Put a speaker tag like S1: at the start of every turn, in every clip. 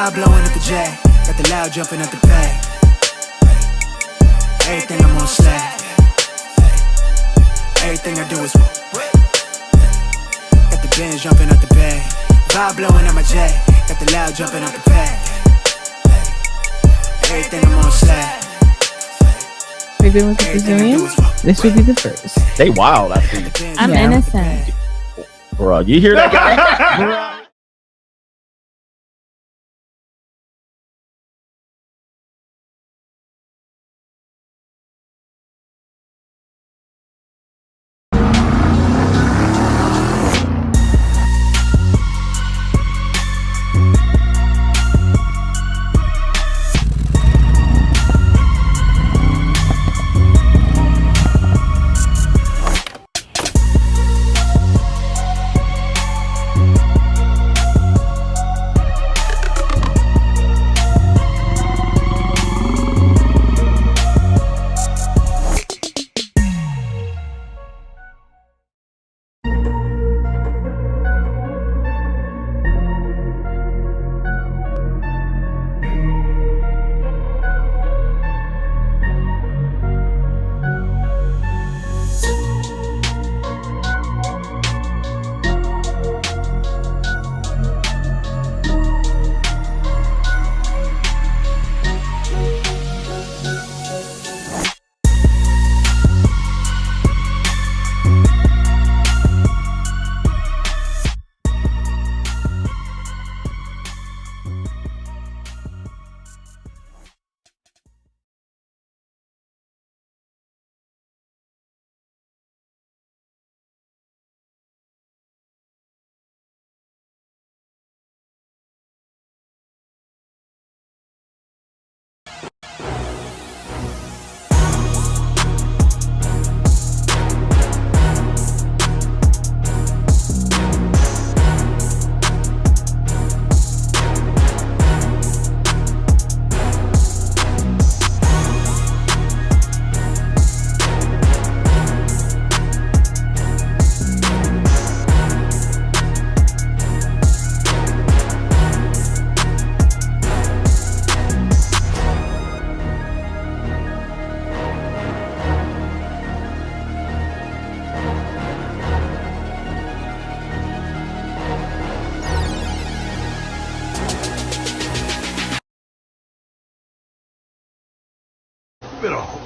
S1: Vibe blowing up the J, got the loud jumping at the bay. Everything I'm on slack. Everything I do is got the Benz jumping at the bay. Vibe blowing at my J, got the loud jumping at the bay. Everything I'm on slack.
S2: Maybe with the Brazilians, this would be the first.
S3: They wild, I think.
S2: I'm innocent.
S3: Bro, you hear that guy?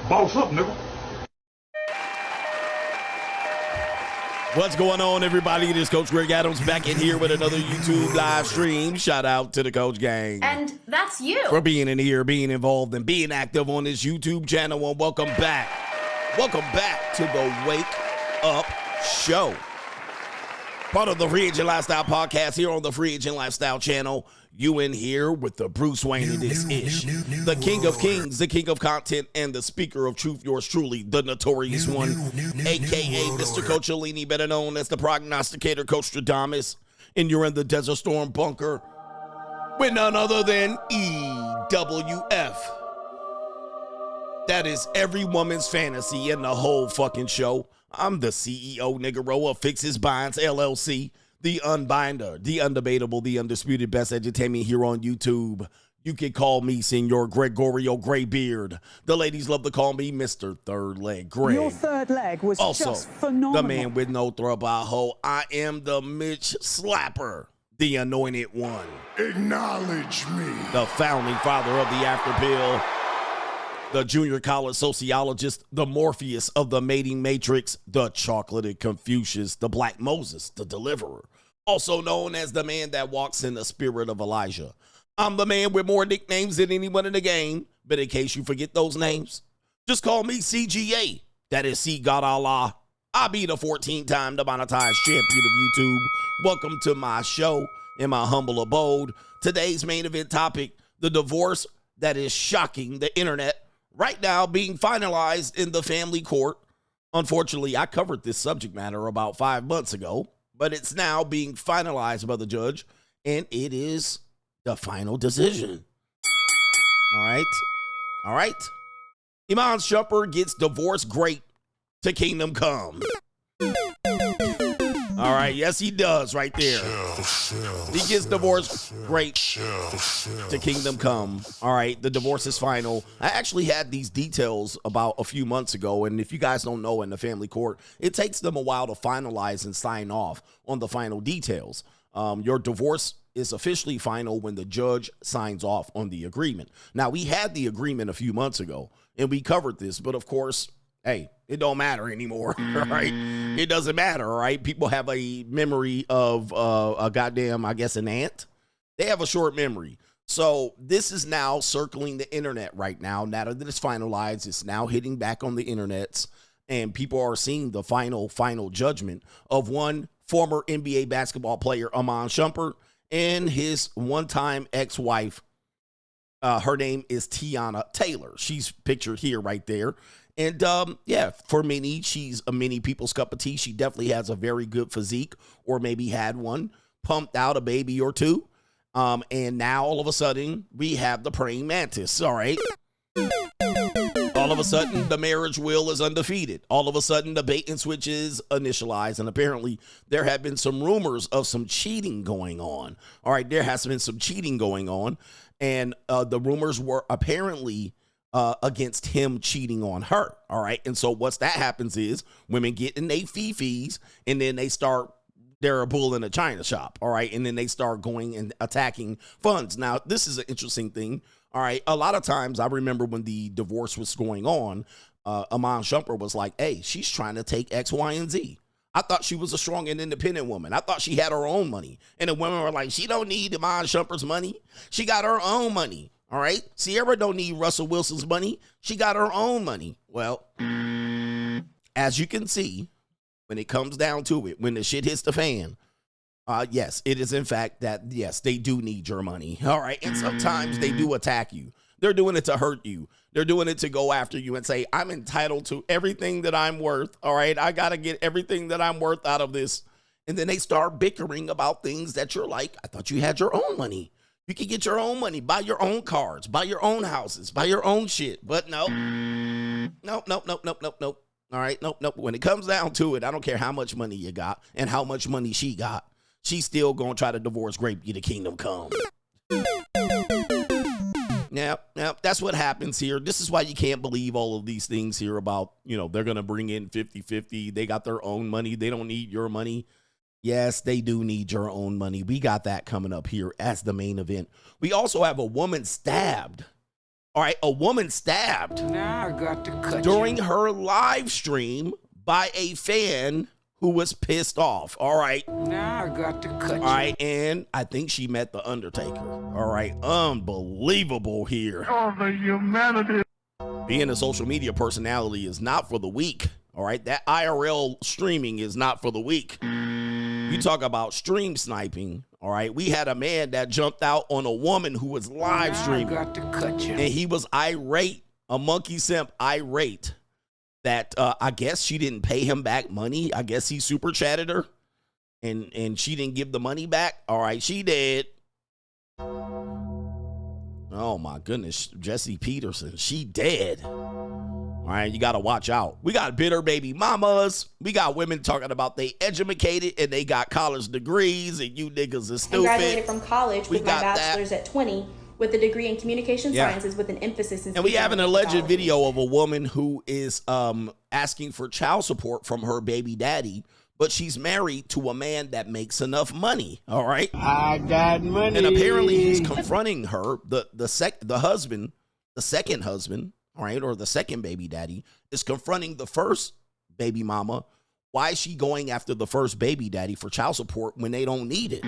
S4: Boss up, nigga.
S3: What's going on, everybody? It is Coach Greg Adams back in here with another YouTube live stream. Shout out to the Coach Gang.
S5: And that's you.
S3: For being in here, being involved, and being active on this YouTube channel. And welcome back. Welcome back to the Wake Up Show. Part of the Free Agent Lifestyle podcast here on the Free Agent Lifestyle channel. You in here with the Bruce Wayne of this ish. The King of Kings, the King of Content, and the Speaker of Truth, yours truly, the Notorious One, a.k.a. Mr. Coach Alini, better known as the Prognosticator, Coach Stradamus. And you're in the Desert Storm bunker with none other than EWF. That is every woman's fantasy in the whole fucking show. I'm the CEO, Nigga of Fixes Binds, LLC. The unbinder, the undebatable, the undisputed best entertainment here on YouTube. You can call me Senor Gregorio Graybeard. The ladies love to call me Mr. Third Leg Greg.
S6: Your third leg was
S3: also
S6: just phenomenal.
S3: The man with no trabajo. I am the Mitch Slapper, the anointed one.
S4: Acknowledge me.
S3: The founding father of the After Pill. The junior college sociologist, the Morpheus of the mating matrix, the chocolated Confucius, the Black Moses, the deliverer, also known as the man that walks in the spirit of Elijah. I'm the man with more nicknames than anyone in the game, but in case you forget those names, just call me CGA. That is C God Allah. I be the 14-time demonetized champion of YouTube. Welcome to my show in my humble abode. Today's main event topic, the divorce that is shocking the internet. Right now being finalized in the family court. Unfortunately, I covered this subject matter about 5 months ago, but it's now being finalized by the judge, and it is the final decision. All right. Iman Shumpert gets divorce great to kingdom come. All right. Yes, he does right there. He gets divorced. Great. To kingdom come. All right. The divorce is final. I actually had these details about a few months ago. And if you guys don't know, in the family court, it takes them a while to finalize and sign off on the final details. Your divorce is officially final when the judge signs off on the agreement. Now, we had the agreement a few months ago, and we covered this, but of course, hey, it don't matter anymore, right? It doesn't matter, right? People have a memory of a goddamn, I guess, an ant. They have a short memory. So this is now circling the internet right now. Now that it's finalized, it's now hitting back on the internets, and people are seeing the final judgment of one former NBA basketball player, Iman Shumpert, and his one-time ex-wife. Her name is Teyana Taylor. She's pictured here right there. And yeah, for many, she's a many people's cup of tea. She definitely has a very good physique, or maybe had one, pumped out a baby or two. And now all of a sudden we have the praying mantis. All right. All of a sudden, the marriage will is undefeated. All of a sudden, the bait and switch is initialized. And apparently, there have been some rumors of some cheating going on. All right, there has been some cheating going on. And the rumors were apparently against him cheating on her. All right. And so what that happens is women get in they fee-fees, and then they're a bull in a china shop. All right. And then they start going and attacking funds. Now, this is an interesting thing. All right. A lot of times I remember when the divorce was going on, Iman Shumpert was like, hey, she's trying to take X, Y, and Z. I thought she was a strong and independent woman. I thought she had her own money. And the women were like, she don't need Iman Shumpert's money. She got her own money. All right. Sierra don't need Russell Wilson's money. She got her own money. Well, as you can see, when it comes down to it, when the shit hits the fan, yes, it is in fact that, yes, they do need your money. All right. And sometimes they do attack you. They're doing it to hurt you. They're doing it to go after you and say, I'm entitled to everything that I'm worth. All right. I got to get everything that I'm worth out of this. And then they start bickering about things that you're like, I thought you had your own money. You can get your own money, buy your own cars, buy your own houses, buy your own shit. But no, nope. All right. Nope. When it comes down to it, I don't care how much money you got and how much money she got. She's still going to try to divorce Grape you the kingdom come. Now, that's what happens here. This is why you can't believe all of these things here about, they're going to bring in 50-50. They got their own money. They don't need your money. Yes, they do need your own money. We got that coming up here as the main event. We also have a woman stabbed. All right, a woman stabbed.
S5: Now I got to cut
S3: during her live stream by a fan who was pissed off. All right.
S5: Now I got to cut
S3: All right, and I think she met the Undertaker. All right, unbelievable here.
S4: Oh, the humanity.
S3: Being a social media personality is not for the weak. All right, that IRL streaming is not for the weak. You talk about stream sniping. All right, we had a man that jumped out on a woman who was live streaming.
S5: I got to cut you.
S3: And he was irate, a monkey simp irate that I guess she didn't pay him back money. I guess he super chatted her and she didn't give the money back. All right, she did. Oh my goodness, Jesse Peterson, she dead. All right, you got to watch out. We got bitter baby mamas. We got women talking about they educated and they got college degrees and you niggas are stupid.
S6: I graduated from college with my bachelor's at 20 with a degree in communication sciences with an emphasis in.
S3: And we have an alleged video of a woman who is asking for child support from her baby daddy, but she's married to a man that makes enough money. All right.
S5: I got money.
S3: And apparently he's confronting her, the second husband. All right, or the second baby daddy is confronting the first baby mama. Why is she going after the first baby daddy for child support when they don't need it?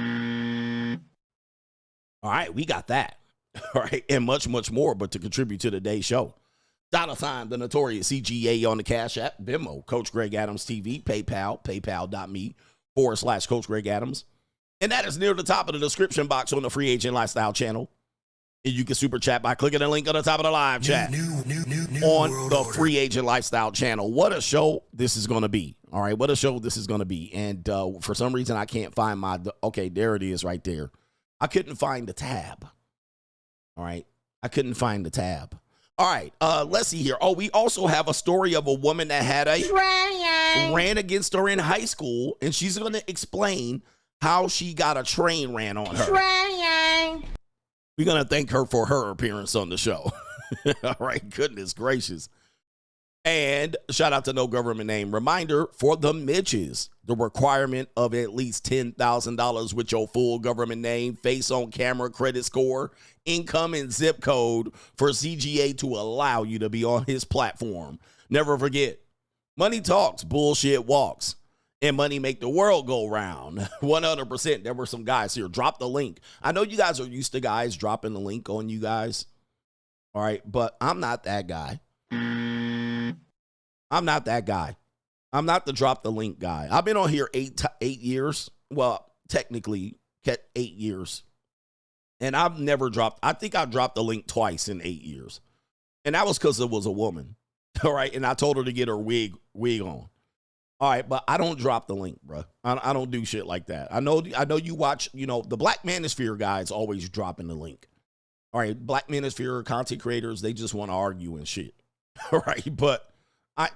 S3: All right, we got that. All right, and much, much more, but to contribute to today's show. $, the Notorious CGA on the Cash App, Venmo, Coach Greg Adams TV, PayPal, paypal.me/Coach Greg Adams. And that is near the top of the description box on the Free Agent Lifestyle channel. And you can super chat by clicking the link on the top of the live chat on the Free Agent Lifestyle channel. What a show this is going to be. All right, what a show this is going to be. And for some reason, I can't find okay, there it is right there. I couldn't find the tab. All right, I couldn't find the tab. All right, let's see here. Oh, we also have a story of a woman that had ran against her in high school, and she's going to explain how she got a train ran on her. We're going to thank her for her appearance on the show. All right, goodness gracious. And shout out to No Government Name. Reminder for the midges, the requirement of at least $10,000 with your full government name, face on camera, credit score, income, and zip code for CGA to allow you to be on his platform. Never forget, money talks, bullshit walks, and money make the world go round. 100%. There were some guys here. Drop the link. I know you guys are used to guys dropping the link on you guys. All right, but I'm not that guy. I'm not that guy. I'm not the drop the link guy. I've been on here eight years. Well, technically, 8 years. And I've never dropped. I think I dropped the link twice in 8 years. And that was because it was a woman. All right. And I told her to get her wig on. All right. But I don't drop the link, bro. I don't do shit like that. I know you watch, the Black Manosphere guys always dropping the link. All right. Black Manosphere content creators, they just want to argue and shit. All right. But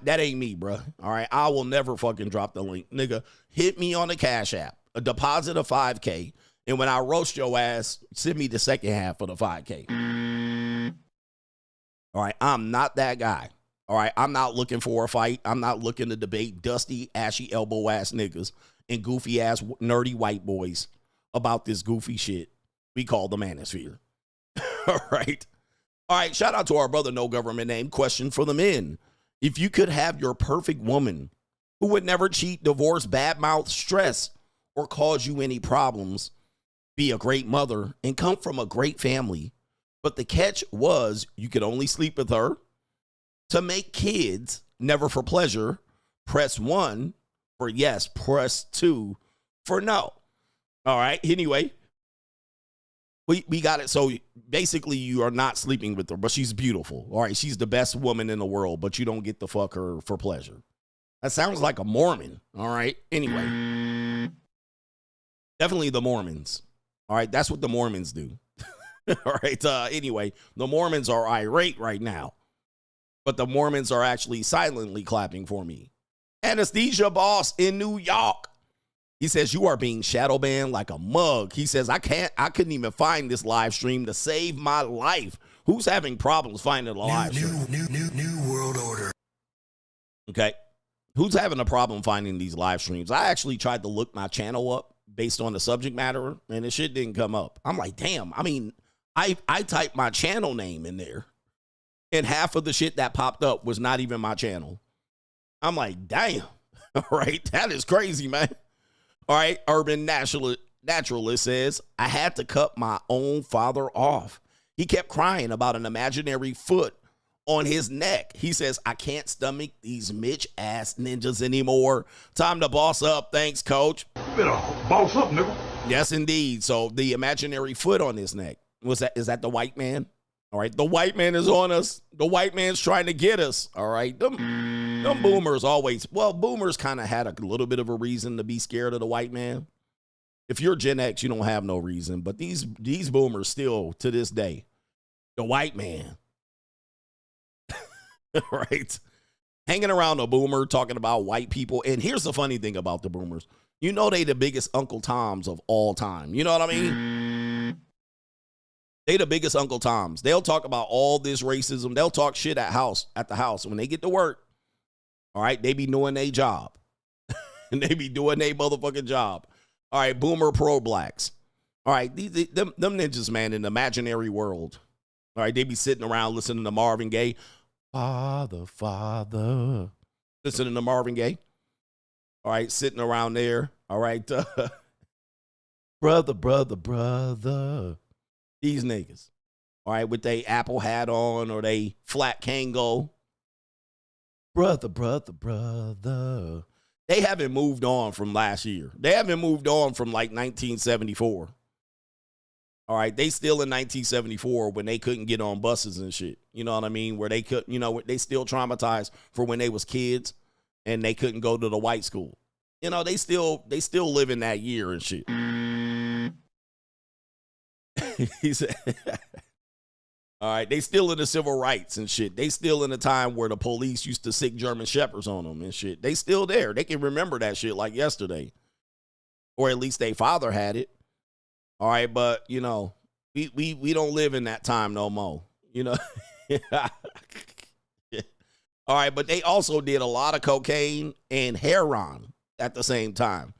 S3: that ain't me, bro. All right. I will never fucking drop the link. Nigga, hit me on the Cash App. A deposit of $5K. And when I roast your ass, send me the second half of the $5K. All right. I'm not that guy. All right. I'm not looking for a fight. I'm not looking to debate dusty, ashy elbow ass niggas and goofy ass nerdy white boys about this goofy shit we call the manosphere. All right. All right. Shout out to our brother, No Government Name. Question for the men. If you could have your perfect woman who would never cheat, divorce, badmouth, stress, or cause you any problems, be a great mother, and come from a great family, but the catch was you could only sleep with her to make kids, never for pleasure, press 1 for yes, press 2 for no. All right. Anyway, we got it. So basically you are not sleeping with her, but she's beautiful. All right. She's the best woman in the world, but you don't get to fuck her for pleasure. That sounds like a Mormon. All right. Anyway, definitely the Mormons. All right. That's what the Mormons do. All right. Anyway, the Mormons are irate right now, but the Mormons are actually silently clapping for me. Anesthesia Boss in New York. He says, you are being shadow banned like a mug. He says, I couldn't even find this live stream to save my life. Who's having problems finding a live stream?
S4: New world order.
S3: Okay. Who's having a problem finding these live streams? I actually tried to look my channel up based on the subject matter, and the shit didn't come up. I'm like, damn. I mean, I typed my channel name in there, and half of the shit that popped up was not even my channel. I'm like, damn. All right. That is crazy, man. All right, Urban Naturalist says, I had to cut my own father off. He kept crying about an imaginary foot on his neck. He says, I can't stomach these Mitch-ass ninjas anymore. Time to boss up. Thanks, coach.
S4: Better boss up, nigga.
S3: Yes, indeed. So the imaginary foot on his neck, is that the white man? All right, the white man is on us. The white man's trying to get us. All right, them boomers always, boomers kind of had a little bit of a reason to be scared of the white man. If you're Gen X, you don't have no reason. But these boomers still, to this day, the white man. Right? Hanging around a boomer, talking about white people. And here's the funny thing about the boomers. You know they the biggest Uncle Toms of all time. You know what I mean? They the biggest Uncle Toms. They'll talk about all this racism. They'll talk shit at the house. When they get to work, all right, they be doing their job. And they be doing their motherfucking job. All right, boomer pro-blacks. All right, them ninjas, man, in the imaginary world. All right, they be sitting around listening to Marvin Gaye. Father, Father. Listening to Marvin Gaye. All right, sitting around there. All right. Brother, brother, brother. These niggas, all right, with they Apple hat on or they flat Kango. Brother, brother, brother. They haven't moved on from last year. They haven't moved on from like 1974. All right, they still in 1974 when they couldn't get on buses and shit. You know what I mean? Where they could, they still traumatized for when they was kids and they couldn't go to the white school. You know, they still live in that year and shit. He said, All right, they still in the civil rights and shit. They still in the time where the police used to sick German shepherds on them and shit. They still there. They can remember that shit like yesterday. Or at least their father had it. All right, but, you know, we don't live in that time no more. You know? All right, but they also did a lot of cocaine and heroin at the same time.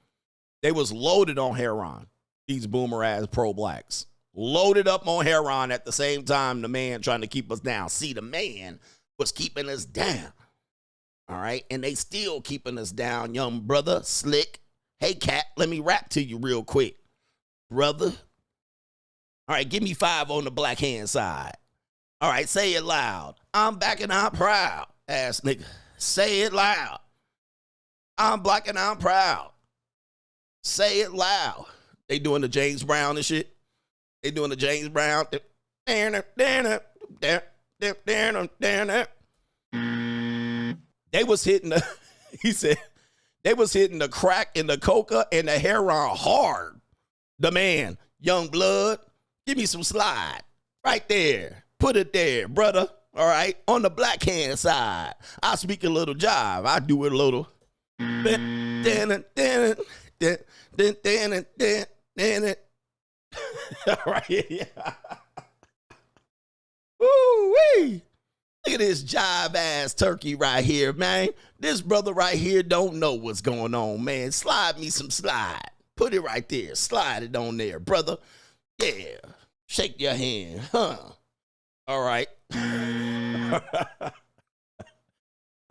S3: They was loaded on heroin, these boomer-ass pro-blacks. Loaded up on heroin at the same time the man trying to keep us down. See, the man was keeping us down. All right, and they still keeping us down, young brother, slick. Hey, cat, let me rap to you real quick, brother. All right, give me 5 on the black hand side. All right, say it loud. I'm back and I'm proud, ass nigga. Say it loud. I'm black and I'm proud. Say it loud. They doing the James Brown and shit. They doing the James Brown. They was hitting the, he said, they was hitting the crack and the coca and the heroin hard. The man, young blood, give me some slide. Right there. Put it there, brother. All right. On the black hand side. I speak a little jive. I do it a little. All right. Yeah. Woo-wee. Look at this jive ass turkey right here, man. This brother right here don't know what's going on, man. Slide me some slide. Put it right there. Slide it on there, brother. Yeah. Shake your hand. Huh. All right.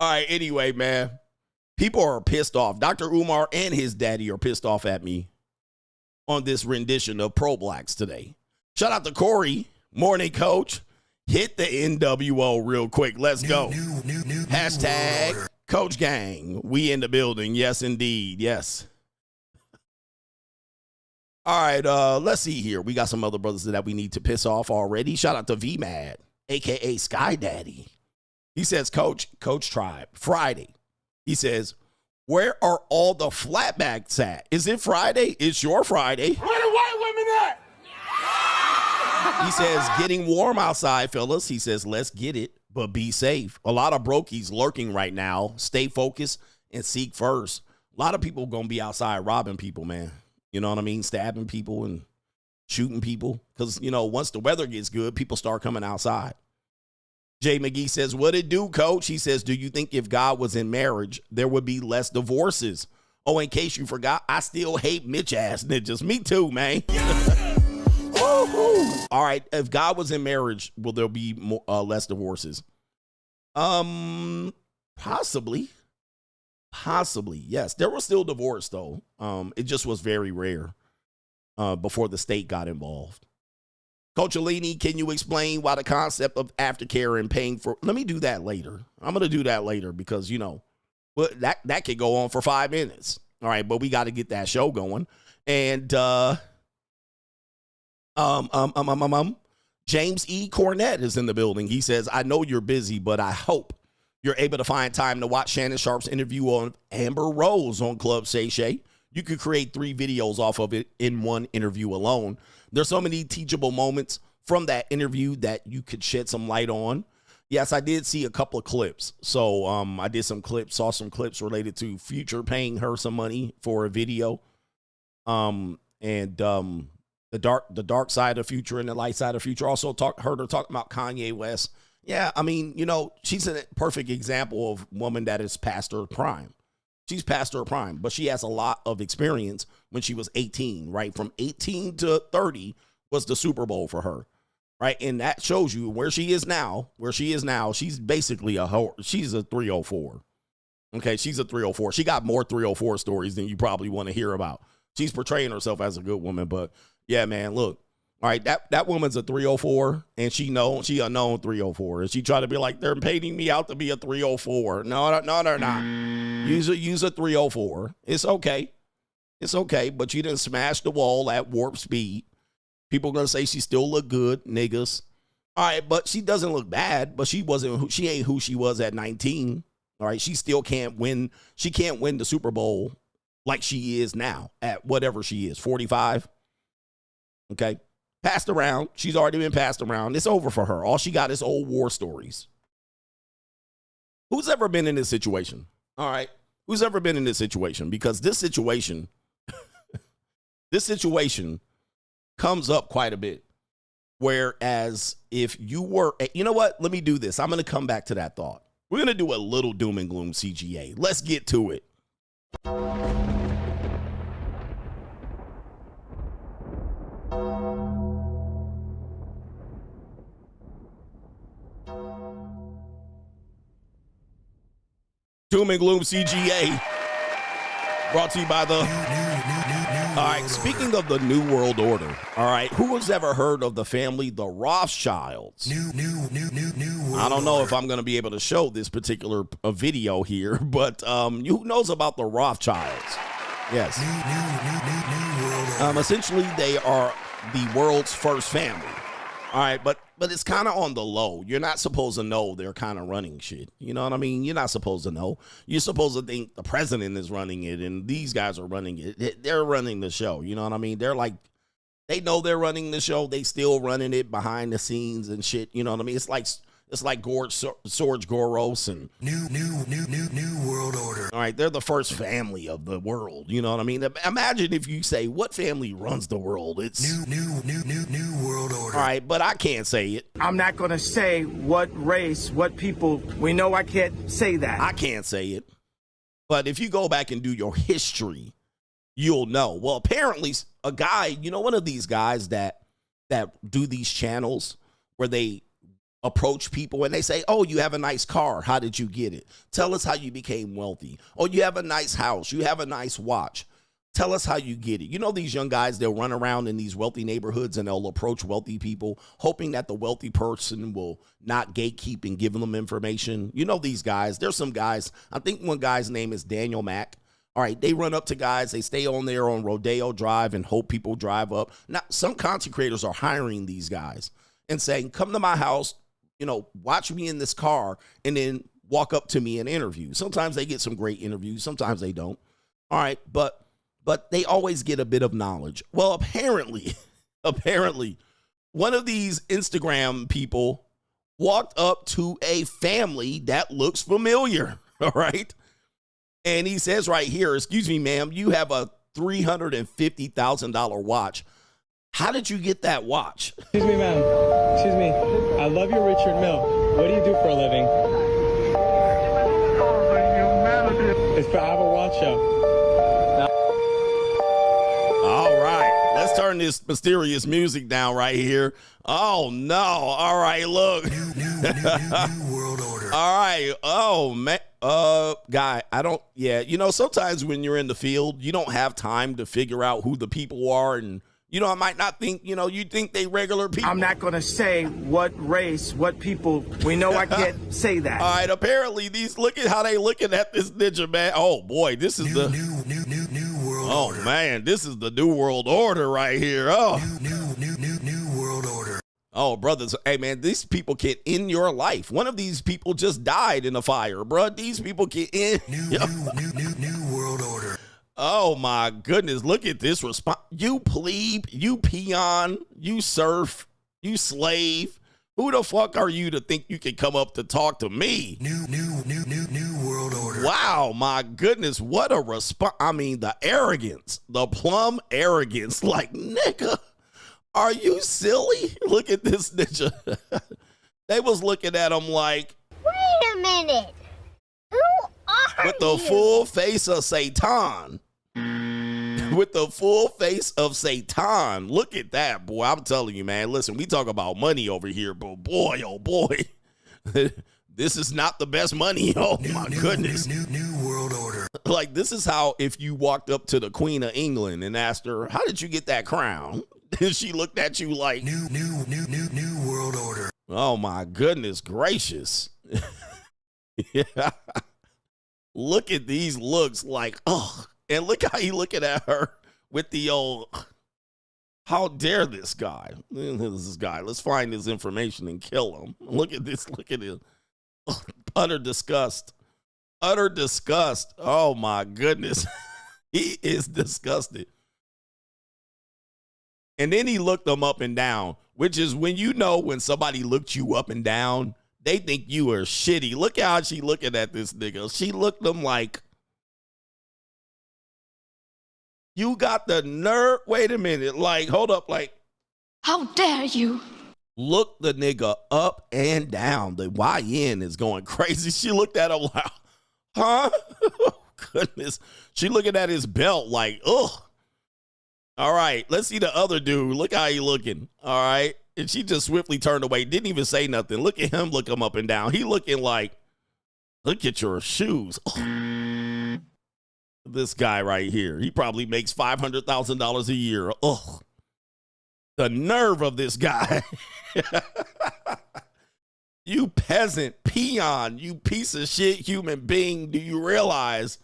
S3: All right. Anyway, man. People are pissed off. Dr. Umar and his daddy are pissed off at me on this rendition of Pro Blacks today. Shout out to Corey. Morning, coach. Hit the NWO real quick. Let's go. Hashtag Coach Gang. We in the building. Yes, indeed. Yes. All right. Let's see here. We got some other brothers that we need to piss off already. Shout out to VMAD, a.k.a. Sky Daddy. He says, Coach Tribe, Friday. He says, where are all the flatbacks at? Is it Friday? It's your Friday.
S4: Where the white women at?
S3: He says, getting warm outside, fellas. He says, let's get it, but be safe. A lot of brokies lurking right now. Stay focused and seek first. A lot of people going to be outside robbing people, man. You know what I mean? Stabbing people and shooting people. Because, you know, once the weather gets good, people start coming outside. Jay McGee says, what it do, coach? He says, do you think if God was in marriage, there would be less divorces? Oh, in case you forgot, I still hate Mitch ass ninjas. Me too, man. All right. If God was in marriage, will there be more, less divorces? Possibly. Yes. There was still divorce, though. It just was very rare before the state got involved. Coach Alini, can you explain why the concept of aftercare and paying for? Let me do that later. I'm going to do that later because, you know, well, that could go on for 5 minutes. All right. But we got to get that show going. And James E. Cornett is in the building. He says, I know you're busy, but I hope you're able to find time to watch Shannon Sharp's interview on Amber Rose on Club Shay Shay. You could create 3 videos off of it in one interview alone. There's so many teachable moments from that interview that you could shed some light on. Yes, I did see a couple of clips. So I did some clips, saw some clips related to Future paying her some money for a video. The dark side of Future and the light side of Future. Also heard her talk about Kanye West. Yeah, I mean, you know, she's a perfect example of woman that is past her prime. She's past her prime, but she has a lot of experience when she was 18, right? From 18 to 30 was the Super Bowl for her, right? And that shows you where she is now. She's basically she's a 304. Okay, she's a 304. She got more 304 stories than you probably want to hear about. She's portraying herself as a good woman, but yeah, man, look. All right, that woman's a 304, and she a known 304. And she tried to be like, they're painting me out to be a 304. No, they're not. Use a 304. It's okay. But you didn't smash the wall at warp speed. People are gonna say she still look good, niggas. All right, but she doesn't look bad. But she ain't who she was at 19. All right, she still can't win. She can't win the Super Bowl like she is now at whatever she is, 45. Okay. Passed around. She's already been passed around. It's over for her. All she got is old war stories. Who's ever been in this situation? All right. Who's ever been in this situation? Because this situation, this situation comes up quite a bit. Whereas if you were, you know what? Let me do this. I'm going to come back to that thought. We're going to do a little doom and gloom CGA. Let's get to it. Doom and Gloom CGA, brought to you by the... All right, speaking of the New World Order, all right, who has ever heard of the family, the Rothschilds? I don't know if I'm going to be able to show this particular video here, but who knows about the Rothschilds? Yes. Essentially, they are the world's first family. All right, but it's kind of on the low. You're not supposed to know they're kind of running shit. You know what I mean? You're not supposed to know. You're supposed to think the president is running it and these guys are running it. They're running the show. You know what I mean? They're like, they know they're running the show. They still running it behind the scenes and shit. You know what I mean? It's like George Goros and New World Order. All right, they're the first family of the world. You know what I mean? Imagine if you say, what family runs the world? It's New World Order. All right, but I can't say it.
S7: I'm not going to say what race, what people. We know I can't say that.
S3: I can't say it. But if you go back and do your history, you'll know. Well, apparently a guy, you know, one of these guys that do these channels where they approach people and they say, oh, you have a nice car. How did you get it? Tell us how you became wealthy. Oh, you have a nice house. You have a nice watch. Tell us how you get it. You know, these young guys, they'll run around in these wealthy neighborhoods and they'll approach wealthy people, hoping that the wealthy person will not gatekeep and give them information. You know, these guys, there's some guys, I think one guy's name is Daniel Mack. All right, they run up to guys, they stay on there on Rodeo Drive and hope people drive up. Now, some content creators are hiring these guys and saying, come to my house, you know, watch me in this car and then walk up to me and interview. Sometimes they get some great interviews. Sometimes they don't. All right. But they always get a bit of knowledge. Well, apparently, one of these Instagram people walked up to a family that looks familiar. All right. And he says right here, excuse me, ma'am, you have a $350,000 watch. How did you get that watch?
S8: Excuse me, ma'am. Excuse me. I love you, Richard Mill. What do you do for a living? I have a watch show.
S3: All right. Let's turn this mysterious music down right here. Oh, no. All right, look. New World Order. All right. Oh, man. Guy, you know, sometimes when you're in the field, you don't have time to figure out who the people are. And, you know, I might not think, you know, you think they regular people.
S7: I'm not going to say what race, what people. We know I can't say that.
S3: All right. Apparently, look at how they looking at this ninja, man. Oh, boy, this is new world order. Oh, man, this is the New World Order right here. Oh, new world order. Oh, brothers. Hey, man, these people get in your life. One of these people just died in a fire, bro. These people get in. New world order. Oh, my goodness. Look at this response. You plebe, you peon, you serf, you slave. Who the fuck are you to think you can come up to talk to me? New world order. Wow, my goodness. What a response. I mean, the arrogance, the plum arrogance. Like, nigga, are you silly? Look at this ninja. They was looking at him like,
S9: wait a minute. Who are
S3: with the full face of Satan. With the full face of Satan. Look at that, boy. I'm telling you, man. Listen, we talk about money over here, but boy, oh boy, this is not the best money. Oh my goodness. New world order. Like, this is how if you walked up to the Queen of England and asked her, how did you get that crown? And she looked at you like, new world order. Oh my goodness gracious. Yeah. Look at these looks like, oh. And look how he looking at her with the old, how dare this guy? This guy. Let's find his information and kill him. Look at this. Look at it. Utter disgust. Utter disgust. Oh, my goodness. He is disgusted. And then he looked them up and down, which is when you know when somebody looked you up and down, they think you are shitty. Look how she looking at this nigga. She looked them like, you got the nerve. Wait a minute. Like, hold up. Like,
S10: how dare you?
S3: Look the nigga up and down. The YN is going crazy. She looked at him like, huh? Oh, goodness. She looking at his belt like, ugh. All right, let's see the other dude. Look how he looking. All right. And she just swiftly turned away. Didn't even say nothing. Look at him. Look him up and down. He looking like, look at your shoes. Oh. This guy right here. He probably makes $500,000 a year. Ugh. The nerve of this guy. You peasant, peon, you piece of shit human being. Do you realize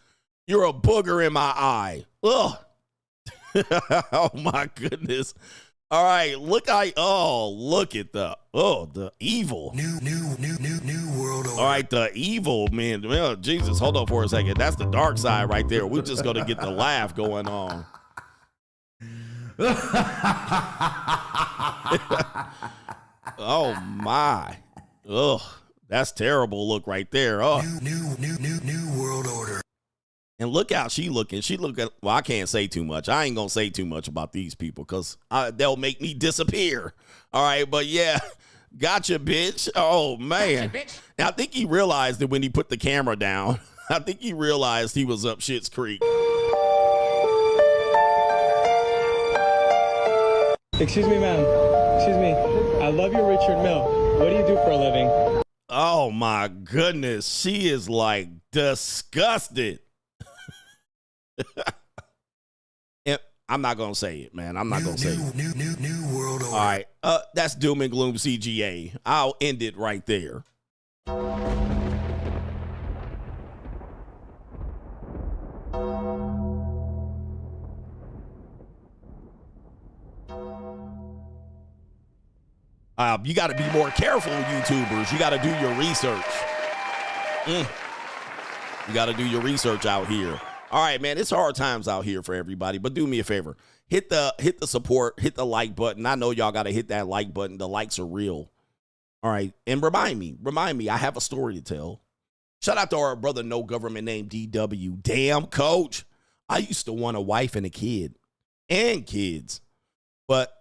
S3: you're a booger in my eye? Ugh. Oh my goodness. All right, look at the evil.
S4: New world order.
S3: All right, the evil, man. Well, Jesus, hold on for a second. That's the dark side right there. We're just gonna get the laugh going on. Oh my. Ugh. That's terrible look right there. Oh.
S4: New world order.
S3: And look how she looking. She looking. Well, I can't say too much. I ain't gonna say too much about these people because they'll make me disappear. All right, but yeah, gotcha, bitch. Oh man. Gotcha, bitch. And I think he realized that when he put the camera down. I think he realized he was up Schitt's Creek.
S8: Excuse me, ma'am. Excuse me. I love you, Richard Mill. What do you do for a living?
S3: Oh my goodness. She is like disgusted. And I'm not gonna say it, man. I'm not gonna say it.
S4: New world order.
S3: All right, that's Doom and Gloom CGA. I'll end it right there. You got to be more careful, YouTubers. You got to do your research. You got to do your research out here. All right, man, it's hard times out here for everybody, but do me a favor. Hit the support, hit the like button. I know y'all got to hit that like button. The likes are real. All right, and remind me, I have a story to tell. Shout out to our brother, no government name, DW. Damn, coach. I used to want a wife and a kid and kids, but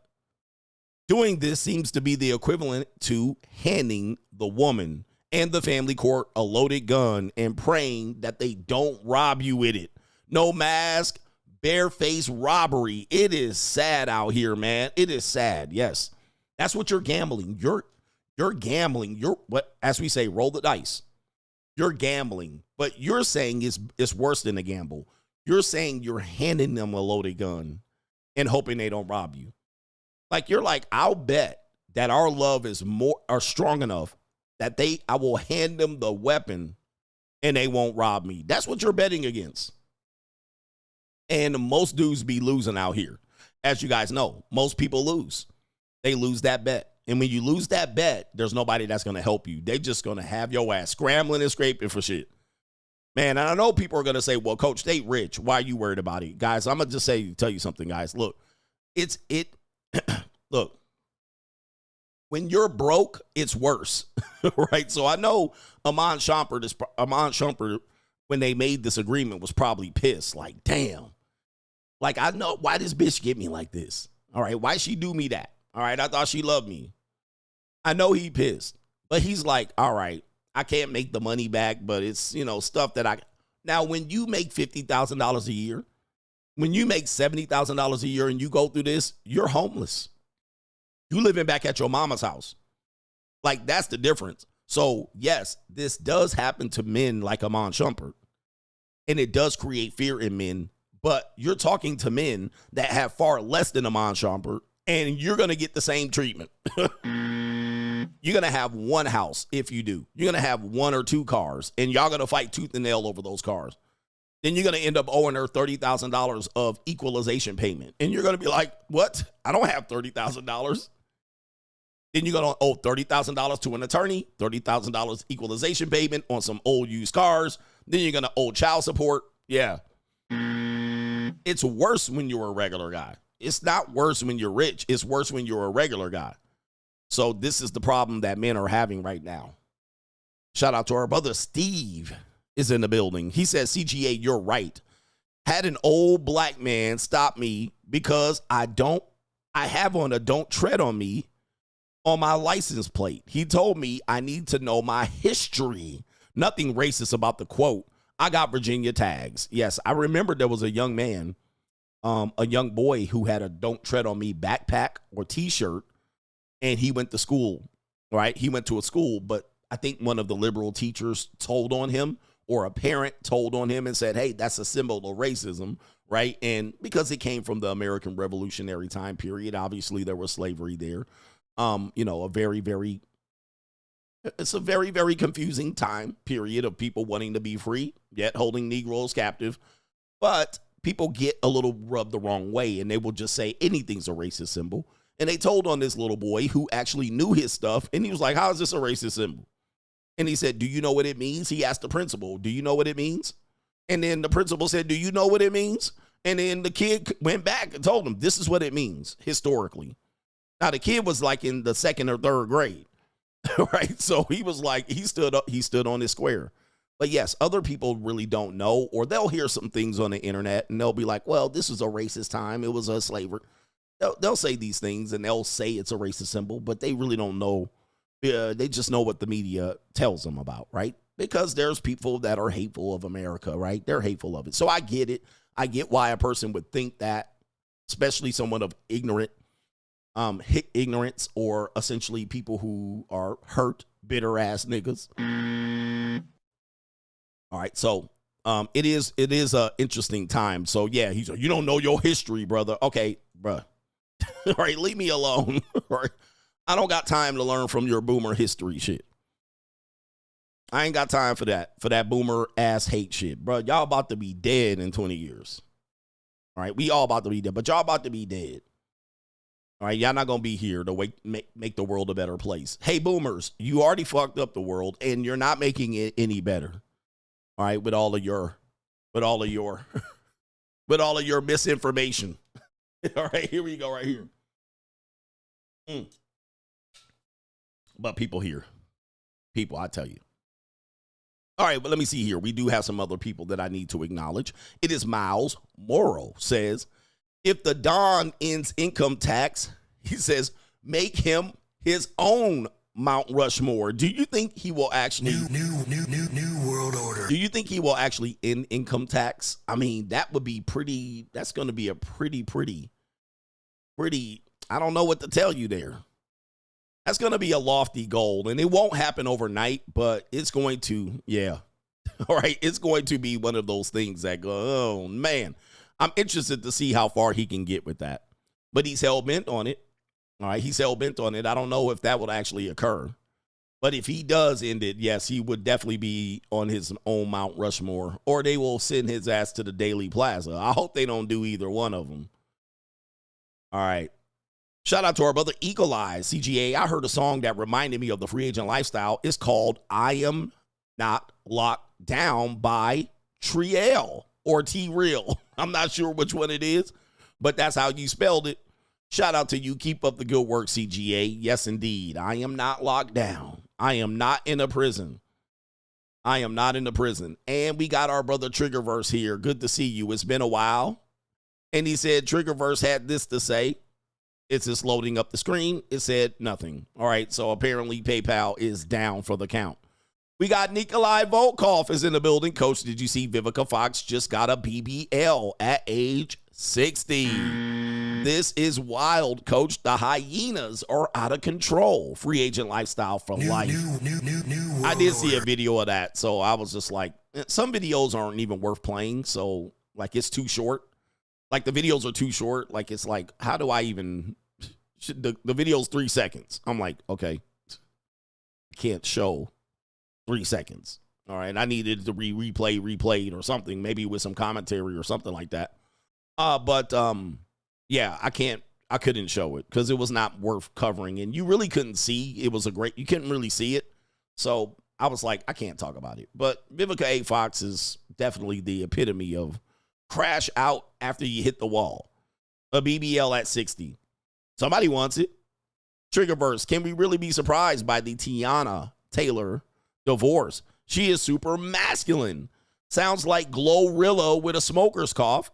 S3: doing this seems to be the equivalent to handing the woman and the family court a loaded gun and praying that they don't rob you with it. No mask, barefaced robbery. It is sad out here, man. It is sad. Yes. That's what you're gambling. You're gambling. You're what, as we say, roll the dice. You're gambling, but you're saying it's worse than a gamble. You're saying you're handing them a loaded gun and hoping they don't rob you. Like, you're like, I'll bet that our love is strong enough that I will hand them the weapon and they won't rob me. That's what you're betting against. And most dudes be losing out here. As you guys know, most people lose. They lose that bet. And when you lose that bet, there's nobody that's going to help you. They're just going to have your ass scrambling and scraping for shit. Man, and I know people are going to say, well, coach, they rich. Why are you worried about it? Guys, I'm going to just tell you something, guys. Look, look, when you're broke, it's worse, right? So I know Iman Shumpert, when they made this agreement, was probably pissed. Like, damn. Like, I know why this bitch get me like this. All right, why she do me that? All right, I thought she loved me. I know he pissed, but he's like, all right, I can't make the money back, but it's, stuff that Now, when you make $50,000 a year, when you make $70,000 a year and you go through this, you're homeless. You living back at your mama's house. Like, that's the difference. So, yes, this does happen to men like Iman Shumpert, and it does create fear in men, but you're talking to men that have far less than Iman Shumpert, and you're going to get the same treatment. You're going to have one house if you do. You're going to have one or two cars, and y'all going to fight tooth and nail over those cars. Then you're going to end up owing her $30,000 of equalization payment. And you're going to be like, what? I don't have $30,000. Then you're going to owe $30,000 to an attorney, $30,000 equalization payment on some old used cars. Then you're going to owe child support. Yeah. It's worse when you're a regular guy. it's not worse when you're rich. It's worse when you're a regular guy. So this is the problem that men are having right now. Shout out to our brother Steve is in the building. He says, CGA, you're right. Had an old black man stop me because I have on a don't tread on me on my license plate. He told me I need to know my history. Nothing racist about the quote. I got Virginia tags. Yes, I remember there was a young man, a young boy who had a don't tread on me backpack or t-shirt, and he went to school, right? He went to a school, but I think one of the liberal teachers told on him, or a parent told on him and said, hey, that's a symbol of racism, right? And because it came from the American Revolutionary time period, obviously there was slavery there. You know, it's a very, very confusing time period of people wanting to be free, yet holding Negroes captive. But people get a little rubbed the wrong way, and they will just say anything's a racist symbol. And they told on this little boy who actually knew his stuff, and he was like, how is this a racist symbol? And he said, do you know what it means? He asked the principal, do you know what it means? And then the principal said, do you know what it means? And then the kid went back and told him, this is what it means historically. Now, the kid was like in the 2nd or 3rd grade, right? So he was like, he stood on his square. But yes, other people really don't know, or they'll hear some things on the internet and they'll be like, well, this was a racist time. It was a slavery. They'll say these things and they'll say it's a racist symbol, but they really don't know. They just know what the media tells them about, right? Because there's people that are hateful of America, right? They're hateful of it. So I get it. I get why a person would think that, especially someone of ignorance, or essentially people who are hurt, bitter ass niggas. All right. So it is a interesting time. So yeah, he's like, you don't know your history, brother. Okay, bruh. All right, leave me alone. All right. I don't got time to learn from your boomer history shit. I ain't got time for that boomer ass hate shit, bro. Y'all about to be dead in 20 years. All right, we all about to be dead, but y'all about to be dead. All right, y'all not gonna be here to make the world a better place. Hey, boomers, you already fucked up the world, and you're not making it any better. All right, with all of your misinformation. All right, here we go, right here. But people, I tell you. All right, but let me see here. We do have some other people that I need to acknowledge. It is Miles Morrow says, if the Don ends income tax, he says, make him his own Mount Rushmore. Do you think he will actually
S4: New world order?
S3: Do you think he will actually end income tax? I mean, that would be pretty. That's going to be a pretty. I don't know what to tell you there. That's going to be a lofty goal, and it won't happen overnight, but it's going to, yeah. All right, it's going to be one of those things that go, oh, man. I'm interested to see how far he can get with that. But he's hell-bent on it. All right, he's hell-bent on it. I don't know if that will actually occur. But if he does end it, yes, he would definitely be on his own Mount Rushmore, or they will send his ass to the Daily Plaza. I hope they don't do either one of them. All right. Shout out to our brother Equalize CGA. I heard a song that reminded me of the free agent lifestyle. It's called I Am Not Locked Down by Triel or T-Real. I'm not sure which one it is, but that's how you spelled it. Shout out to you. Keep up the good work, CGA. Yes, indeed. I am not locked down. I am not in a prison. I am not in a prison. And we got our brother Triggerverse here. Good to see you. It's been a while. And he said Triggerverse had this to say. It's just loading up the screen. It said nothing. All right, so apparently PayPal is down for the count. We got Nikolai Volkov is in the building. Coach, did you see Vivica Fox just got a BBL at age 60? This is wild, Coach. The hyenas are out of control. Free agent lifestyle for life. I did see a video of that, so I was just like, some videos aren't even worth playing, so like it's too short. Like the videos are too short. Like it's like, how do I even... The video's 3 seconds. I'm like, okay, I can't show 3 seconds. All right, I needed to replayed or something, maybe with some commentary or something like that. But yeah, I couldn't show it because it was not worth covering, and you really couldn't see. It was you couldn't really see it. So I was like, I can't talk about it. But Vivica A. Fox is definitely the epitome of crash out after you hit the wall. A BBL at 60. Somebody wants it. Triggerverse, can we really be surprised by the Teyana Taylor divorce? She is super masculine. Sounds like Glorilla with a smoker's cough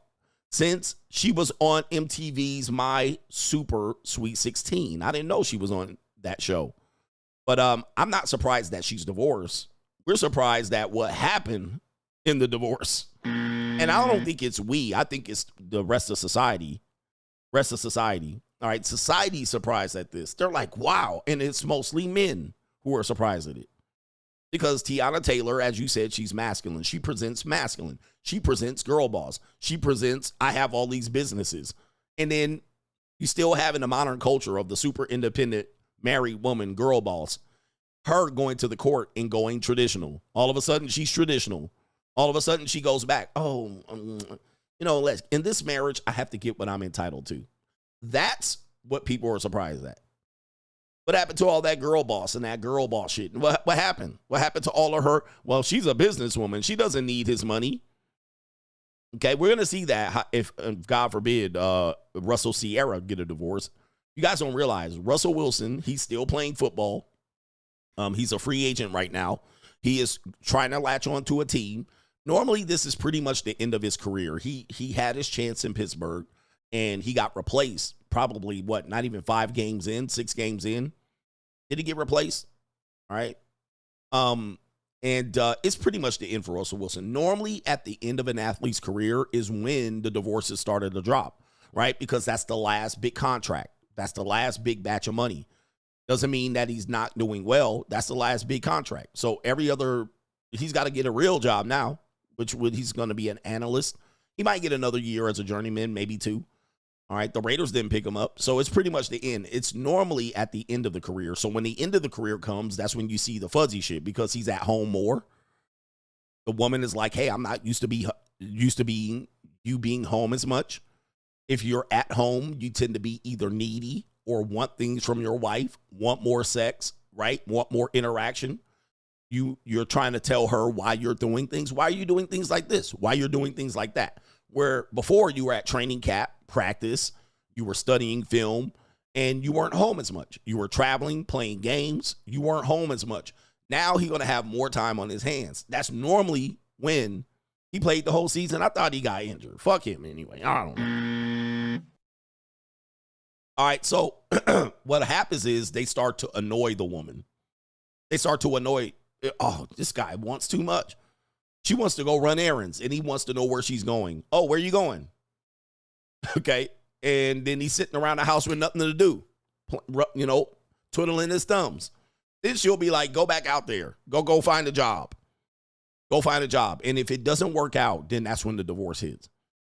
S3: since she was on MTV's My Super Sweet 16. I didn't know she was on that show. But I'm not surprised that she's divorced. We're surprised at what happened in the divorce. And I don't think it's we. I think it's the rest of society. Rest of society. All right, society's surprised at this. They're like, wow. And it's mostly men who are surprised at it. Because Teyana Taylor, as you said, she's masculine. She presents masculine. She presents girl boss. She presents, I have all these businesses. And then you still have in the modern culture of the super independent married woman, girl boss, her going to the court and going traditional. All of a sudden, she's traditional. All of a sudden, she goes back. In this marriage, I have to get what I'm entitled to. That's what people are surprised at. What happened to all that girl boss and that girl boss shit? What happened? What happened to all of her? Well, she's a businesswoman. She doesn't need his money. Okay, we're going to see that if, God forbid, Russell Sierra get a divorce. You guys don't realize Russell Wilson, he's still playing football. He's a free agent right now. He is trying to latch on to a team. Normally, this is pretty much the end of his career. He had his chance in Pittsburgh, and he got replaced probably, not even 6 games in. Did he get replaced? All right. It's pretty much the end for Russell Wilson. Normally, at the end of an athlete's career is when the divorces started to drop, right? Because that's the last big contract. That's the last big batch of money. Doesn't mean that he's not doing well. That's the last big contract. So he's got to get a real job now, he's going to be an analyst. He might get another year as a journeyman, maybe 2. All right, the Raiders didn't pick him up, so it's pretty much the end. It's normally at the end of the career. So when the end of the career comes, that's when you see the fuzzy shit because he's at home more. The woman is like, hey, I'm not used to being you being home as much. If you're at home, you tend to be either needy or want things from your wife, want more sex, right? Want more interaction. You're trying to tell her why you're doing things. Why are you doing things like this? Why you're doing things like that? Where before you were at training camp, practice, you were studying film, and you weren't home as much. You were traveling, playing games. You weren't home as much. Now he's going to have more time on his hands. That's normally when he played the whole season. I thought he got injured. Fuck him anyway. I don't know. All right, so what happens is they start to annoy the woman. They start to annoy, this guy wants too much. She wants to go run errands, and he wants to know where she's going. Oh, where are you going? Okay. And then he's sitting around the house with nothing to do, twiddling his thumbs. Then she'll be like, go back out there. Go find a job. Go find a job. And if it doesn't work out, then that's when the divorce hits.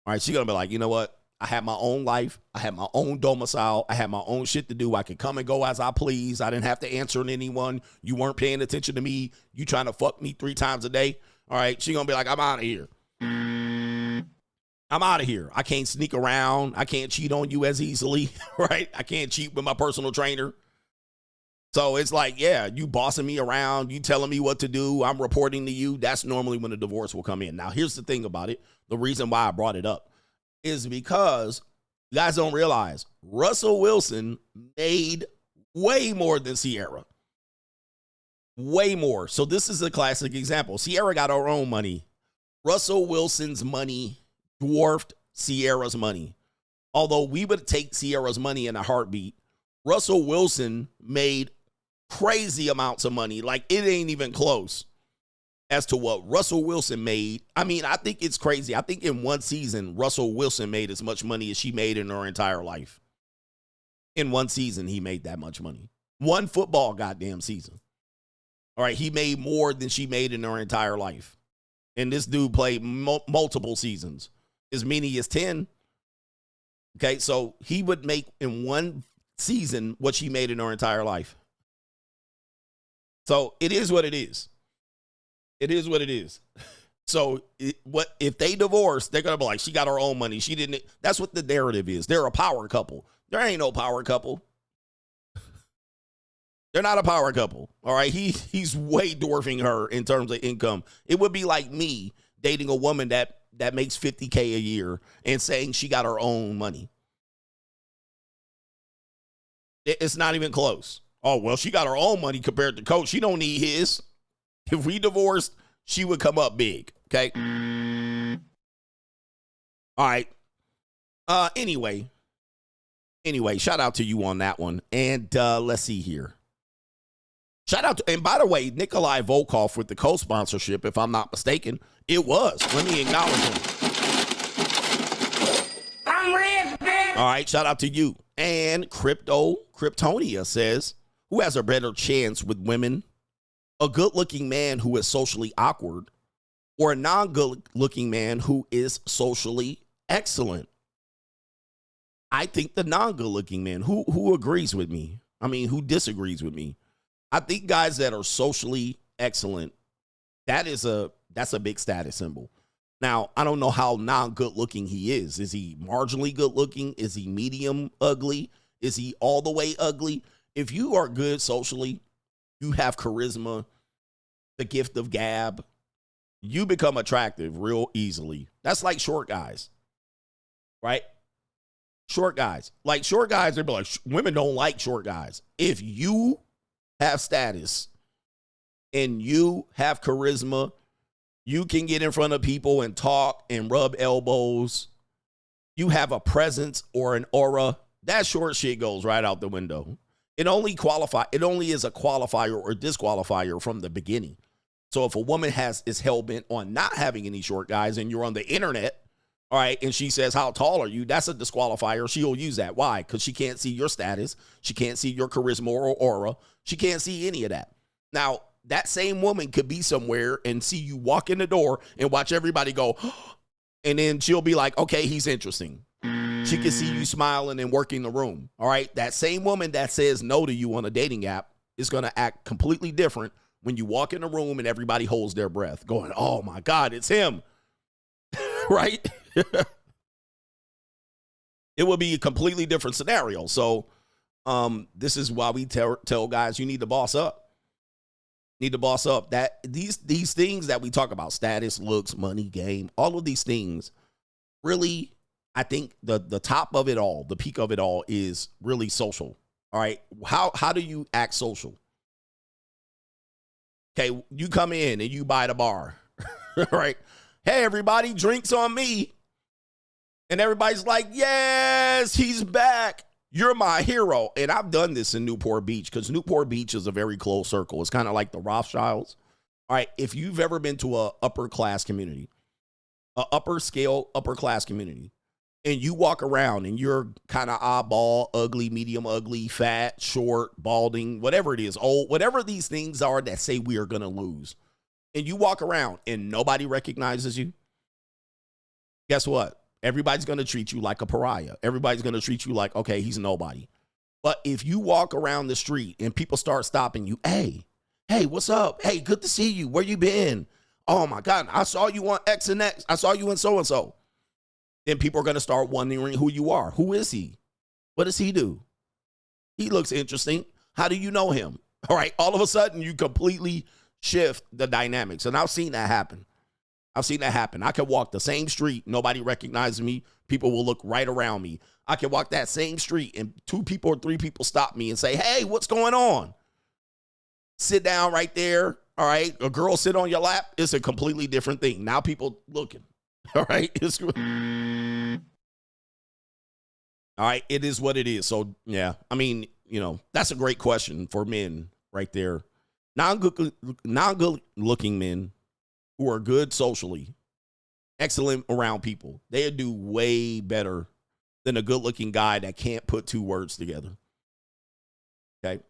S3: All right. She's going to be like, you know what? I have my own life. I have my own domicile. I have my own shit to do. I could come and go as I please. I didn't have to answer to anyone. You weren't paying attention to me. You trying to fuck me 3 times a day. All right. She's going to be like, I'm out of here. I'm out of here. I can't sneak around. I can't cheat on you as easily, right? I can't cheat with my personal trainer. So it's like, yeah, you bossing me around. You telling me what to do. I'm reporting to you. That's normally when the divorce will come in. Now, here's the thing about it. The reason why I brought it up is because you guys don't realize Russell Wilson made way more than Sierra. Way more. So this is a classic example. Sierra got her own money. Russell Wilson's money dwarfed Sierra's money. Although we would take Sierra's money in a heartbeat, Russell Wilson made crazy amounts of money. Like, it ain't even close as to what Russell Wilson made. I mean, I think it's crazy. I think in one season, Russell Wilson made as much money as she made in her entire life. In one season, he made that much money. One football goddamn season. All right, he made more than she made in her entire life. And this dude played multiple seasons, as many as 10. Okay, so he would make in one season what she made in her entire life. So it is what it is. It is what it is. So what if they divorce, they're going to be like, she got her own money. She didn't. That's what the narrative is. They're a power couple. There ain't no power couple. They're not a power couple. All right. He's way dwarfing her in terms of income. It would be like me dating a woman that makes $50K a year and saying she got her own money. It's not even close. Oh, well, she got her own money compared to Coach. She don't need his. If we divorced, she would come up big. Okay. All right. Anyway, shout out to you on that one. And let's see here. Shout out to, and by the way, Nikolai Volkov with the co-sponsorship, if I'm not mistaken. It was. Let me acknowledge him.
S5: I'm rich, bitch.
S3: All right, shout out to you. And Kryptonia says, who has a better chance with women? A good-looking man who is socially awkward, or a non-good-looking man who is socially excellent? I think the non-good-looking man. Who agrees with me? I mean, who disagrees with me? I think guys that are socially excellent, that's a big status symbol. Now, I don't know how non-good looking he is. Is he marginally good looking? Is he medium ugly? Is he all the way ugly? If you are good socially, you have charisma, the gift of gab, you become attractive real easily. That's like short guys, right? Short guys. Like short guys, they be like, women don't like short guys. If you have status and you have charisma, you can get in front of people and talk and rub elbows. You have a presence or an aura. That short shit goes right out the window. It only is a qualifier or disqualifier from the beginning. So if a woman is hell-bent on not having any short guys and you're on the internet, all right, and she says, how tall are you? That's a disqualifier. She'll use that. Why? Because she can't see your status. She can't see your charisma or aura. She can't see any of that. Now, that same woman could be somewhere and see you walk in the door and watch everybody go, and then she'll be like, okay, he's interesting. She can see you smiling and working the room. All right. That same woman that says no to you on a dating app is going to act completely different when you walk in the room and everybody holds their breath going, oh my God, it's him. Right. It will be a completely different scenario. So this is why we tell guys you need to boss up. Need to boss up. That these things that we talk about, status, looks, money, game, all of these things, really, I think the top of it all, the peak of it all is really social. All right. How do you act social? Okay, you come in and you buy the bar. Right? Hey, everybody, drinks on me. And everybody's like, yes, he's back. You're my hero. And I've done this in Newport Beach because Newport Beach is a very close circle. It's kind of like the Rothschilds. All right. If you've ever been to a upper class community, a upper class community, and you walk around and you're kind of oddball, ugly, medium ugly, fat, short, balding, whatever it is, old, whatever these things are that say we are going to lose. And you walk around and nobody recognizes you. Guess what? Everybody's going to treat you like a pariah. Everybody's going to treat you like, okay, he's nobody. But if you walk around the street and people start stopping you, hey, what's up? Hey, good to see you. Where you been? Oh my God, I saw you on X and X. I saw you in so-and-so. Then people are going to start wondering who you are. Who is he? What does he do? He looks interesting. How do you know him? All right. All of a sudden you completely shift the dynamics. And I've seen that happen. I can walk the same street. Nobody recognizes me. People will look right around me. I can walk that same street and 2 people or 3 people stop me and say, hey, what's going on? Sit down right there. All right. A girl sit on your lap. It's a completely different thing. Now people looking. All right. All right. It is what it is. So, yeah, I mean, that's a great question for men right there. Non-good looking men who are good socially, excellent around people, they do way better than a good-looking guy that can't put 2 words together. Okay?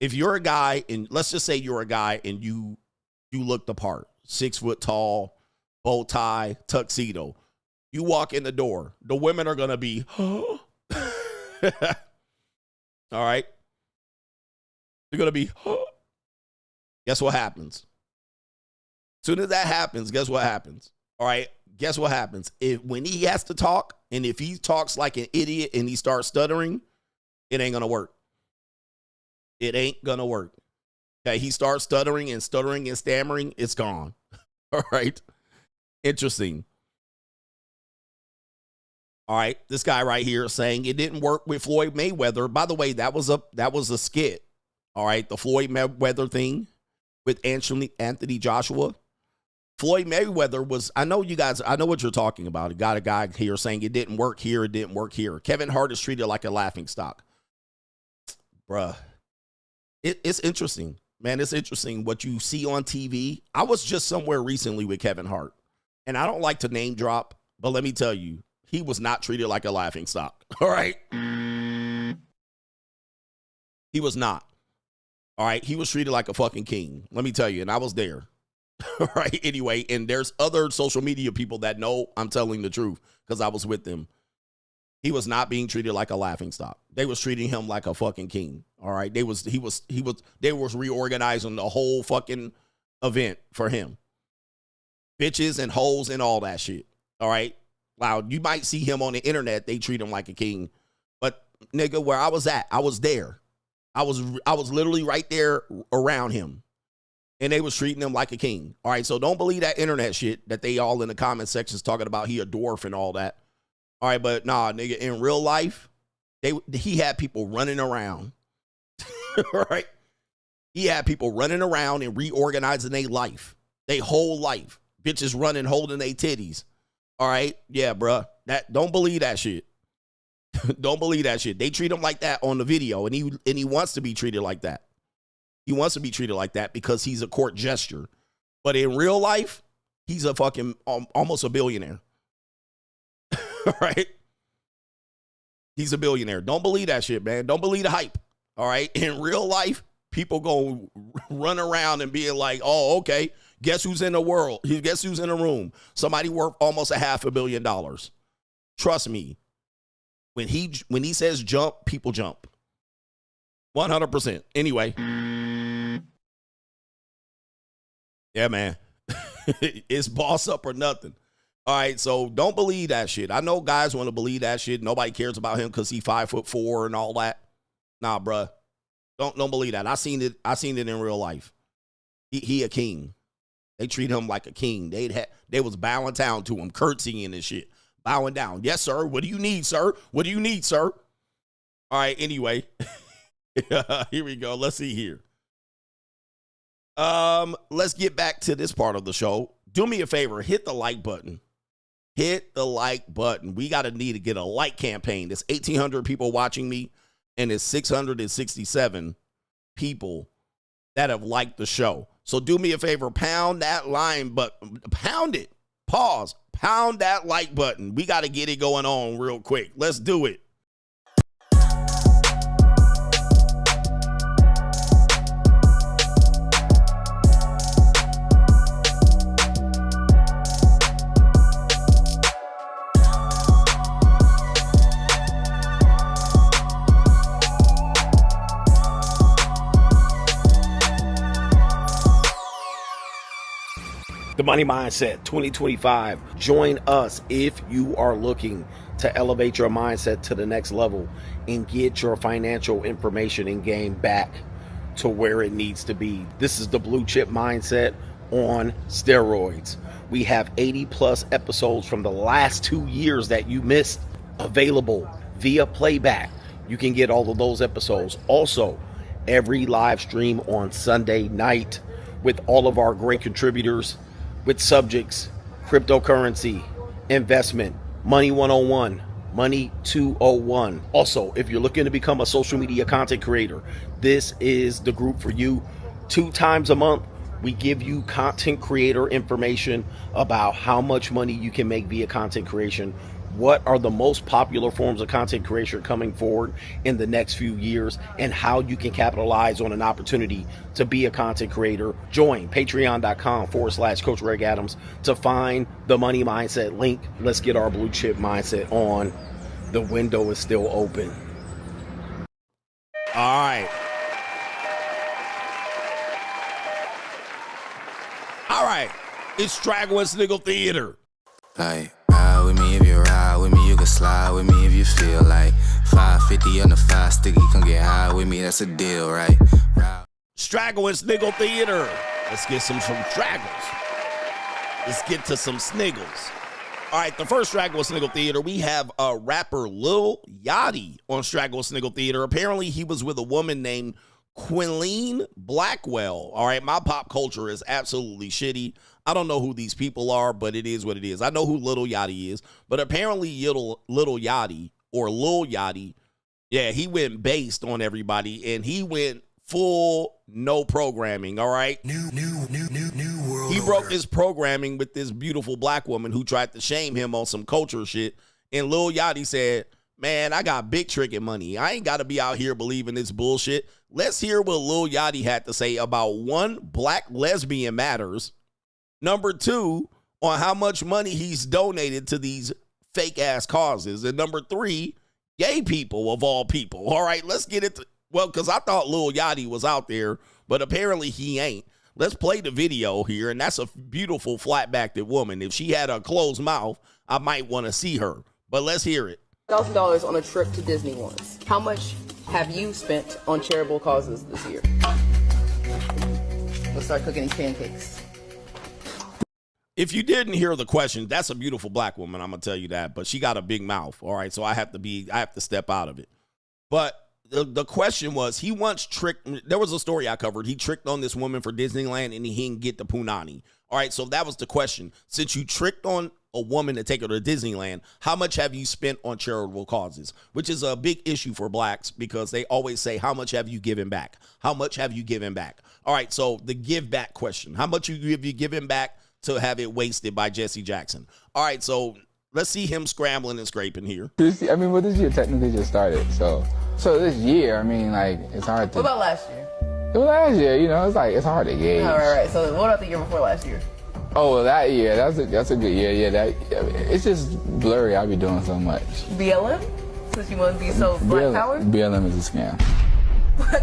S3: If you're a guy, and let's just say you're a guy and you look the part, 6 foot tall, bow tie, tuxedo, you walk in the door, the women are going to be, all right? They're going to be, guess what happens? Soon as that happens, guess what happens? All right, guess what happens? When he has to talk, and if he talks like an idiot and he starts stuttering, it ain't gonna work. It ain't gonna work. Okay, he starts stuttering and stammering, it's gone. All right, interesting. All right, this guy right here saying it didn't work with Floyd Mayweather. By the way, that was a skit. All right, the Floyd Mayweather thing with Anthony Joshua. Floyd Mayweather was, I know what you're talking about. You got a guy here saying it didn't work here, it didn't work here. Kevin Hart is treated like a laughingstock. Bruh, it's interesting, man. It's interesting what you see on TV. I was just somewhere recently with Kevin Hart, and I don't like to name drop, but let me tell you, he was not treated like a laughingstock. All right? He was not. All right? He was treated like a fucking king. Let me tell you, and I was there. All right? Anyway, and there's other social media people that know I'm telling the truth because I was with them. He was not being treated like a laughingstock. They was treating him like a fucking king. All right? They was reorganizing the whole fucking event for him. Bitches and hoes and all that shit. All right? Wow, you might see him on the internet. They treat him like a king. But, nigga, where I was at, I was there. I was literally right there around him. And they was treating him like a king. All right, so don't believe that internet shit that they all in the comment sections talking about he a dwarf and all that. All right, but nah, nigga, in real life, he had people running around. All right? He had people running around and reorganizing their life. Their whole life. Bitches running, holding their titties. All right? Yeah, bruh. Don't believe that shit. Don't believe that shit. They treat him like that on the video, and he wants to be treated like that. He wants to be treated like that because he's a court gesture. But in real life, he's a fucking almost a billionaire. All right? He's a billionaire. Don't believe that shit, man. Don't believe the hype. All right? In real life, people go run around and be like, oh, okay, guess who's in the world? Guess who's in the room? Somebody worth almost $500 million. Trust me. When he says jump, people jump. 100%. Anyway. Yeah, man. It's boss up or nothing. All right, so don't believe that shit. I know guys want to believe that shit. Nobody cares about him because he's 5'4" and all that. Nah, bruh. Don't believe that. I seen it in real life. He a king. They treat him like a king. They was bowing down to him, curtsying and shit. Bowing down. Yes, sir. What do you need, sir? What do you need, sir? All right, anyway. Here we go. Let's see here. Let's get back to this part of the show. Do me a favor. Hit the like button. Hit the like button. We need to get a like campaign. There's 1,800 people watching me, and there's 667 people that have liked the show. So do me a favor. Pound that line button. Pound it. Pause. Pound that like button. We got to get it going on real quick. Let's do it. The Money Mindset 2025. Join us if you are looking to elevate your mindset to the next level and get your financial information and game back to where it needs to be. This is the Blue Chip Mindset on steroids. We have 80 plus episodes from the last 2 years that you missed available via playback. You can get all of those episodes. Also, every live stream on Sunday night with all of our great contributors with subjects, cryptocurrency, investment, money 101, money 201. Also, if you're looking to become a social media content creator, this is the group for you. 2 times a month, we give you content creator information about how much money you can make via content creation. What are the most popular forms of content creation coming forward in the next few years, and how you can capitalize on an opportunity to be a content creator. Join patreon.com/Coach Greg Adams to find the Money Mindset link. Let's get our Blue Chip Mindset on. The window is still open. All right. All right. It's Straggle and Sniggle Theater.
S11: Like, ride with me if you ride with me, you can slide with me if you feel like 550 on the 5 sticky, come get high with me, that's a deal, right?
S3: Straggle and Sniggle Theater. Let's get some straggles. Let's get to some sniggles. All right, the first Straggle Sniggle Theater, we have rapper Lil Yachty on Straggle Sniggle Theater. Apparently, he was with a woman named Quilleen Blackwell. All right, my pop culture is absolutely shitty. I don't know who these people are, but it is what it is. I know who Lil Yachty is, but apparently Lil Yachty or Lil Yachty, yeah, he went based on everybody, and he went full no programming, all right?
S4: New world
S3: He broke
S4: order.
S3: his programming with this beautiful black woman who tried to shame him on some culture shit. And Lil Yachty said, man, I got big tricking money. I ain't got to be out here believing this bullshit. Let's hear what Lil Yachty had to say about 1, Black Lesbian Matters. Number 2, on how much money he's donated to these fake ass causes. And number 3, gay people of all people. All right, let's get it. Well, because I thought Lil Yachty was out there, but apparently he ain't. Let's play the video here, and that's a beautiful flat-backed woman. If she had a closed mouth, I might want to see her. But let's hear it.
S12: $1,000 on a trip to Disney once. How much have you spent on charitable causes this year? Let's start cooking these pancakes.
S3: If you didn't hear the question, that's a beautiful black woman, I'm going to tell you that. But she got a big mouth, all right? So I have to step out of it. But the question was, he once tricked, there was a story I covered. He tricked on this woman for Disneyland and he didn't get the punani. All right, so that was the question. Since you tricked on a woman to take her to Disneyland, how much have you spent on charitable causes? Which is a big issue for blacks because they always say, how much have you given back? How much have you given back? All right, so the give back question. How much have you given back to have it wasted by Jesse Jackson? All right, so let's see him scrambling and scraping here.
S13: This year technically just started, so this year, I mean, like, it's hard to.
S12: What about last year?
S13: Well, last year, you know, it's hard to gauge.
S12: All right. So what about the year before last year?
S13: Oh, well, that year, that's a good year. Yeah, it's just blurry. I'll be doing so much.
S12: BLM? Since you want to be so black powered?
S13: BLM is a scam.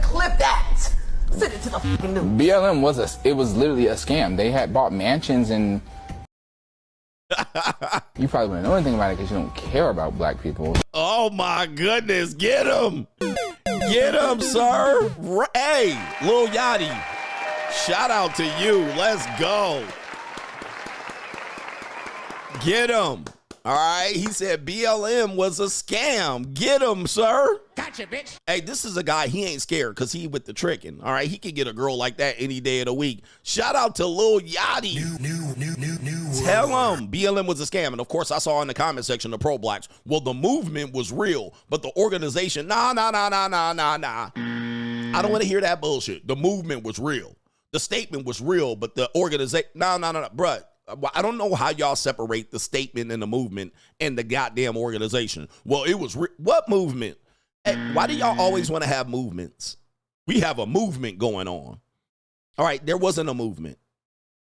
S12: Clip that. Send it to the fucking news.
S13: BLM was literally a scam. They had bought mansions and. You probably wouldn't know anything about it because you don't care about black people.
S3: Oh my goodness, get him. Get him, sir. Hey, Lil Yachty, shout out to you. Let's go. Get him. All right, he said BLM was a scam. Get him, sir.
S5: Gotcha, bitch.
S3: Hey, this is a guy, he ain't scared because he with the tricking. All right, he can get a girl like that any day of the week. Shout out to Lil Yachty.
S4: New
S3: Tell him BLM was a scam. And of course, I saw in the comment section the pro-blacks, well, the movement was real, but the organization, nah. I don't want to hear that bullshit. The movement was real. The statement was real, but the organization, nah. Bruh, I don't know how y'all separate the statement and the movement and the goddamn organization. Well, it was what movement? Hey, why do y'all always want to have movements? We have a movement going on. All right, there wasn't a movement.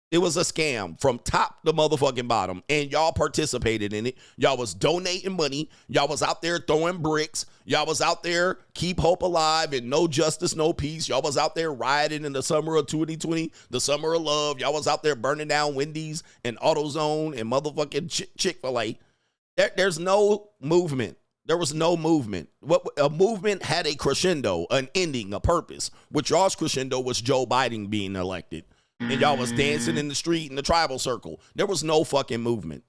S3: It was a scam from top to motherfucking bottom, and y'all participated in it. Y'all was donating money. Y'all was out there throwing bricks. Y'all was out there keep hope alive and no justice, no peace. Y'all was out there rioting in the summer of 2020, the summer of love. Y'all was out there burning down Wendy's and AutoZone and motherfucking Chick-fil-A. There's no movement. There was no movement. What a movement had a crescendo, an ending, a purpose, which y'all's crescendo was Joe Biden being elected. And y'all was dancing in the street in the tribal circle. There was no fucking movement.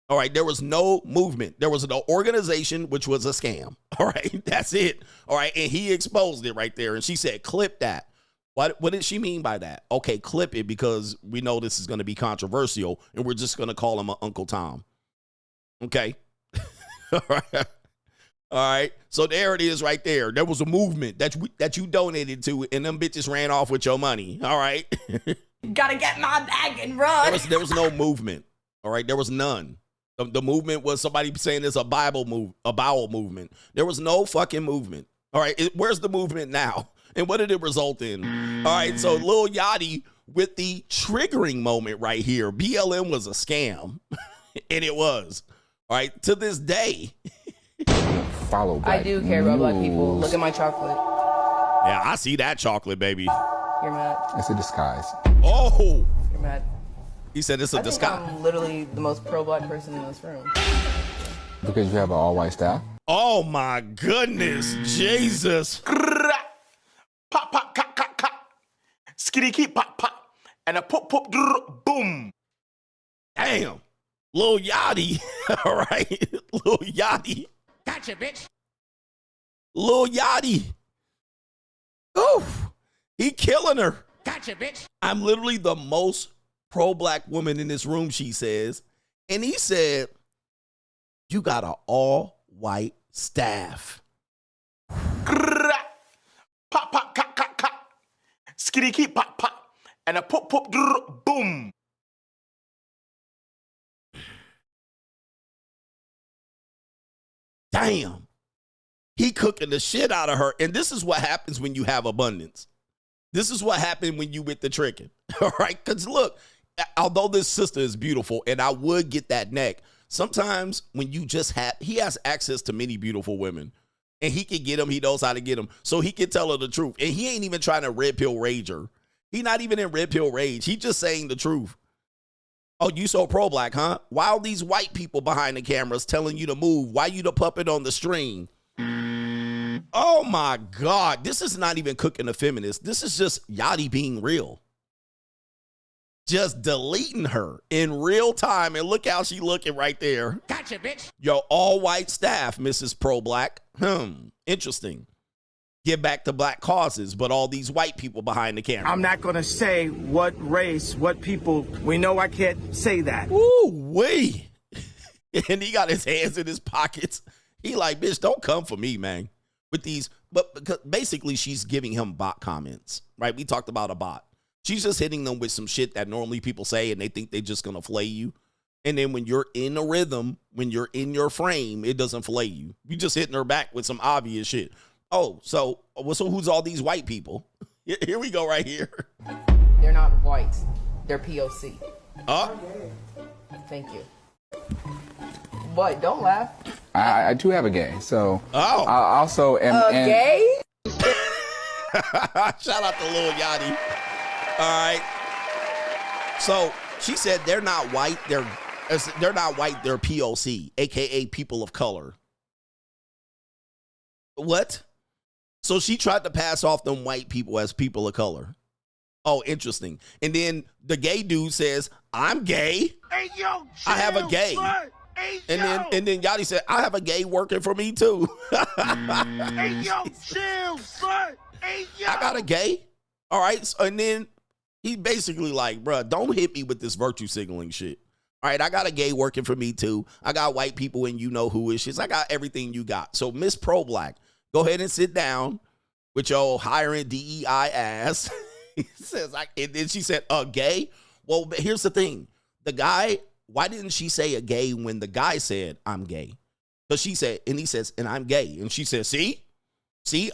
S3: All right, there was no movement. There was no organization, which was a scam. All right, that's it. All right, and he exposed it right there. And she said, clip that. What did she mean by that? Okay, clip it because we know this is going to be controversial, and we're just going to call him Uncle Tom. Okay? All right. All right, so there it is right there. There was a movement that you donated to, and them bitches ran off with your money. All right.
S12: Gotta get my bag and run.
S3: There was no movement. All right, there was none. The movement was somebody saying it's a bowel movement. There was no fucking movement. All right, where's the movement now? And what did it result in? All right, so Lil Yachty with the triggering moment right here. BLM was a scam, and it was. All right, to this day.
S13: Follow black
S12: I do care about black people. Look at my chocolate.
S3: Yeah, I see that chocolate, baby.
S12: You're mad.
S13: It's a disguise.
S3: Oh.
S12: You're mad.
S3: He said it's a disguise.
S12: I'm literally the most pro-black person in this room.
S13: Because you have an all-white staff?
S3: Oh, my goodness. Jesus.
S7: Pop, pop, cut, cut, cut. Skitty, keep, pop, pop. And a pop, pop, boom.
S3: Damn. Lil Yachty, all right? Lil Yachty.
S5: Gotcha, bitch.
S3: Lil Yachty. Oof. He killing her.
S5: Gotcha, bitch.
S3: I'm literally the most pro-black woman in this room, she says. And he said, you got an all-white staff.
S7: Pop, pop, cut, cut, cut. Skitty, keep, pop, pop. And a pop, pop, boom.
S3: Damn. He cooking the shit out of her. And this is what happens when you have abundance. This is what happened when you with the tricking. All right? Because look, although this sister is beautiful, and I would get that neck, sometimes when you just have, he has access to many beautiful women. And he can get them. He knows how to get them. So he can tell her the truth. And he ain't even trying to red pill rage her. He not even in red pill rage. He just saying the truth. Oh, you so pro-black, huh? Why are these white people behind the cameras telling you to move? Why you the puppet on the string? Oh, my God. This is not even cooking a feminist. This is just Yachty being real. Just deleting her in real time. And look how she looking right there.
S5: Gotcha, bitch.
S3: Yo, all-white staff, Mrs. Pro-Black. Interesting. Give back to black causes, but all these white people behind the camera.
S7: I'm not going to say what race, what people. We know I can't say that.
S3: Ooh, wee. And he got his hands in his pockets. He like, bitch, don't come for me, man. With these, but because basically she's giving him bot comments, right? We talked about a bot. She's just hitting them with some shit that normally people say and they think they're just going to flay you. And then when you're in a rhythm, when you're in your frame, it doesn't flay you. You just hitting her back with some obvious shit. Oh, so who's all these white people? Here we go right here.
S12: They're not whites. They're POC. Thank you. But don't laugh.
S13: I do have a gay, so
S3: I
S13: also am
S12: gay.
S3: Shout out to Lil Yachty. All right. So she said they're not white. They're not white. They're POC, aka people of color. What? So she tried to pass off them white people as people of color. Oh, interesting. And then the gay dude says, "I'm gay.
S5: Hey, yo, chill,
S3: I have a gay."
S5: son. Hey,
S3: and then Yachty said, "I have a gay working for me too."
S5: Hey, yo, chill, son. Hey, yo.
S3: I got a gay. All right. So, and then he basically like, bruh, don't hit me with this virtue signaling shit. All right. I got a gay working for me too. I got white people and you know who is shit. I got everything you got. So Miss Pro Black, go ahead and sit down with your hiring DEI ass. He says, and then she said, gay? Well, but here's the thing. The guy, why didn't she say a gay when the guy said, I'm gay? Because she said, and he says, and I'm gay. And she said, see,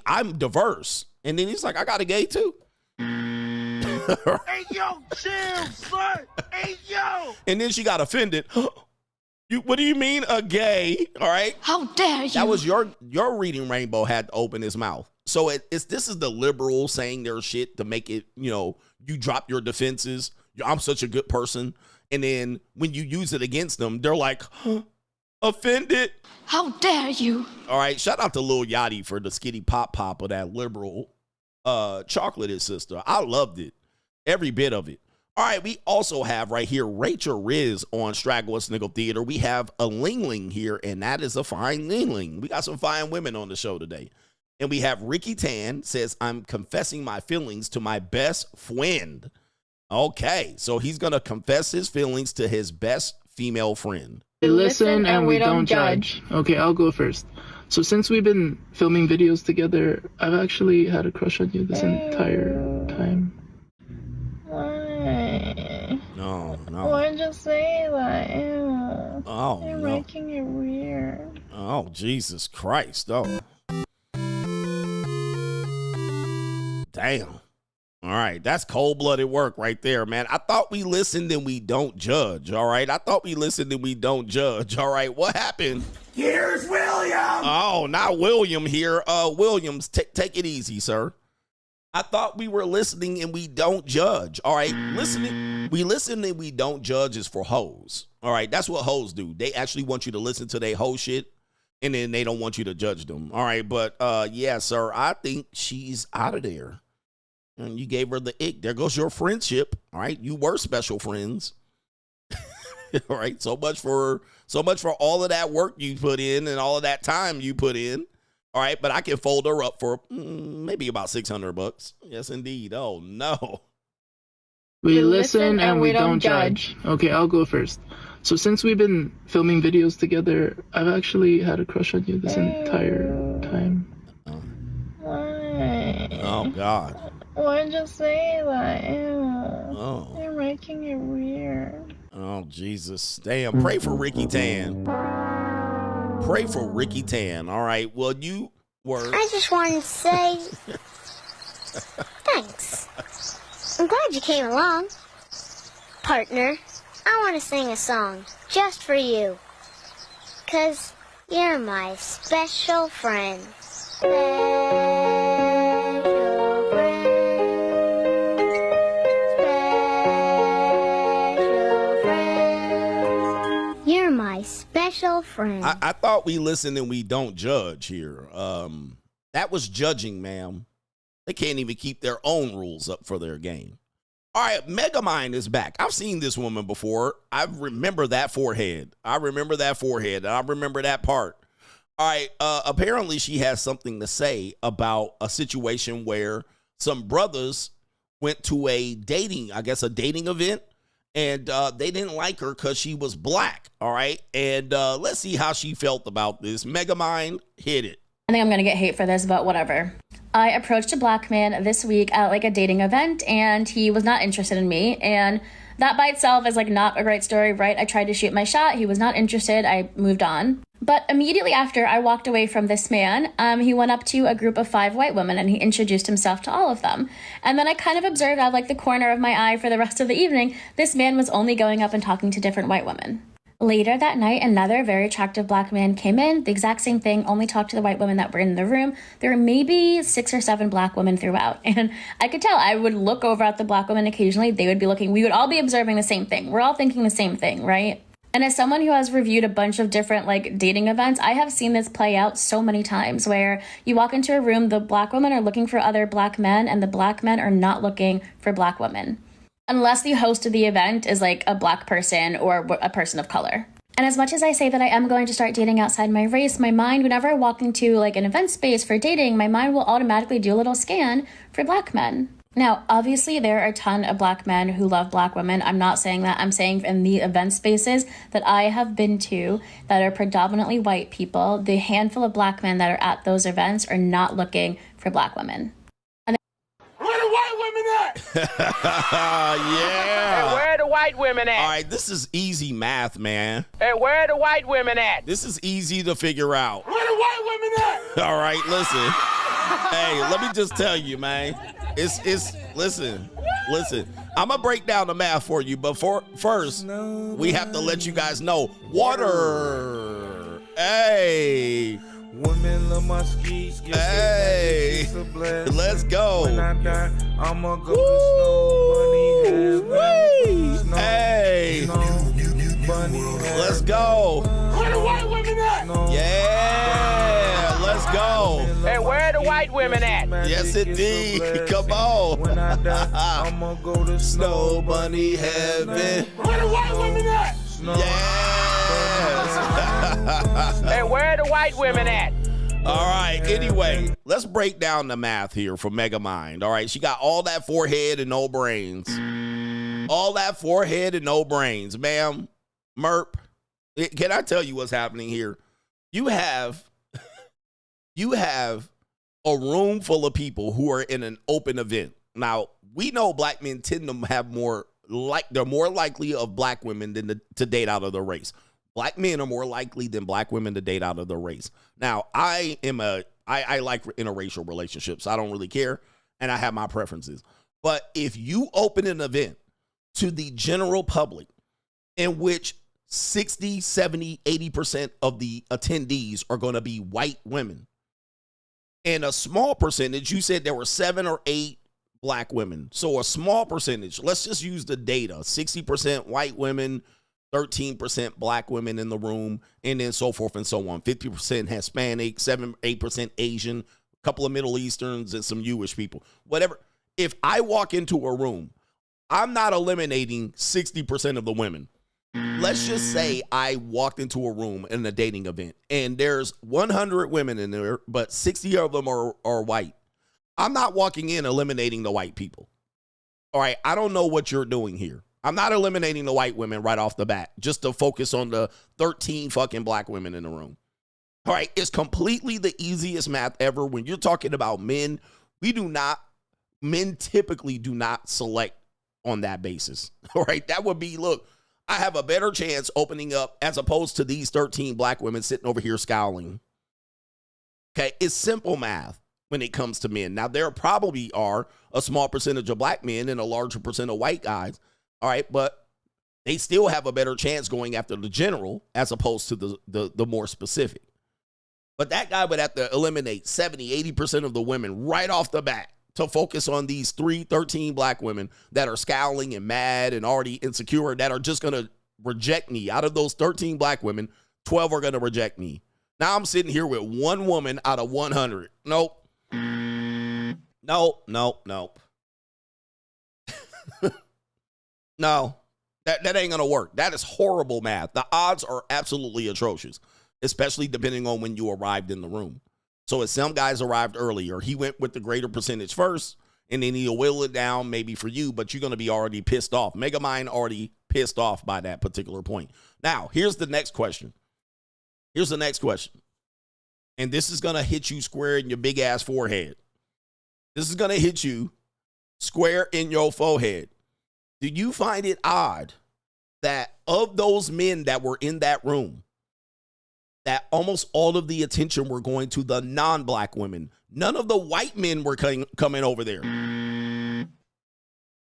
S3: I'm diverse. And then he's like, I got a gay too.
S5: Hey, yo, chill, son. Hey, yo.
S3: And then she got offended. What do you mean a gay? All right.
S10: How dare you?
S3: That was your reading rainbow had to open his mouth. So this is the liberal saying their shit to make it, you drop your defenses. I'm such a good person. And then when you use it against them, they're like, offended.
S10: How dare you?
S3: All right. Shout out to Lil Yachty for the skitty pop of that liberal chocolate sister. I loved it. Every bit of it. All right, we also have right here Rachel Riz on Straggle and Sniggle Theater. We have a Ling here, and that is a fine Ling. We got some fine women on the show today. And we have Ricky Tan says, I'm confessing my feelings to my best friend. Okay, so he's going to confess his feelings to his best female friend.
S14: We listen and we don't judge. Okay, I'll go first. So since we've been filming videos together, I've actually had a crush on you this entire time.
S3: No.
S2: Why'd you say that? Ew.
S3: Oh,
S2: You're
S3: no.
S2: making it weird.
S3: Oh, Jesus Christ. Oh. Damn. All right. That's cold-blooded work right there, man. I thought we listened and we don't judge. All right. I thought we listened and we don't judge. All right. What happened?
S5: Here's William.
S3: Oh, not William here. Williams, take it easy, sir. I thought we were listening and we don't judge. All right. We listen and we don't judge is for hoes. All right. That's what hoes do. They actually want you to listen to their hoe shit and then they don't want you to judge them. All right. But yeah, sir, I think she's out of there. And you gave her the ick. There goes your friendship. All right. You were special friends. All right. So much for all of that work you put in and all of that time you put in. All right. But I can fold her up for maybe about $600. Yes, indeed. Oh, no.
S14: We listen and we don't judge. Okay, I'll go first. So since we've been filming videos together, I've actually had a crush on you this entire time.
S2: Why?
S3: Oh, God.
S2: Why'd you say that? Ew.
S3: Oh.
S2: You're making it weird.
S3: Oh, Jesus. Damn. Pray for Ricky Tan. Pray for Ricky Tan. All right. Well, you were.
S9: I just wanted to say thanks. I'm glad you came along. Partner, I want to sing a song just for you. 'Cause you're my special friend. You're my special friend.
S3: I thought we listen and we don't judge here. That was judging, ma'am. They can't even keep their own rules up for their game. All right, Megamind is back. I've seen this woman before. I remember that forehead. I remember that forehead. I remember that part. All right, apparently she has something to say about a situation where some brothers went to a dating event, and they didn't like her because she was black. All right, and let's see how she felt about this. Megamind, hit it.
S6: I think I'm gonna get hate for this, but whatever. I approached a black man this week at like a dating event, and he was not interested in me, and that by itself is like not a great story, right? I tried to shoot my shot, he was not interested, I moved on. But immediately after I walked away from this man, he went up to a group of 5 white women and he introduced himself to all of them. And then I kind of observed out of like the corner of my eye for the rest of the evening, this man was only going up and talking to different white women. Later that night, another very attractive black man came in, the exact same thing, only talked to the white women that were in the room. There were maybe 6 or 7 black women throughout. And I could tell, I would look over at the black women occasionally, they would be looking, we would all be observing the same thing. We're all thinking the same thing, right? And as someone who has reviewed a bunch of different like dating events, I have seen this play out so many times where you walk into a room, the black women are looking for other black men and the black men are not looking for black women. Unless the host of the event is like a black person or a person of color. And as much as I say that I am going to start dating outside my race, my mind, whenever I walk into like an event space for dating, my mind will automatically do a little scan for black men. Now, obviously, there are a ton of black men who love black women. I'm not saying that. I'm saying in the event spaces that I have been to that are predominantly white people, the handful of black men that are at those events are not looking for black women.
S5: Where the white women at?
S3: Yeah.
S5: Hey, where the white women at?
S3: All right, this is easy math, man.
S5: Hey, where the white women at?
S3: This is easy to figure out.
S5: Where the white women at?
S3: All right, listen. Hey, let me just tell you, man. Listen. I'm gonna break down the math for you, but first, we have to let you guys know. Water. Hey.
S15: Women love my skis.
S3: Hey. Let's go.
S15: When I die, I'ma go to Snow Bunny Heaven.
S3: Hey. Let's go.
S5: Where the white women at?
S3: Yeah. Let's go.
S5: Hey, where the white women at?
S3: Yes, indeed. Come on.
S15: When I die, I'ma go to
S3: Snow Bunny Heaven.
S5: Where the white women at?
S3: Yes.
S5: Hey, where the white women at?
S3: All right. Anyway, let's break down the math here for Megamind. All right. She got all that forehead and no brains. All that forehead and no brains, ma'am. Merp. Can I tell you what's happening here? You have a room full of people who are in an open event. Now, we know black men tend to have they're more likely of black women than to date out of their race. Black men are more likely than black women to date out of their race. Now, I like interracial relationships. I don't really care, and I have my preferences. But if you open an event to the general public in which 60, 70, 80% of the attendees are going to be white women, and a small percentage, you said there were 7 or 8 black women. So a small percentage, let's just use the data, 60% white women, 13% black women in the room, and then so forth and so on. 50% Hispanic, 8% Asian, a couple of Middle Easterns, and some Jewish people. Whatever. If I walk into a room, I'm not eliminating 60% of the women. let's just say I walked into a room in a dating event and there's 100 women in there, but 60 of them are white. I'm not walking in eliminating the white people. All right, I don't know what you're doing here. I'm not eliminating the white women right off the bat just to focus on the 13 fucking black women in the room. All right, it's completely the easiest math ever. When you're talking about men, men typically do not select on that basis. All right, that would be, look, I have a better chance opening up as opposed to these 13 black women sitting over here scowling. Okay, it's simple math when it comes to men. Now, there probably are a small percentage of black men and a larger percent of white guys. All right, but they still have a better chance going after the general as opposed to the more specific. But that guy would have to eliminate 70, 80% of the women right off the bat to focus on these 13 black women that are scowling and mad and already insecure that are just going to reject me. Out of those 13 black women, 12 are going to reject me. Now I'm sitting here with one woman out of 100. Nope. Nope. No, that ain't going to work. That is horrible math. The odds are absolutely atrocious, especially depending on when you arrived in the room. So if some guys arrived earlier, he went with the greater percentage first, and then he'll whittle it down maybe for you, but you're going to be already pissed off. Megamind already pissed off by that particular point. Now, here's the next question. And this is going to hit you square in your big ass forehead. This is going to hit you square in your forehead. Do you find it odd that of those men that were in that room, that almost all of the attention were going to the non-black women? None of the white men were coming over there.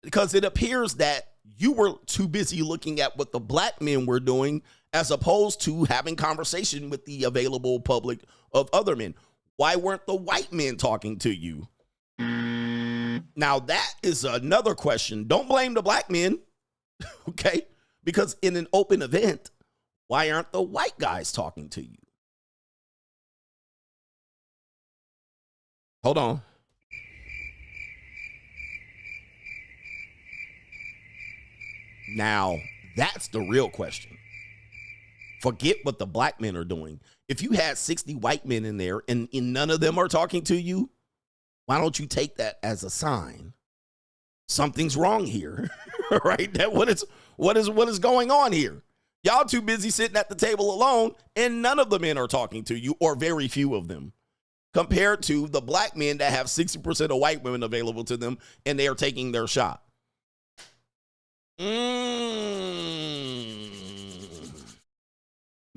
S3: Because it appears that you were too busy looking at what the black men were doing as opposed to having conversation with the available public of other men. Why weren't the white men talking to you? Now, that is another question. Don't blame the black men, okay? Because in an open event, why aren't the white guys talking to you? Hold on. Now, that's the real question. Forget what the black men are doing. If you had 60 white men in there and none of them are talking to you, why don't you take that as a sign? Something's wrong here, right? That what is going on here? Y'all too busy sitting at the table alone, and none of the men are talking to you, or very few of them, compared to the black men that have 60% of white women available to them, and they are taking their shot.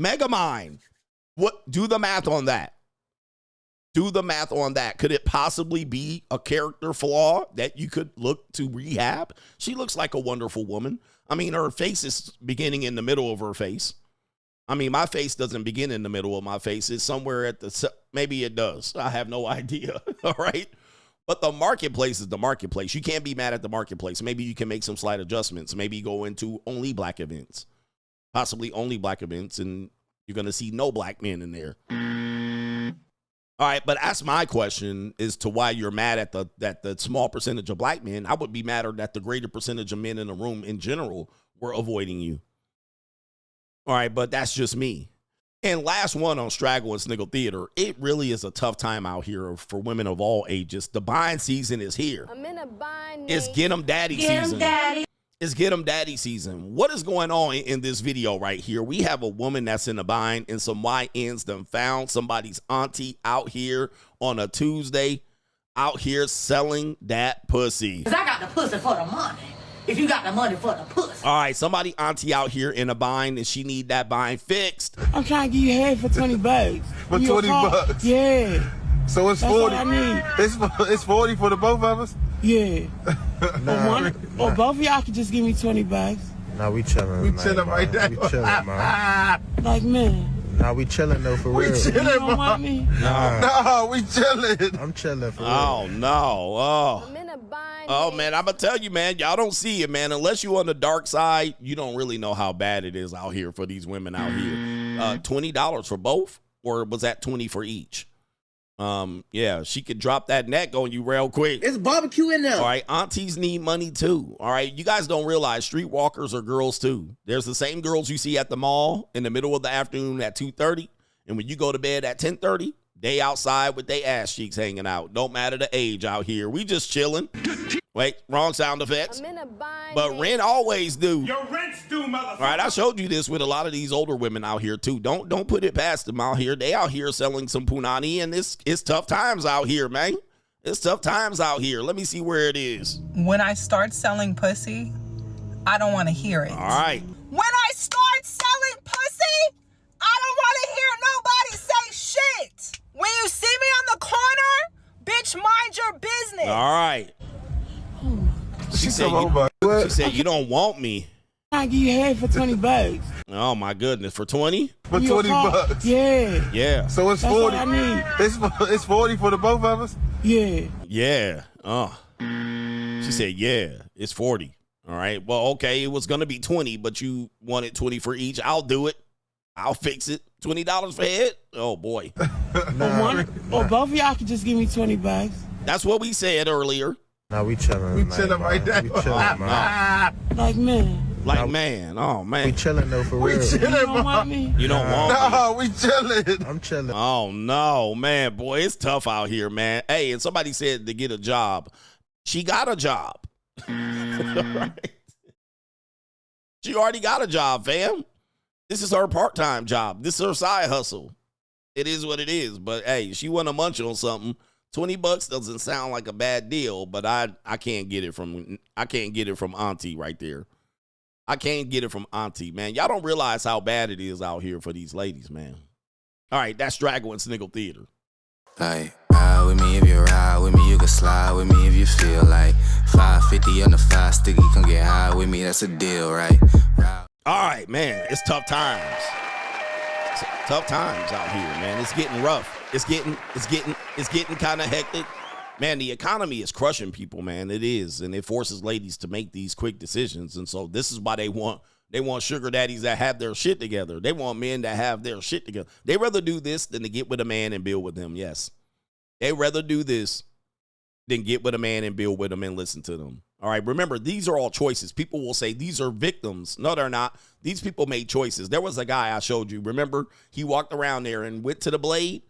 S3: Megamind, do the math on that. Do the math on that. Could it possibly be a character flaw that you could look to rehab? She looks like a wonderful woman. I mean, her face is beginning in the middle of her face. I mean, my face doesn't begin in the middle of my face. It's somewhere at the, maybe it does. I have no idea. All right. But the marketplace is the marketplace. You can't be mad at the marketplace. Maybe you can make some slight adjustments. Maybe go into only black events, possibly only black events, and you're going to see no black men in there. All right, but ask my question as to why you're mad at the small percentage of black men. I would be madder that the greater percentage of men in the room in general were avoiding you. All right, but that's just me. And last one on Straggle and Sniggle Theater, it really is a tough time out here for women of all ages. The buying season is here.
S16: I'm in a bind.
S3: It's Get 'em Daddy season. It's Get 'em Daddy season. What is going on in this video right here? We have a woman that's in a bind, and some YNs done found somebody's auntie out here on a Tuesday, out here selling that pussy.
S17: Cause I got the pussy for the money. If you got the money for the pussy.
S3: All right, somebody auntie out here in a bind, and she need that bind fixed.
S18: I'm trying to give you head for 20 bucks.
S19: For 20 bucks?
S18: Yeah.
S19: So it's
S18: That's
S19: 40.
S18: All I need.
S19: It's 40 for the both of us?
S18: Yeah. Or both of y'all could just give me 20 bucks.
S19: Nah, we chilling. We chilling right now. We chilling, man.
S18: Like, man.
S19: Nah, we chilling though, for real.
S18: We chilling, you don't want me?
S19: No, we chilling. I'm chilling for real.
S3: Oh, no. Oh, man, I'm going to tell you, man, y'all don't see it, man. Unless you on the dark side, you don't really know how bad it is out here for these women out here. $20 for both, or was that 20 for each? Yeah, she could drop that neck on you real quick.
S16: It's barbecue in there.
S3: All right, aunties need money too. All right, you guys don't realize streetwalkers are girls too. There's the same girls you see at the mall in the middle of the afternoon at 2:30, and when you go to bed at 10:30, they outside with their ass cheeks hanging out. Don't matter the age out here. We just chilling. Wait, wrong sound effects. But rent always do.
S5: Your rent's due, motherfucker.
S3: All right, I showed you this with a lot of these older women out here too. Don't put it past them out here. They out here selling some punani, and it's tough times out here, man. It's tough times out here. Let me see where it is.
S20: When I start selling pussy, I don't want to hear it.
S3: All right.
S20: When I start selling pussy, I don't want to hear nobody say shit. When you see me on the corner, bitch, mind your business.
S3: All right. She said you don't want me.
S18: I give you head for $20.
S3: Oh my goodness, for 20?
S19: For $20.
S18: Yeah.
S3: Yeah.
S19: So it's
S18: That's
S19: 40.
S18: all I need.
S19: It's 40 for the both of us?
S18: Yeah.
S3: Yeah. She said, yeah, it's 40. All right. Well, okay, it was gonna be 20, but you wanted 20 for each. I'll do it. I'll fix it. $20 for head? Oh boy.
S18: Both of y'all could just give me $20.
S3: That's what we said earlier.
S19: Nah, we chilling. We chilling right there. We chilling, man.
S18: Like, man.
S3: Like, man. Oh, man.
S19: We chilling, though, for real.
S18: You don't want me?
S3: You don't want me?
S19: No, we chilling. I'm chilling.
S3: Oh, no, man. Boy, it's tough out here, man. Hey, and somebody said to get a job. She got a job. Right? She already got a job, fam. This is her part-time job. This is her side hustle. It is what it is. But, hey, she want to munch on something. $20 doesn't sound like a bad deal, but I can't get it from Auntie right there. I can't get it from Auntie, man. Y'all don't realize how bad it is out here for these ladies, man. All right, that's Drago and Sniggle Theater.
S11: Like, ride with me if you ride with me, you can slide with me if you feel like 550 on the 5 sticky, come get high with me, that's a deal, right?
S3: All right, man, it's tough times. It's tough times out here, man. It's getting rough. It's getting kind of hectic. Man, the economy is crushing people, man. It is, and it forces ladies to make these quick decisions. And so this is why they want sugar daddies that have their shit together. They want men that have their shit together. They rather do this than to get with a man and build with him. Yes. They rather do this than get with a man and build with him and listen to them. All right, remember, these are all choices. People will say these are victims. No, they're not. These people made choices. There was a guy I showed you. Remember, he walked around there and went to the Blade.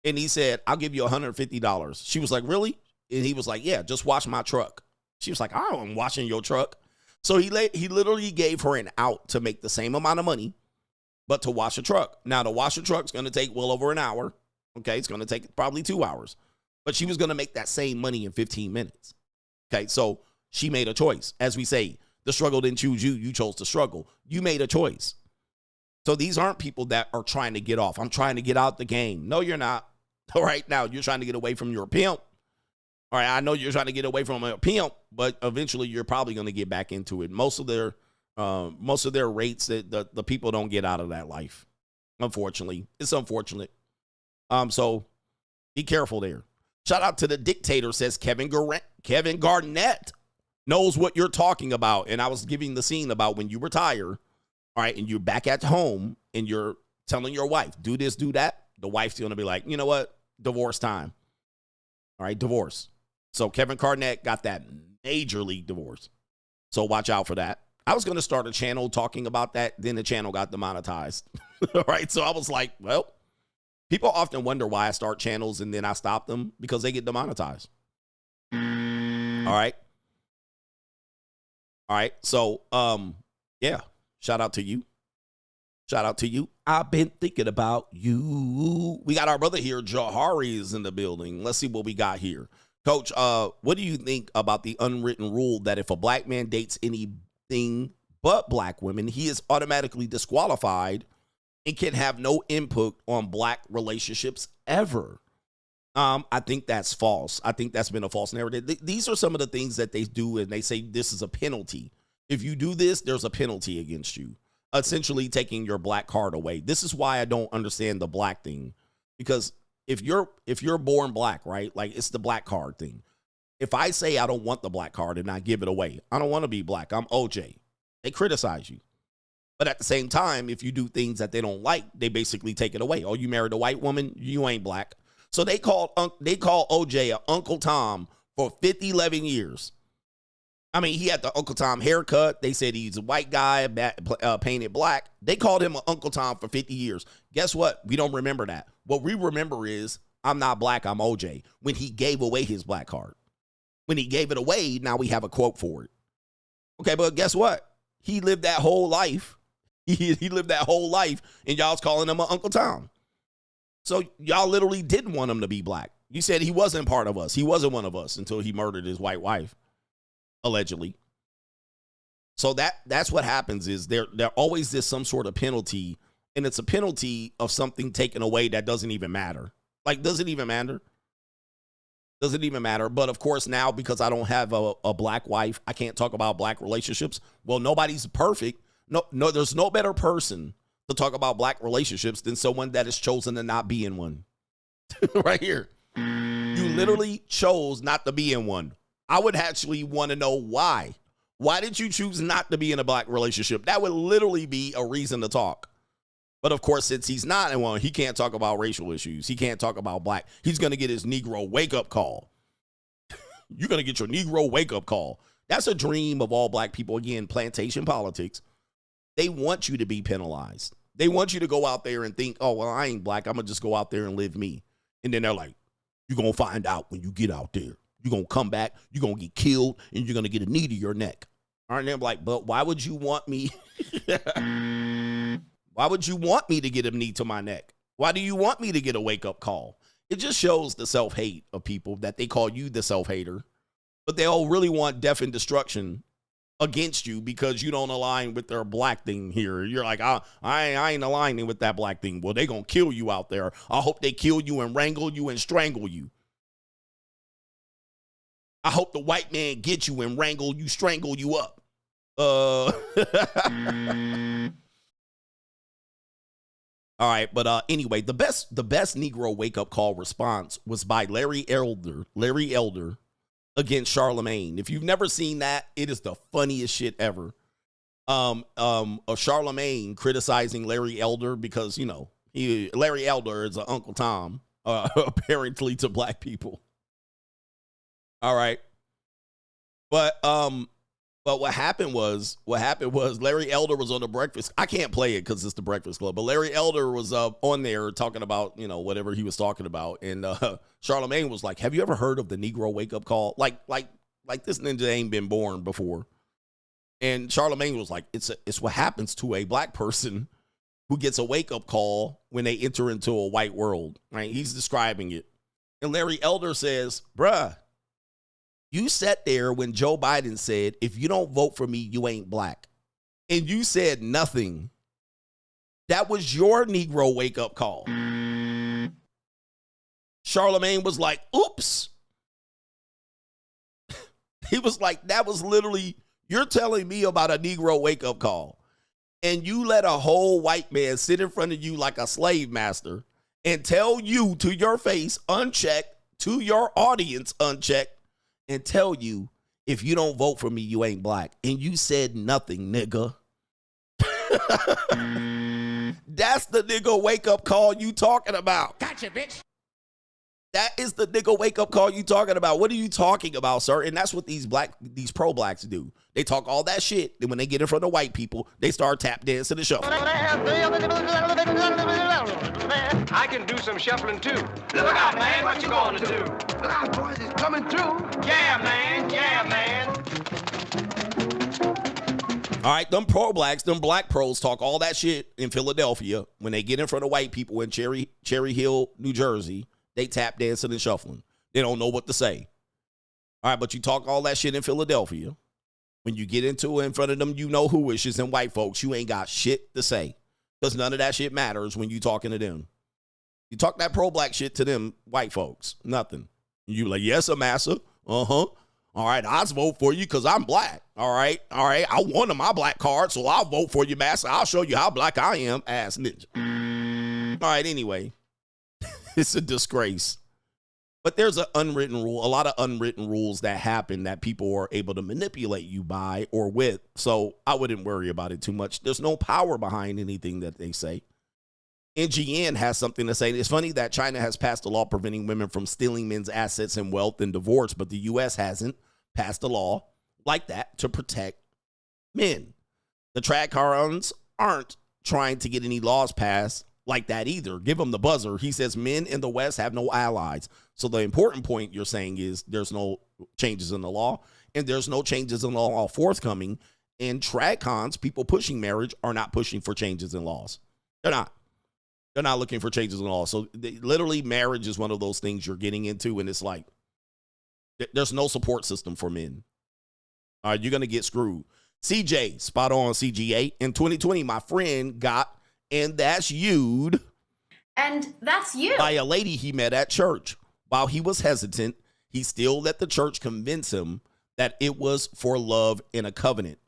S3: And he said, I'll give you $150. She was like, really? And he was like, yeah, just wash my truck. She was like, I am washing your truck. So he literally gave her an out to make the same amount of money, but to wash a truck. Now, to wash a truck is going to take well over an hour. Okay, it's going to take probably 2 hours. But she was going to make that same money in 15 minutes. Okay, so she made a choice. As we say, the struggle didn't choose you. You chose to struggle. You made a choice. So these aren't people that are trying to get off. I'm trying to get out the game. No, you're not. All right, now you're trying to get away from your pimp. All right, I know you're trying to get away from a pimp, but eventually you're probably going to get back into it. Most of their rates that the people don't get out of that life. Unfortunately, it's unfortunate. So be careful there. Shout out to the dictator, says Kevin Garnett knows what you're talking about. And I was giving the scene about when you retire. All right, and you're back at home and you're telling your wife, do this, do that. The wife's going to be like, you know what? Divorce time. All right, divorce. So Kevin Garnett got that major league divorce. So watch out for that. I was going to start a channel talking about that. Then the channel got demonetized. All right, so I was like, well, people often wonder why I start channels and then I stop them because they get demonetized. All right. All right, so, yeah. Shout out to you. Shout out to you. I've been thinking about you. We got our brother here. Jahari is in the building. Let's see what we got here. Coach, what do you think about the unwritten rule that if a black man dates anything but black women, he is automatically disqualified and can have no input on black relationships ever? I think that's false. I think that's been a false narrative. These are some of the things that they do, and they say this is a penalty. If you do this, there's a penalty against you, essentially taking your black card away. This is why I don't understand the black thing, because if you're born black, right, like it's the black card thing. If I say I don't want the black card and I give it away, I don't want to be black. I'm OJ. They criticize you. But at the same time, if you do things that they don't like, they basically take it away. Oh, you married a white woman? You ain't black. So they called OJ a Uncle Tom for 11 years. I mean, he had the Uncle Tom haircut. They said he's a white guy, painted black. They called him an Uncle Tom for 50 years. Guess what? We don't remember that. What we remember is, I'm not black, I'm OJ. When he gave away his black card. When he gave it away, now we have a quote for it. Okay, but guess what? He lived that whole life. He lived that whole life, and y'all's calling him an Uncle Tom. So y'all literally didn't want him to be black. You said he wasn't part of us. He wasn't one of us until he murdered his white wife. Allegedly. So that's what happens is there always is some sort of penalty, and it's a penalty of something taken away that doesn't even matter. Like, doesn't even matter. Doesn't even matter. But of course now, because I don't have a black wife, I can't talk about black relationships. Well, nobody's perfect. No, there's no better person to talk about black relationships than someone that has chosen to not be in one. Right here. You literally chose not to be in one. I would actually want to know why. Why did you choose not to be in a black relationship? That would literally be a reason to talk. But of course, since he's not in one, he can't talk about racial issues. He can't talk about black. He's going to get his Negro wake-up call. You're going to get your Negro wake-up call. That's a dream of all black people. Again, plantation politics. They want you to be penalized. They want you to go out there and think, oh, well, I ain't black. I'm going to just go out there and live me. And then they're like, you're going to find out when you get out there. You're going to come back, you're going to get killed, and you're going to get a knee to your neck. All right, and they're like, but why would you want me? Why would you want me to get a knee to my neck? Why do you want me to get a wake-up call? It just shows the self-hate of people that they call you the self-hater, but they all really want death and destruction against you because you don't align with their black thing here. You're like, I ain't aligning with that black thing. Well, they going to kill you out there. I hope they kill you and wrangle you and strangle you. I hope the white man gets you and wrangle you, strangle you up. All right, but anyway, the best Negro wake-up call response was by Larry Elder against Charlemagne. If you've never seen that, it is the funniest shit ever. Charlemagne criticizing Larry Elder because, you know, Larry Elder is an Uncle Tom, apparently to black people. All right. But what happened was Larry Elder was on the Breakfast. I can't play it because it's the Breakfast Club, but Larry Elder was on there talking about, you know, whatever he was talking about. And Charlemagne was like, have you ever heard of the Negro wake-up call? Like this ninja ain't been born before. And Charlemagne was like, it's what happens to a black person who gets a wake-up call when they enter into a white world, right? He's describing it. And Larry Elder says, bruh, you sat there when Joe Biden said, if you don't vote for me, you ain't black. And you said nothing. That was your Negro wake-up call. Charlemagne was like, oops. He was like, that was literally, you're telling me about a Negro wake-up call. And you let a whole white man sit in front of you like a slave master and tell you to your face, unchecked, to your audience, unchecked, and tell you, if you don't vote for me, you ain't black. And you said nothing, nigga. That's the nigga wake-up call you talking about.
S17: Gotcha, bitch.
S3: That is the nigga wake-up call you talking about. What are you talking about, sir? And that's what these pro-blacks do. They talk all that shit, and when they get in front of white people, they start tap dancing and shuffling.
S16: I can do some shuffling too. Look out, man, what you gonna do? Look out, boys, it's coming through. Yeah, man, yeah, man.
S3: All right, them pro-blacks, them black pros talk all that shit in Philadelphia. When they get in front of white people in Cherry Hill, New Jersey, they tap dancing and shuffling. They don't know what to say. All right, but you talk all that shit in Philadelphia. When you get into it in front of them, you know who wishes and white folks, you ain't got shit to say. Because none of that shit matters when you talking to them. You talk that pro-black shit to them white folks. Nothing. You like, yes, massa. Uh-huh. All right, I'll vote for you because I'm black. All right. I wanted my black card, so I'll vote for you, massa. I'll show you how black I am, ass ninja. All right, anyway. It's a disgrace. But there's an unwritten rule, a lot of unwritten rules that happen that people are able to manipulate you by or with. So I wouldn't worry about it too much. There's no power behind anything that they say. NGN has something to say. It's funny that China has passed a law preventing women from stealing men's assets and wealth in divorce, but the U.S. hasn't passed a law like that to protect men. The Trad aren't trying to get any laws passed like that either. Give him the buzzer. He says men in the West have no allies. So the important point you're saying is there's no changes in the law, and there's no changes in the law forthcoming. And Trad people pushing marriage, are not pushing for changes in laws. They're not. They're not looking for changes in law. So literally marriage is one of those things you're getting into, and it's like there's no support system for men. All right, you're going to get screwed. CJ, spot on CGA. In 2020, my friend got, and that's you'd.
S21: And that's you.
S3: By a lady he met at church. While he was hesitant, he still let the church convince him that it was for love in a covenant.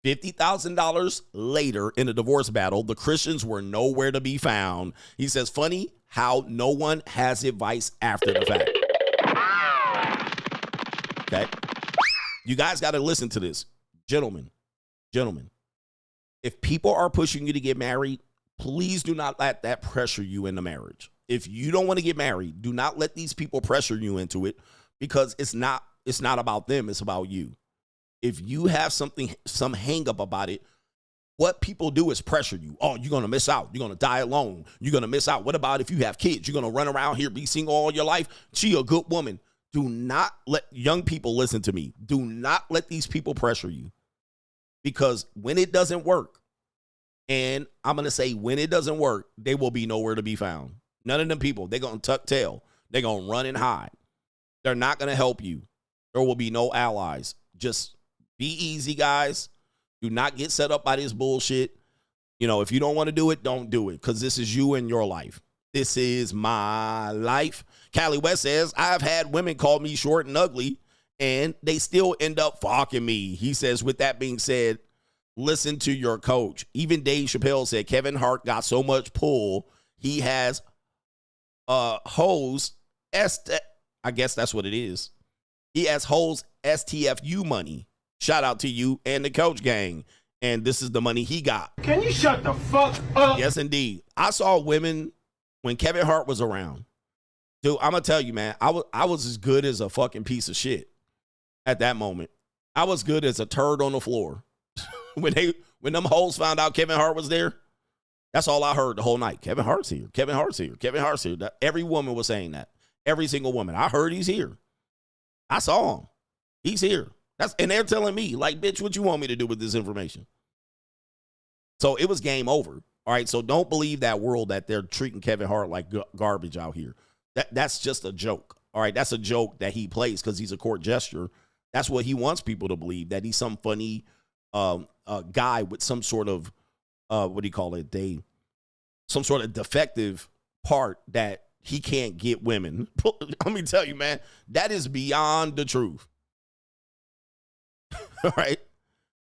S3: $50,000 later in a divorce battle, the Christians were nowhere to be found. He says, funny how no one has advice after the fact. Okay. You guys got to listen to this. Gentlemen, if people are pushing you to get married, please do not let that pressure you into marriage. If you don't want to get married, do not let these people pressure you into it, because it's not about them. It's about you. If you have some hang up about it, what people do is pressure you. Oh, you're going to miss out. You're going to die alone. You're going to miss out. What about if you have kids? You're going to run around here, be single all your life. She a good woman. Do not let young people listen to me. Do not let these people pressure you, because when it doesn't work, and I'm going to say when it doesn't work, they will be nowhere to be found. None of them people, they're going to tuck tail. They're going to run and hide. They're not going to help you. There will be no allies. Just be easy, guys. Do not get set up by this bullshit. You know, if you don't want to do it, don't do it, because this is you and your life. This is my life. Callie West says, I've had women call me short and ugly, and they still end up fucking me. He says, with that being said, listen to your coach. Even Dave Chappelle said Kevin Hart got so much pull, he has hoes. I guess that's what it is. He has hoes STFU money. Shout out to you and the coach gang. And this is the money he got.
S5: Can you shut the fuck up?
S3: Yes, indeed. I saw women when Kevin Hart was around. Dude, I'm going to tell you, man, I was as good as a fucking piece of shit at that moment. I was good as a turd on the floor. When them hoes found out Kevin Hart was there, that's all I heard the whole night. Kevin Hart's here. Kevin Hart's here. Kevin Hart's here. Every woman was saying that. Every single woman. I heard he's here. I saw him. He's here. And they're telling me, like, bitch, what you want me to do with this information? So it was game over. All right, so don't believe that world that they're treating Kevin Hart like garbage out here. That's just a joke. All right, that's a joke that he plays because he's a court gesture. That's what he wants people to believe, that he's some funny guy with some sort of, what do you call it? Some sort of defective part that he can't get women. Let me tell you, man, that is beyond the truth. All right,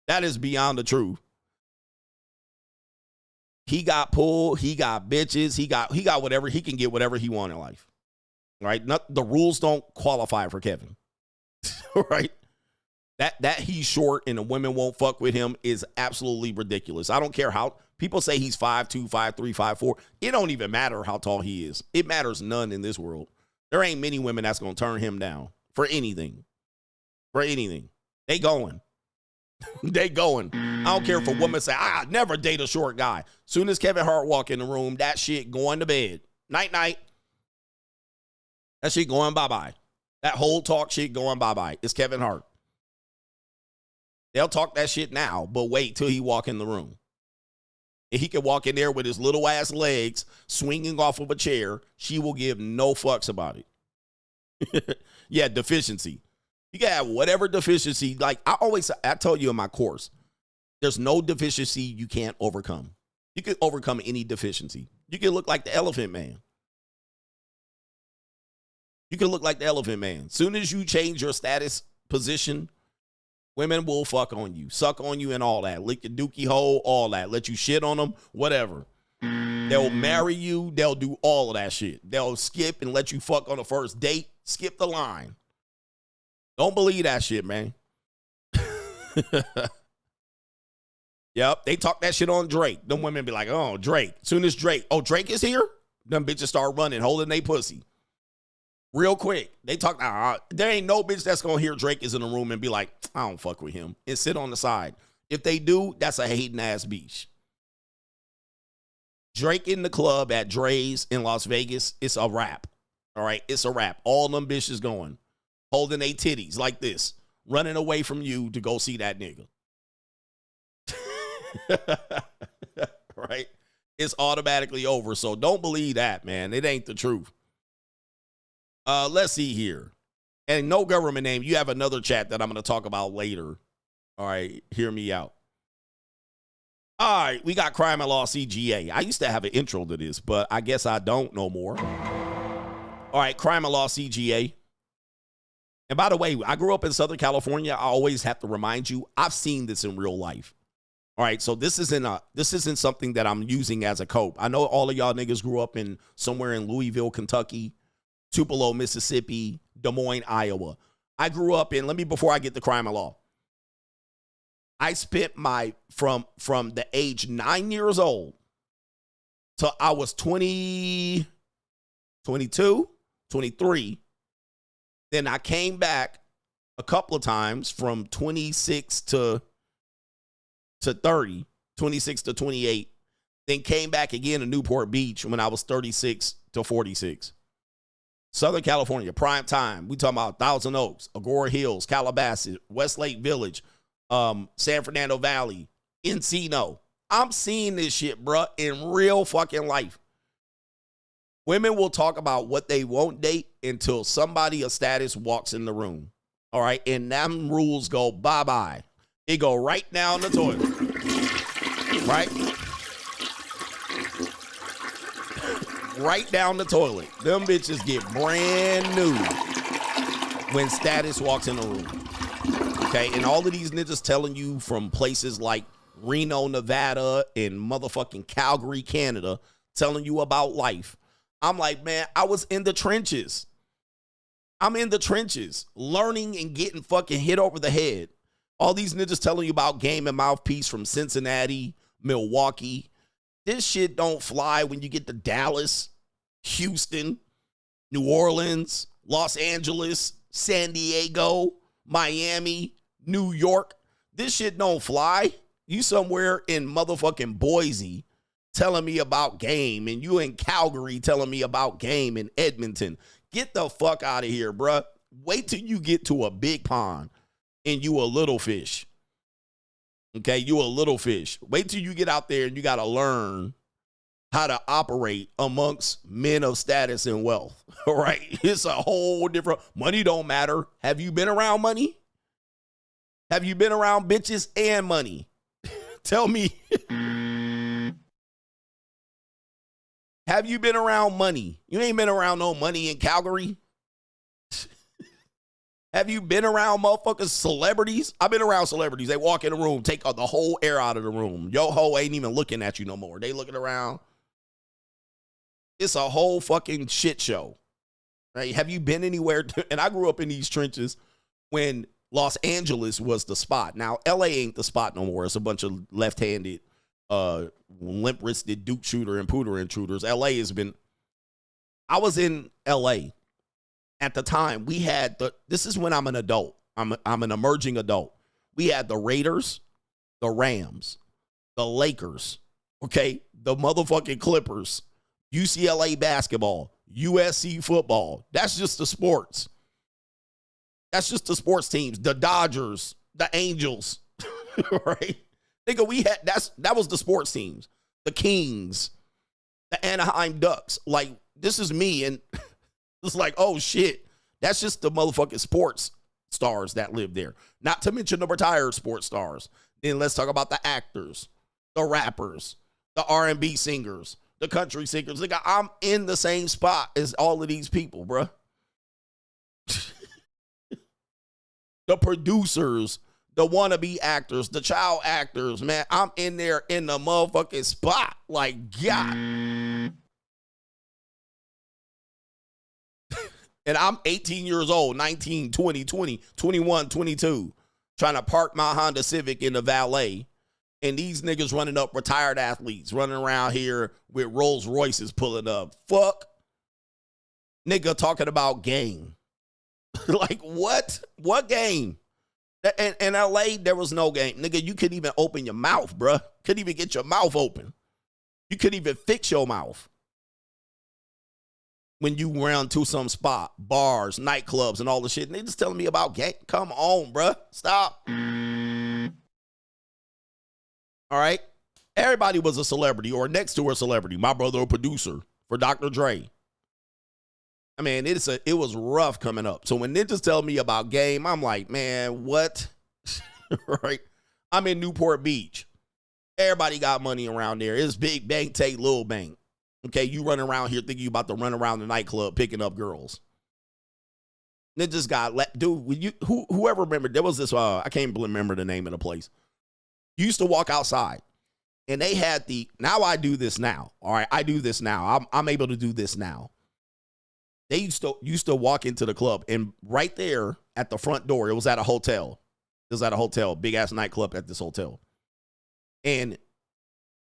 S3: that is beyond the truth. He got pulled. He got bitches. He got whatever. He can get whatever he wants in life. Right? The rules don't qualify for Kevin. Right? That he's short and the women won't fuck with him is absolutely ridiculous. I don't care how people say he's 5'2", 5'3", 5'4". It don't even matter how tall he is. It matters none in this world. There ain't many women that's gonna turn him down for anything. For anything. They going. They going. I don't care if a woman say, I'd never date a short guy. Soon as Kevin Hart walk in the room, that shit going to bed. Night, night. That shit going bye-bye. That whole talk shit going bye-bye. It's Kevin Hart. They'll talk that shit now, but wait till he walk in the room. If he can walk in there with his little ass legs swinging off of a chair, she will give no fucks about it. Yeah, deficiency. You can have whatever deficiency. Like I tell you in my course, there's no deficiency you can't overcome. You can overcome any deficiency. You can look like the Elephant Man. You can look like the Elephant Man. Soon as you change your status position, women will fuck on you, suck on you and all that. Lick your dookie hole, all that. Let you shit on them, whatever. They'll marry you. They'll do all of that shit. They'll skip and let you fuck on the first date. Skip the line. Don't believe that shit, man. Yep, they talk that shit on Drake. Them women be like, oh, Drake. Soon as Drake is here, them bitches start running, holding they pussy. Real quick. They talk, there ain't no bitch that's gonna hear Drake is in the room and be like, I don't fuck with him, and sit on the side. If they do, that's a hating ass bitch. Drake in the club at Dre's in Las Vegas, it's a wrap. All right, it's a wrap. All them bitches going, holding they titties like this, running away from you to go see that nigga. Right? It's automatically over. So don't believe that, man. It ain't the truth. Let's see here. And no government name. You have another chat that I'm going to talk about later. All right, hear me out. All right, we got Crime and Law CGA. I used to have an intro to this, but I guess I don't no more. All right, Crime and Law CGA. And by the way, I grew up in Southern California. I always have to remind you, I've seen this in real life. All right, so this isn't something that I'm using as a cope. I know all of y'all niggas grew up in somewhere in Louisville, Kentucky, Tupelo, Mississippi, Des Moines, Iowa. I grew up in, before I get to Crime and Law, I spent from the age 9 years old till I was 20, 22, 23. Then I came back a couple of times from 26 to 30, 26 to 28. Then came back again to Newport Beach when I was 36 to 46. Southern California, prime time. We talking about Thousand Oaks, Agora Hills, Calabasas, Westlake Village, San Fernando Valley, Encino. I'm seeing this shit, bruh, in real fucking life. Women will talk about what they won't date until somebody of status walks in the room. All right, and them rules go bye-bye. It go right down the toilet. Right? Right down the toilet. Them bitches get brand new when status walks in the room. Okay, and all of these niggas telling you from places like Reno, Nevada, and motherfucking Calgary, Canada, telling you about life. I'm like, man, I was in the trenches. I'm in the trenches, learning and getting fucking hit over the head. All these niggas telling you about Game and Mouthpiece from Cincinnati, Milwaukee. This shit don't fly when you get to Dallas, Houston, New Orleans, Los Angeles, San Diego, Miami, New York. This shit don't fly. You somewhere in motherfucking Boise telling me about game, and you in Calgary telling me about game in Edmonton. Get the fuck out of here, bruh. Wait till you get to a big pond and you a little fish. Okay, you a little fish. Wait till you get out there and you got to learn how to operate amongst men of status and wealth. All right, it's a whole different, money don't matter. Have you been around money? Have you been around bitches and money? Tell me. Have you been around money? You ain't been around no money in Calgary. Have you been around motherfuckers celebrities? I've been around celebrities. They walk in the room, take the whole air out of the room. Yo ho ain't even looking at you no more. They looking around. It's a whole fucking shit show. Right? Have you been anywhere? And I grew up in these trenches when Los Angeles was the spot. Now, LA ain't the spot no more. It's a bunch of left-handed, limp-wristed Duke shooter and pooter intruders. LA has been, I was in LA at the time. We had this is when I'm an adult. I'm an emerging adult. We had the Raiders, the Rams, the Lakers, okay, the motherfucking Clippers, UCLA basketball, USC football. That's just the sports. That's just the sports teams. The Dodgers, the Angels, right? Nigga, we had that was the sports teams. The Kings, the Anaheim Ducks. Like, this is me, and it's like, oh shit, that's just the motherfucking sports stars that live there. Not to mention the retired sports stars. Then let's talk about the actors, the rappers, the R&B singers, the country singers. Nigga, I'm in the same spot as all of these people, bruh. The producers, the wannabe actors, the child actors, man, I'm in there in the motherfucking spot. Like, God. And I'm 18 years old, 19, 20, 20, 21, 22, trying to park my Honda Civic in the valet And these niggas running up, retired athletes running around here with Rolls Royces pulling up. Fuck. Nigga talking about game. Like, what? What game? In LA, there was no game. Nigga, you couldn't even open your mouth, bruh. Couldn't even get your mouth open. You couldn't even fix your mouth. When you run to some spot, bars, nightclubs, and all the shit, and they just telling me about game. Come on, bruh. Stop. All right? Everybody was a celebrity or next to a celebrity. My brother, a producer for Dr. Dre. I mean, it was rough coming up. So when niggas tell me about game, I'm like, man, what? Right? I'm in Newport Beach. Everybody got money around there. It's big bank, take little bank. Okay, you running around here thinking you about to run around the nightclub picking up girls. Niggas got, dude, whoever remembered, there was this, I can't remember the name of the place. You used to walk outside, and they had now I do this now. All right, I do this now. I'm able to do this now. They used to walk into the club, and right there at the front door, it was at a hotel. It was at a hotel, big-ass nightclub at this hotel. And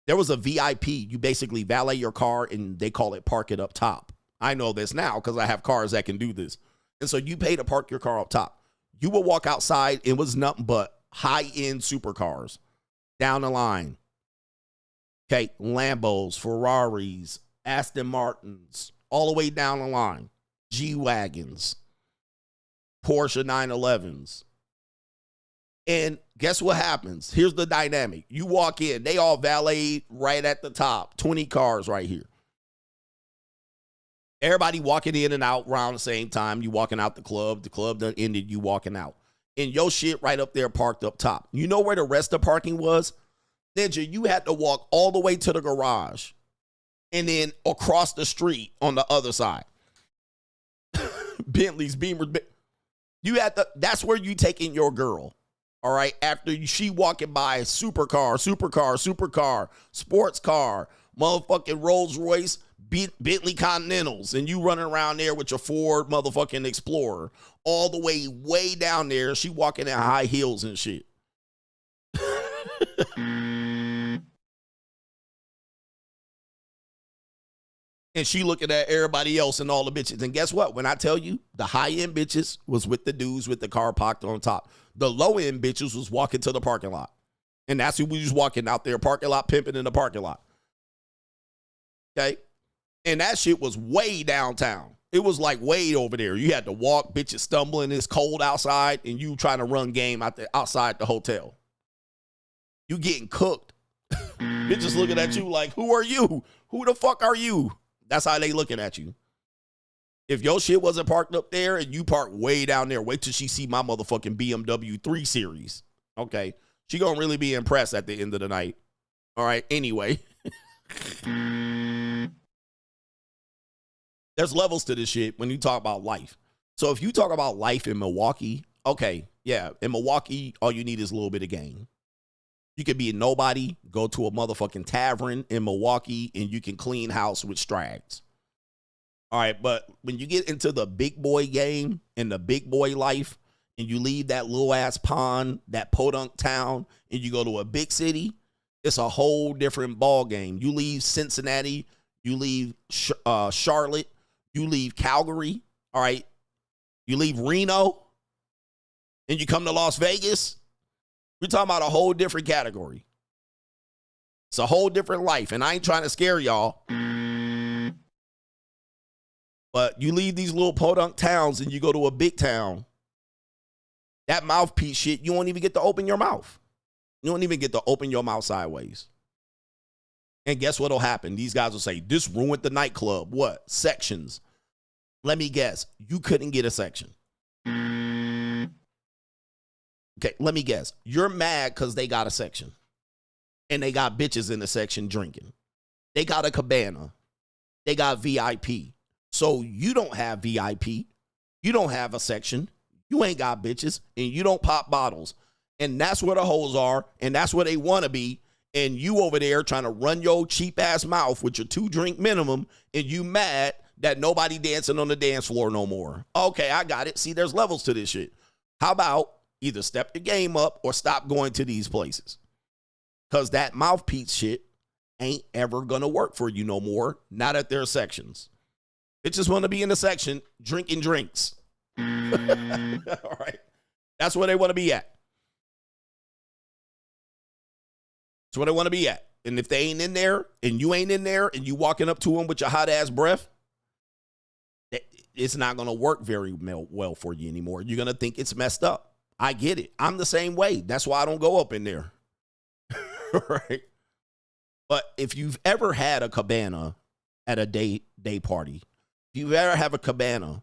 S3: there was a VIP. You basically valet your car, and they call it park it up top. I know this now because I have cars that can do this. And so you pay to park your car up top. You will walk outside, it was nothing but high-end supercars down the line. Okay, Lambos, Ferraris, Aston Martins, all the way down the line. G-Wagons, Porsche 911s. And guess what happens? Here's the dynamic. You walk in, they all valet right at the top. 20 cars right here. Everybody walking in and out around the same time. You walking out the club done ended, you walking out. And your shit right up there parked up top. You know where the rest of the parking was? Ninja, you had to walk all the way to the garage and then across the street on the other side. Bentleys, Beamers. That's where you taking your girl. All right, after she walking by supercar, sports car, motherfucking Rolls Royce, Bentley Continentals, and you running around there with your Ford motherfucking Explorer, all the way down there, she walking in high heels and shit. And she looking at everybody else and all the bitches. And guess what? When I tell you, the high-end bitches was with the dudes with the car parked on top. The low-end bitches was walking to the parking lot. And that's who we was walking out there, parking lot, pimping in the parking lot. Okay? And that shit was way downtown. It was like way over there. You had to walk, bitches stumbling. It's cold outside, and you trying to run game outside the hotel. You getting cooked. Bitches looking at you like, who are you? Who the fuck are you? That's how they looking at you. If your shit wasn't parked up there and you parked way down there, wait till she see my motherfucking BMW 3 Series. Okay. She gonna really be impressed at the end of the night. All right. Anyway. There's levels to this shit when you talk about life. So if you talk about life in Milwaukee, okay, yeah, in Milwaukee, all you need is a little bit of game. You could be a nobody, go to a motherfucking tavern in Milwaukee, and you can clean house with strags. All right, but when you get into the big boy game and the big boy life, and you leave that little ass pond, that podunk town, and you go to a big city, it's a whole different ball game. You leave Cincinnati, you leave Charlotte, you leave Calgary, all right? You leave Reno, and you come to Las Vegas. We're talking about a whole different category. It's a whole different life, and I ain't trying to scare y'all. But you leave these little podunk towns and you go to a big town. That mouthpiece shit, you won't even get to open your mouth. You don't even get to open your mouth sideways. And guess what'll happen? These guys will say, this ruined the nightclub. What? Sections. Let me guess. You couldn't get a section. Okay, let me guess. You're mad because they got a section. And they got bitches in the section drinking. They got a cabana. They got VIP. So you don't have VIP. You don't have a section. You ain't got bitches. And you don't pop bottles. And that's where the hoes are. And that's where they want to be. And you over there trying to run your cheap ass mouth with your 2-drink minimum. And you mad that nobody dancing on the dance floor no more. Okay, I got it. See, there's levels to this shit. How about either step your game up or stop going to these places? Because that mouthpiece shit ain't ever going to work for you no more. Not at their sections. Bitches want to be in the section drinking drinks. All right. That's where they want to be at. That's where they want to be at. And if they ain't in there and you ain't in there and you walking up to them with your hot ass breath, it's not going to work very well for you anymore. You're going to think it's messed up. I get it. I'm the same way. That's why I don't go up in there. Right? But if you've ever had a cabana at a day party, if you've ever have a cabana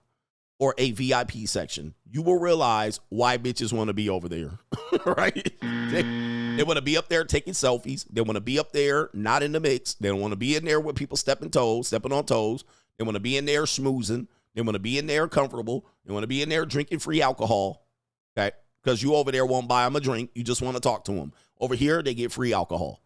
S3: or a VIP section, you will realize why bitches want to be over there. Right? They want to be up there taking selfies. They want to be up there not in the mix. They don't want to be in there with people stepping on toes. They want to be in there schmoozing. They want to be in there comfortable. They want to be in there drinking free alcohol. Okay? Because you over there won't buy them a drink. You just want to talk to them. Over here, they get free alcohol.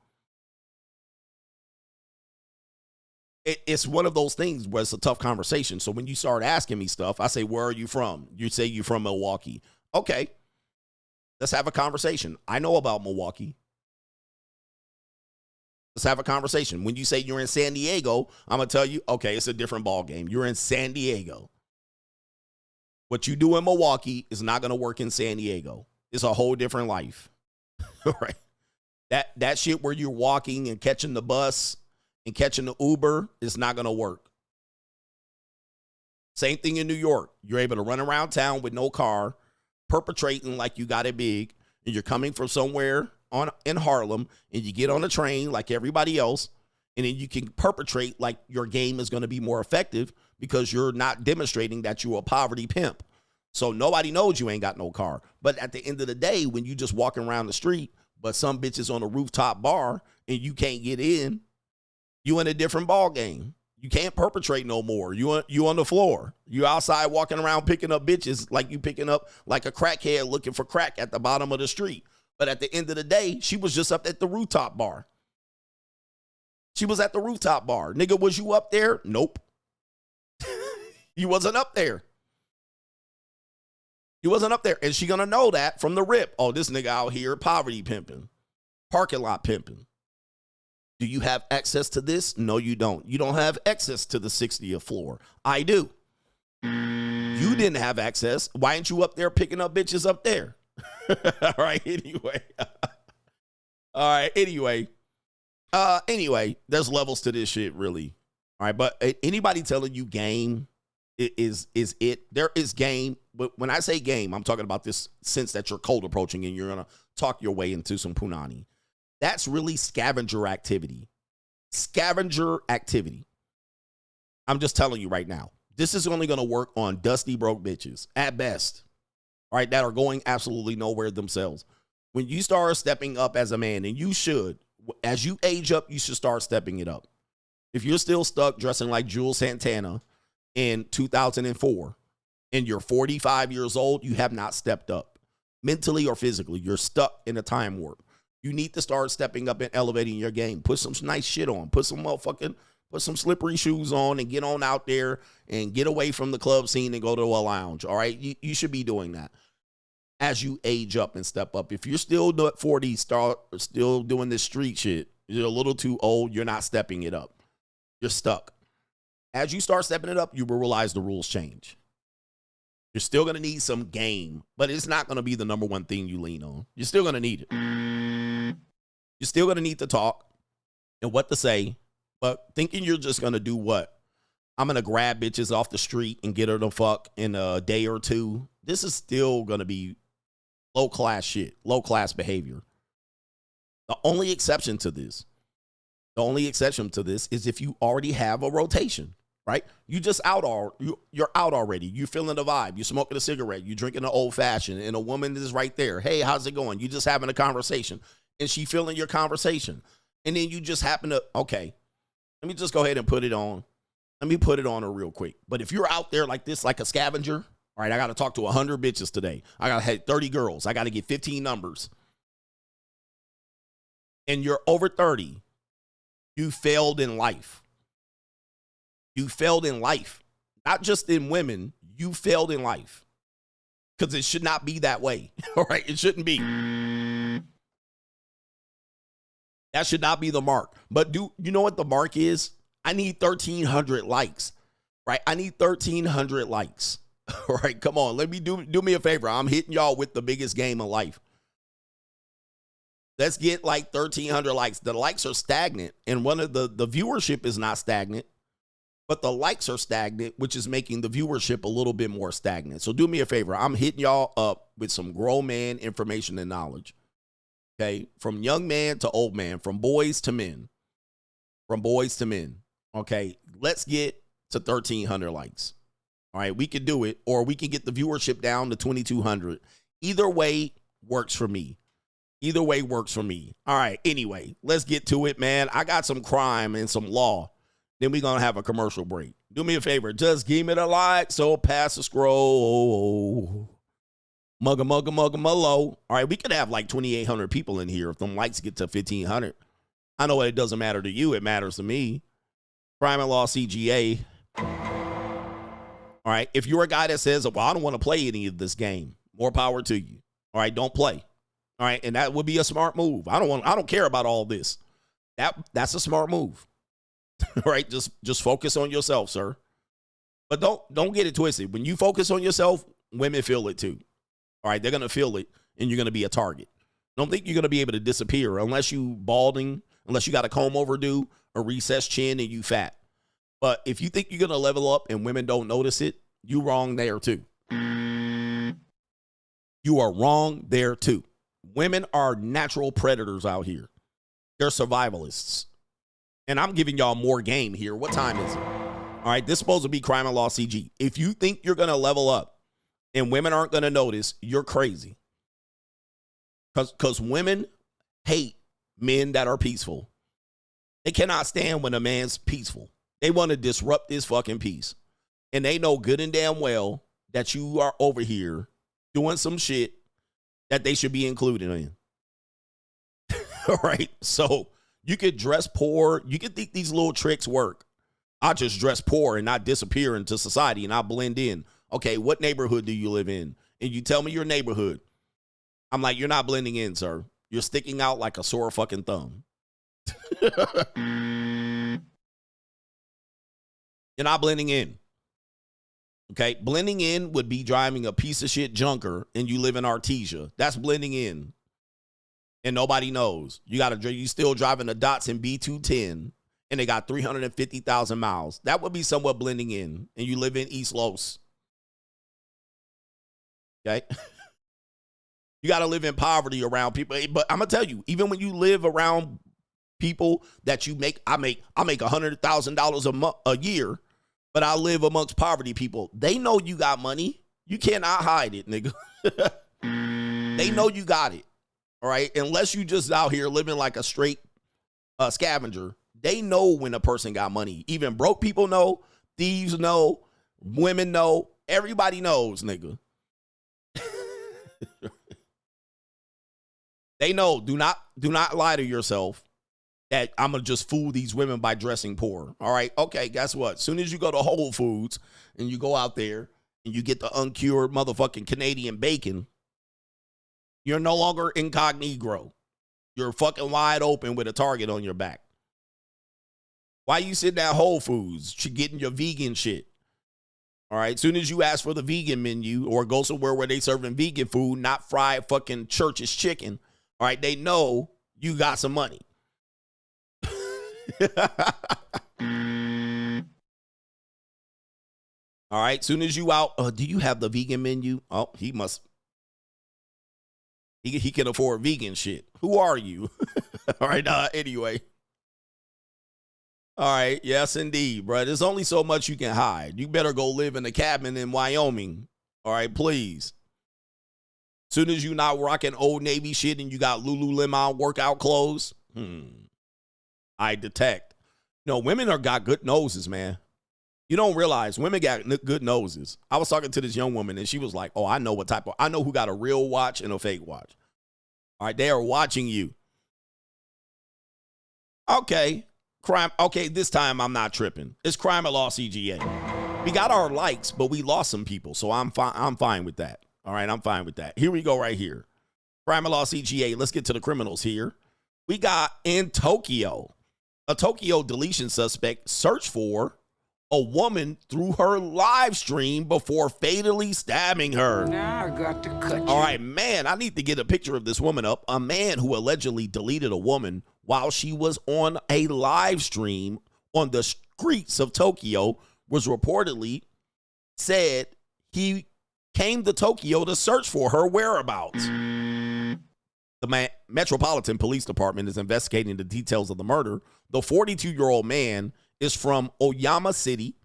S3: It's one of those things where it's a tough conversation. So when you start asking me stuff, I say, where are you from? You say you're from Milwaukee. Okay. Let's have a conversation. I know about Milwaukee. Let's have a conversation. When you say you're in San Diego, I'm going to tell you, okay, it's a different ball game. You're in San Diego. What you do in Milwaukee is not going to work in San Diego. It's a whole different life. Right? That shit where you're walking and catching the bus and catching the Uber is not going to work. Same thing in New York. You're able to run around town with no car, perpetrating like you got it big, and you're coming from somewhere in Harlem, and you get on a train like everybody else, and then you can perpetrate like your game is going to be more effective because you're not demonstrating that you're a poverty pimp. So nobody knows you ain't got no car. But at the end of the day, when you just walking around the street, but some bitches on a rooftop bar and you can't get in, you in a different ball game. You can't perpetrate no more. You on the floor. You outside walking around picking up bitches like you picking up like a crackhead looking for crack at the bottom of the street. But at the end of the day, she was just up at the rooftop bar. She was at the rooftop bar. Nigga, was you up there? Nope. You wasn't up there. You wasn't up there. And she gonna know that from the rip. Oh, this nigga out here poverty pimping. Parking lot pimping. Do you have access to this? No, you don't. You don't have access to the 60th floor. I do. You didn't have access. Why ain't you up there picking up bitches up there? All right, anyway. All right, anyway. Anyway, there's levels to this shit, really. All right, but anybody telling you game is it? There is game, but when I say game, I'm talking about this sense that you're cold approaching and you're going to talk your way into some punani. That's really scavenger activity. Scavenger activity. I'm just telling you right now. This is only going to work on dusty broke bitches at best. All right, that are going absolutely nowhere themselves. When you start stepping up as a man, and you should, as you age up, you should start stepping it up. If you're still stuck dressing like Jules Santana in 2004 and you're 45 years old, you have not stepped up. Mentally or physically, you're stuck in a time warp. You need to start stepping up and elevating your game. Put some nice shit on. Put some slippery shoes on and get on out there and get away from the club scene and go to a lounge. All right? You should be doing that as you age up and step up. If you're still at 40, still doing this street shit, you're a little too old. You're not stepping it up. You're stuck. As you start stepping it up, you will realize the rules change. You're still going to need some game, but it's not going to be the number one thing you lean on. You're still going to need it. You're still going to need to talk and what to say, but thinking you're just going to do what? I'm going to grab bitches off the street and get her to fuck in a day or two. This is still going to be low-class shit, low-class behavior. The only exception to this is if you already have a rotation. Right? You're out already. You're feeling the vibe. You're smoking a cigarette. You're drinking an old fashioned and a woman is right there. Hey, how's it going? You're just having a conversation and she feeling your conversation. And then you just happen to, okay, let me just go ahead and put it on. Let me put it on her real quick. But if you're out there like this, like a scavenger, all right, I got to talk to 100 bitches today. I got to have 30 girls. I got to get 15 numbers. And you're over 30. You failed in life. You failed in life, not just in women. You failed in life because it should not be that way. All right. It shouldn't be. That should not be the mark. But you know what the mark is? I need 1,300 likes, right? I need 1,300 likes. All right, come on. Let me do me a favor. I'm hitting y'all with the biggest game of life. Let's get like 1,300 likes. The likes are stagnant, and one of the viewership is not stagnant, but the likes are stagnant, which is making the viewership a little bit more stagnant. So do me a favor. I'm hitting y'all up with some grown man information and knowledge. Okay, from young man to old man, from boys to men, Okay, let's get to 1,300 likes. All right, we can do it, or we can get the viewership down to 2,200. Either way works for me. All right, anyway, let's get to it, man. I got some crime and some law. Then we're going to have a commercial break. Do me a favor. Just give me the like, so pass the scroll. Mugga, low. All right, we could have like 2,800 people in here if them likes get to 1,500. I know it doesn't matter to you. It matters to me. Crime and Law CGA. All right, if you're a guy that says, well, I don't want to play any of this game, more power to you. All right, don't play. All right, and that would be a smart move. I don't care about all this. That's a smart move. All right, just focus on yourself, sir. But don't get it twisted. When you focus on yourself, women feel it too. All right, they're going to feel it, and you're going to be a target. Don't think you're going to be able to disappear unless you balding, unless you got a comb over do, a recessed chin, and you fat. But if you think you're going to level up and women don't notice it, you wrong there too. You are wrong there too. Women are natural predators out here. They're survivalists. And I'm giving y'all more game here. What time is it? All right, this is supposed to be Crime and Law CG. If you think you're going to level up and women aren't going to notice, you're crazy. Because women hate men that are peaceful. They cannot stand when a man's peaceful. They want to disrupt his fucking peace. And they know good and damn well that you are over here doing some shit that they should be included in. All right. So you could dress poor. You could think these little tricks work. I just dress poor and not disappear into society and I blend in. Okay, what neighborhood do you live in? And you tell me your neighborhood. I'm like, you're not blending in, sir. You're sticking out like a sore fucking thumb. You're not blending in. Okay, blending in would be driving a piece of shit junker and you live in Artesia. That's blending in. And nobody knows. You still driving a Datsun B210 and they got 350,000 miles. That would be somewhat blending in. And you live in East Los. Okay. You got to live in poverty around people. But I'm going to tell you, even when you live around people that you make, I make $100,000 a year, but I live amongst poverty people. They know you got money. You cannot hide it, nigga. They know you got it. All right. Unless you just out here living like a straight scavenger. They know when a person got money. Even broke people know. Thieves know. Women know. Everybody knows, nigga. They know. Do not lie to yourself that I'm going to just fool these women by dressing poor. All right. Okay. Guess what? As soon as you go to Whole Foods and you go out there and you get the uncured motherfucking Canadian bacon, you're no longer incognito. You're fucking wide open with a target on your back. Why you sitting at Whole Foods getting your vegan shit? All right. As soon as you ask for the vegan menu or go somewhere where they serving vegan food, not fried fucking church's chicken. All right. They know you got some money. All right. Soon as you out, do you have the vegan menu? Oh, he must. He can afford vegan shit. Who are you? All right. Anyway. All right. Yes, indeed, bro. There's only so much you can hide. You better go live in a cabin in Wyoming. All right, please. Soon as you not rocking Old Navy shit and you got Lululemon workout clothes, I detect. No, women got good noses, man. You don't realize women got good noses. I was talking to this young woman and she was like, oh, I know who got a real watch and a fake watch. All right, they are watching you. Okay. Crime. Okay, this time I'm not tripping. It's Crime and Law CGA. We got our likes, but we lost some people, so I'm fine with that. All right, I'm fine with that. Here we go right here. Crime and Law CGA. Let's get to the criminals here. We got in Tokyo, a Tokyo deletion suspect searched for a woman through her live stream before fatally stabbing her.
S1: Now I got to cut you.
S3: All right, man, I need to get a picture of this woman up. A man who allegedly deleted a woman while she was on a live stream on the streets of Tokyo was reportedly said he came to Tokyo to search for her whereabouts. The Metropolitan Police Department is investigating the details of the murder. The 42-year-old man is from Oyama City,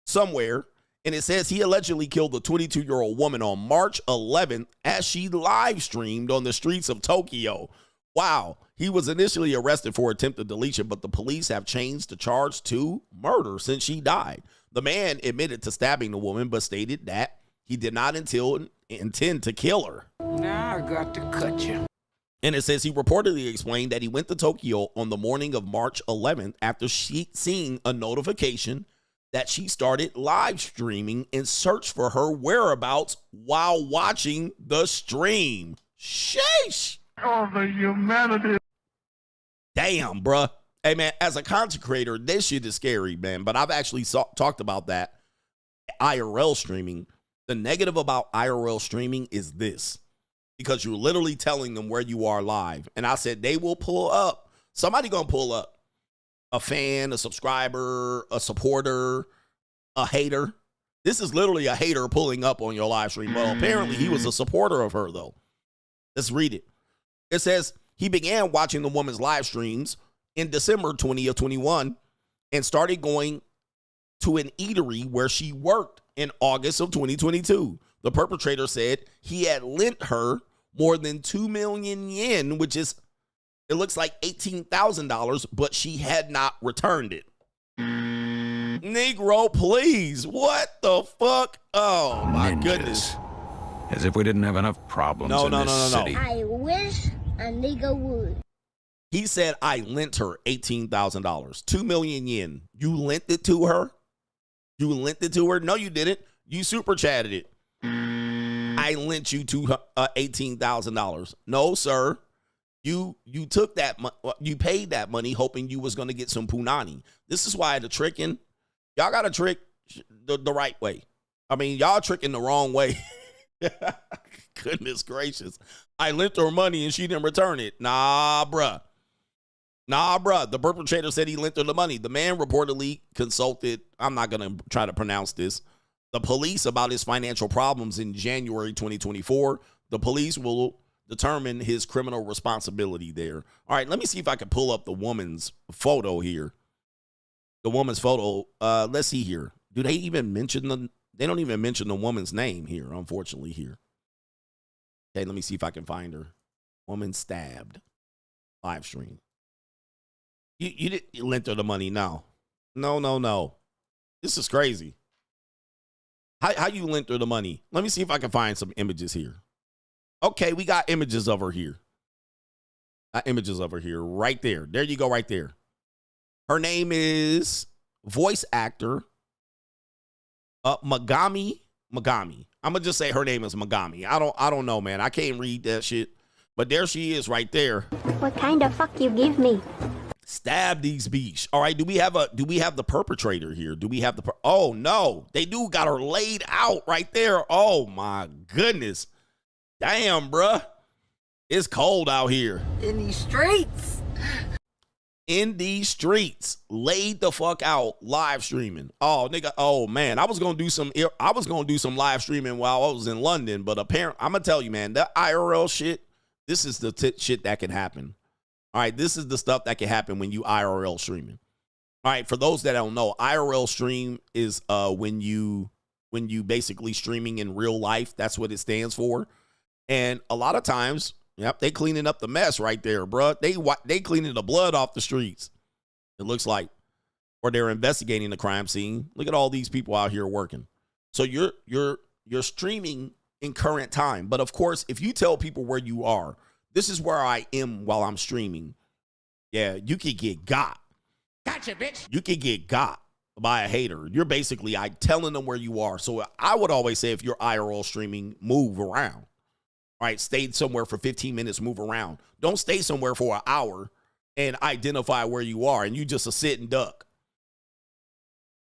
S3: somewhere, and it says he allegedly killed the 22-year-old woman on March 11th as she live streamed on the streets of Tokyo. Wow. He was initially arrested for attempted deletion, but the police have changed the charge to murder since she died. The man admitted to stabbing the woman, but stated that he did not intend to kill her.
S1: Now I got to cut you.
S3: And it says he reportedly explained that he went to Tokyo on the morning of March 11th after seeing a notification that she started live streaming and searched for her whereabouts while watching the stream. Sheesh.
S5: Oh, the humanity.
S3: Damn, bruh. Hey, man, as a content creator, this shit is scary, man. But I've actually talked about that. IRL streaming. The negative about IRL streaming is this. Because you're literally telling them where you are live. And I said they will pull up. Somebody gonna pull up. A fan, a subscriber, a supporter, a hater. This is literally a hater pulling up on your live stream. Well, apparently he was a supporter of her, though. Let's read it. It says he began watching the woman's live streams in December 2021 and started going to an eatery where she worked in August of 2022. The perpetrator said he had lent her more than 2 million yen, which is, it looks like $18,000, but she had not returned it. Negro, please. What the fuck? Oh, my goodness.
S22: As if we didn't have enough problems in this city.
S9: I wish a nigga would.
S3: He said, I lent her $18,000, 2 million yen. You lent it to her? You lent it to her? No, you didn't. You super chatted it. I lent you $18,000. No, sir. You took that, you paid that money hoping you was going to get some punani. This is why the tricking, y'all got to trick the right way. I mean, y'all tricking the wrong way. Goodness gracious. I lent her money and she didn't return it. Nah, bruh. The perpetrator said he lent her the money. The man reportedly consulted, I'm not going to try to pronounce this, the police about his financial problems in January 2024. The police will determine his criminal responsibility there. All right, let me see if I can pull up the woman's photo here. The woman's photo. Let's see here. Do they even mention they don't even mention the woman's name here, unfortunately, here. Okay, let me see if I can find her. Woman stabbed. Live stream. You didn't lend her the money, no. No. This is crazy. How you lent her the money? Let me see if I can find some images here. Okay, we got images of her here. Right there. There you go, right there. Her name is voice actor Megami. I'm gonna just say her name is Megami. I don't know, man. I can't read that shit. But there she is right there.
S9: What kind of fuck you give me?
S3: Stab these beach. All right, do we have the perpetrator here? Do we have oh no, they do got her laid out right there. Oh my goodness. Damn, bruh. It's cold out here.
S17: In these streets.
S3: Laid the fuck out, live streaming. Oh, nigga. Oh man, I was gonna do some live streaming while I was in London, but apparently, I'm gonna tell you, man, that IRL shit, this is the shit that can happen. All right, this is the stuff that can happen when you IRL streaming. All right, for those that don't know, IRL stream is when you basically streaming in real life. That's what it stands for. And a lot of times, yep, they cleaning up the mess right there, bro. They cleaning the blood off the streets. It looks like, or they're investigating the crime scene. Look at all these people out here working. So you're streaming in current time. But of course, if you tell people where you are, this is where I am while I'm streaming. Yeah, you could get got.
S17: Gotcha, bitch.
S3: You could get got by a hater. You're basically telling them where you are. So I would always say if you're IRL streaming, move around. All right, stay somewhere for 15 minutes, move around. Don't stay somewhere for an hour and identify where you are, and you just a sitting duck.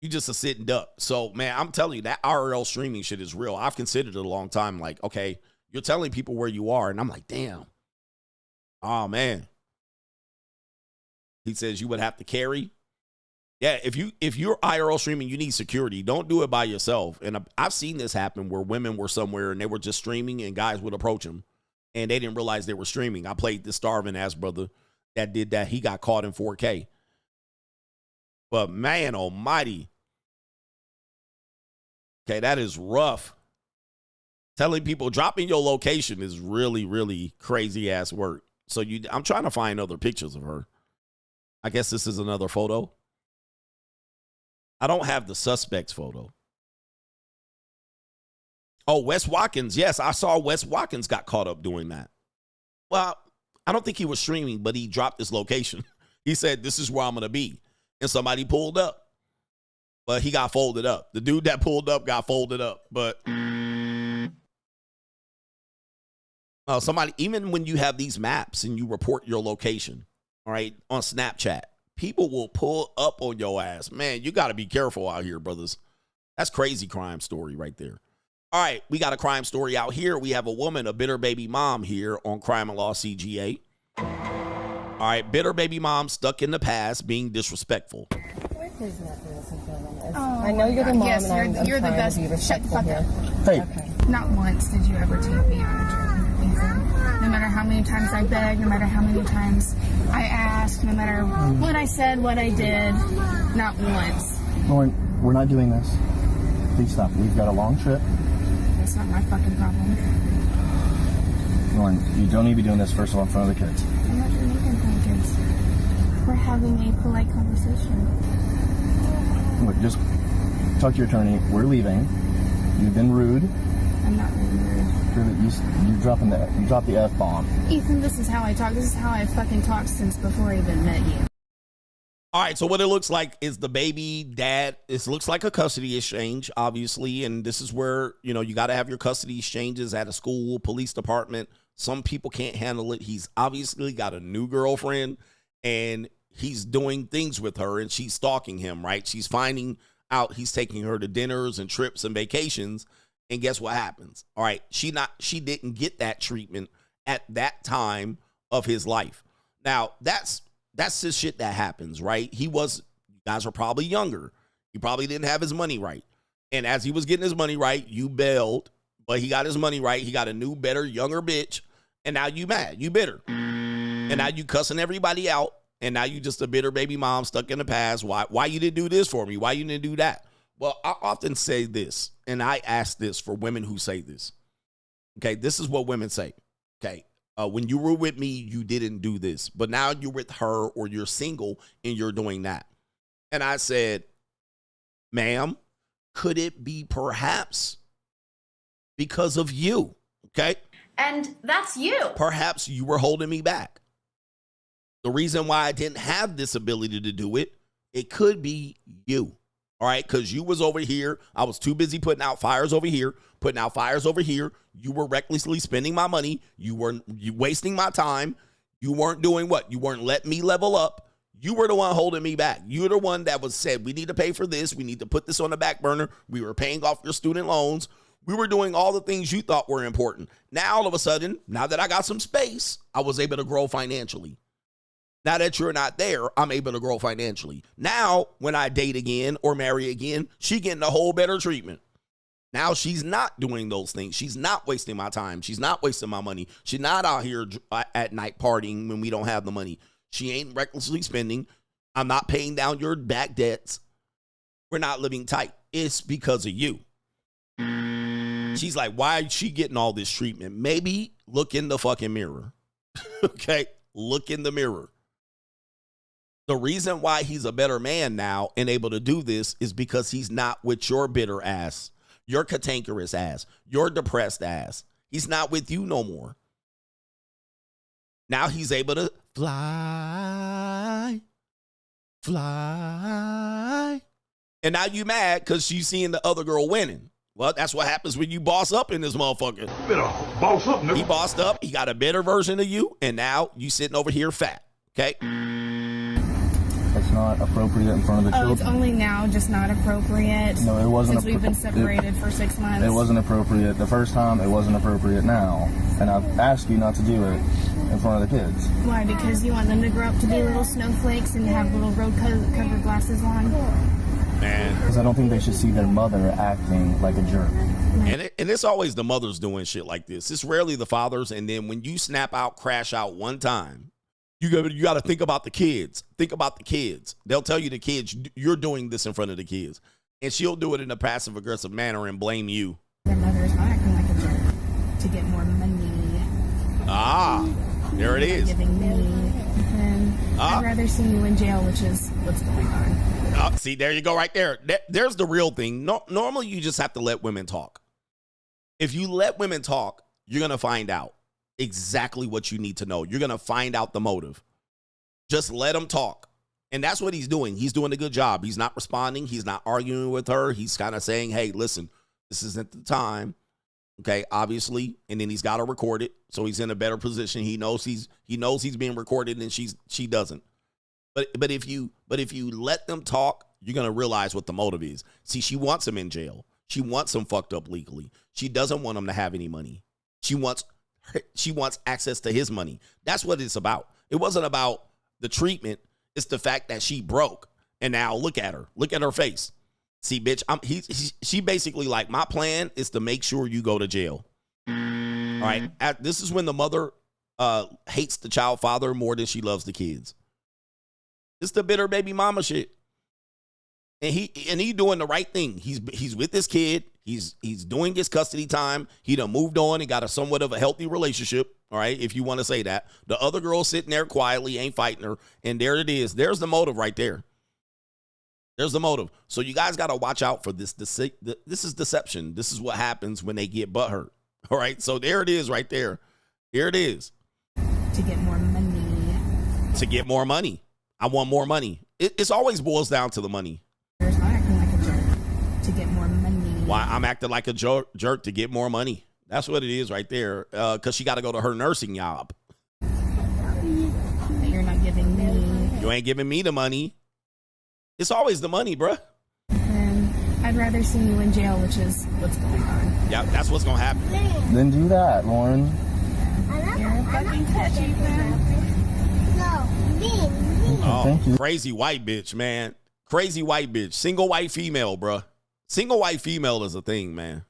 S3: You just a sitting duck. So, man, I'm telling you, that IRL streaming shit is real. I've considered it a long time. Like, okay, you're telling people where you are, and I'm like, damn. Oh, man. He says you would have to carry. Yeah, if you're IRL streaming, you need security. Don't do it by yourself. And I've seen this happen where women were somewhere and they were just streaming and guys would approach them and they didn't realize they were streaming. I played this starving ass brother that did that. He got caught in 4K. But man almighty. Okay, that is rough. Telling people dropping your location is really, really crazy ass work. So I'm trying to find other pictures of her. I guess this is another photo. I don't have the suspect's photo. Oh, Wes Watkins. Yes, I saw Wes Watkins got caught up doing that. Well, I don't think he was streaming, but he dropped his location. He said, this is where I'm going to be. And somebody pulled up. But he got folded up. The dude that pulled up got folded up. But somebody, even when you have these maps and you report your location, all right, on Snapchat, people will pull up on your ass. Man, you got to be careful out here, brothers. That's crazy crime story right there. All right, we got a crime story out here. We have a woman, a bitter baby mom here on Crime and Law CGA. All right, bitter baby mom stuck in the past being disrespectful.
S4: Oh, I know you're the mom, yes, and you're the best. Shut the fuck up.
S13: Hey.
S4: Okay. Not once did you ever take me on a journey or anything. No matter how many times I begged, no matter how many times I asked, no matter what I said, what I did, not once.
S8: Lauren, we're not doing this. Please stop. We've got a long trip.
S4: It's not my fucking problem.
S8: Lauren, you don't need to be doing this, first of all, in front of the kids.
S4: I'm not doing anything in front of the kids. We're having a polite conversation.
S8: Look, just talk to your attorney. We're leaving. You've been rude.
S4: I'm not being rude.
S8: You dropped the F-bomb.
S4: Ethan, this is how I talk. This is how I fucking talked since before I even met you.
S3: All right, so what it looks like is the baby dad. It looks like a custody exchange, obviously, and this is where, you got to have your custody exchanges at a school, police department. Some people can't handle it. He's obviously got a new girlfriend, and he's doing things with her, and she's stalking him, right? She's finding out he's taking her to dinners and trips and vacations, and guess what happens? All right, she didn't get that treatment at that time of his life. Now, that's the shit that happens, right? You guys are probably younger. He probably didn't have his money right. And as he was getting his money right, you bailed, but he got his money right. He got a new, better, younger bitch, and now you mad. You bitter. And now you cussing everybody out. And now you just a bitter baby mom stuck in the past. Why you didn't do this for me? Why you didn't do that? Well, I often say this, and I ask this for women who say this. Okay, this is what women say. Okay, when you were with me, you didn't do this. But now you're with her or you're single and you're doing that. And I said, ma'am, could it be perhaps because of you? Okay?
S21: And that's you.
S3: Perhaps you were holding me back. The reason why I didn't have this ability to do it, it could be you, all right? Because you was over here. I was too busy putting out fires over here, putting out fires over here. You were recklessly spending my money. You wasting my time. You weren't doing what? You weren't letting me level up. You were the one holding me back. You were the one that said, we need to pay for this. We need to put this on the back burner. We were paying off your student loans. We were doing all the things you thought were important. Now, all of a sudden, now that I got some space, I was able to grow financially. Now that you're not there, I'm able to grow financially. Now, when I date again or marry again, she getting a whole better treatment. Now she's not doing those things. She's not wasting my time. She's not wasting my money. She's not out here at night partying when we don't have the money. She ain't recklessly spending. I'm not paying down your back debts. We're not living tight. It's because of you. She's like, why is she getting all this treatment? Maybe look in the fucking mirror. Okay? Look in the mirror. The reason why he's a better man now and able to do this is because he's not with your bitter ass, your cantankerous ass, your depressed ass. He's not with you no more. Now he's able to fly. And now you mad because she's seeing the other girl winning. Well, that's what happens when you boss up in this motherfucker.
S5: You better boss up, nigga.
S3: He bossed up. He got a better version of you. And now you sitting over here fat. Okay?
S8: It's not appropriate in front of the
S4: Oh,
S8: children.
S4: it's only now just not appropriate?
S8: No, it wasn't.
S4: Since we've been separated for 6 months?
S8: It wasn't appropriate the first time. It wasn't appropriate now. And I've asked you not to do it in front of the kids.
S4: Why? Because you want them to grow up to be little snowflakes and have little road-covered glasses on?
S3: Man.
S8: Because I don't think they should see their mother acting like a jerk.
S3: And it's always the mothers doing shit like this. It's rarely the fathers. And then when you snap out, crash out one time, you got to think about the kids. Think about the kids. They'll tell you the kids, you're doing this in front of the kids. And she'll do it in a passive-aggressive manner and blame you.
S4: Their mother's not acting like a jerk to get more money.
S3: Ah, there it is.
S4: Giving me. And I'd rather see you in jail, which is what's going on.
S3: See, there you go right there. There's the real thing. Normally, you just have to let women talk. If you let women talk, you're going to find out exactly what you need to know. You're going to find out the motive. Just let them talk. And that's what he's doing. He's doing a good job. He's not responding. He's not arguing with her. He's kind of saying, hey, listen, this isn't the time. Okay, obviously. And then he's got to record it. So he's in a better position. He knows he's being recorded and she doesn't. But if you let them talk, you're going to realize what the motive is. See, she wants him in jail. She wants him fucked up legally. She doesn't want him to have any money. She wants access to his money. That's what it's about. It wasn't about the treatment. It's the fact that she broke. And now look at her. Look at her face. See, bitch, she basically like, my plan is to make sure you go to jail. All right. This is when the mother hates the child father more than she loves the kids. It's the bitter baby mama shit. And he doing the right thing. He's with this kid. He's doing his custody time. He done moved on and got a somewhat of a healthy relationship. All right, if you want to say that. The other girl sitting there quietly, ain't fighting her. And there it is. There's the motive right there. There's the motive. So you guys got to watch out for this. This is deception. This is what happens when they get butthurt. All right, so there it is right there. Here it is.
S4: To get more money.
S3: To get more money. I want more money. It's always boils down to the money.
S4: There's not acting like a jerk to get more money.
S3: Why I'm acting like a jerk to get more money. That's what it is right there. Because she got to go to her nursing job.
S4: You're not giving me.
S3: You ain't giving me the money. It's always the money, bruh.
S4: And I'd rather see you in jail, which is what's going on.
S3: Yeah, that's what's going to happen.
S8: Then do that, Lauren.
S4: You're a fucking catchy, man.
S3: Oh,
S8: thank you.
S3: Crazy white bitch, man. Crazy white bitch. Single white female, bruh. Single white female is a thing, man.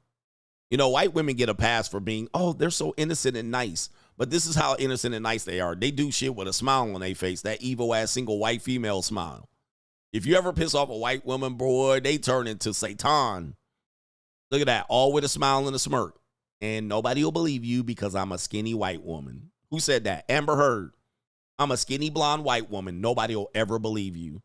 S3: You know, white women get a pass for being, oh, they're so innocent and nice. But this is how innocent and nice they are. They do shit with a smile on their face. That evil-ass single white female smile. If you ever piss off a white woman, boy, they turn into Satan. Look at that. All with a smile and a smirk. And nobody will believe you because I'm a skinny white woman. Who said that? Amber Heard. I'm a skinny blonde white woman. Nobody will ever believe you.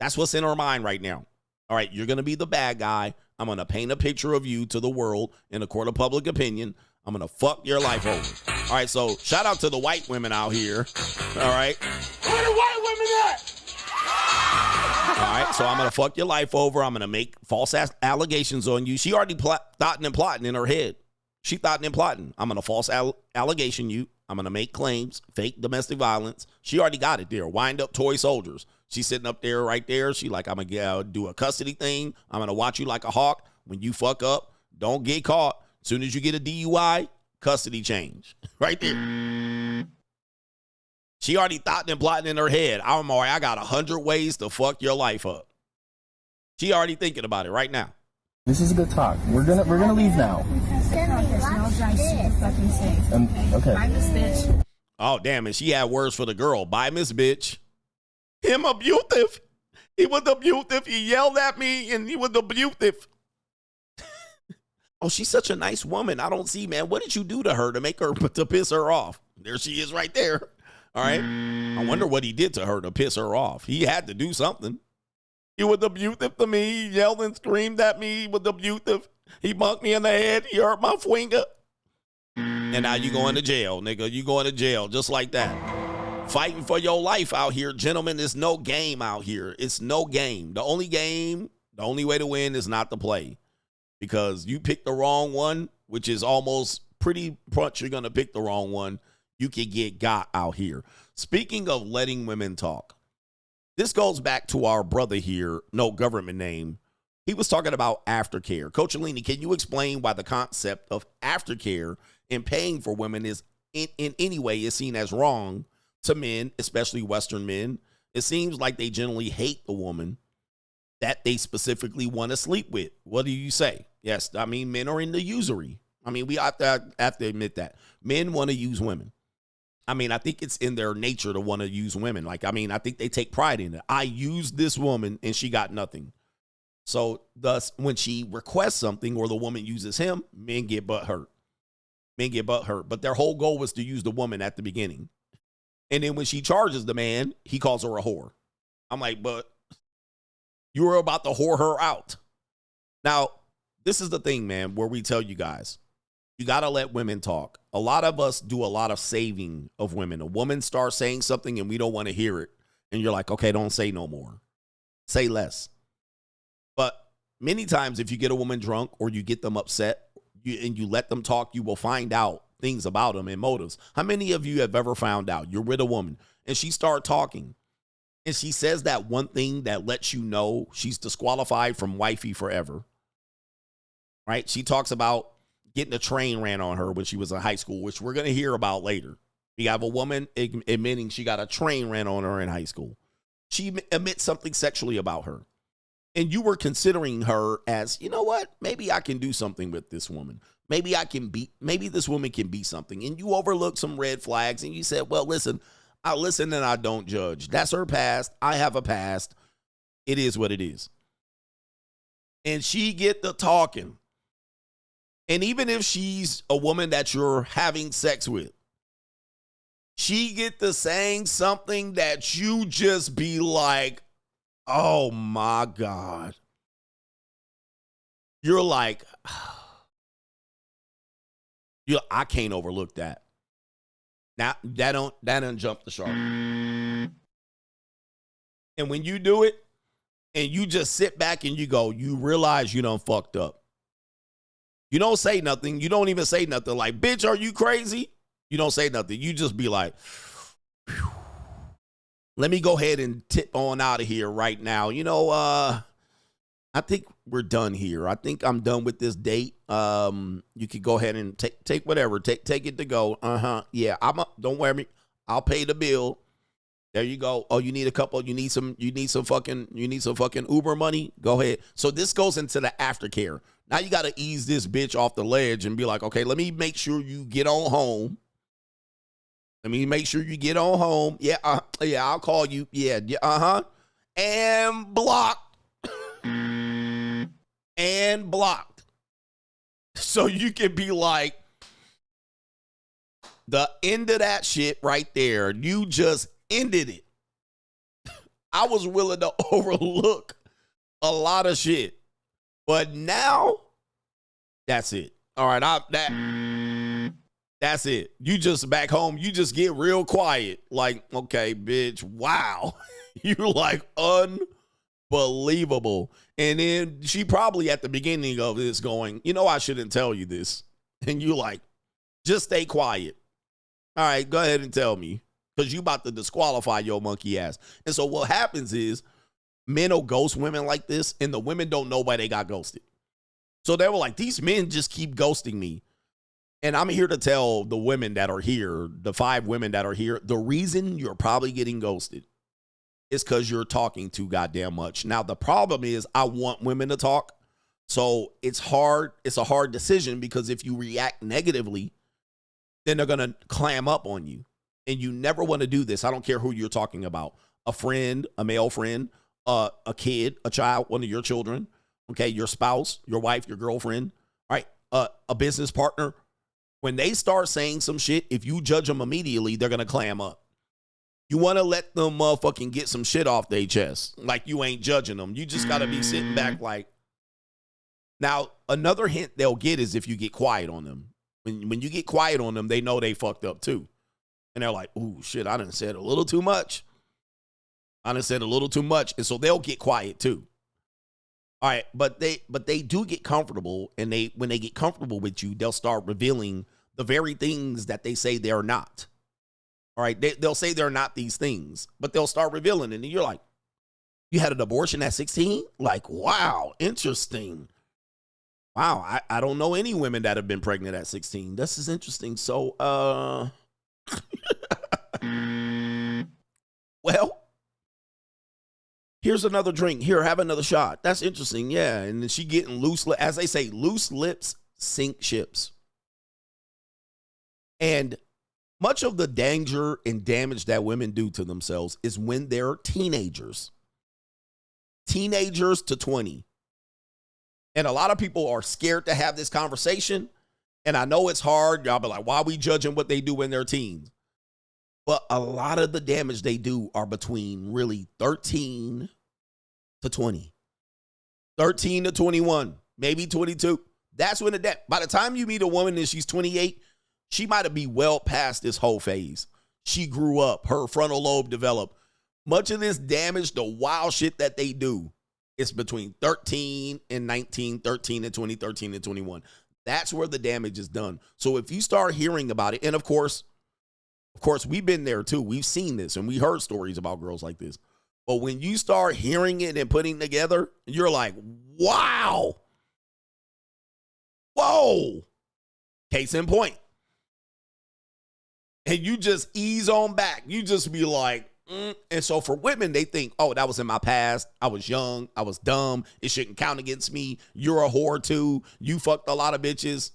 S3: That's what's in her mind right now. All right, you're going to be the bad guy. I'm going to paint a picture of you to the world in a court of public opinion. I'm going to fuck your life over. All right, so shout out to the white women out here. All right.
S5: Where the white women at?
S3: All right, so I'm going to fuck your life over. I'm going to make false allegations on you. She already thoughting and plotting in her head. She thoughting and plotting. I'm going to false allegation you. I'm going to make claims, fake domestic violence. She already got it there. Wind up toy soldiers. She's sitting up there right there. She like, I'm going to do a custody thing. I'm going to watch you like a hawk. When you fuck up, don't get caught. As soon as you get a DUI, custody change. Right there. She already thought and plotting in her head. I'm all right. I got 100 ways to fuck your life up. She already thinking about it right now.
S8: This is a good talk. We're gonna leave now. Okay.
S4: Bye, Miss Bitch.
S3: Oh, damn it. She had words for the girl. Bye, Miss Bitch. Him abusive. He was abusive. He yelled at me and he was abusive. Oh, she's such a nice woman. I don't see, man. What did you do to her to piss her off? There she is right there. All right. I wonder what he did to her to piss her off. He had to do something. He was abusive to me. He yelled and screamed at me. He was abusive. He bunked me in the head. He hurt my finger. And now you going to jail, nigga. You going to jail just like that. Fighting for your life out here, gentlemen. It's no game out here. It's no game. The only way to win is not to play. Because you pick the wrong one, which is almost pretty much you're going to pick the wrong one. you can get got out here. Speaking of letting women talk, this goes back to our brother here, no government name. He was talking about aftercare. Coach Alini, can you explain why the concept of aftercare and paying for women is in any way is seen as wrong to men, especially Western men? It seems like they generally hate the woman that they specifically want to sleep with. What do you say? Yes, I mean, men are in the usury. I mean, we have to admit that. Men want to use women. I mean, I think it's in their nature to want to use women. Like, I mean, I think they take pride in it. I used this woman and she got nothing. So thus, when she requests something or the woman uses him, men get butt hurt. Men get butt hurt. But their whole goal was to use the woman at the beginning. And then when she charges the man, he calls her a whore. I'm like, but you were about to whore her out. Now, this is the thing, man, where we tell you guys, you got to let women talk. A lot of us do a lot of saving of women. A woman starts saying something and we don't want to hear it. And you're like, okay, don't say no more. Say less. But many times if you get a woman drunk or you get them upset and you let them talk, you will find out things about them and motives. How many of you have ever found out you're with a woman and she starts talking and she says that one thing that lets you know she's disqualified from wifey forever? Right? She talks about getting a train ran on her when she was in high school, which we're going to hear about later. We have a woman admitting she got a train ran on her in high school. She admits something sexually about her. And you were considering her as, you know what? Maybe I can do something with this woman. Maybe this woman can be something. And you overlook some red flags and you said, well, listen, I listen and I don't judge. That's her past. I have a past. It is what it is. And she get the talking. And even if she's a woman that you're having sex with, she get to saying something that you just be like, oh my God. You're like, I can't overlook that. Now that don't jump the shark. And when you do it and you just sit back and you go, you realize you done fucked up. You don't say nothing. You don't even say nothing like, bitch, are you crazy? You don't say nothing. You just be like, phew. Let me go ahead and tip on out of here right now. You know, I think we're done here. I think I'm done with this date. You could go ahead and take whatever. Take it to go. Yeah, don't worry me. I'll pay the bill. There you go. Oh, you need a couple. You need some fucking Uber money. Go ahead. So this goes into the aftercare. Now you got to ease this bitch off the ledge and be like, okay, let me make sure you get on home. Let me make sure you get on home. Yeah, I'll call you. Yeah, and blocked. And blocked. So you can be like, the end of that shit right there. You just ended it. I was willing to overlook a lot of shit. But now, that's it. All right, that's it. You just back home, you just get real quiet. Like, okay, bitch, wow. You're like unbelievable. And then she probably at the beginning of this going, you know, I shouldn't tell you this. And you like, just stay quiet. All right, go ahead and tell me. Because you about to disqualify your monkey ass. And so what happens is men will ghost women like this, and the women don't know why they got ghosted. So they were like, these men just keep ghosting me. And I'm here to tell the women that are here, the 5 women that are here, the reason you're probably getting ghosted is because you're talking too goddamn much. Now, the problem is I want women to talk. So it's hard. It's a hard decision because if you react negatively, then they're going to clam up on you. And you never want to do this. I don't care who you're talking about. A friend, a male friend, a kid, a child, one of your children, okay, your spouse, your wife, your girlfriend, all right, a business partner. When they start saying some shit, if you judge them immediately, they're going to clam up. You want to let them motherfucking get some shit off their chest. Like you ain't judging them. You just got to be sitting back like. Now, another hint they'll get is if you get quiet on them. When you get quiet on them, they know they fucked up too. And they're like, ooh, shit, I done said a little too much. And so they'll get quiet too. All right, but they do get comfortable, and when they get comfortable with you, they'll start revealing the very things that they say they're not. All right. They'll say they're not these things, but they'll start revealing it. And you're like, you had an abortion at 16? Like, wow, interesting. Wow, I don't know any women that have been pregnant at 16. This is interesting. So, well, here's another drink. Here, have another shot. That's interesting. Yeah. And then she getting loose, as they say, loose lips sink ships. And much of the danger and damage that women do to themselves is when they're teenagers. Teenagers to 20. And a lot of people are scared to have this conversation. And I know it's hard. Y'all be like, why are we judging what they do when they're teens? But a lot of the damage they do are between really 13 to 20. 13 to 21, maybe 22. That's when by the time you meet a woman and she's 28, she might be well past this whole phase. She grew up. Her frontal lobe developed. Much of this damage, the wild shit that they do, is between 13 and 19, 13 and 20, 13 and 21. That's where the damage is done. So if you start hearing about it, and of course, we've been there too. We've seen this and we heard stories about girls like this. But when you start hearing it and putting together, you're like, wow. Whoa. Case in point. And you just ease on back. You just be like, And so for women, they think, oh, that was in my past. I was young. I was dumb. It shouldn't count against me. You're a whore too. You fucked a lot of bitches.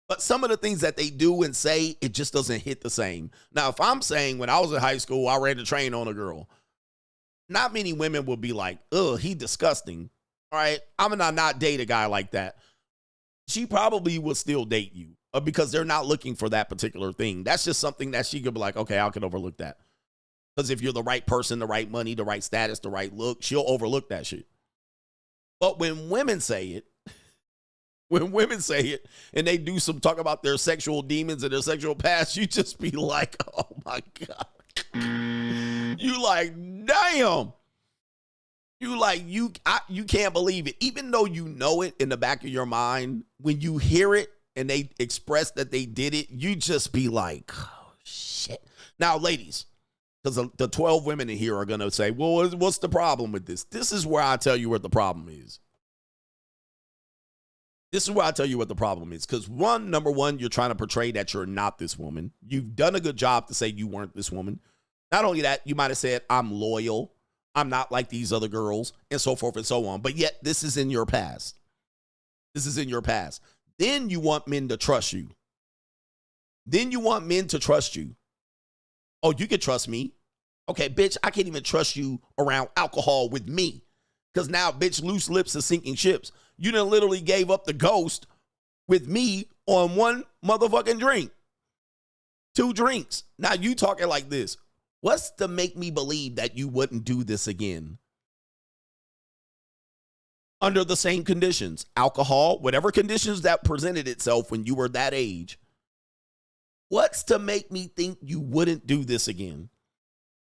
S3: But some of the things that they do and say, it just doesn't hit the same. Now, if I'm saying when I was in high school, I ran the train on a girl, not many women would be like, ugh, he disgusting. All right. I'm gonna not date a guy like that. She probably would still date you because they're not looking for that particular thing. That's just something that she could be like, okay, I can overlook that. Because if you're the right person, the right money, the right status, the right look, she'll overlook that shit. But when women say it, and they do some talk about their sexual demons and their sexual past, you just be like, oh my God. You like, damn. You like, you can't believe it. Even though you know it in the back of your mind, when you hear it and they express that they did it, you just be like, oh shit. Now, ladies, because the 12 women in here are going to say, well, what's the problem with this? This is where I tell you what the problem is. This is where I tell you what the problem is. Because number one, you're trying to portray that you're not this woman. You've done a good job to say you weren't this woman. Not only that, you might have said, I'm loyal. I'm not like these other girls, and so forth and so on. But yet, this is in your past. This is in your past. Then you want men to trust you. Oh, you can trust me. Okay, bitch, I can't even trust you around alcohol with me. Because now, bitch, loose lips are sinking ships. You done literally gave up the ghost with me on one motherfucking drink. 2 drinks. Now you talking like this. What's to make me believe that you wouldn't do this again? Under the same conditions. Alcohol, whatever conditions that presented itself when you were that age. What's to make me think you wouldn't do this again?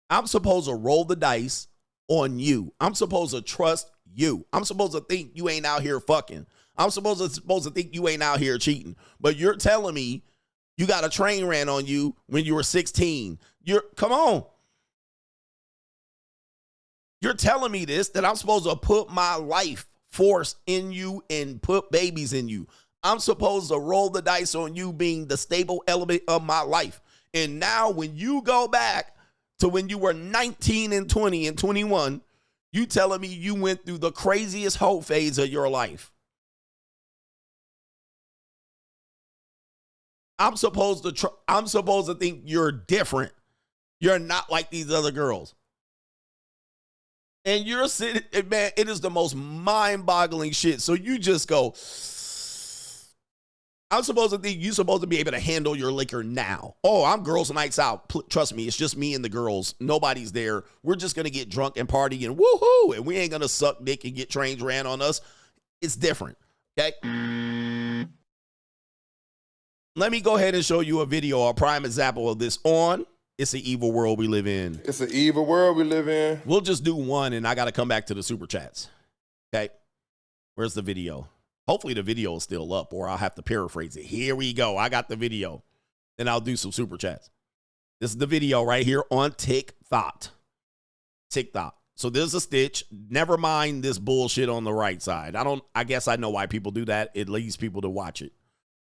S3: I'm supposed to roll the dice on you. I'm supposed to trust you. I'm supposed to think you ain't out here fucking. I'm supposed to think you ain't out here cheating. But you're telling me you got a train ran on you when you were 16. Come on. You're telling me this, that I'm supposed to put my life force in you and put babies in you. I'm supposed to roll the dice on you being the stable element of my life. And now when you go back to when you were 19 and 20 and 21, you telling me you went through the craziest whole phase of your life. I'm supposed to think you're different. You're not like these other girls. And you're sitting, man, it is the most mind-boggling shit. So you just go, I'm supposed to think you're supposed to be able to handle your liquor now. Oh, I'm girls' nights out. Trust me, it's just me and the girls. Nobody's there. We're just going to get drunk and party and woohoo. And we ain't going to suck dick and get trains ran on us. It's different. Okay? Let me go ahead and show you a video, a prime example of this on It's an Evil World We Live In.
S19: It's an evil world we live in.
S3: We'll just do one, and I got to come back to the super chats. Okay? Where's the video? Hopefully the video is still up, or I'll have to paraphrase it. Here we go. I got the video. Then I'll do some super chats. This is the video right here on TikTok. So there's a stitch. Never mind this bullshit on the right side. I guess I know why people do that. It leads people to watch it.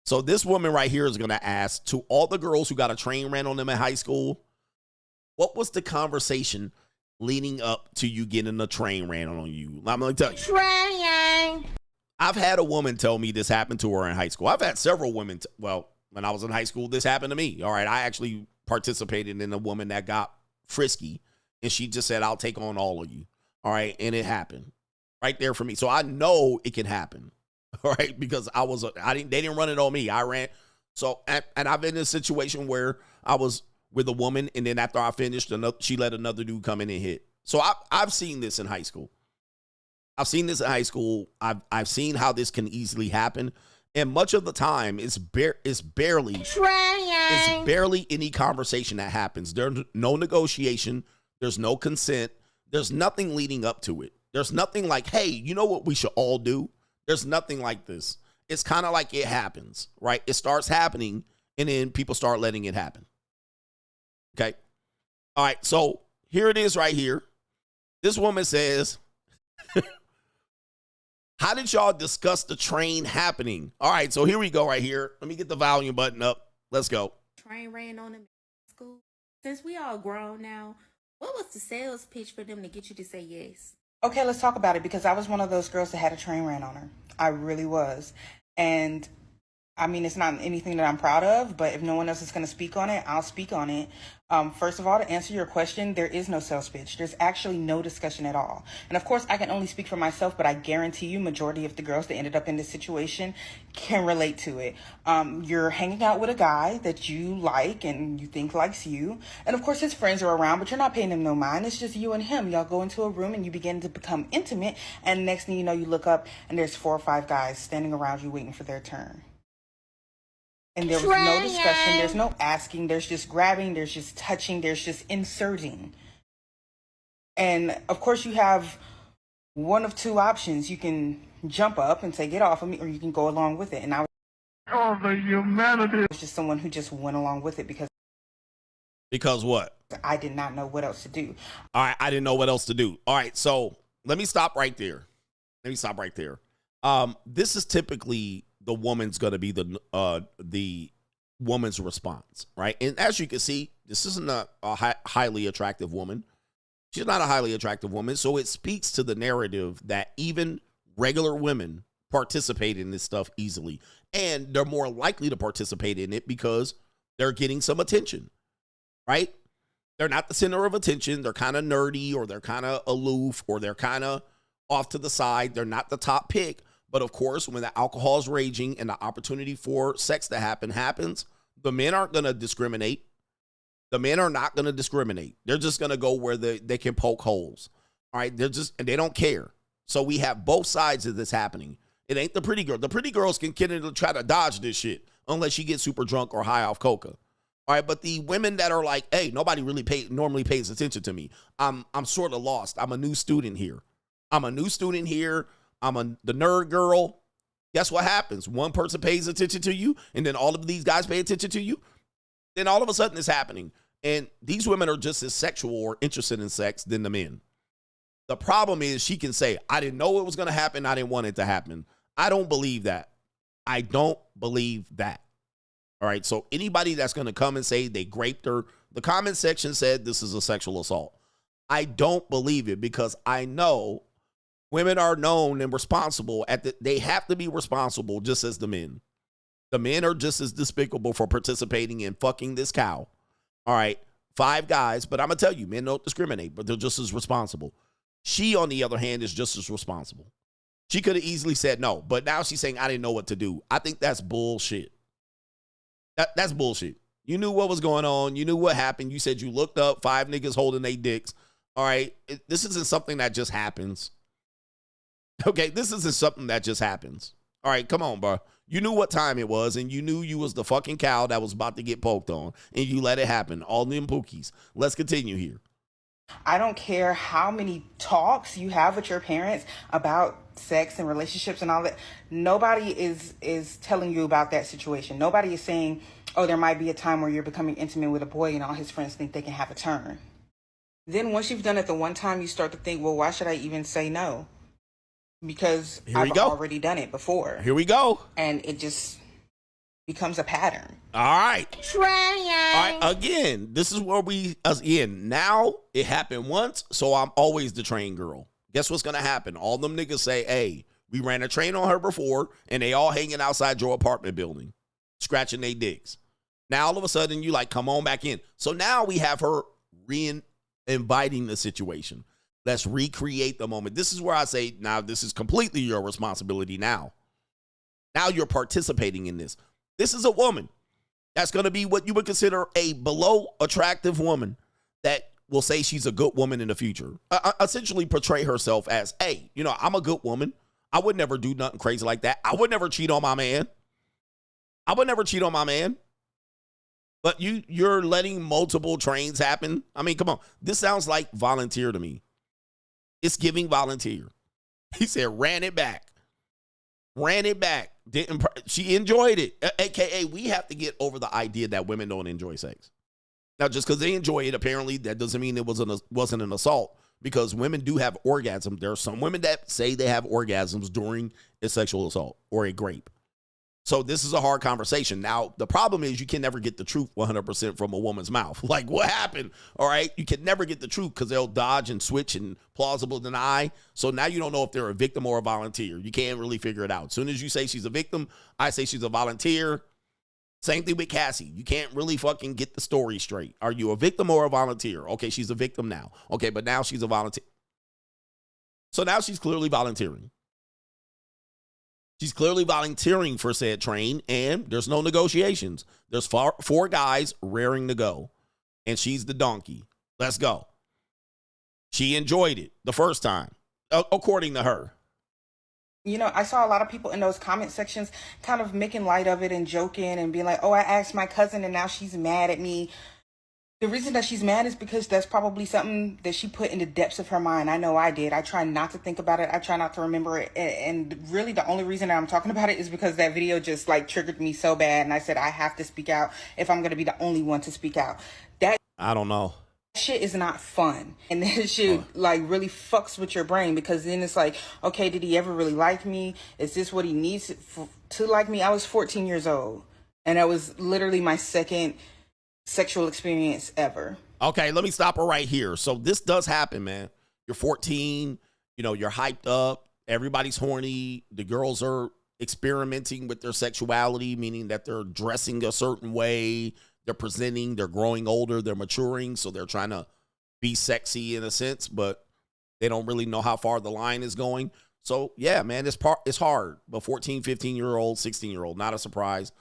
S3: So this woman right here is going to ask to all the girls who got a train ran on them in high school, what was the conversation leading up to you getting a train ran on you? I'm going to tell you.
S9: Train.
S3: I've had a woman tell me this happened to her in high school. I've had several women. When I was in high school, this happened to me. All right. I actually participated in a woman that got frisky, and she just said, I'll take on all of you. All right. And it happened right there for me. So I know it can happen. All right. Because they didn't run it on me. I ran. So, and I've been in a situation where I was with a woman, and then after I finished, she let another dude come in and hit. So I've seen this in high school. I've seen how this can easily happen. And much of the time, it's barely any conversation that happens. There's no negotiation. There's no consent. There's nothing leading up to it. There's nothing like, hey, you know what we should all do? There's nothing like this. It's kind of like it happens, right? It starts happening, and then people start letting it happen. Okay? All right, so here it is right here. This woman says, how did y'all discuss the train happening? All right, so here we go right here. Let me get the volume button up. Let's go.
S7: Train ran on them in school. Since we all grown now, what was the sales pitch for them to get you to say yes?
S12: Okay, let's talk about it, because I was one of those girls that had a train ran on her. I really was. And I mean, it's not anything that I'm proud of, but if no one else is going to speak on it, I'll speak on it. First of all, to answer your question, there is no sales pitch. There's actually no discussion at all. And of course, I can only speak for myself, but I guarantee you majority of the girls that ended up in this situation can relate to it. You're hanging out with a guy that you like and you think likes you. And of course, his friends are around, but you're not paying him no mind. It's just you and him. Y'all go into a room and you begin to become intimate. And next thing you know, you look up and there's 4 or 5 guys standing around you waiting for their turn. And there was no discussion, there's no asking, there's just grabbing, there's just touching, there's just inserting. And of course you have one of 2 options. You can jump up and say, get off of me, or you can go along with it. And I was just someone who just went along with it because
S3: what?
S12: I did not know what else to do.
S3: All right, I didn't know what else to do. All right, so let me stop right there. This is typically the woman's going to be the woman's response, right? And as you can see, this isn't a highly attractive woman. She's not a highly attractive woman, so it speaks to the narrative that even regular women participate in this stuff easily, and they're more likely to participate in it because they're getting some attention, right? They're not the center of attention. They're kind of nerdy, or they're kind of aloof, or they're kind of off to the side. They're not the top pick. But of course, when the alcohol is raging and the opportunity for sex to happens, the men aren't going to discriminate. The men are not going to discriminate. They're just going to go where they can poke holes. All right. They don't care. So we have both sides of this happening. It ain't the pretty girl. The pretty girls can try to dodge this shit unless she gets super drunk or high off coca. All right. But the women that are like, hey, nobody really normally pays attention to me. I'm sort of lost. I'm a new student here. I'm the nerd girl. Guess what happens? One person pays attention to you, and then all of these guys pay attention to you. Then all of a sudden it's happening. And these women are just as sexual or interested in sex than the men. The problem is she can say, I didn't know it was going to happen. I didn't want it to happen. I don't believe that. All right. So anybody that's going to come and say they raped her, the comment section said this is a sexual assault. I don't believe it, because I know women are known and responsible they have to be responsible just as the men. The men are just as despicable for participating in fucking this cow. All right, 5 guys, but I'm going to tell you, men don't discriminate, but they're just as responsible. She, on the other hand, is just as responsible. She could have easily said no, but now she's saying, I didn't know what to do. I think that's bullshit. That's bullshit. You knew what was going on. You knew what happened. You said you looked up 5 niggas holding their dicks. All right, this isn't something that just happens. Okay, this isn't something that just happens. All right, come on, bro. You knew what time it was, and you knew you was the fucking cow that was about to get poked on, and you let it happen. All them pookies. Let's continue here.
S12: I don't care how many talks you have with your parents about sex and relationships and all that. Nobody is telling you about that situation. Nobody is saying, oh, there might be a time where you're becoming intimate with a boy and all his friends think they can have a turn. Then once you've done it the one time, you start to think, well, why should I even say no? Because I've already done it before.
S3: Here we go.
S12: And it just becomes a pattern.
S3: All right. All right. Again, this is where now it happened once, so I'm always the train girl. Guess what's going to happen? All them niggas say, hey, we ran a train on her before, and they all hanging outside your apartment building, scratching their dicks. Now, all of a sudden, you like, come on back in. So now we have her inviting the situation. Let's recreate the moment. This is where I say, now, this is completely your responsibility now. Now you're participating in this. This is a woman that's going to be what you would consider a below attractive woman that will say she's a good woman in the future. Essentially portray herself as, hey, you know, I'm a good woman. I would never do nothing crazy like that. I would never cheat on my man. But you're letting multiple trains happen. I mean, come on. This sounds like volunteer to me. It's giving volunteer. He said, ran it back. She enjoyed it. AKA, we have to get over the idea that women don't enjoy sex. Now, just because they enjoy it, apparently, that doesn't mean it wasn't an assault, because women do have orgasms. There are some women that say they have orgasms during a sexual assault or a grape. So this is a hard conversation. Now, the problem is you can never get the truth 100% from a woman's mouth. Like, what happened? All right? You can never get the truth because they'll dodge and switch and plausible deny. So now you don't know if they're a victim or a volunteer. You can't really figure it out. As soon as you say she's a victim, I say she's a volunteer. Same thing with Cassie. You can't really fucking get the story straight. Are you a victim or a volunteer? Okay, she's a victim now. Okay, but now she's a volunteer. So now she's clearly volunteering. She's clearly volunteering for said train, and there's no negotiations. There's four guys raring to go, and she's the donkey. Let's go. She enjoyed it the first time, according to her.
S12: You know, I saw a lot of people in those comment sections kind of making light of it and joking and being like, oh, I asked my cousin and now she's mad at me. The reason that she's mad is because that's probably something that she put in the depths of her mind. I know I did. I try not to think about it. I try not to remember it. And really the only reason that I'm talking about it is because that video just like triggered me so bad. And I said, I have to speak out if I'm going to be the only one to speak out.
S3: I don't know.
S12: Shit is not fun. And that shit like really fucks with your brain, because then it's like, okay, did he ever really like me? Is this what he needs to like me? I was 14 years old and that was literally my second sexual experience ever.
S3: Okay, let me stop her right here. So this does happen, man. You're 14, you know, you're hyped up, everybody's horny, the girls are experimenting with their sexuality, meaning that they're dressing a certain way, they're presenting, they're growing older, they're maturing, so they're trying to be sexy in a sense, but they don't really know how far the line is going. So yeah, man, it's hard. But 14, 15-year-old, 16-year-old, not a surprise.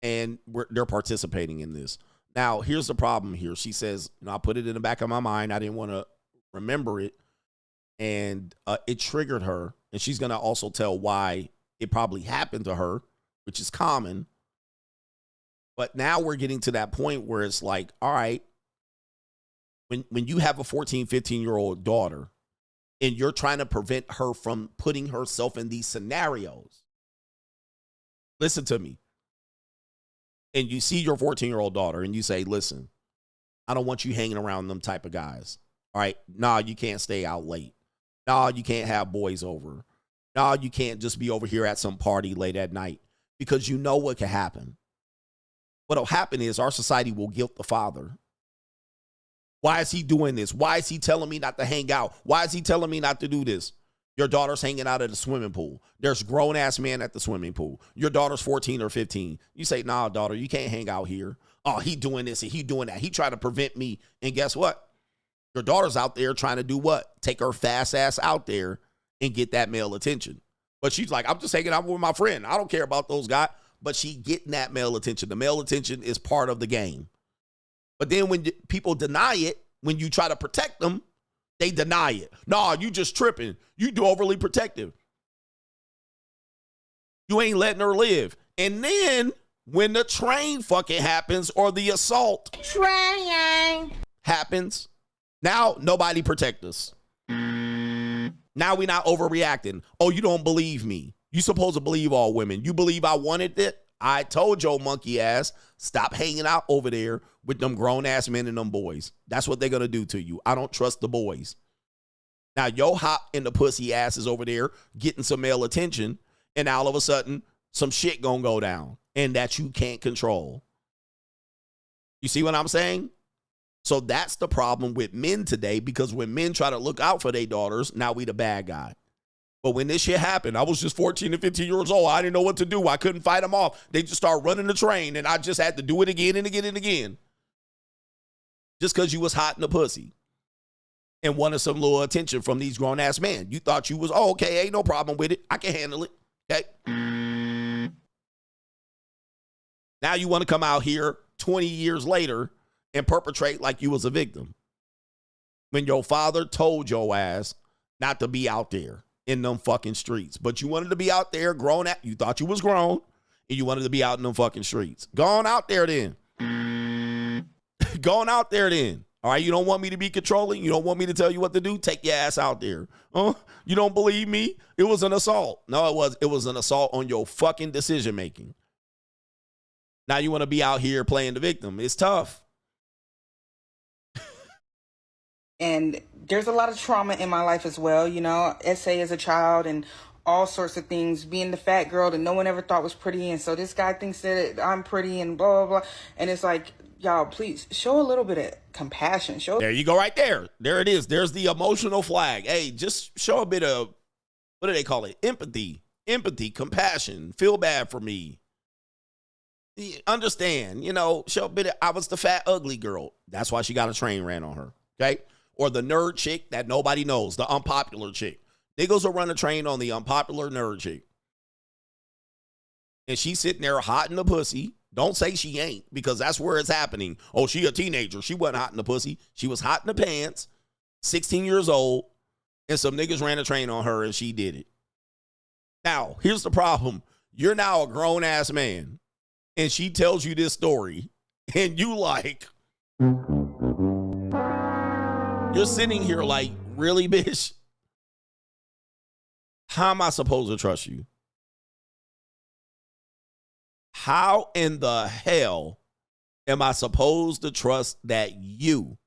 S3: And they're participating in this. Now, here's the problem here. She says, you know, I put it in the back of my mind. I didn't want to remember it. And it triggered her. And she's going to also tell why it probably happened to her, which is common. But now we're getting to that point where it's like, all right, when you have a 14, 15-year-old daughter and you're trying to prevent her from putting herself in these scenarios, listen to me. And you see your 14-year-old daughter and you say, listen, I don't want you hanging around them type of guys. All right. Nah, you can't stay out late. Nah, you can't have boys over. Nah, you can't just be over here at some party late at night, because you know what can happen. What'll happen is our society will guilt the father. Why is he doing this? Why is he telling me not to hang out? Why is he telling me not to do this? Your daughter's hanging out at the swimming pool. There's grown-ass men at the swimming pool. Your daughter's 14 or 15. You say, nah, daughter, you can't hang out here. Oh, he doing this and he doing that. He trying to prevent me. And guess what? Your daughter's out there trying to do what? Take her fast ass out there and get that male attention. But she's like, I'm just hanging out with my friend. I don't care about those guys. But she getting that male attention. The male attention is part of the game. But then when people deny it, when you try to protect them, they deny it. Nah, you just tripping. You do overly protective. You ain't letting her live. And then when the train fucking happens or the assault happens, now nobody protect us. Now we not overreacting. Oh, you don't believe me. You supposed to believe all women. You believe I wanted it? I told your monkey ass, stop hanging out over there with them grown-ass men and them boys. That's what they're going to do to you. I don't trust the boys. Now, your hop in the pussy ass is over there getting some male attention, and all of a sudden, some shit going to go down, and that you can't control. You see what I'm saying? So that's the problem with men today, because when men try to look out for their daughters, now we the bad guy. But when this shit happened, I was just 14 and 15 years old. I didn't know what to do. I couldn't fight them off. They just started running the train, and I just had to do it again and again and again. Just because you was hot in the pussy and wanted some little attention from these grown-ass men. You thought you was, oh, okay, ain't no problem with it. I can handle it. Okay? Now you want to come out here 20 years later and perpetrate like you was a victim, when your father told your ass not to be out there in them fucking streets. But you wanted to be out there grown at, you thought you was grown, and you wanted to be out in them fucking streets. Go on out there then. Go on out there then. All right, you don't want me to be controlling? You don't want me to tell you what to do? Take your ass out there. You don't believe me? It was an assault. No, it was an assault on your fucking decision making. Now you want to be out here playing the victim. It's tough.
S12: And there's a lot of trauma in my life as well, you know, SA as a child and all sorts of things, being the fat girl that no one ever thought was pretty. And so this guy thinks that I'm pretty and blah, blah, blah. And it's like, y'all, please show a little bit of compassion. There
S3: you go right there. There it is. There's the emotional flag. Hey, just show a bit of, what do they call it? Empathy, compassion, feel bad for me. Understand, you know, show a bit of, I was the fat, ugly girl. That's why she got a train ran on her, okay? Or the nerd chick that nobody knows, the unpopular chick. Niggas will run a train on the unpopular nerd chick. And she's sitting there hot in the pussy. Don't say she ain't, because that's where it's happening. Oh, she a teenager. She wasn't hot in the pussy. She was hot in the pants, 16 years old, and some niggas ran a train on her, and she did it. Now, here's the problem. You're now a grown-ass man, and she tells you this story, and you like... You're sitting here like, really, bitch? How am I supposed to trust you? How in the hell am I supposed to trust that you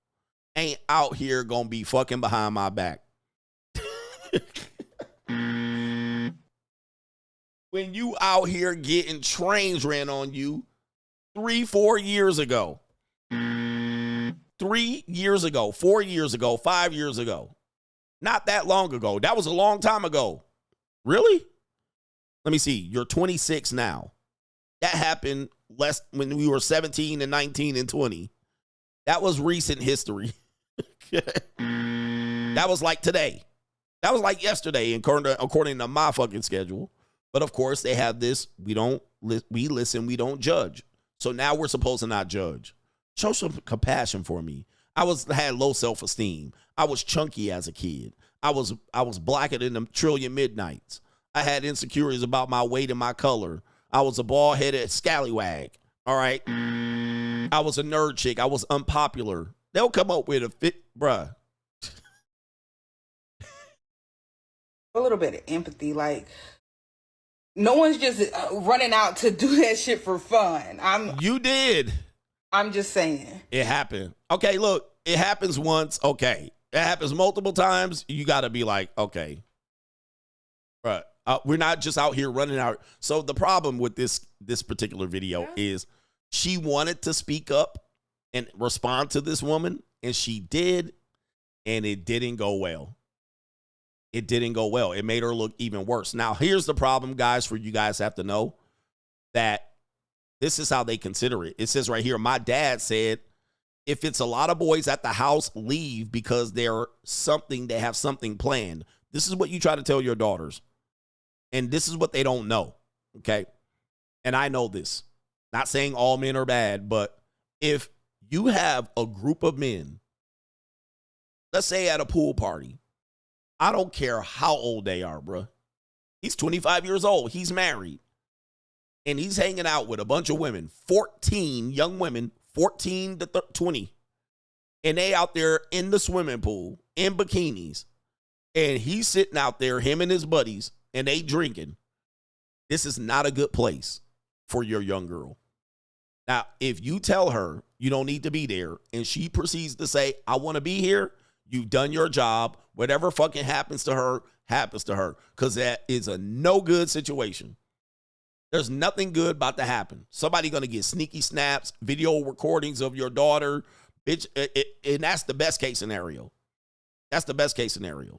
S3: ain't out here gonna be fucking behind my back? When you out here getting trains ran on you 3-4 years ago. 3 years ago, 4 years ago, 5 years ago. Not that long ago. That was a long time ago. Really? Let me see. You're 26 now. That happened less when we were 17 and 19 and 20. That was recent history. That was like today. That was like yesterday, according to my fucking schedule. But of course, they have this. We listen, we don't judge. So now we're supposed to not judge. Show some compassion for me. I had low self-esteem. I was chunky as a kid. I was blacker than them trillion midnights. I had insecurities about my weight and my color. I was a bald-headed scallywag. All right. I was a nerd chick. I was unpopular. They'll come up with a fit, bruh.
S12: A little bit of empathy, like no one's just running out to do that shit for fun.
S3: You did.
S12: I'm just saying.
S3: It happened. Okay, look, it happens once. Okay. It happens multiple times. You got to be like, okay. Right. We're not just out here running out. So the problem with this particular video is she wanted to speak up and respond to this woman, and she did, and it didn't go well. It didn't go well. It made her look even worse. Now, here's the problem, guys, for you guys have to know that this is how they consider it. It says right here, my dad said, if it's a lot of boys at the house, leave because they have something planned. This is what you try to tell your daughters. And this is what they don't know. Okay. And I know this. Not saying all men are bad, but if you have a group of men, let's say at a pool party, I don't care how old they are, bro. He's 25 years old. He's married. And he's hanging out with a bunch of women, 14 young women, 14 to 20. And they out there in the swimming pool in bikinis. And he's sitting out there, him and his buddies, and they drinking. This is not a good place. for your young girl. Now, if you tell her you don't need to be there and she proceeds to say, I want to be here, you've done your job. Whatever fucking happens to her, happens to her, because that is a no good situation. There's nothing good about to happen. Somebody going to get sneaky snaps, video recordings of your daughter, bitch, and that's the best case scenario. That's the best case scenario.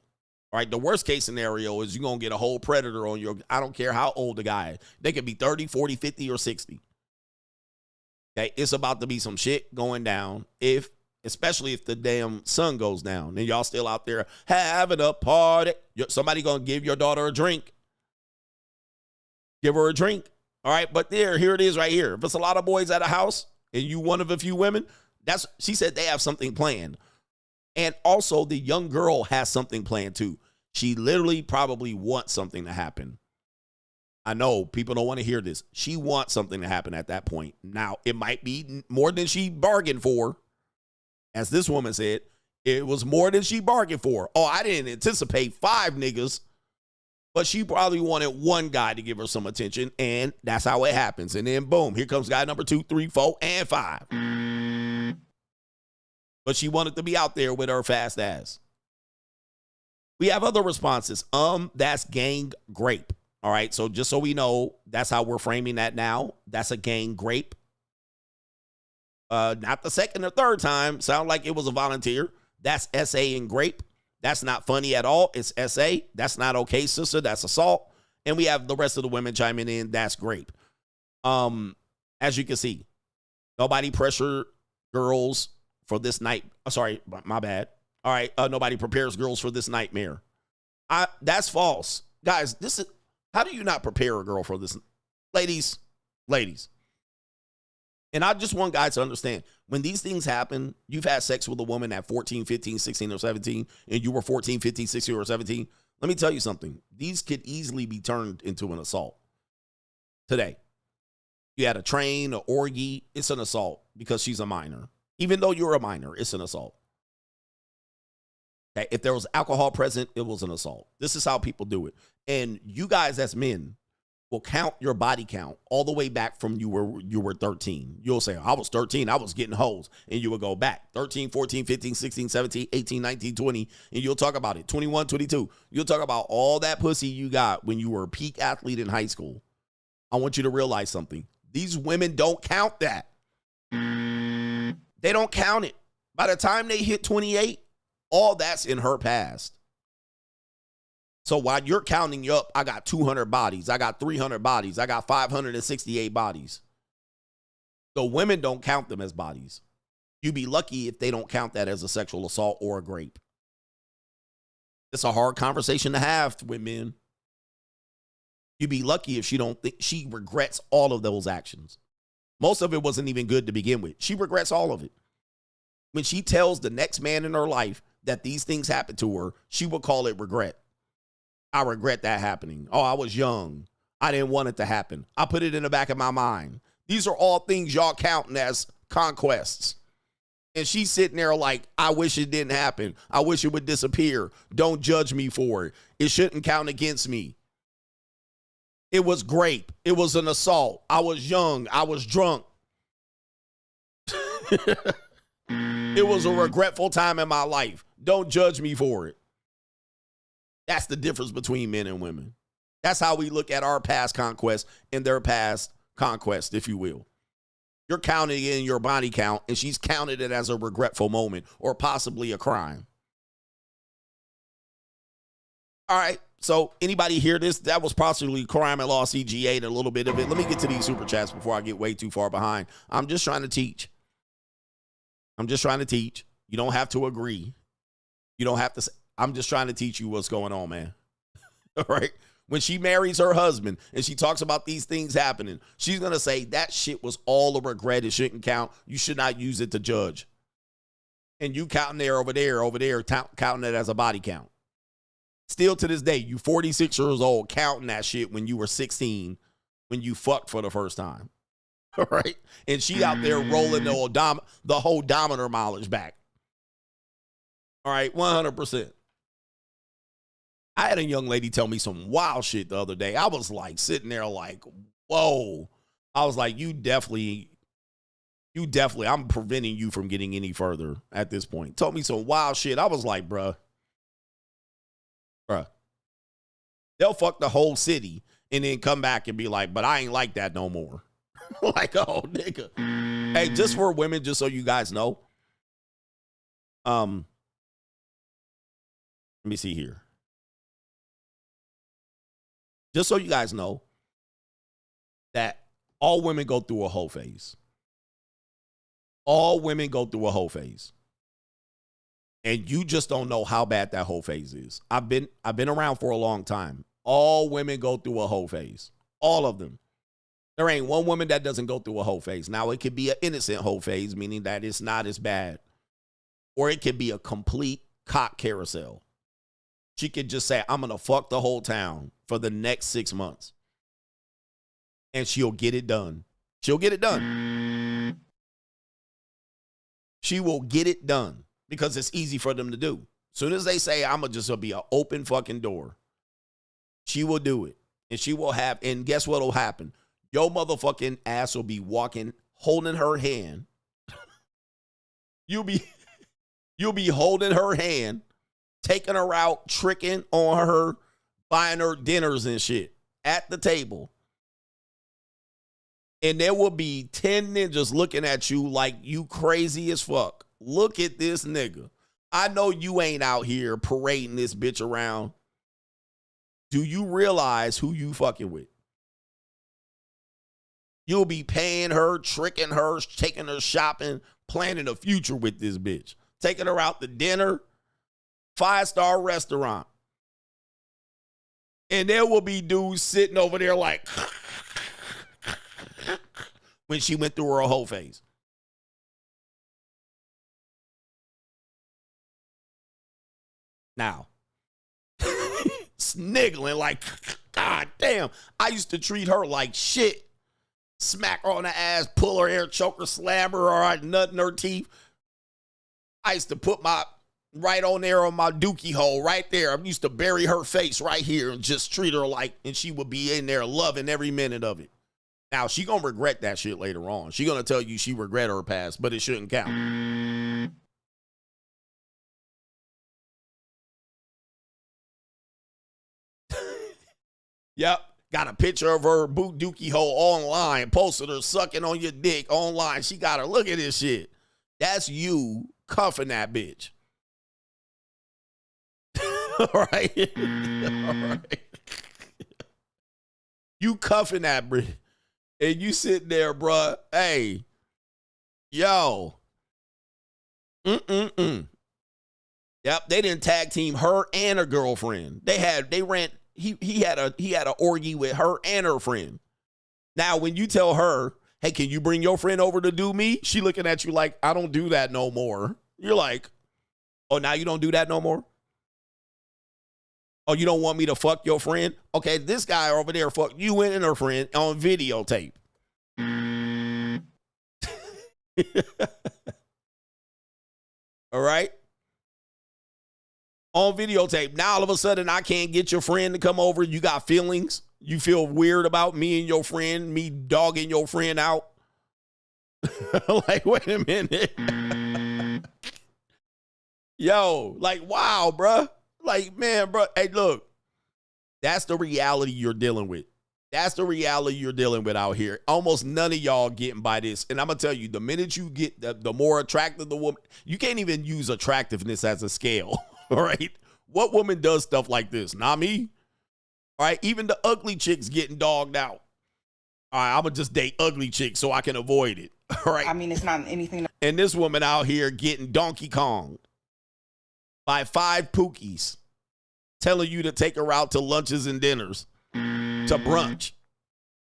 S3: All right, the worst case scenario is you're going to get a whole predator on your, I don't care how old the guy is. They could be 30, 40, 50, or 60. Okay, it's about to be some shit going down, especially if the damn sun goes down and y'all still out there having a party. Somebody going to give your daughter a drink. Give her a drink. All right, but here it is right here. If it's a lot of boys at a house and you one of a few women, she said they have something planned. And also the young girl has something planned too. She literally probably wants something to happen. I know people don't want to hear this. She wants something to happen at that point. Now, it might be more than she bargained for. As this woman said, it was more than she bargained for. Oh, I didn't anticipate 5 niggas. But she probably wanted one guy to give her some attention, and that's how it happens. And then, boom, here comes guy number 2, 3, 4, and 5. But she wanted to be out there with her fast ass. We have other responses. That's gang grape. All right, so just so we know, that's how we're framing that now. That's a gang grape. Not the second or third time. Sound like it was a volunteer. That's SA and grape. That's not funny at all. It's SA. That's not okay, sister. That's assault. And we have the rest of the women chiming in. That's grape. As you can see, nobody pressure girls for this night. Sorry, my bad. All right, nobody prepares girls for this nightmare. That's false. Guys, how do you not prepare a girl for this? Ladies. And I just want guys to understand, when these things happen, you've had sex with a woman at 14, 15, 16, or 17, and you were 14, 15, 16, or 17. Let me tell you something. These could easily be turned into an assault. Today, you had a train, an orgy, it's an assault because she's a minor. Even though you're a minor, it's an assault. Okay? If there was alcohol present, it was an assault. This is how people do it. And you guys as men will count your body count all the way back from you were 13. You'll say, I was 13, I was getting hoes. And you will go back 13, 14, 15, 16, 17, 18, 19, 20. And you'll talk about it. 21, 22. You'll talk about all that pussy you got when you were a peak athlete in high school. I want you to realize something. These women don't count that. They don't count it. By the time they hit 28, all that's in her past. So while you're counting up, I got 200 bodies. I got 300 bodies. I got 568 bodies. The women don't count them as bodies. You'd be lucky if they don't count that as a sexual assault or a grape. It's a hard conversation to have with men. You'd be lucky if she regrets all of those actions. Most of it wasn't even good to begin with. She regrets all of it. When she tells the next man in her life that these things happened to her, she will call it regret. I regret that happening. Oh, I was young. I didn't want it to happen. I put it in the back of my mind. These are all things y'all counting as conquests. And she's sitting there like, I wish it didn't happen. I wish it would disappear. Don't judge me for it. It shouldn't count against me. It was grape. It was an assault. I was young. I was drunk. It was a regretful time in my life. Don't judge me for it. That's the difference between men and women. That's how we look at our past conquest and their past conquest, if you will. You're counting in your body count, and she's counted it as a regretful moment or possibly a crime. All right, so anybody hear this? That was possibly crime and law CGA and a little bit of it. Let me get to these super chats before I get way too far behind. I'm just trying to teach. You don't have to agree. You don't have to say. I'm just trying to teach you what's going on, man. All right? When she marries her husband and she talks about these things happening, she's going to say that shit was all a regret. It shouldn't count. You should not use it to judge. And you counting over there, counting it as a body count. Still to this day, you 46 years old counting that shit when you were 16, when you fucked for the first time. All right? And she out there rolling the whole odometer mileage back. All right, 100%. I had a young lady tell me some wild shit the other day. I was like sitting there like, whoa. I was like, you definitely, I'm preventing you from getting any further at this point. Told me some wild shit. I was like, bruh, they'll fuck the whole city and then come back and be like, but I ain't like that no more. Like, oh, nigga. Hey, just for women, just so you guys know. Let me see here. Just so you guys know that all women go through a hoe phase. All women go through a hoe phase. And you just don't know how bad that hoe phase is. I've been around for a long time. All women go through a hoe phase. All of them. There ain't one woman that doesn't go through a hoe phase. Now, it could be an innocent hoe phase, meaning that it's not as bad. Or it could be a complete cock carousel. She could just say, I'm going to fuck the whole town for the next 6 months. And she'll get it done. She'll get it done. She will get it done because it's easy for them to do. As soon as they say, I'm going to just be an open fucking door, she will do it. And she will have, and guess what will happen? Your motherfucking ass will be walking, holding her hand. You'll be holding her hand, taking her out, tricking on her, buying her dinners and shit at the table. And there will be 10 ninjas looking at you like you crazy as fuck. Look at this nigga. I know you ain't out here parading this bitch around. Do you realize who you fucking with? You'll be paying her, tricking her, taking her shopping, planning a future with this bitch. Taking her out to dinner, 5-star restaurant. And there will be dudes sitting over there like when she went through her whole phase. Now, sniggling like, God damn, I used to treat her like shit. Smack her on the ass, pull her hair, choke her, slam her, or I'd nut in her teeth. I used to put my right on there on my dookie hole right there. I used to bury her face right here and just treat her like, and she would be in there loving every minute of it. Now, she gonna regret that shit later on. She gonna tell you she regret her past, but it shouldn't count. Yep. Got a picture of her boot dookie hole online, posted her sucking on your dick online. She got her. Look at this shit. That's you cuffing that bitch. All right. All right. You cuffing that bitch. And you sitting there, bruh. Hey, yo. Yep, they didn't tag team her and her girlfriend. They ran. He had a orgy with her and her friend. Now, when you tell her, hey, can you bring your friend over to do me? She looking at you like, I don't do that no more. You're like, oh, now you don't do that no more? Oh, you don't want me to fuck your friend? Okay, this guy over there fuck you and her friend on videotape. All right? On videotape. Now, all of a sudden, I can't get your friend to come over. You got feelings. You feel weird about me and your friend, me dogging your friend out. Like, wait a minute. Yo, like, wow, bruh. Like, man, bro. Hey, look. That's the reality you're dealing with. That's the reality you're dealing with out here. Almost none of y'all getting by this. And I'm going to tell you, the minute you get the more attractive the woman, you can't even use attractiveness as a scale. All right. What woman does stuff like this? Not me. All right. Even the ugly chicks getting dogged out. All right. I'm going to just date ugly chicks so I can avoid it. All right.
S12: I mean, it's not anything.
S3: And this woman out here getting Donkey Kong by 5 pookies telling you to take her out to lunches and dinners, to brunch.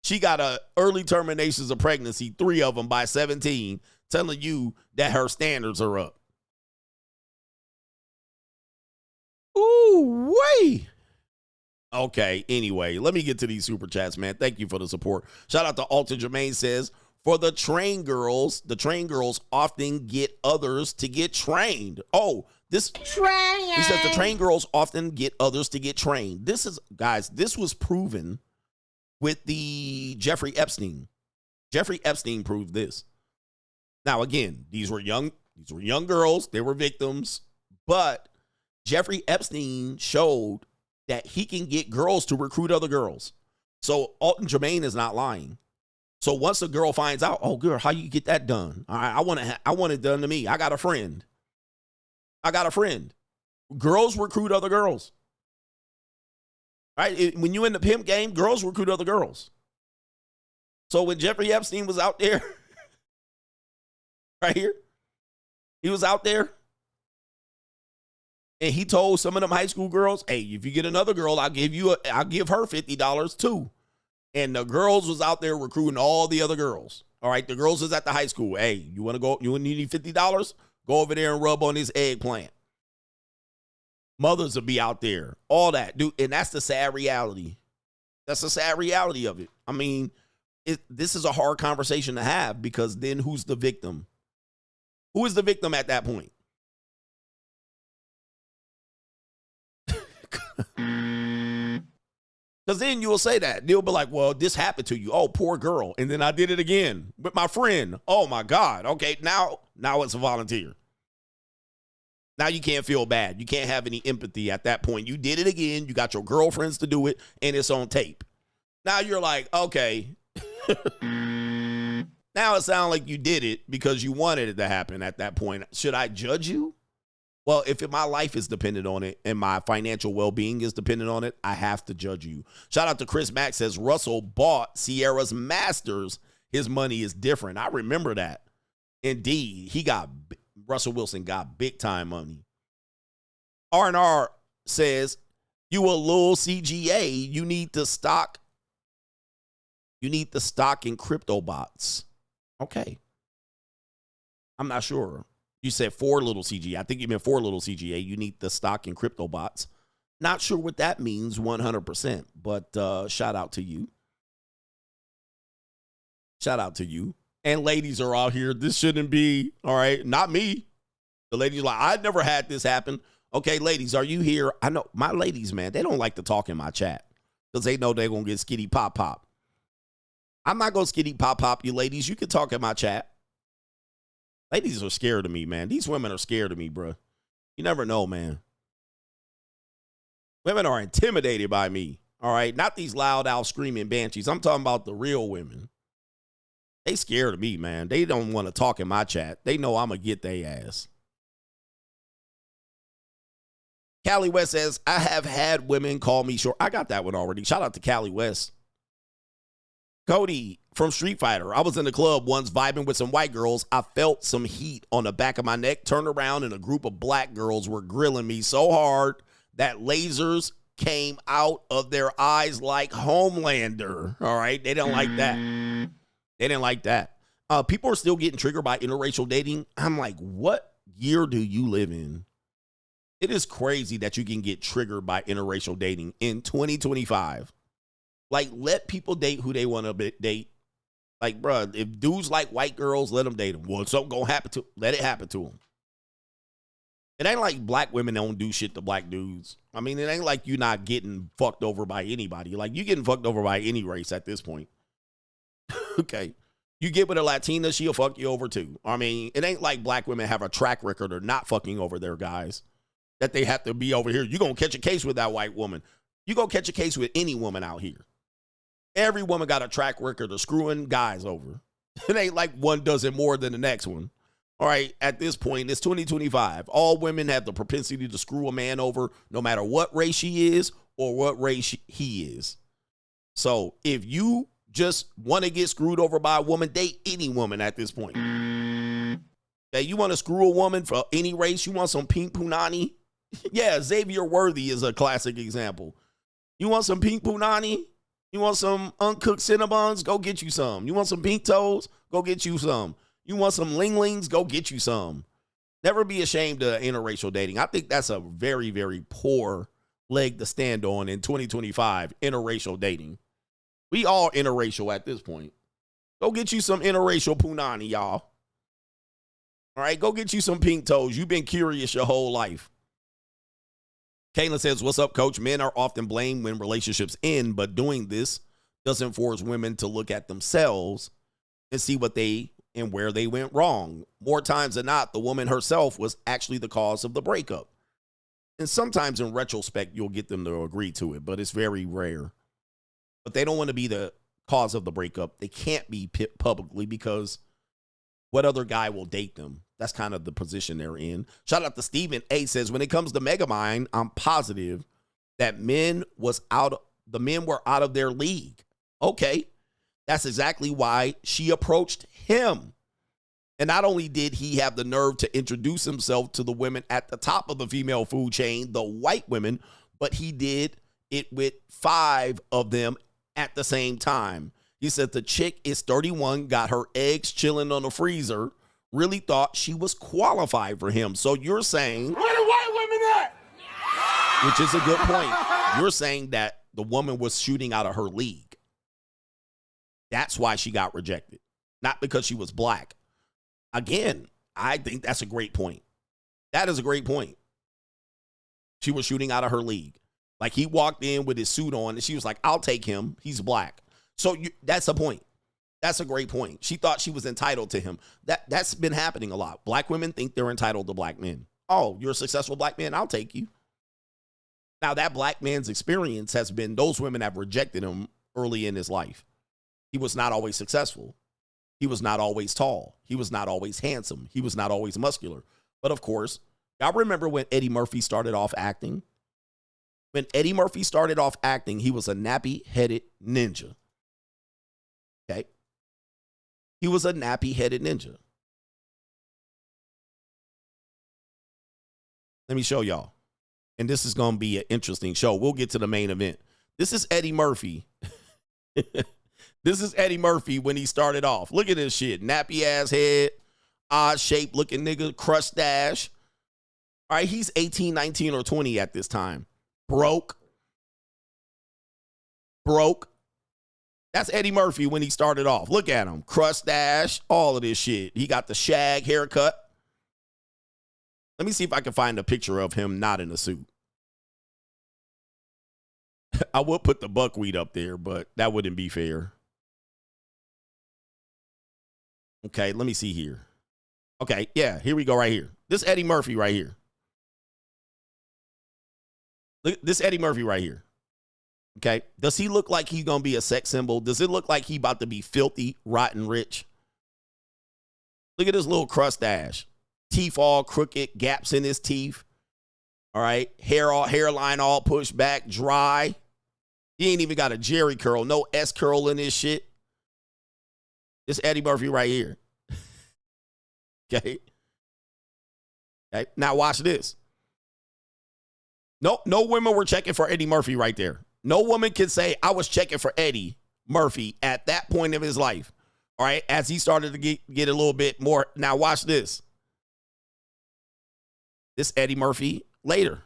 S3: She got early terminations of pregnancy, 3 of them by 17, telling you that her standards are up. Ooh, wait. Okay, anyway, let me get to these super chats, man. Thank you for the support. Shout out to Alton Jermaine says, for the train girls often get others to get trained. Oh, this train. He says the train girls often get others to get trained. This is, guys, this was proven with the Jeffrey Epstein Jeffrey Epstein proved this. Now, again, these were young girls. They were victims. But Jeffrey Epstein showed that he can get girls to recruit other girls. So Alton Jermaine is not lying. So once a girl finds out, oh, girl, how you get that done? I want it done to me. I got a friend. Girls recruit other girls. Right? When you in the pimp game, girls recruit other girls. So when Jeffrey Epstein was out there, right here, he was out there, and he told some of them high school girls, hey, if you get another girl, I'll give her $50 too. And the girls was out there recruiting all the other girls. All right, the girls was at the high school. Hey, you want to go? You need $50? Go over there and rub on this eggplant. Mothers will be out there, all that, dude, and that's the sad reality. That's the sad reality of it. I mean, this is a hard conversation to have, because then who's the victim? Who is the victim at that point? Because then you will say that. They'll be like, well, this happened to you. Oh, poor girl. And then I did it again with my friend. Oh, my God. Okay, now it's a volunteer. Now you can't feel bad. You can't have any empathy at that point. You did it again. You got your girlfriends to do it, and it's on tape. Now you're like, okay. Now it sounds like you did it because you wanted it to happen at that point. Should I judge you? Well, if my life is dependent on it and my financial well-being is dependent on it, I have to judge you. Shout out to Chris Mack, says Russell bought Sierra's masters. His money is different. I remember that. Indeed, Russell Wilson got big time money. R&R says, you a little CGA. You need to stock in crypto bots. Okay. I'm not sure. You said 4 little CGA. I think you meant 4 little CGA. You need the stock in crypto bots. Not sure what that means 100%, but shout out to you. Shout out to you. And ladies are out here. This shouldn't be, all right, not me. The ladies are like, I never had this happen. Okay, ladies, are you here? I know my ladies, man, they don't like to talk in my chat because they know they're going to get skitty pop. I'm not going to skitty pop you ladies. You can talk in my chat. Ladies are scared of me, man. These women are scared of me, bro. You never know, man. Women are intimidated by me, all right? Not these loud out screaming banshees. I'm talking about the real women. They scared of me, man. They don't want to talk in my chat. They know I'm going to get their ass. Callie West says, I have had women call me short. I got that one already. Shout out to Callie West. Cody from Street Fighter. I was in the club once vibing with some white girls. I felt some heat on the back of my neck. Turned around and a group of black girls were grilling me so hard that lasers came out of their eyes like Homelander. All right. They didn't like that. They didn't like that. People are still getting triggered by interracial dating. I'm like, what year do you live in? It is crazy that you can get triggered by interracial dating in 2025. Like, let people date who they want to date. Like, bro, if dudes like white girls, let them date them. Well, something gonna happen to, let it happen to them. It ain't like black women don't do shit to black dudes. I mean, it ain't like you're not getting fucked over by anybody. Like, you getting fucked over by any race at this point. Okay. You get with a Latina, she'll fuck you over too. I mean, it ain't like black women have a track record of not fucking over their guys. That they have to be over here. You're going to catch a case with that white woman. You're going to catch a case with any woman out here. Every woman got a track record of screwing guys over. It ain't like one does it more than the next one. All right, at this point, it's 2025. All women have the propensity to screw a man over no matter what race she is or what race he is. So if you just want to get screwed over by a woman, date any woman at this point. Okay, you want to screw a woman for any race? You want some pink punani? Yeah, Xavier Worthy is a classic example. You want some pink punani? You want some uncooked Cinnabons? Go get you some. You want some pink toes? Go get you some. You want some linglings? Go get you some. Never be ashamed of interracial dating. I think that's a very, very poor leg to stand on in 2025, interracial dating. We all interracial at this point. Go get you some interracial punani, y'all. All right, go get you some pink toes. You've been curious your whole life. Caitlin says, what's up, coach? Men are often blamed when relationships end, but doing this doesn't force women to look at themselves and see what they and where they went wrong. More times than not, the woman herself was actually the cause of the breakup. And sometimes in retrospect, you'll get them to agree to it, but it's very rare. But they don't want to be the cause of the breakup. They can't be publicly because what other guy will date them? That's kind of the position they're in. Shout out to Stephen A. says, when it comes to Megamind, I'm positive that the men were out of their league. Okay. That's exactly why she approached him. And not only did he have the nerve to introduce himself to the women at the top of the female food chain, the white women, but he did it with 5 of them at the same time. He said the chick is 31, got her eggs chilling on the freezer, really thought she was qualified for him. So you're saying,
S5: Where the white women at?
S3: which is a good point. You're saying that the woman was shooting out of her league. That's why she got rejected, not because she was black. Again, I think that's a great point. That is a great point. She was shooting out of her league. Like, he walked in with his suit on and she was like, I'll take him. He's black. So that's a point. That's a great point. She thought she was entitled to him. That's been happening a lot. Black women think they're entitled to black men. Oh, you're a successful black man. I'll take you. Now, that black man's experience has been those women have rejected him early in his life. He was not always successful. He was not always tall. He was not always handsome. He was not always muscular. But of course, y'all remember when Eddie Murphy started off acting? When Eddie Murphy started off acting, he was a nappy-headed ninja. Okay? He was a nappy-headed ninja. Let me show y'all. And this is going to be an interesting show. We'll get to the main event. This is Eddie Murphy. This is Eddie Murphy when he started off. Look at this shit. Nappy ass head, odd shape looking nigga, crust stash. All right, he's 18, 19, or 20 at this time. Broke. That's Eddie Murphy when he started off. Look at him. Crust stash, all of this shit. He got the shag haircut. Let me see if I can find a picture of him not in a suit. I would put the buckwheat up there, but that wouldn't be fair. Okay, let me see here. Okay, yeah, here we go right here. This Eddie Murphy right here. Look, this Eddie Murphy right here. Okay, does he look like he's going to be a sex symbol? Does it look like he about to be filthy, rotten rich? Look at this little crust ash. Teeth all crooked, gaps in his teeth. All right, hairline all pushed back, dry. He ain't even got a Jerry curl, no S curl in this shit. This Eddie Murphy right here. Okay. Okay. Now watch this. No women were checking for Eddie Murphy right there. No woman can say, I was checking for Eddie Murphy at that point of his life. All right. As he started to get a little bit more. Now watch this. This Eddie Murphy later.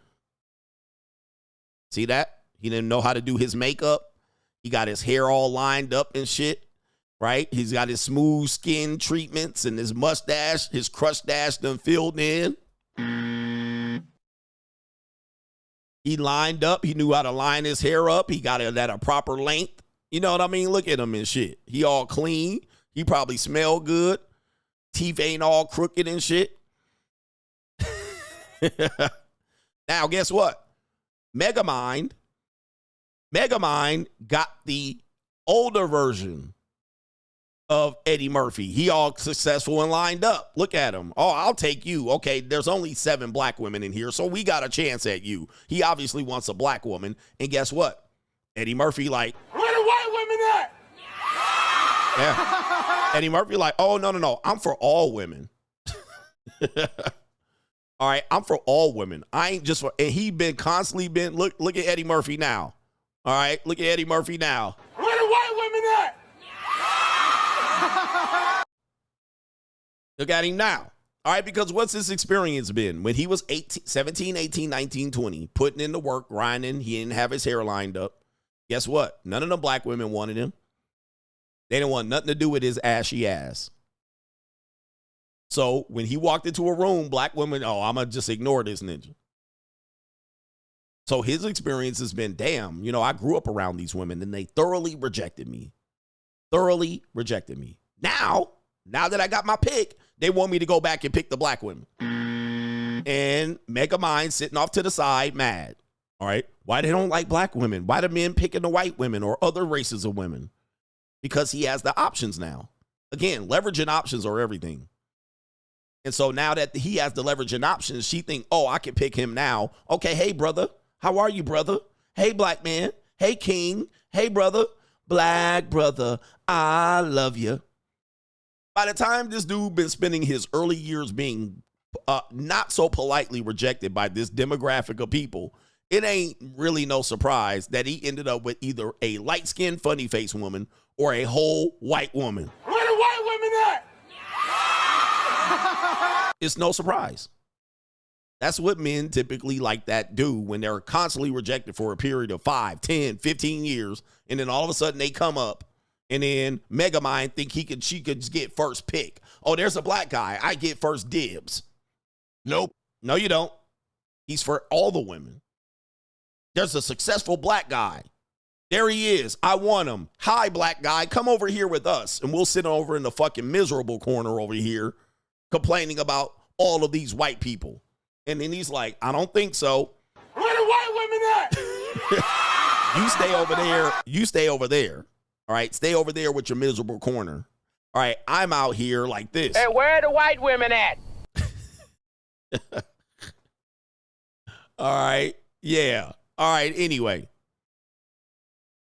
S3: See that? He didn't know how to do his makeup. He got his hair all lined up and shit. Right? He's got his smooth skin treatments and his mustache, his crust dash done filled in. He lined up. He knew how to line his hair up. He got it at a proper length. You know what I mean? Look at him and shit. He all clean. He probably smell good. Teeth ain't all crooked and shit. Now, guess what? Megamind got the older version of Eddie Murphy. He all successful and lined up. Look at him. Oh, I'll take you. Okay, there's only 7 black women in here, so we got a chance at you. He obviously wants a black woman. And guess what? Eddie Murphy like,
S5: Where the white women at?
S3: yeah. Eddie Murphy like, oh, no. I'm for all women. All right, I'm for all women. I ain't just for, and he been constantly been, look at Eddie Murphy now. All right, look at Eddie Murphy now.
S5: Where the white women at?
S3: Look at him now. All right, because what's his experience been? When he was 17, 18, 19, 20, putting in the work, grinding, he didn't have his hair lined up. Guess what? None of the black women wanted him. They didn't want nothing to do with his ashy ass. So when he walked into a room, black women, oh, I'm going to just ignore this ninja. So his experience has been, damn, I grew up around these women and they thoroughly rejected me. Now that I got my pick, they want me to go back and pick the black women. And Megamind sitting off to the side, mad. All right. Why they don't like black women? Why the men picking the white women or other races of women? Because he has the options now. Again, leverage and options are everything. And so now that he has the leverage and options, she think, oh, I can pick him now. Okay, hey, brother. How are you, brother? Hey, black man. Hey, king. Hey, brother. Black brother. I love you. By the time this dude been spending his early years being not so politely rejected by this demographic of people, it ain't really no surprise that he ended up with either a light-skinned, funny-faced woman or a whole white woman.
S5: Where the white women at?
S3: It's no surprise. That's what men typically like that do when they're constantly rejected for a period of 5, 10, 15 years, and then all of a sudden they come up, and then Megamind think she could just get first pick. Oh, there's a black guy. I get first dibs. Nope. No, you don't. He's for all the women. There's a successful black guy. There he is. I want him. Hi, black guy. Come over here with us. And we'll sit over in the fucking miserable corner over here complaining about all of these white people. And then he's like, I don't think so.
S5: Where the white women at?
S3: You stay over there. You stay over there. All right. Stay over there with your miserable corner. All right. I'm out here like this.
S16: Hey, where are the white women at?
S3: All right. Yeah. All right. Anyway,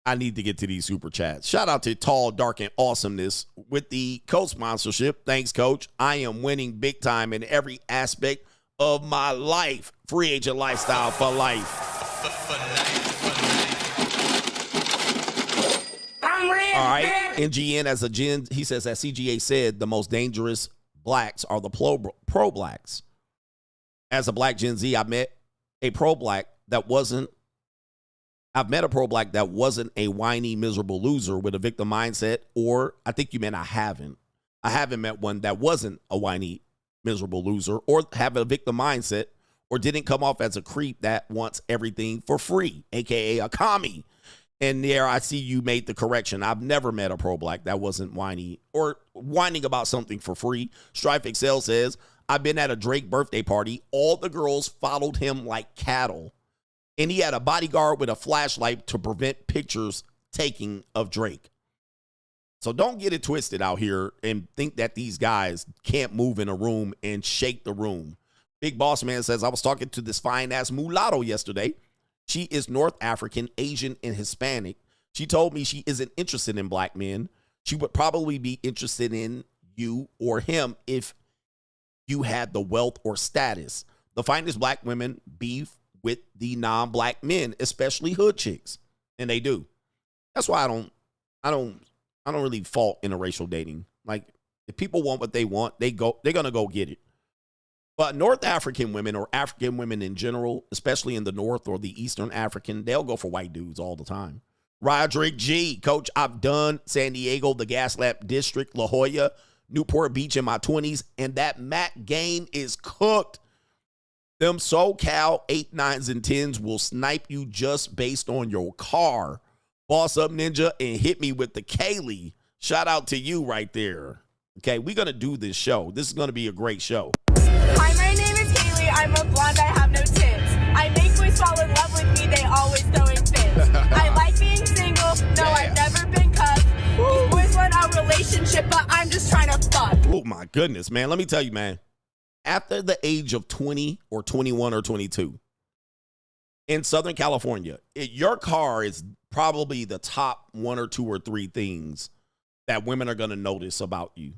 S3: I need to get to these super chats. Shout out to Tall, Dark, and Awesomeness with the co-sponsorship. Thanks, Coach. I am winning big time in every aspect of my life. Free agent lifestyle for life.
S5: I'm ready.
S3: All right. NGN as a Gen, he says, as CGA said, the most dangerous blacks are the pro blacks. As a black Gen Z, I've met a pro black that wasn't a whiny, miserable loser with a victim mindset, or I think you meant I haven't met one that wasn't a whiny, miserable loser or have a victim mindset or didn't come off as a creep that wants everything for free, aka a commie. And there I see you made the correction. I've never met a pro black that wasn't whiny or whining about something for free. Strife Excel says, I've been at a Drake birthday party. All the girls followed him like cattle. And he had a bodyguard with a flashlight to prevent pictures taking of Drake. So don't get it twisted out here and think that these guys can't move in a room and shake the room. Big Boss Man says, I was talking to this fine-ass mulatto yesterday. She is North African, Asian, and Hispanic. She told me she isn't interested in black men. She would probably be interested in you or him if you had the wealth or status. The finest black women beef with the non-black men, especially hood chicks. And they do. That's why I don't really fault interracial dating. Like, if people want what they want, they're going to go get it. But North African women or African women in general, especially in the North or the Eastern African, they'll go for white dudes all the time. Roderick G, Coach, I've done San Diego, the Gaslamp District, La Jolla, Newport Beach in my 20s, and that Mac game is cooked. Them SoCal 8, 9s, and 10s will snipe you just based on your car. Boss up, Ninja, and hit me with the Kaylee. Shout out to you right there. Okay, we're going to do this show. This is going to be a great show.
S20: Hi, my name is Kaylee. I'm a blonde. I have no tits. I make boys fall in love with me. They always throwing fits. I like being single. No, I've never been cuffed. These boys want a relationship, but I'm just trying to fuck.
S3: Oh, my goodness, man. Let me tell you, man. After the age of 20 or 21 or 22, in Southern California, your car is probably the top 1 or 2 or 3 things that women are going to notice about you.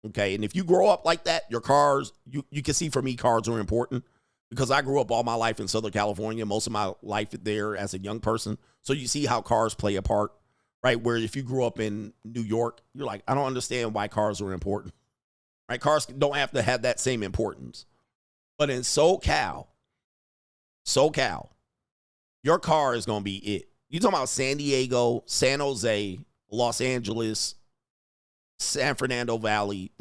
S3: Okay. And if you grow up like that, your cars, you can see for me, cars are important because I grew up all my life in Southern California, most of my life there as a young person. So you see how cars play a part, right? Where if you grew up in New York, you're like, I don't understand why cars are important, right? Cars don't have to have that same importance. But in SoCal, your car is going to be it. You talking about San Diego, San Jose, Los Angeles, San Fernando Valley,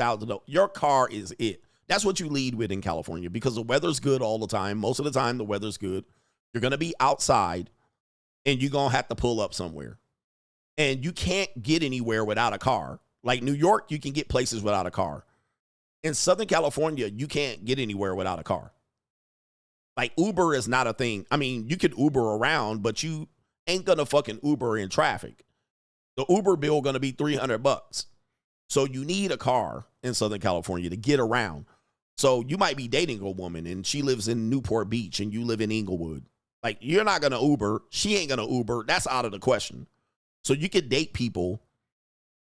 S3: your car is it. That's what you lead with in California because the weather's good all the time. Most of the time, the weather's good. You're going to be outside and you're going to have to pull up somewhere. And you can't get anywhere without a car. Like New York, you can get places without a car. In Southern California, you can't get anywhere without a car. Like Uber is not a thing. I mean, you can Uber around, but you ain't gonna fucking Uber in traffic. The Uber bill gonna be $300. So you need a car in Southern California to get around. So you might be dating a woman and she lives in Newport Beach and you live in Inglewood. Like, you're not gonna Uber. She ain't gonna Uber. That's out of the question. So you could date people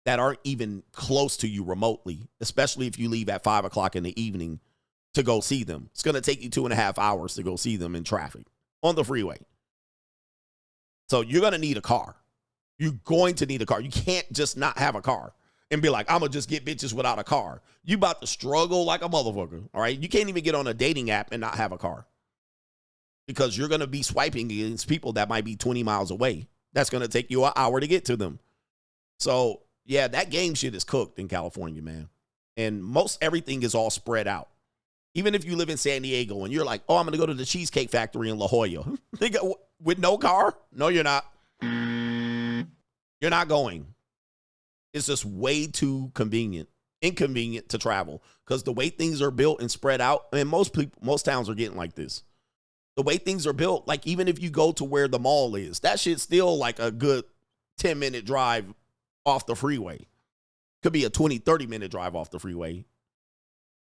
S3: that aren't even close to you remotely, especially if you leave at 5 o'clock in the evening to go see them. It's going to take you 2.5 hours to go see them in traffic on the freeway. So you're going to need a car. You're going to need a car. You can't just not have a car and be like, I'm going to just get bitches without a car. You about to struggle like a motherfucker, all right? You can't even get on a dating app and not have a car because you're going to be swiping against people that might be 20 miles away. That's going to take you an hour to get to them. So, yeah, that game shit is cooked in California, man. And most everything is all spread out. Even if you live in San Diego and you're like, oh, I'm going to go to the Cheesecake Factory in La Jolla. With no car? No, you're not. You're not going. It's just way too inconvenient to travel because the way things are built and spread out, and most towns are getting like this. The way things are built, like even if you go to where the mall is, that shit's still like a good 10-minute drive off the freeway. Could be a 20, 30-minute drive off the freeway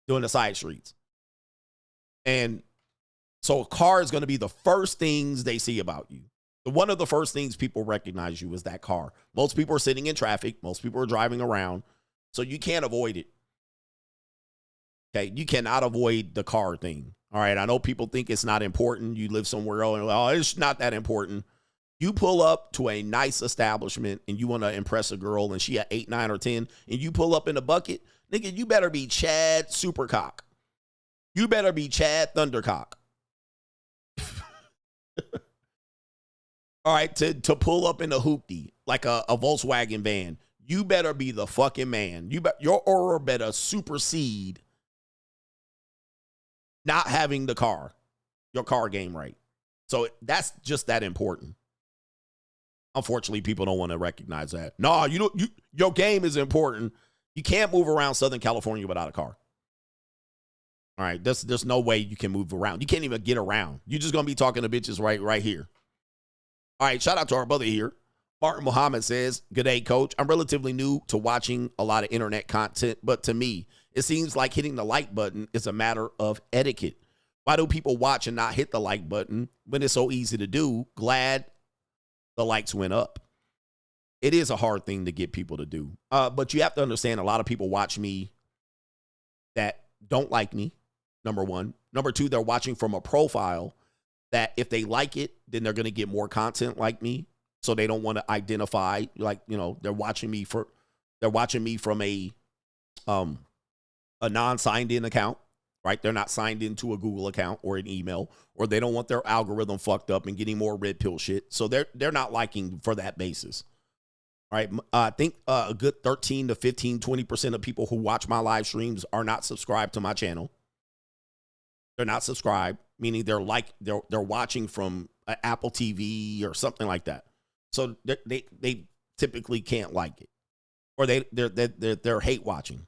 S3: doing the side streets. And so a car is going to be the first things they see about you. One of the first things people recognize you is that car. Most people are sitting in traffic. Most people are driving around. So you can't avoid it. Okay, you cannot avoid the car thing. All right, I know people think it's not important. You live somewhere else, and oh, it's not that important. You pull up to a nice establishment and you want to impress a girl and she at 8, 9, or 10, and you pull up in a bucket, nigga, you better be Chad Supercock. You better be Chad Thundercock. All right, to pull up in a hoopty, like a Volkswagen van, you better be the fucking man. Your aura better supersede not having the car, your car game right. So that's just that important. Unfortunately, people don't want to recognize that. No, your game is important. You can't move around Southern California without a car. All right, there's no way you can move around. You can't even get around. You're just going to be talking to bitches right here. All right, shout out to our brother here. Martin Muhammad says, good day, coach. I'm relatively new to watching a lot of internet content, but to me, it seems like hitting the like button is a matter of etiquette. Why do people watch and not hit the like button when it's so easy to do? Glad the likes went up. It is a hard thing to get people to do. But you have to understand a lot of people watch me that don't like me, number one. Number two, they're watching from a profile that if they like it, then they're going to get more content like me. So they don't want to identify, like, they're watching me from a non-signed in account, right? They're not signed into a Google account or an email, or they don't want their algorithm fucked up and getting more red pill shit. So they're not liking for that basis. All right. I think a good 13 to 15, 20% of people who watch my live streams are not subscribed to my channel. They're not subscribed, meaning they're watching from Apple TV or something like that. So they typically can't like it, or they're hate watching.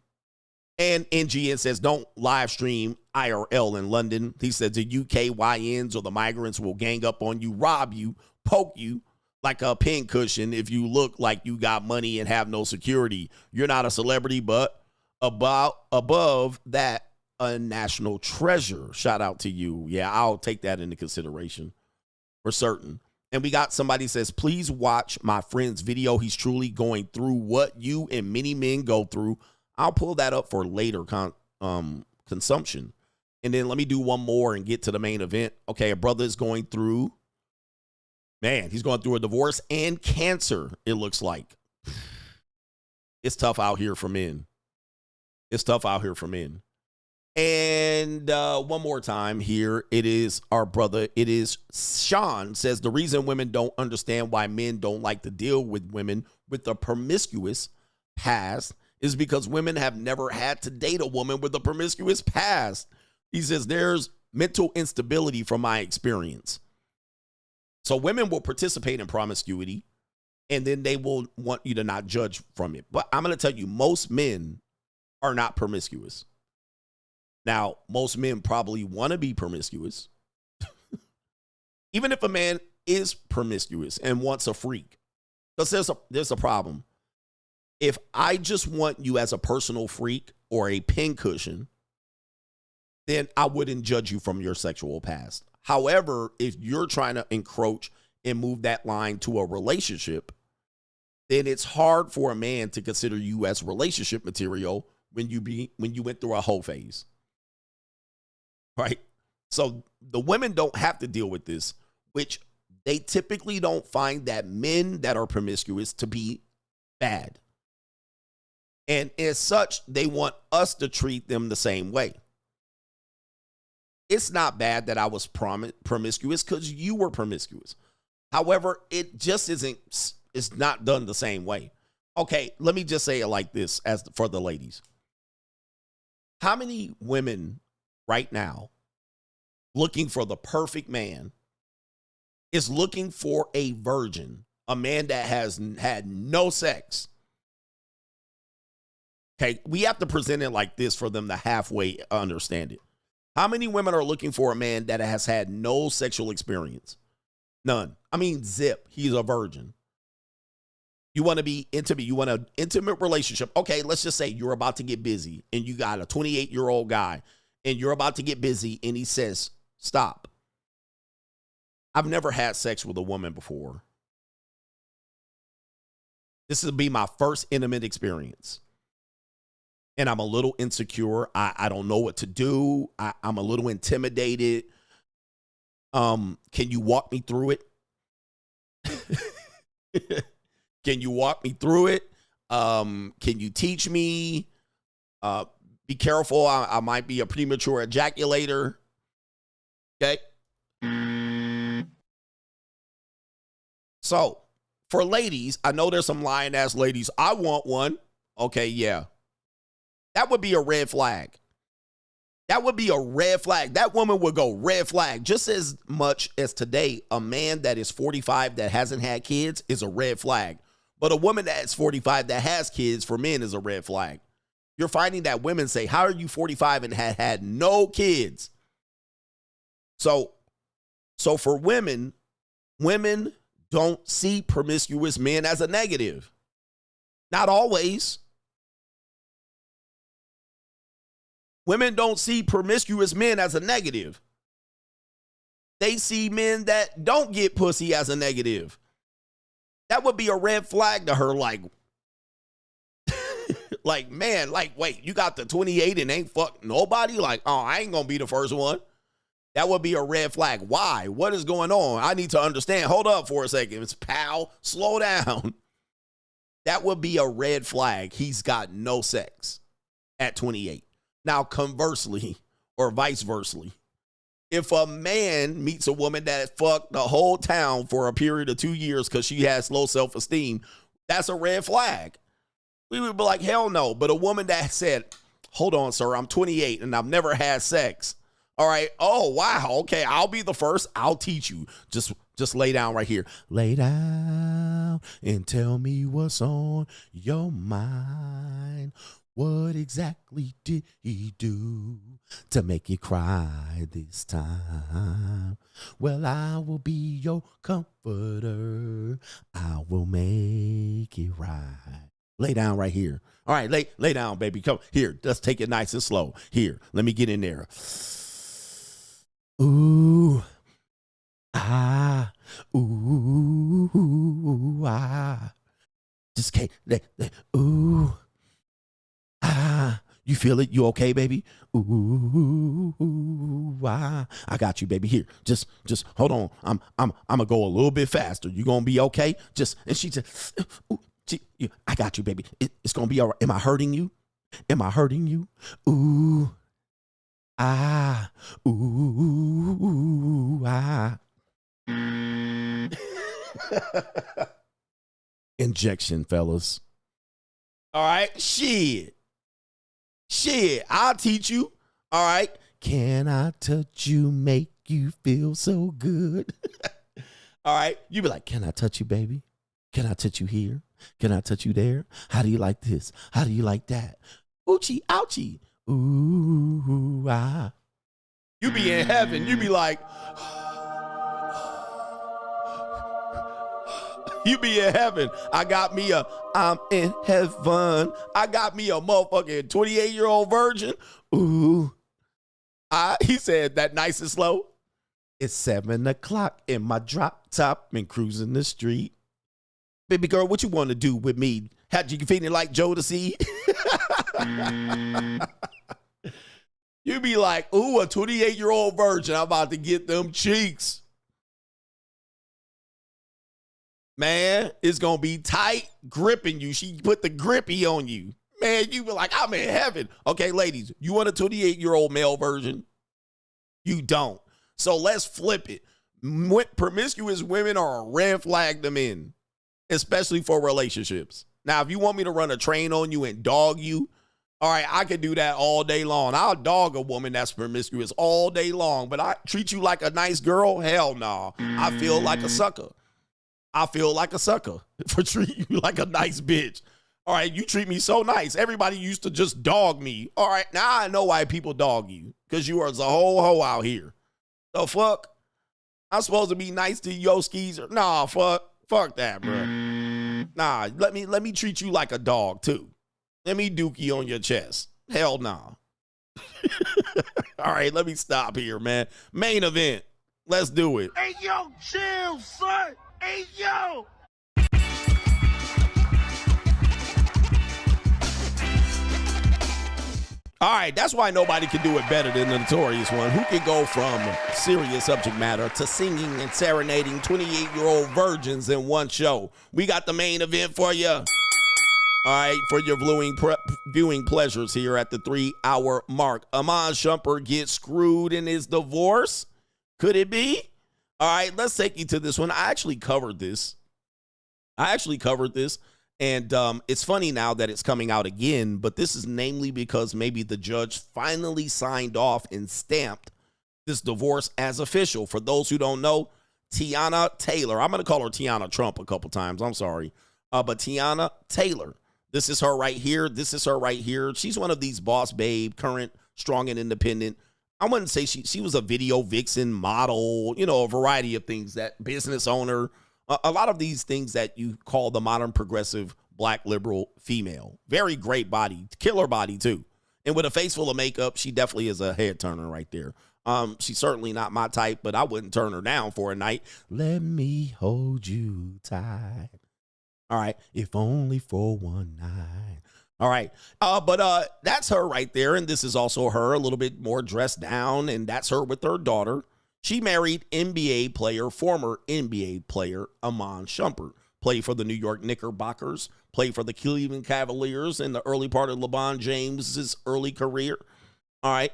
S3: And NGN says, don't live stream IRL in London. He says the UKYNs or the migrants will gang up on you, rob you, poke you like a pincushion if you look like you got money and have no security. You're not a celebrity, but above that, a national treasure. Shout out to you. Yeah, I'll take that into consideration for certain. And we got somebody says, please watch my friend's video. He's truly going through what you and many men go through. I'll pull that up for later consumption. And then let me do one more and get to the main event. Okay, a brother is going through, he's going through a divorce and cancer, it looks like. It's tough out here for men. It's tough out here for men. And one more time here, it is our brother. It is Sean says the reason women don't understand why men don't like to deal with women with a promiscuous past is because women have never had to date a woman with a promiscuous past. He says there's mental instability from my experience. So women will participate in promiscuity And then they will want you to not judge from it. But I'm going to tell you, most men are not promiscuous. Now, most men probably want to be promiscuous. Even if a man is promiscuous and wants a freak. Because there's a problem. If I just want you as a personal freak or a pincushion, then I wouldn't judge you from your sexual past. However, if you're trying to encroach and move that line to a relationship, then it's hard for a man to consider you as relationship material when you went through a whole phase. Right? So the women don't have to deal with this, which they typically don't find that men that are promiscuous to be bad. And as such, they want us to treat them the same way. It's not bad that I was promiscuous because you were promiscuous. However, it just it's not done the same way. Okay, let me just say it like this for the ladies. How many women right now looking for the perfect man is looking for a virgin, a man that has had no sex? Okay, we have to present it like this for them to halfway understand it. How many women are looking for a man that has had no sexual experience? None. I mean, zip. He's a virgin. You want to be intimate. You want an intimate relationship. Okay, let's just say you're about to get busy and you got a 28-year-old guy and you're about to get busy and he says, stop. I've never had sex with a woman before. This will be my first intimate experience. And I'm a little insecure. I don't know what to do. I'm a little intimidated. Can you walk me through it? Can you walk me through it? Can you teach me? Be careful. I might be a premature ejaculator. Okay. So for ladies, I know there's some lying ass ladies. I want one. Okay. Yeah. That would be a red flag. That would be a red flag. That woman would go red flag just as much as today. A man that is 45 that hasn't had kids is a red flag. But a woman that's 45 that has kids for men is a red flag. You're finding that women say, how are you 45 and had no kids? So for women don't see promiscuous men as a negative. Not always. Women don't see promiscuous men as a negative. They see men that don't get pussy as a negative. That would be a red flag to her, like, man, wait, you got the 28 and ain't fucked nobody? Like, oh, I ain't gonna be the first one. That would be a red flag. Why? What is going on? I need to understand. Hold up for a second. It's pal, slow down. That would be a red flag. He's got no sex at 28. Now, conversely, or vice versa, if a man meets a woman that fucked the whole town for a period of 2 years because she has low self-esteem, that's a red flag. We would be like, hell no. But a woman that said, hold on, sir, I'm 28 and I've never had sex. All right. Oh, wow. Okay, I'll be the first. I'll teach you. Just lay down right here. Lay down and tell me what's on your mind. What exactly did he do to make you cry this time? Well, I will be your comforter. I will make it right. Lay down right here. All right, lay down, baby. Come here. Let's take it nice and slow. Here, let me get in there. Ooh, ah, ooh, ah. Just can't. Ooh. Ah, you feel it? You okay, baby? Ooh, ah, I got you, baby. Here, just hold on. I'm gonna go a little bit faster. You gonna be okay? And she said, I got you, baby. It's gonna be all right. Am I hurting you? Am I hurting you? Ooh, ah, ooh, ah. Injection, fellas. All right, shit, I'll teach you. All right. Can I touch you, make you feel so good? All right. You be like, can I touch you, baby? Can I touch you here? Can I touch you there? How do you like this? How do you like that? Oochie, ouchie. Ooh, ah. You be in heaven. You be like, you be in heaven. I'm in heaven. I got me a motherfucking 28-year-old virgin. Ooh. He said that nice and slow. It's 7 o'clock in my drop top and cruising the street. Baby girl, what you want to do with me? Had you feeling like Joe to see? You be like, ooh, a 28-year-old virgin. I'm about to get them cheeks. Man, it's going to be tight gripping you. She put the grippy on you. Man, you be like, I'm in heaven. Okay, ladies, you want a 28-year-old male version? You don't. So let's flip it. Promiscuous women are a red flag to men, especially for relationships. Now, if you want me to run a train on you and dog you, all right, I can do that all day long. I'll dog a woman that's promiscuous all day long, but I treat you like a nice girl? Hell no. I feel like a sucker. I feel like a sucker for treating you like a nice bitch. All right, you treat me so nice. Everybody used to just dog me. All right, now I know why people dog you, because you are the whole hoe out here. The fuck? I'm supposed to be nice to yo skeezer? Nah, fuck that, bro. Nah, let me treat you like a dog too. Let me dookie on your chest. Hell nah. All right, let me stop here, man. Main event. Let's do it.
S5: Hey, yo, chill, son. Hey, yo.
S3: All right, that's why nobody can do it better than the Notorious one, who can go from serious subject matter to singing and serenading 28-year-old virgins in one show. We got the main event for you. All right, for your viewing pleasures here at the 3-hour mark. Iman Shumpert gets screwed in his divorce. Could it be? All right, let's take you to this one. I actually covered this. And it's funny now that it's coming out again, but this is namely because maybe the judge finally signed off and stamped this divorce as official. For those who don't know, Teyana Taylor, I'm going to call her Teyana Trump a couple times. I'm sorry. But Teyana Taylor, this is her right here. This is her right here. She's one of these boss babe, current, strong and independent. I wouldn't say she was a video vixen, model, you know, a variety of things, that business owner. A lot of these things that you call the modern progressive black liberal female. Very great body, killer body too. And with a face full of makeup, she definitely is a head turner right there. She's certainly not my type, but I wouldn't turn her down for a night. Let me hold you tight. All right, if only for one night. All right, but that's her right there, and this is also her a little bit more dressed down, and that's her with her daughter. She married former NBA player, Iman Shumpert. Played for the New York Knickerbockers, played for the Cleveland Cavaliers in the early part of LeBron James's early career. All right.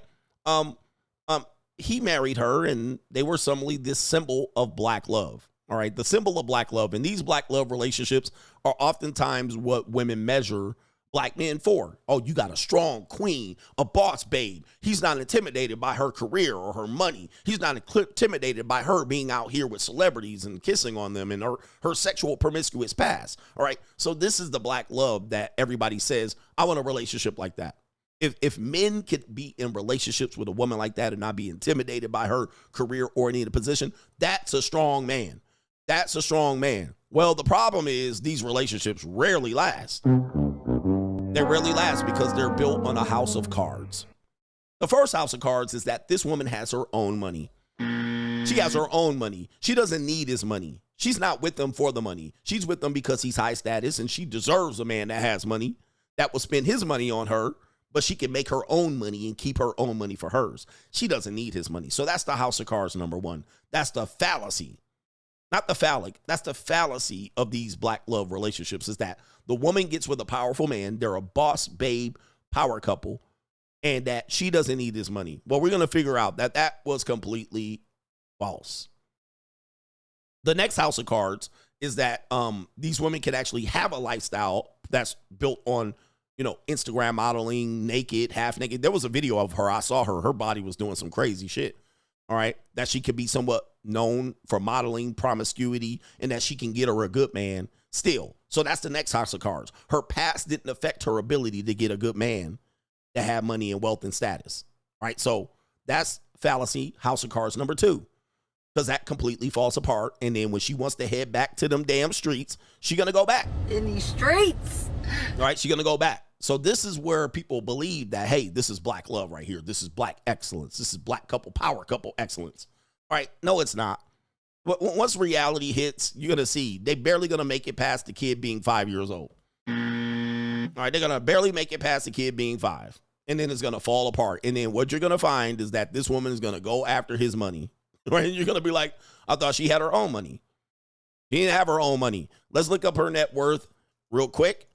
S3: He married her, and they were suddenly this symbol of black love. All right. The symbol of black love. And these black love relationships are oftentimes what women measure black men for. Oh, you got a strong queen, a boss babe. He's not intimidated by her career or her money. He's not intimidated by her being out here with celebrities and kissing on them and her sexual promiscuous past. All right. So this is the black love that everybody says, I want a relationship like that. If men could be in relationships with a woman like that and not be intimidated by her career or any position, that's a strong man. That's a strong man. Well, the problem is these relationships rarely last. They rarely last because they're built on a house of cards. The first house of cards is that this woman has her own money. She has her own money. She doesn't need his money. She's not with him for the money. She's with him because he's high status, and she deserves a man that has money, that will spend his money on her, but she can make her own money and keep her own money for hers. She doesn't need his money. So that's the house of cards, number one. That's the fallacy. Not the phallic. That's the fallacy of these black love relationships, is that the woman gets with a powerful man. They're a boss babe power couple, and that she doesn't need his money. Well, we're going to figure out that that was completely false. The next house of cards is that these women can actually have a lifestyle that's built on, you know, Instagram modeling, naked, half naked. There was a video of her. I saw her. Her body was doing some crazy shit. All right. That she could be somewhat known for modeling, promiscuity, and that she can get her a good man. Still. So that's the next house of cards. Her past didn't affect her ability to get a good man that had money and wealth and status. Right? So that's fallacy, house of cards number 2. Because that completely falls apart. And then when she wants to head back to them damn streets, she's going to go back.
S10: In these streets.
S3: All right, she's going to go back. So this is where people believe that, hey, this is black love right here. This is black excellence. This is black couple power, couple excellence. All right, no, it's not. But once reality hits, you're going to see they barely going to make it past the kid being 5 years old. All right, they're going to barely make it past the kid being 5. And then it's going to fall apart. And then what you're going to find is that this woman is going to go after his money. Right? And you're going to be like, I thought she had her own money. She didn't have her own money. Let's look up her net worth real quick.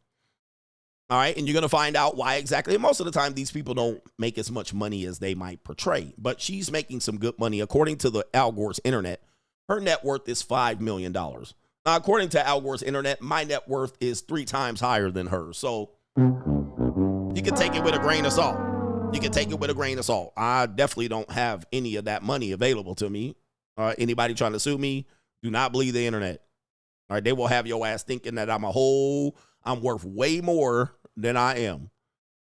S3: All right. And you're going to find out why exactly. And most of the time, these people don't make as much money as they might portray. But she's making some good money. According to the Al Gore's internet, her net worth is $5 million. Now, according to Al Gore's internet, my net worth is 3 times higher than hers. So you can take it with a grain of salt. You can take it with a grain of salt. I definitely don't have any of that money available to me. Anybody trying to sue me, do not believe the internet. All right, they will have your ass thinking that I'm worth way more than I am.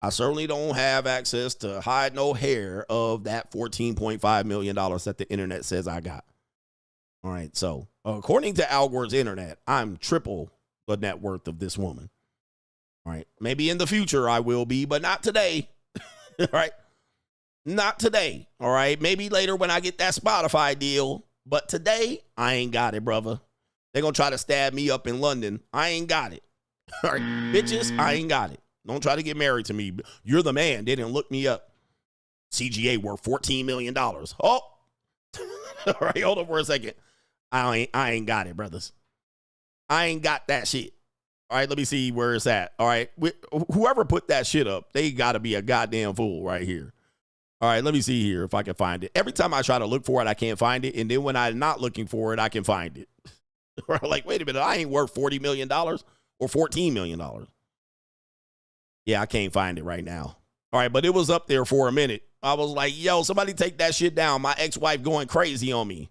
S3: I certainly don't have access to hide no hair of that $14.5 million that the internet says I got. All right, so according to Al Gore's internet, I'm triple the net worth of this woman. All right, maybe in the future I will be, but not today. All right. Not today. All right. Maybe later when I get that Spotify deal. But today, I ain't got it, brother. They're going to try to stab me up in London. I ain't got it. All right. Bitches, I ain't got it. Don't try to get married to me. You're the man. They didn't look me up. CGA worth $14 million. Oh. All right. Hold on for a second. I ain't got it, brothers. I ain't got that shit. All right, let me see where it's at. All right, whoever put that shit up, they got to be a goddamn fool right here. All right, let me see here if I can find it. Every time I try to look for it, I can't find it. And then when I'm not looking for it, I can find it. Like, wait a minute, I ain't worth $40 million or $14 million. Yeah, I can't find it right now. All right, but it was up there for a minute. I was like, yo, somebody take that shit down. My ex-wife going crazy on me.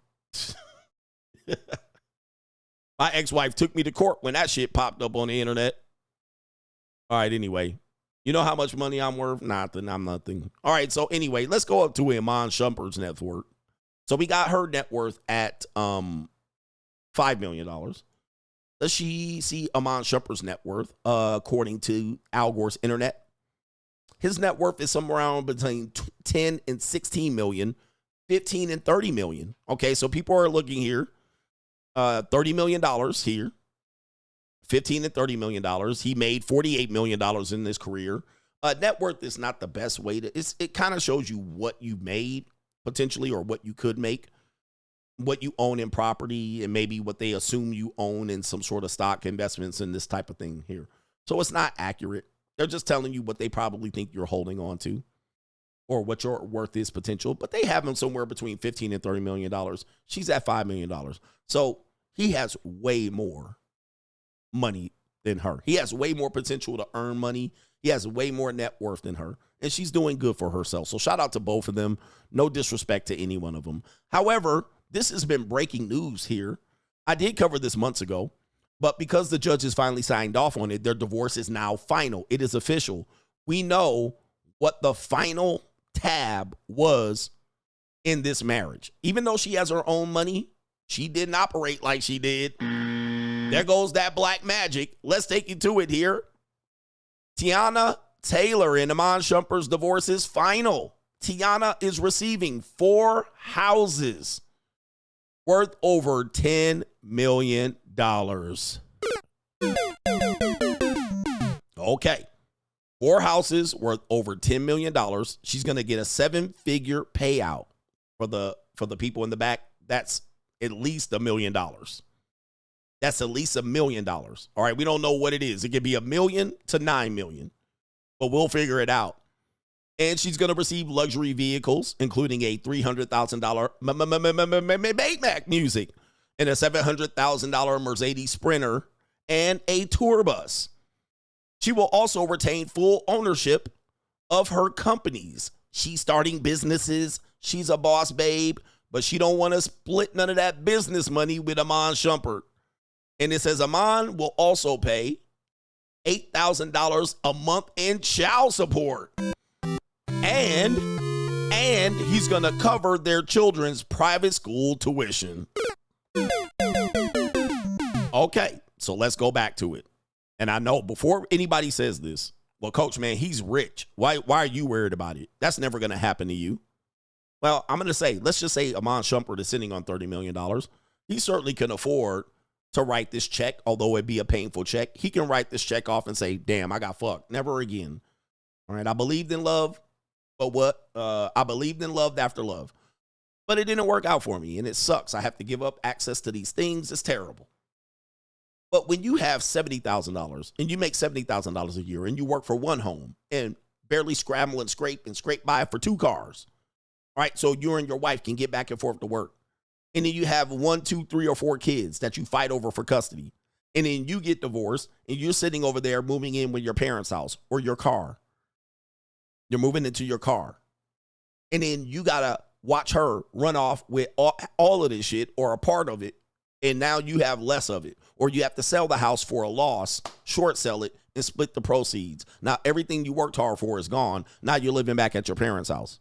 S3: My ex-wife took me to court when that shit popped up on the internet. All right, anyway. You know how much money I'm worth? Nothing. I'm nothing. All right, so anyway, let's go up to Iman Shumpert's net worth. So we got her net worth at $5 million. Let's see Iman Shumpert's net worth according to Al Gore's internet. His net worth is somewhere around between 10 and 16 million, 15 and 30 million. Okay, so people are looking here. $30 million here, $15 and $30 million. He made $48 million in his career. Net worth is not the best way to, it kind of shows you what you made potentially or what you could make, what you own in property, and maybe what they assume you own in some sort of stock investments and this type of thing here. So it's not accurate. They're just telling you what they probably think you're holding on to or what your worth is potential, but they have him somewhere between $15 and $30 million. She's at $5 million. So he has way more money than her. He has way more potential to earn money. He has way more net worth than her, and she's doing good for herself. So shout out to both of them. No disrespect to any one of them. However, this has been breaking news here. I did cover this months ago, but because the judges finally signed off on it, their divorce is now final. It is official. We know what the final tab was in this marriage. Even though she has her own money, she didn't operate like she did. There goes that black magic. Let's take you to it here. Teyana Taylor and Iman Shumpert's divorce is final. Teyana is receiving 4 houses worth over $10 million. Okay. 4 houses worth over $10 million. She's going to get a 7-figure payout for the people in the back. That's at least $1 million. That's at least $1 million. All right. We don't know what it is. It could be $1 million to $9 million, but we'll figure it out. And she's going to receive luxury vehicles, including a $300,000 Maybach music and a $700,000 Mercedes Sprinter and a tour bus. She will also retain full ownership of her companies. She's starting businesses. She's a boss babe, but she don't want to split none of that business money with Iman Shumpert. And it says Iman will also pay $8,000 a month in child support. And he's going to cover their children's private school tuition. Okay, so let's go back to it. And I know before anybody says this, well, coach, man, he's rich. Why are you worried about it? That's never going to happen to you. Well, I'm going to say, let's just say Iman Shumpert is sitting on $30 million. He certainly can afford to write this check, although it be a painful check. He can write this check off and say, damn, I got fucked. Never again. All right, I believed in love, but what? I believed in love after love. But it didn't work out for me, and it sucks. I have to give up access to these things. It's terrible. But when you have $70,000 and you make $70,000 a year and you work for one home and barely scramble and scrape by for 2 cars, all right, so you and your wife can get back and forth to work. And then you have 1, 2, 3, or 4 kids that you fight over for custody. And then you get divorced and you're sitting over there moving in with your parents' house or your car. You're moving into your car. And then you got to watch her run off with all of this shit or a part of it. And now you have less of it. Or you have to sell the house for a loss, short sell it, and split the proceeds. Now everything you worked hard for is gone. Now you're living back at your parents' house.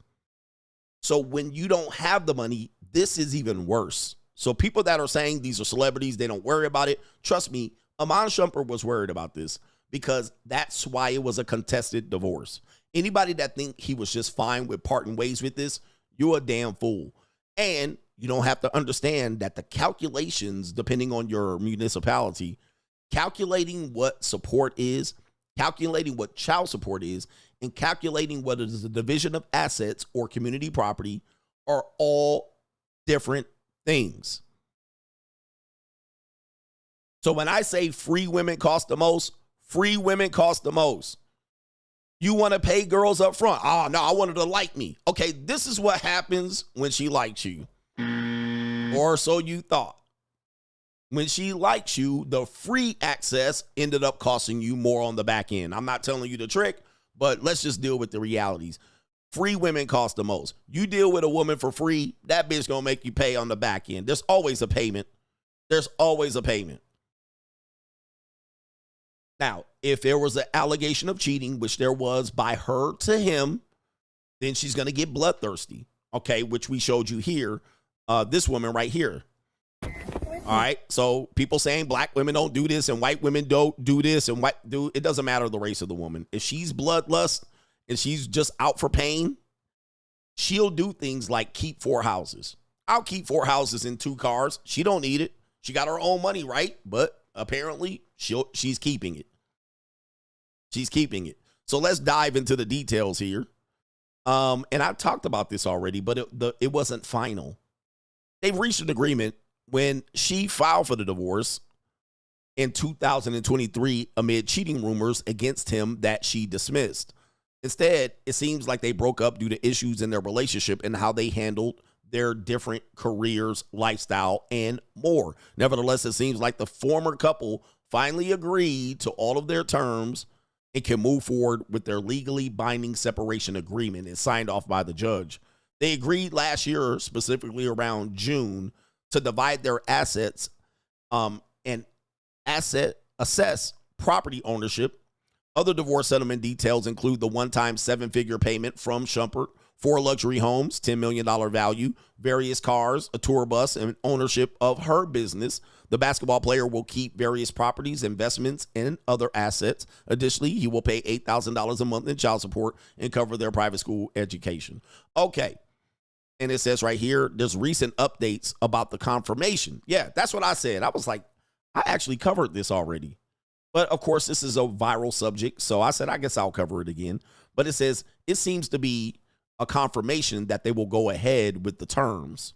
S3: So when you don't have the money, this is even worse. So people that are saying these are celebrities, they don't worry about it. Trust me, Iman Shumpert was worried about this because that's why it was a contested divorce. Anybody that think he was just fine with parting ways with this, you're a damn fool. And you don't have to understand that the calculations, depending on your municipality, calculating what support is, calculating what child support is, and calculating what is a division of assets or community property are all different things. So when I say free women cost the most, free women cost the most. You want to pay girls up front. Oh, no, I want her to like me. Okay, this is what happens when she likes you. Or so you thought. When she likes you, the free access ended up costing you more on the back end. I'm not telling you the trick, but let's just deal with the realities. Free women cost the most. You deal with a woman for free, that bitch gonna make you pay on the back end. There's always a payment. There's always a payment. Now, if there was an allegation of cheating, which there was by her to him, then she's gonna get bloodthirsty. Okay, which we showed you here. This woman right here. All right. So people saying black women don't do this and white women don't do this and it doesn't matter the race of the woman. If she's bloodlust and she's just out for pain, she'll do things like keep 4 houses. I'll keep 4 houses and 2 cars. She don't need it. She got her own money, right? But apparently she's keeping it. She's keeping it. So let's dive into the details here. And I've talked about this already, but it wasn't final. They've reached an agreement when she filed for the divorce in 2023 amid cheating rumors against him that she dismissed. Instead, it seems like they broke up due to issues in their relationship and how they handled their different careers, lifestyle, and more. Nevertheless, it seems like the former couple finally agreed to all of their terms and can move forward with their legally binding separation agreement and signed off by the judge. They agreed last year, specifically around June, to divide their assets and assess property ownership. Other divorce settlement details include the one-time 7-figure payment from Shumpert, 4 luxury homes, $10 million value, various cars, a tour bus, and ownership of her business. The basketball player will keep various properties, investments, and other assets. Additionally, he will pay $8,000 a month in child support and cover their private school education. Okay. And it says right here, there's recent updates about the confirmation. Yeah, that's what I said. I was like, I actually covered this already. But of course, this is a viral subject. So I said, I guess I'll cover it again. But it says, it seems to be a confirmation that they will go ahead with the terms.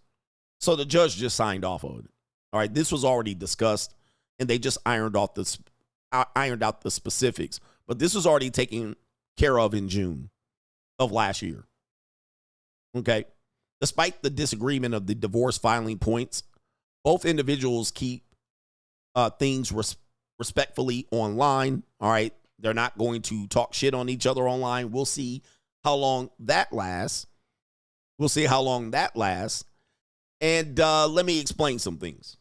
S3: So the judge just signed off on it. All right, this was already discussed, and they just ironed out the specifics. But this was already taken care of in June of last year. Okay. Despite the disagreement of the divorce filing points, both individuals keep things respectfully online. All right. They're not going to talk shit on each other online. We'll see how long that lasts. And let me explain some things.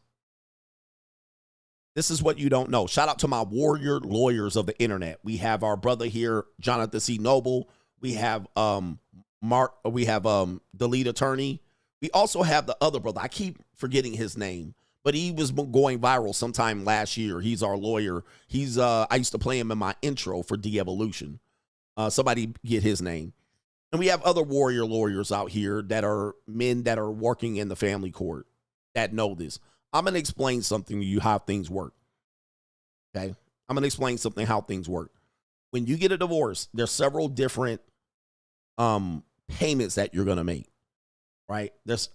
S3: This is what you don't know. Shout out to my warrior lawyers of the internet. We have our brother here, Jonathan C. Noble. We have Mark. We have the lead attorney. We also have the other brother. I keep forgetting his name, but he was going viral sometime last year. He's our lawyer. He's I used to play him in my intro for De-Evolution. Somebody get his name. And we have other warrior lawyers out here that are men that are working in the family court that know this. I'm going to explain something to you how things work. Okay? I'm going to explain something how things work. When you get a divorce, there's several different payments that you're going to make. Right? There's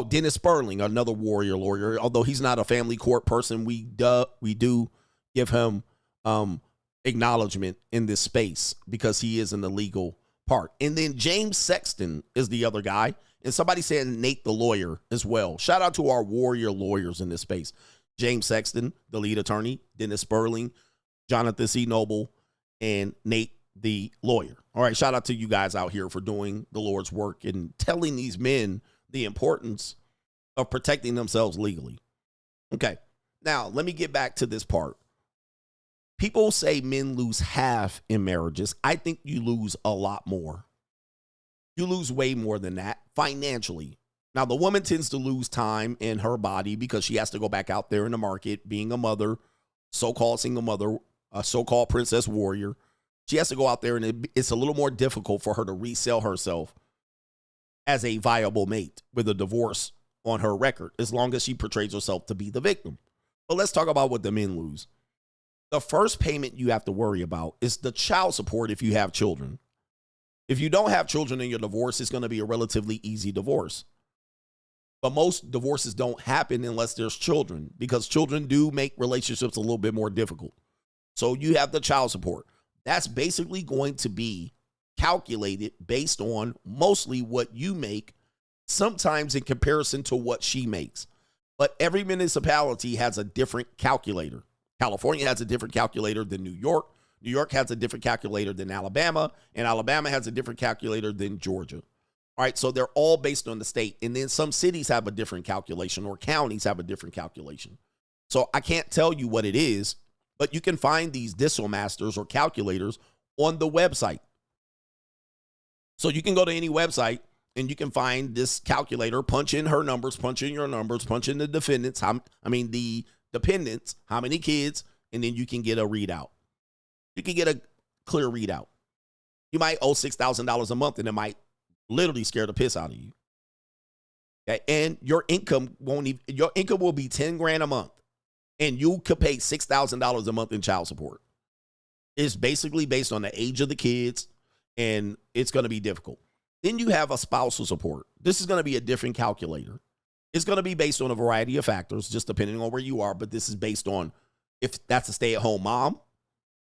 S3: Dennis Sperling, another warrior lawyer. Although he's not a family court person, we do give him acknowledgement in this space because he is in the legal part. And then James Sexton is the other guy. And somebody said Nate the lawyer as well. Shout out to our warrior lawyers in this space. James Sexton, the lead attorney, Dennis Sperling, Jonathan C. Noble, and Nate the lawyer. All right, shout out to you guys out here for doing the Lord's work and telling these men the importance of protecting themselves legally. Okay, now let me get back to this part. People say men lose half in marriages. I think you lose a lot more. You lose way more than that financially. Now, the woman tends to lose time in her body because she has to go back out there in the market, being a mother, so-called single mother, a so-called princess warrior. She has to go out there, and it's a little more difficult for her to resell herself as a viable mate with a divorce on her record, as long as she portrays herself to be the victim. But let's talk about what the men lose. The first payment you have to worry about is the child support if you have children. If you don't have children in your divorce, it's going to be a relatively easy divorce. But most divorces don't happen unless there's children, because children do make relationships a little bit more difficult. So you have the child support. That's basically going to be calculated based on mostly what you make, sometimes in comparison to what she makes. But every municipality has a different calculator. California has a different calculator than New York. New York has a different calculator than Alabama, and Alabama has a different calculator than Georgia. All right, so they're all based on the state. And then some cities have a different calculation, or counties have a different calculation. So I can't tell you what it is, but you can find these Discomasters or calculators on the website. So you can go to any website and you can find this calculator, punch in her numbers, punch in your numbers, punch in the defendants, the dependents, how many kids, and then you can get a readout. You can get a clear readout. You might owe $6,000 a month, and it might literally scare the piss out of you. Okay? And your income will be 10 grand a month, and you could pay $6,000 a month in child support. It's basically based on the age of the kids, and it's going to be difficult. Then you have a spousal support. This is going to be a different calculator. It's going to be based on a variety of factors, just depending on where you are, but this is based on if that's a stay-at-home mom.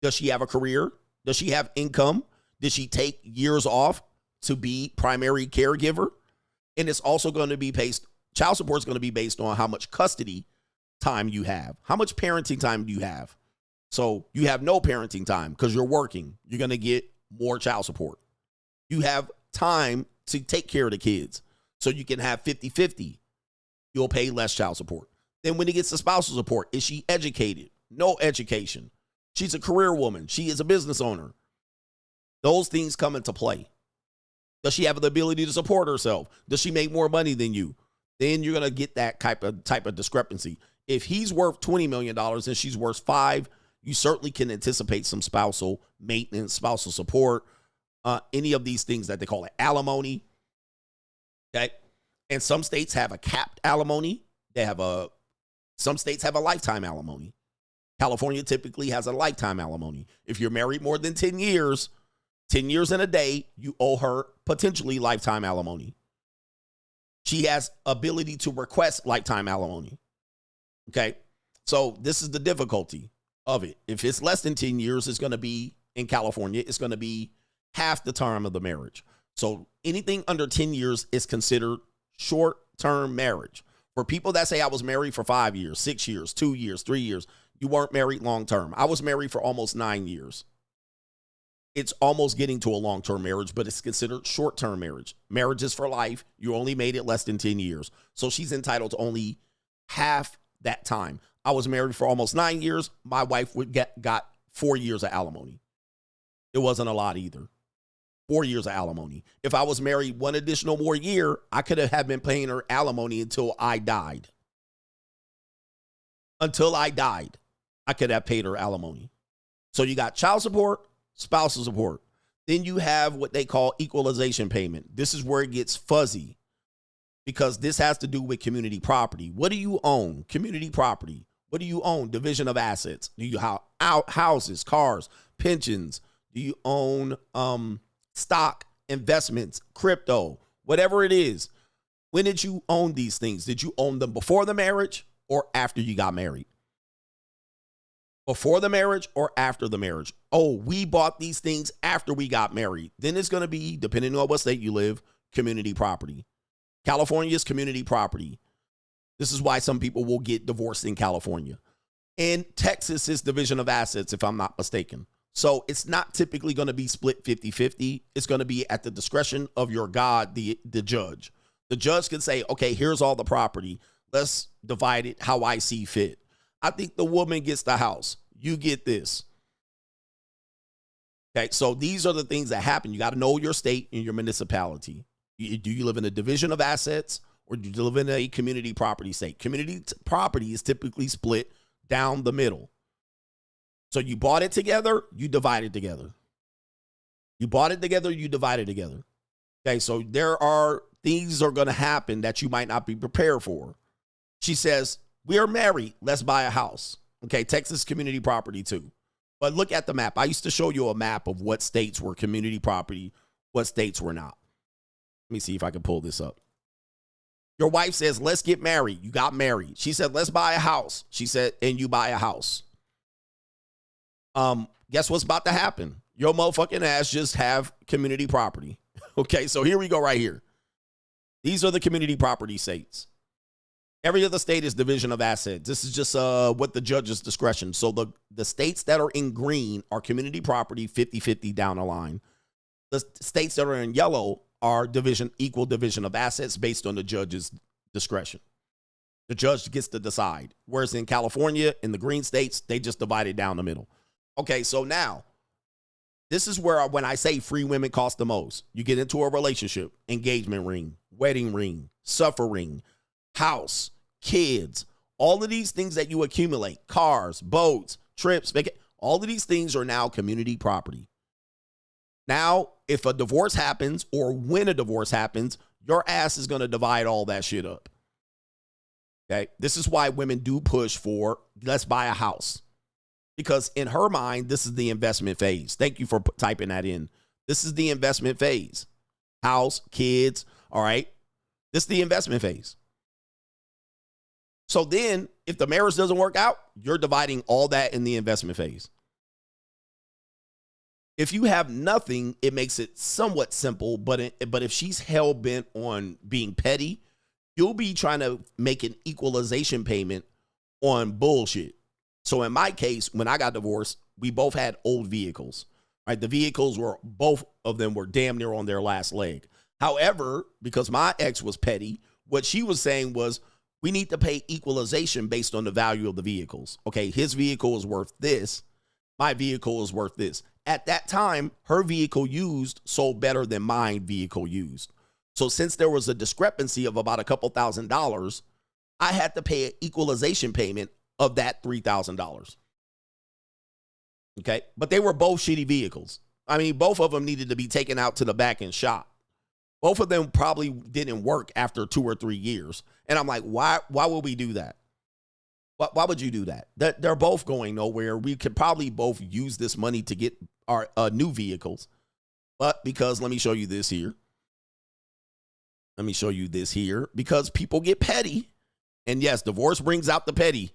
S3: Does she have a career? Does she have income? Did she take years off to be primary caregiver? And it's also going to be child support is going to be based on how much custody time you have. How much parenting time do you have? So you have no parenting time because you're working. You're going to get more child support. You have time to take care of the kids. So you can have 50-50. You'll pay less child support. Then when it gets to spousal support, is she educated? No education. She's a career woman. She is a business owner. Those things come into play. Does she have the ability to support herself? Does she make more money than you? Then you're going to get that type of discrepancy. If he's worth $20 million and she's worth $5 million, you certainly can anticipate some spousal maintenance, spousal support, any of these things that they call it alimony. Okay. And some states have a capped alimony. Some states have a lifetime alimony. California typically has a lifetime alimony. If you're married more than 10 years, 10 years and a day, you owe her potentially lifetime alimony. She has ability to request lifetime alimony. Okay. So this is the difficulty of it. If it's less than 10 years, it's going to be in California, it's going to be half the term of the marriage. So anything under 10 years is considered short-term marriage. For people that say I was married for 5 years, 6 years, 2 years, 3 years, you weren't married long-term. I was married for almost 9 years. It's almost getting to a long-term marriage, but it's considered short-term marriage. Marriage is for life. You only made it less than 10 years. So she's entitled to only half that time. I was married for almost 9 years. My wife got 4 years of alimony. It wasn't a lot either. 4 years of alimony. If I was married one additional more year, I could have been paying her alimony until I died. Until I died, I could have paid her alimony. So you got child support, spousal support. Then you have what they call equalization payment. This is where it gets fuzzy because this has to do with community property. What do you own? Community property. What do you own? Division of assets. Do you houses, cars, pensions? Do you own stock, investments, crypto, whatever it is? When did you own these things? Did you own them before the marriage or after you got married? Before the marriage or after the marriage? Oh, we bought these things after we got married. Then it's going to be, depending on what state you live, community property. California is community property. This is why some people will get divorced in California. And Texas is division of assets, if I'm not mistaken. So it's not typically going to be split 50-50. It's going to be at the discretion of your God, the judge. The judge can say, okay, here's all the property. Let's divide it how I see fit. I think the woman gets the house. You get this. Okay, so these are the things that happen. You got to know your state and your municipality. Do you live in a division of assets or do you live in a community property state? Community property is typically split down the middle. So you bought it together, you divide it together. You bought it together, you divide it together. Okay, so there are things are going to happen that you might not be prepared for. She says, we are married, let's buy a house. Okay, Texas community property too. But look at the map. I used to show you a map of what states were community property, what states were not. Let me see if I can pull this up. Your wife says, let's get married. You got married. She said, let's buy a house. She said, and you buy a house. Guess what's about to happen? Your motherfucking ass just have community property. Okay, so here we go right here. These are the community property states. Every other state is division of assets. This is just what the judge's discretion. So the states that are in green are community property 50-50 down the line. The states that are in yellow are equal division of assets based on the judge's discretion. The judge gets to decide. Whereas in California, in the green states, they just divide it down the middle. Okay, so now, this is where when I say free women cost the most. You get into a relationship, engagement ring, wedding ring, suffering, house, kids, all of these things that you accumulate, cars, boats, trips, all of these things are now community property. Now, if a divorce happens or when a divorce happens, your ass is going to divide all that shit up. Okay, this is why women do push for let's buy a house. Because in her mind, this is the investment phase. Thank you for typing that in. This is the investment phase. House, kids, all right? This is the investment phase. So then, if the marriage doesn't work out, you're dividing all that in the investment phase. If you have nothing, it makes it somewhat simple, but if she's hell-bent on being petty, you'll be trying to make an equalization payment on bullshit. So in my case, when I got divorced, we both had old vehicles, right? The vehicles both of them were damn near on their last leg. However, because my ex was petty, what she was saying was, we need to pay equalization based on the value of the vehicles. Okay, his vehicle is worth this. My vehicle is worth this. At that time, her vehicle used sold better than my vehicle used. So since there was a discrepancy of about a couple $1,000s, I had to pay an equalization payment of that $3,000. Okay, but they were both shitty vehicles. I mean, both of them needed to be taken out to the back and shot. Both of them probably didn't work after 2 or 3 years. And I'm like, why would we do that? Why would you do that? They're both going nowhere. We could probably both use this money to get our new vehicles. But because, let me show you this here. Let me show you this here. Because people get petty. And yes, divorce brings out the petty.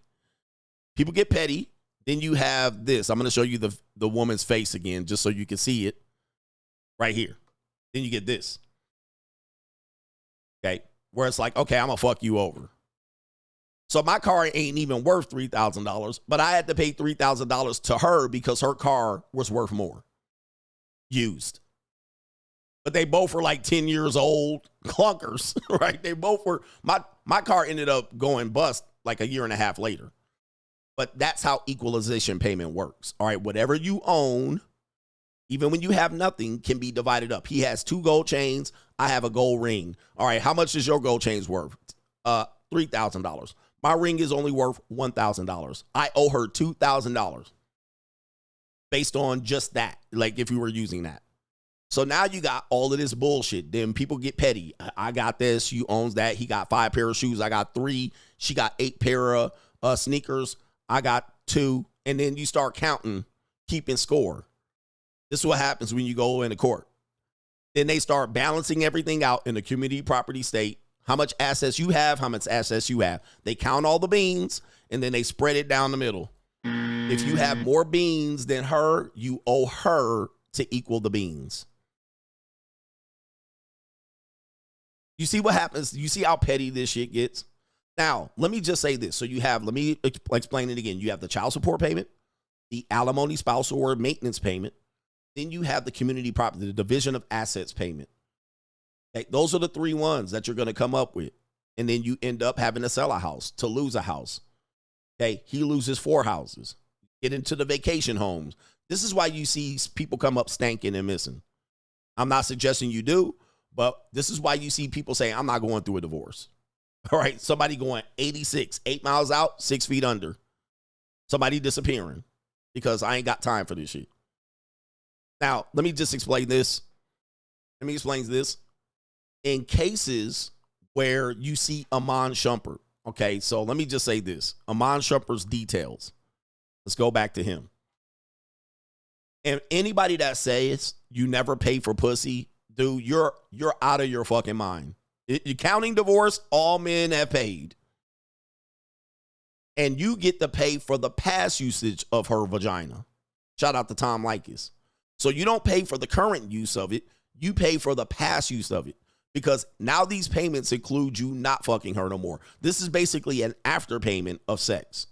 S3: People get petty. Then you have this. I'm going to show you the woman's face again, just so you can see it right here. Then you get this. Okay. Where it's like, okay, I'm going to fuck you over. So my car ain't even worth $3,000, but I had to pay $3,000 to her because her car was worth more. Used. But they both were like 10 years old clunkers, right? They both were. My car ended up going bust like a year and a half later. But that's how equalization payment works. All right, whatever you own, even when you have nothing, can be divided up. He has 2 gold chains. I have a gold ring. All right, how much is your gold chains worth? $3,000. My ring is only worth $1,000. I owe her $2,000 based on just that, like if you were using that. So now you got all of this bullshit. Then people get petty. I got this. You owns that. He got 5 pair of shoes. I got 3. She got 8 pair of sneakers. I got 2. And then you start counting, keeping score. This is what happens when you go into court. Then they start balancing everything out in the community property state. How much assets you have, how much assets you have. They count all the beans, and then they spread it down the middle. If you have more beans than her, you owe her to equal the beans. You see what happens? You see how petty this shit gets? Now, let me just say this. So you have, let me explain it again. You have the child support payment, the alimony, spousal, or maintenance payment. Then you have the community property, the division of assets payment. Okay, those are the 3 ones that you're going to come up with. And then you end up having to sell a house, to lose a house. Okay, he loses 4 houses. Get into the vacation homes. This is why you see people come up stanking and missing. I'm not suggesting you do, but this is why you see people say, I'm not going through a divorce. All right, somebody going 86, 8 miles out, 6 feet under. Somebody disappearing because I ain't got time for this shit. Now, let me just explain this. Let me explain this. In cases where you see Iman Shumpert, okay, so let me just say this. Iman Shumpert's details. Let's go back to him. And anybody that says you never pay for pussy, dude, you're out of your fucking mind. You're counting divorce, all men have paid. And you get to pay for the past usage of her vagina. Shout out to Tom Likas. So you don't pay for the current use of it. You pay for the past use of it. Because now these payments include you not fucking her no more. This is basically an after payment of sex.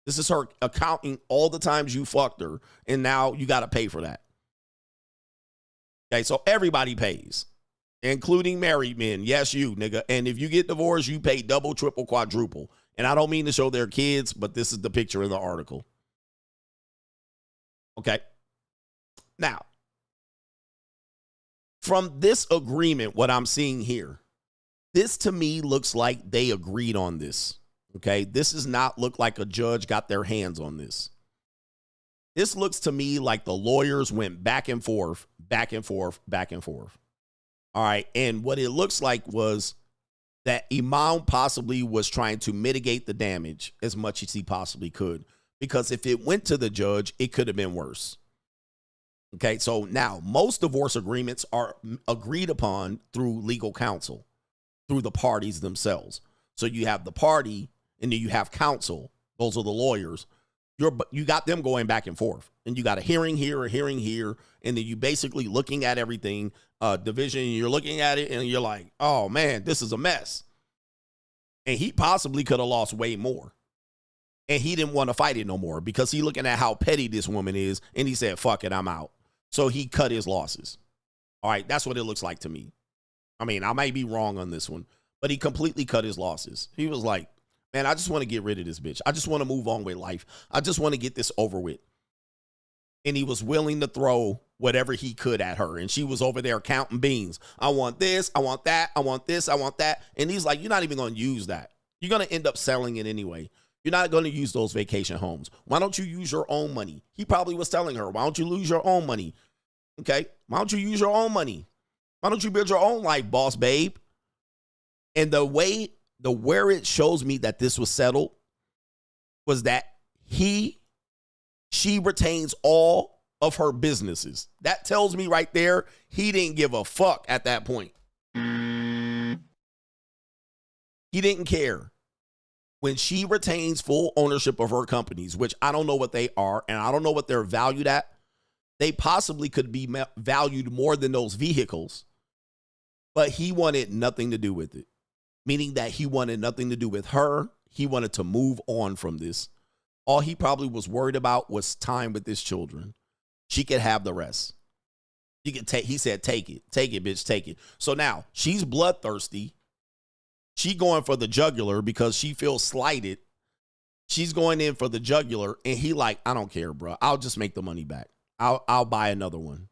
S3: This is her accounting all the times you fucked her, and now you got to pay for that. Okay, so everybody pays, including married men. Yes, you, nigga. And if you get divorced, you pay double, triple, quadruple. And I don't mean to show their kids, but this is the picture in the article. Okay. Now, from this agreement, what I'm seeing here, this to me looks like they agreed on this. Okay, this does not look like a judge got their hands on this. This looks to me like the lawyers went back and forth, back and forth, back and forth. All right, and what it looks like was that Iman possibly was trying to mitigate the damage as much as he possibly could, because if it went to the judge, it could have been worse. Okay, so now most divorce agreements are agreed upon through legal counsel, through the parties themselves. So you have the party and then you have counsel. Those are the lawyers. You got them going back and forth, and you got a hearing here, and then you basically looking at everything, division, and you're looking at it and you're like, oh man, this is a mess. And he possibly could have lost way more. And he didn't want to fight it no more because he looking at how petty this woman is, and he said, fuck it, I'm out. So he cut his losses. All right, that's what it looks like to me. I mean, I might be wrong on this one, but he completely cut his losses. He was like, man, I just want to get rid of this bitch. I just want to move on with life. I just want to get this over with. And he was willing to throw whatever he could at her. And she was over there counting beans. I want this, I want that, I want this, I want that. And he's like, you're not even going to use that. You're going to end up selling it anyway. You're not going to use those vacation homes. Why don't you use your own money? He probably was telling her, why don't you lose your own money? Okay? Why don't you use your own money? Why don't you build your own life, boss babe? And where it shows me that this was settled was that she retains all of her businesses. That tells me right there, he didn't give a fuck at that point. He didn't care. When she retains full ownership of her companies, which I don't know what they are, and I don't know what they're valued at, they possibly could be valued more than those vehicles, but he wanted nothing to do with it, meaning that he wanted nothing to do with her. He wanted to move on from this. All he probably was worried about was time with his children. She could have the rest. He said, take it, bitch, take it. So now she's bloodthirsty. She going for the jugular because she feels slighted She's going in for the jugular, and he like, I don't care, bro. I'll just make the money back. I'll buy another one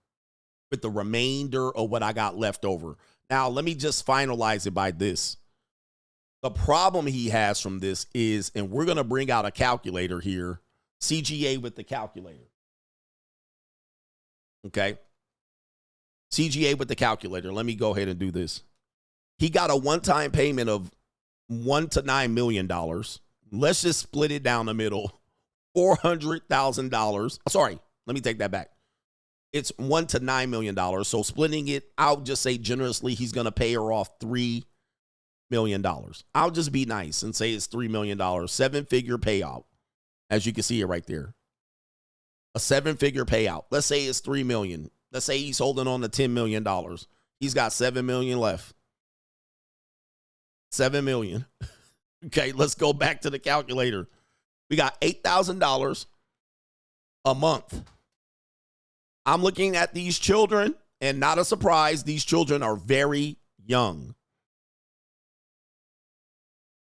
S3: with the remainder of what I got left over. Now, let me just finalize it by this. The problem he has from this is, and we're going to bring out a calculator here, CGA with the calculator. Okay. CGA with the calculator. Let me go ahead and do this. He got a one-time payment of $1 to $9 million. Let's just split it down the middle. $400,000. Sorry, let me take that back. It's $1 to $9 million. So splitting it, I'll just say generously, he's going to pay her off $3 million. I'll just be nice and say it's $3 million. 7-figure payout. As you can see it right there. A 7-figure payout. Let's say it's $3 million. Let's say he's holding on to $10 million. He's got $7 million left. $7 million. Okay, let's go back to the calculator. We got $8,000 a month. I'm looking at these children, and not a surprise, these children are very young.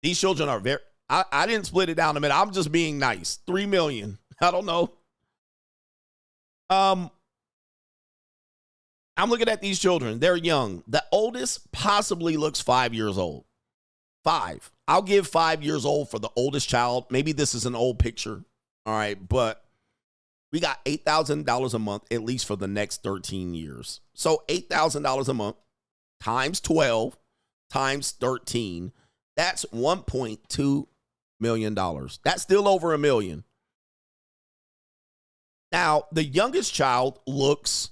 S3: These children are very, I didn't split it down a minute. I'm just being nice. $3 million. I don't know. I'm looking at these children. They're young. The oldest possibly looks 5 years old. 5. I'll give 5 years old for the oldest child. Maybe this is an old picture. All right. But we got $8,000 a month, at least for the next 13 years. So $8,000 a month times 12 times 13. That's $1.2 million. That's still over $1 million. Now, the youngest child looks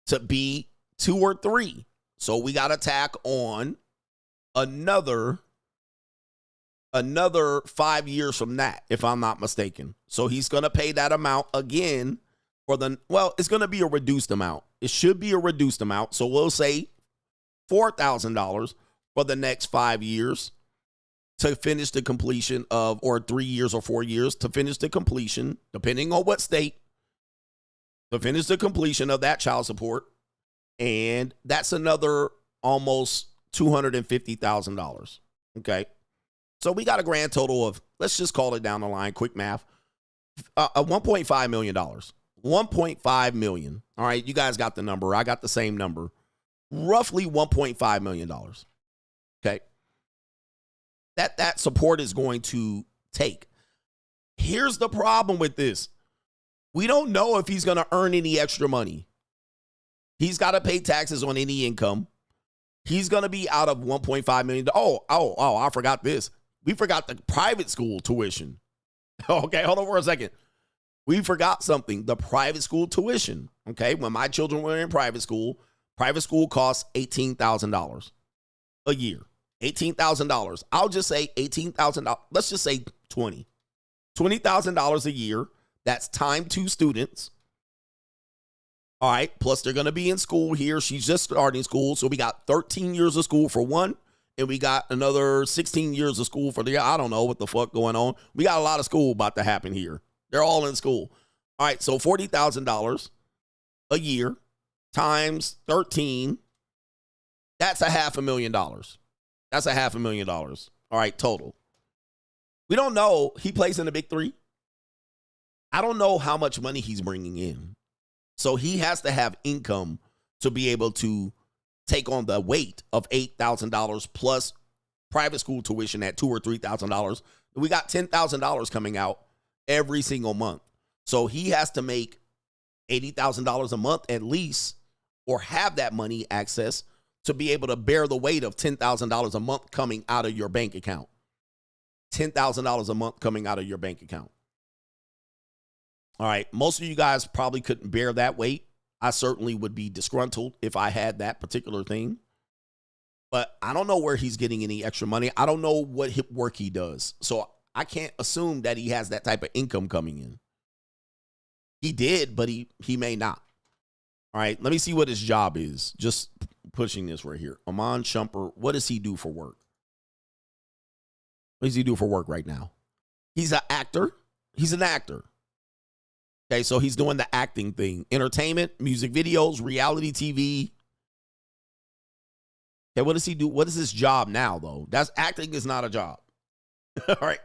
S3: to be 2 or 3. So we got to tack on another 5 years from that, if I'm not mistaken. So he's going to pay that amount again for it's going to be a reduced amount. It should be a reduced amount. So we'll say $4,000 for the next 5 years to finish the completion of, or 3 years or 4 years to finish the completion, depending on what state, to finish the completion of that child support. And that's another almost $250,000. Okay. So we got a grand total of, let's just call it down the line, quick math, $1.5 million. $1.5 million. All right. You guys got the number. I got the same number. Roughly $1.5 million. Okay. That support is going to take. Here's the problem with this. We don't know if he's going to earn any extra money. He's got to pay taxes on any income. He's going to be out of $1.5 million. Oh, I forgot this. We forgot the private school tuition. Okay, hold on for a second. We forgot something. The private school tuition. Okay, when my children were in private school costs $18,000 a year. $18,000. I'll just say $18,000. Let's just say $20,000 a year. That's times 2 students. All right. Plus, they're going to be in school here. She's just starting school. So we got 13 years of school for one. And we got another 16 years of school for the, I don't know what the fuck going on. We got a lot of school about to happen here. They're all in school. All right. So $40,000 a year times 13. That's $500,000. That's $500,000. All right. Total. We don't know. He plays in the big 3. I don't know how much money he's bringing in. So he has to have income to be able to take on the weight of $8,000 plus private school tuition at $2,000 or $3,000. We got $10,000 coming out every single month. So he has to make $80,000 a month at least, or have that money access to be able to bear the weight of $10,000 a month coming out of your bank account. $10,000 a month coming out of your bank account. All right. Most of you guys probably couldn't bear that weight. I certainly would be disgruntled if I had that particular thing. But I don't know where he's getting any extra money. I don't know what work he does. So I can't assume that he has that type of income coming in. He did, but he may not. All right. Let me see what his job is. Just pushing this right here. Iman Shumpert. What does he do for work? What does he do for work right now? He's an actor. He's an actor. Okay, so he's doing the acting thing. Entertainment, music videos, reality TV. Okay, what does he do? What is his job now, though? Acting is not a job. All right.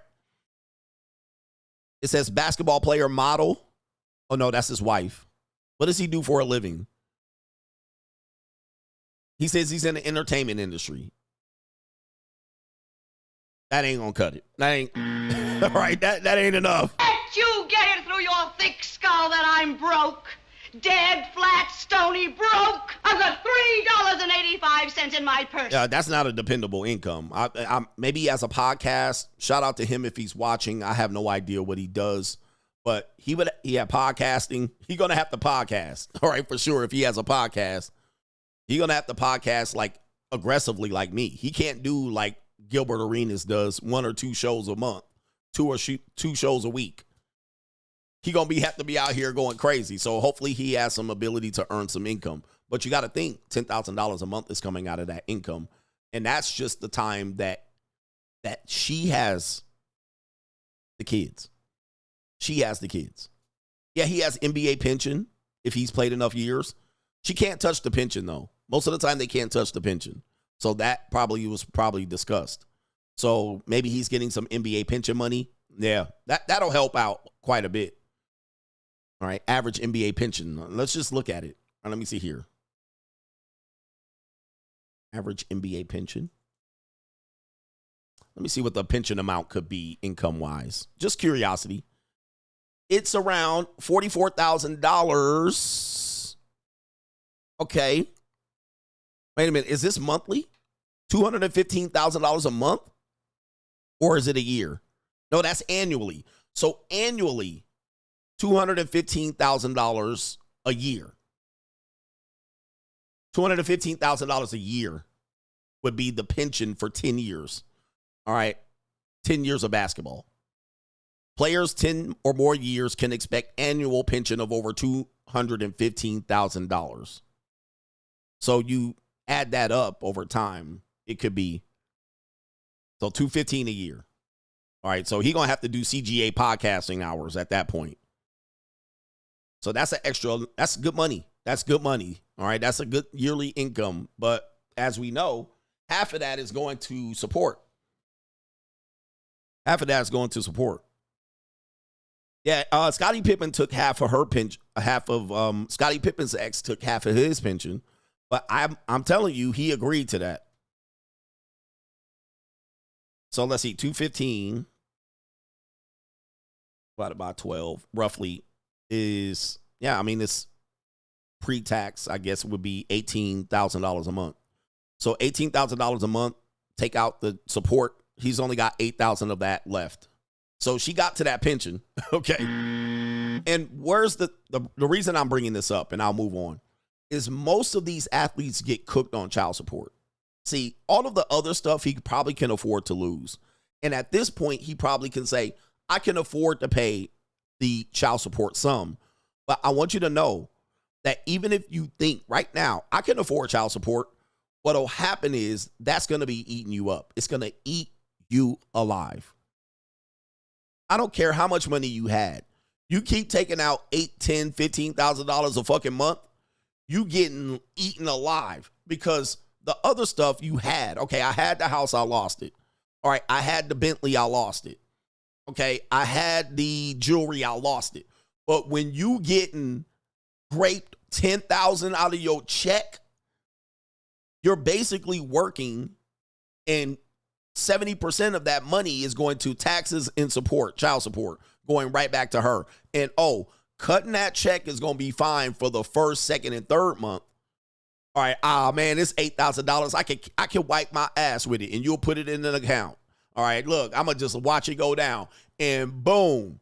S3: It says basketball player, model. Oh, no, that's his wife. What does he do for a living? He says he's in the entertainment industry. That ain't gonna cut it. That ain't all right. That ain't enough.
S10: Let you get it through your thick skull that I'm broke. Dead, flat, stony, broke. I've got $3.85 in my purse.
S3: Yeah, that's not a dependable income. I maybe he has a podcast. Shout out to him if he's watching. I have no idea what he does, but he had podcasting. He's gonna have to podcast. All right, for sure. If he has a podcast, he's gonna have to podcast like aggressively, like me. He can't do like Gilbert Arenas does, 1 or 2 shows a month, 2 shows a week. He gonna have to be out here going crazy. So hopefully he has some ability to earn some income. But you got to think $10,000 a month is coming out of that income, and that's just the time that she has the kids. She has the kids. Yeah, he has NBA pension if he's played enough years. She can't touch the pension though. Most of the time they can't touch the pension. So that was discussed. So maybe he's getting some NBA pension money. Yeah, that'll help out quite a bit. All right, average NBA pension. Let's just look at it. All right, let me see here. Average NBA pension. Let me see what the pension amount could be income-wise. Just curiosity. It's around $44,000. Okay. Wait a minute. Is this monthly? $215,000 a month? Or is it a year? No, that's annually. So annually, $215,000 a year. $215,000 a year would be the pension for 10 years. All right. 10 years of basketball. Players 10 or more years can expect annual pension of over $215,000. So you add that up over time, it could be so $215,000 a year. All right, so he's gonna have to do CGA podcasting hours at that point. So that's that's good money. That's good money. All right, that's a good yearly income. But as we know, half of that is going to support. Half of that is going to support. Yeah, Scottie Pippen took half of her pension. Half of Scottie Pippen's ex took half of his pension. But I'm telling you, he agreed to that. So let's see, 215 divided by 12 roughly is, yeah, I mean, it's pre-tax, I guess it would be $18,000 a month. So $18,000 a month, take out the support. He's only got $8,000 of that left. So she got to that pension. Okay. And where's the reason I'm bringing this up, and I'll move on, is most of these athletes get cooked on child support. See, all of the other stuff he probably can afford to lose. And at this point, he probably can say, I can afford to pay the child support sum. But I want you to know that even if you think right now, I can afford child support, what'll happen is that's going to be eating you up. It's going to eat you alive. I don't care how much money you had. You keep taking out $8,000, $10,000, $15,000 a fucking month, you getting eaten alive because the other stuff you had. Okay, I had the house, I lost it. All right, I had the Bentley, I lost it. Okay, I had the jewelry, I lost it. But when you getting scraped $10,000 out of your check, you're basically working, and 70% of that money is going to taxes and support, child support, going right back to her. And cutting that check is going to be fine for the first, second, and third month. All right, man, it's $8,000. I can wipe my ass with it, and you'll put it in an account. All right, look, I'm going to just watch it go down. And boom,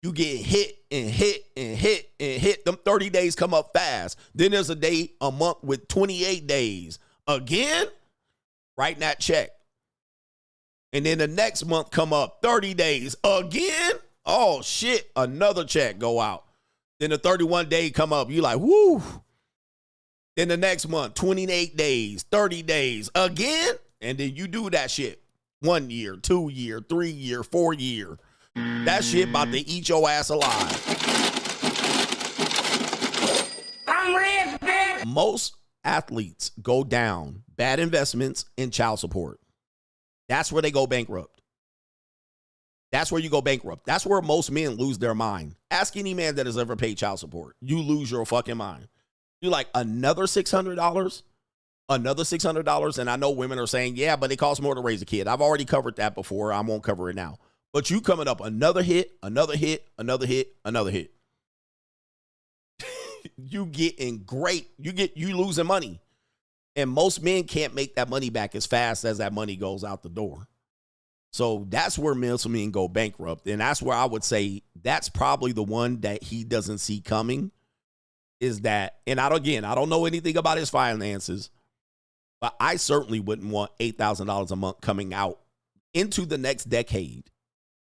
S3: you get hit and hit and hit and hit. Them 30 days come up fast. Then there's a month with 28 days. Again, writing that check. And then the next month come up 30 days. Again, oh, shit, another check go out. Then the 31 day come up. You like, woo. Then the next month, 28 days, 30 days again. And then you do that shit 1 year, 2 year, 3 year, 4 year. That shit about to eat your ass alive.
S10: I'm rich, bitch.
S3: Most athletes go down bad investments and child support. That's where they go bankrupt. That's where you go bankrupt. That's where most men lose their mind. Ask any man that has ever paid child support. You lose your fucking mind. You're like, another $600? Another $600? And I know women are saying, yeah, but it costs more to raise a kid. I've already covered that before. I won't cover it now. But you coming up another hit, another hit, another hit, another hit. You getting great. You losing money. And most men can't make that money back as fast as that money goes out the door. So that's where most men go bankrupt. And that's where I would say that's probably the one that he doesn't see coming is that, and I don't know anything about his finances, but I certainly wouldn't want $8,000 a month coming out into the next decade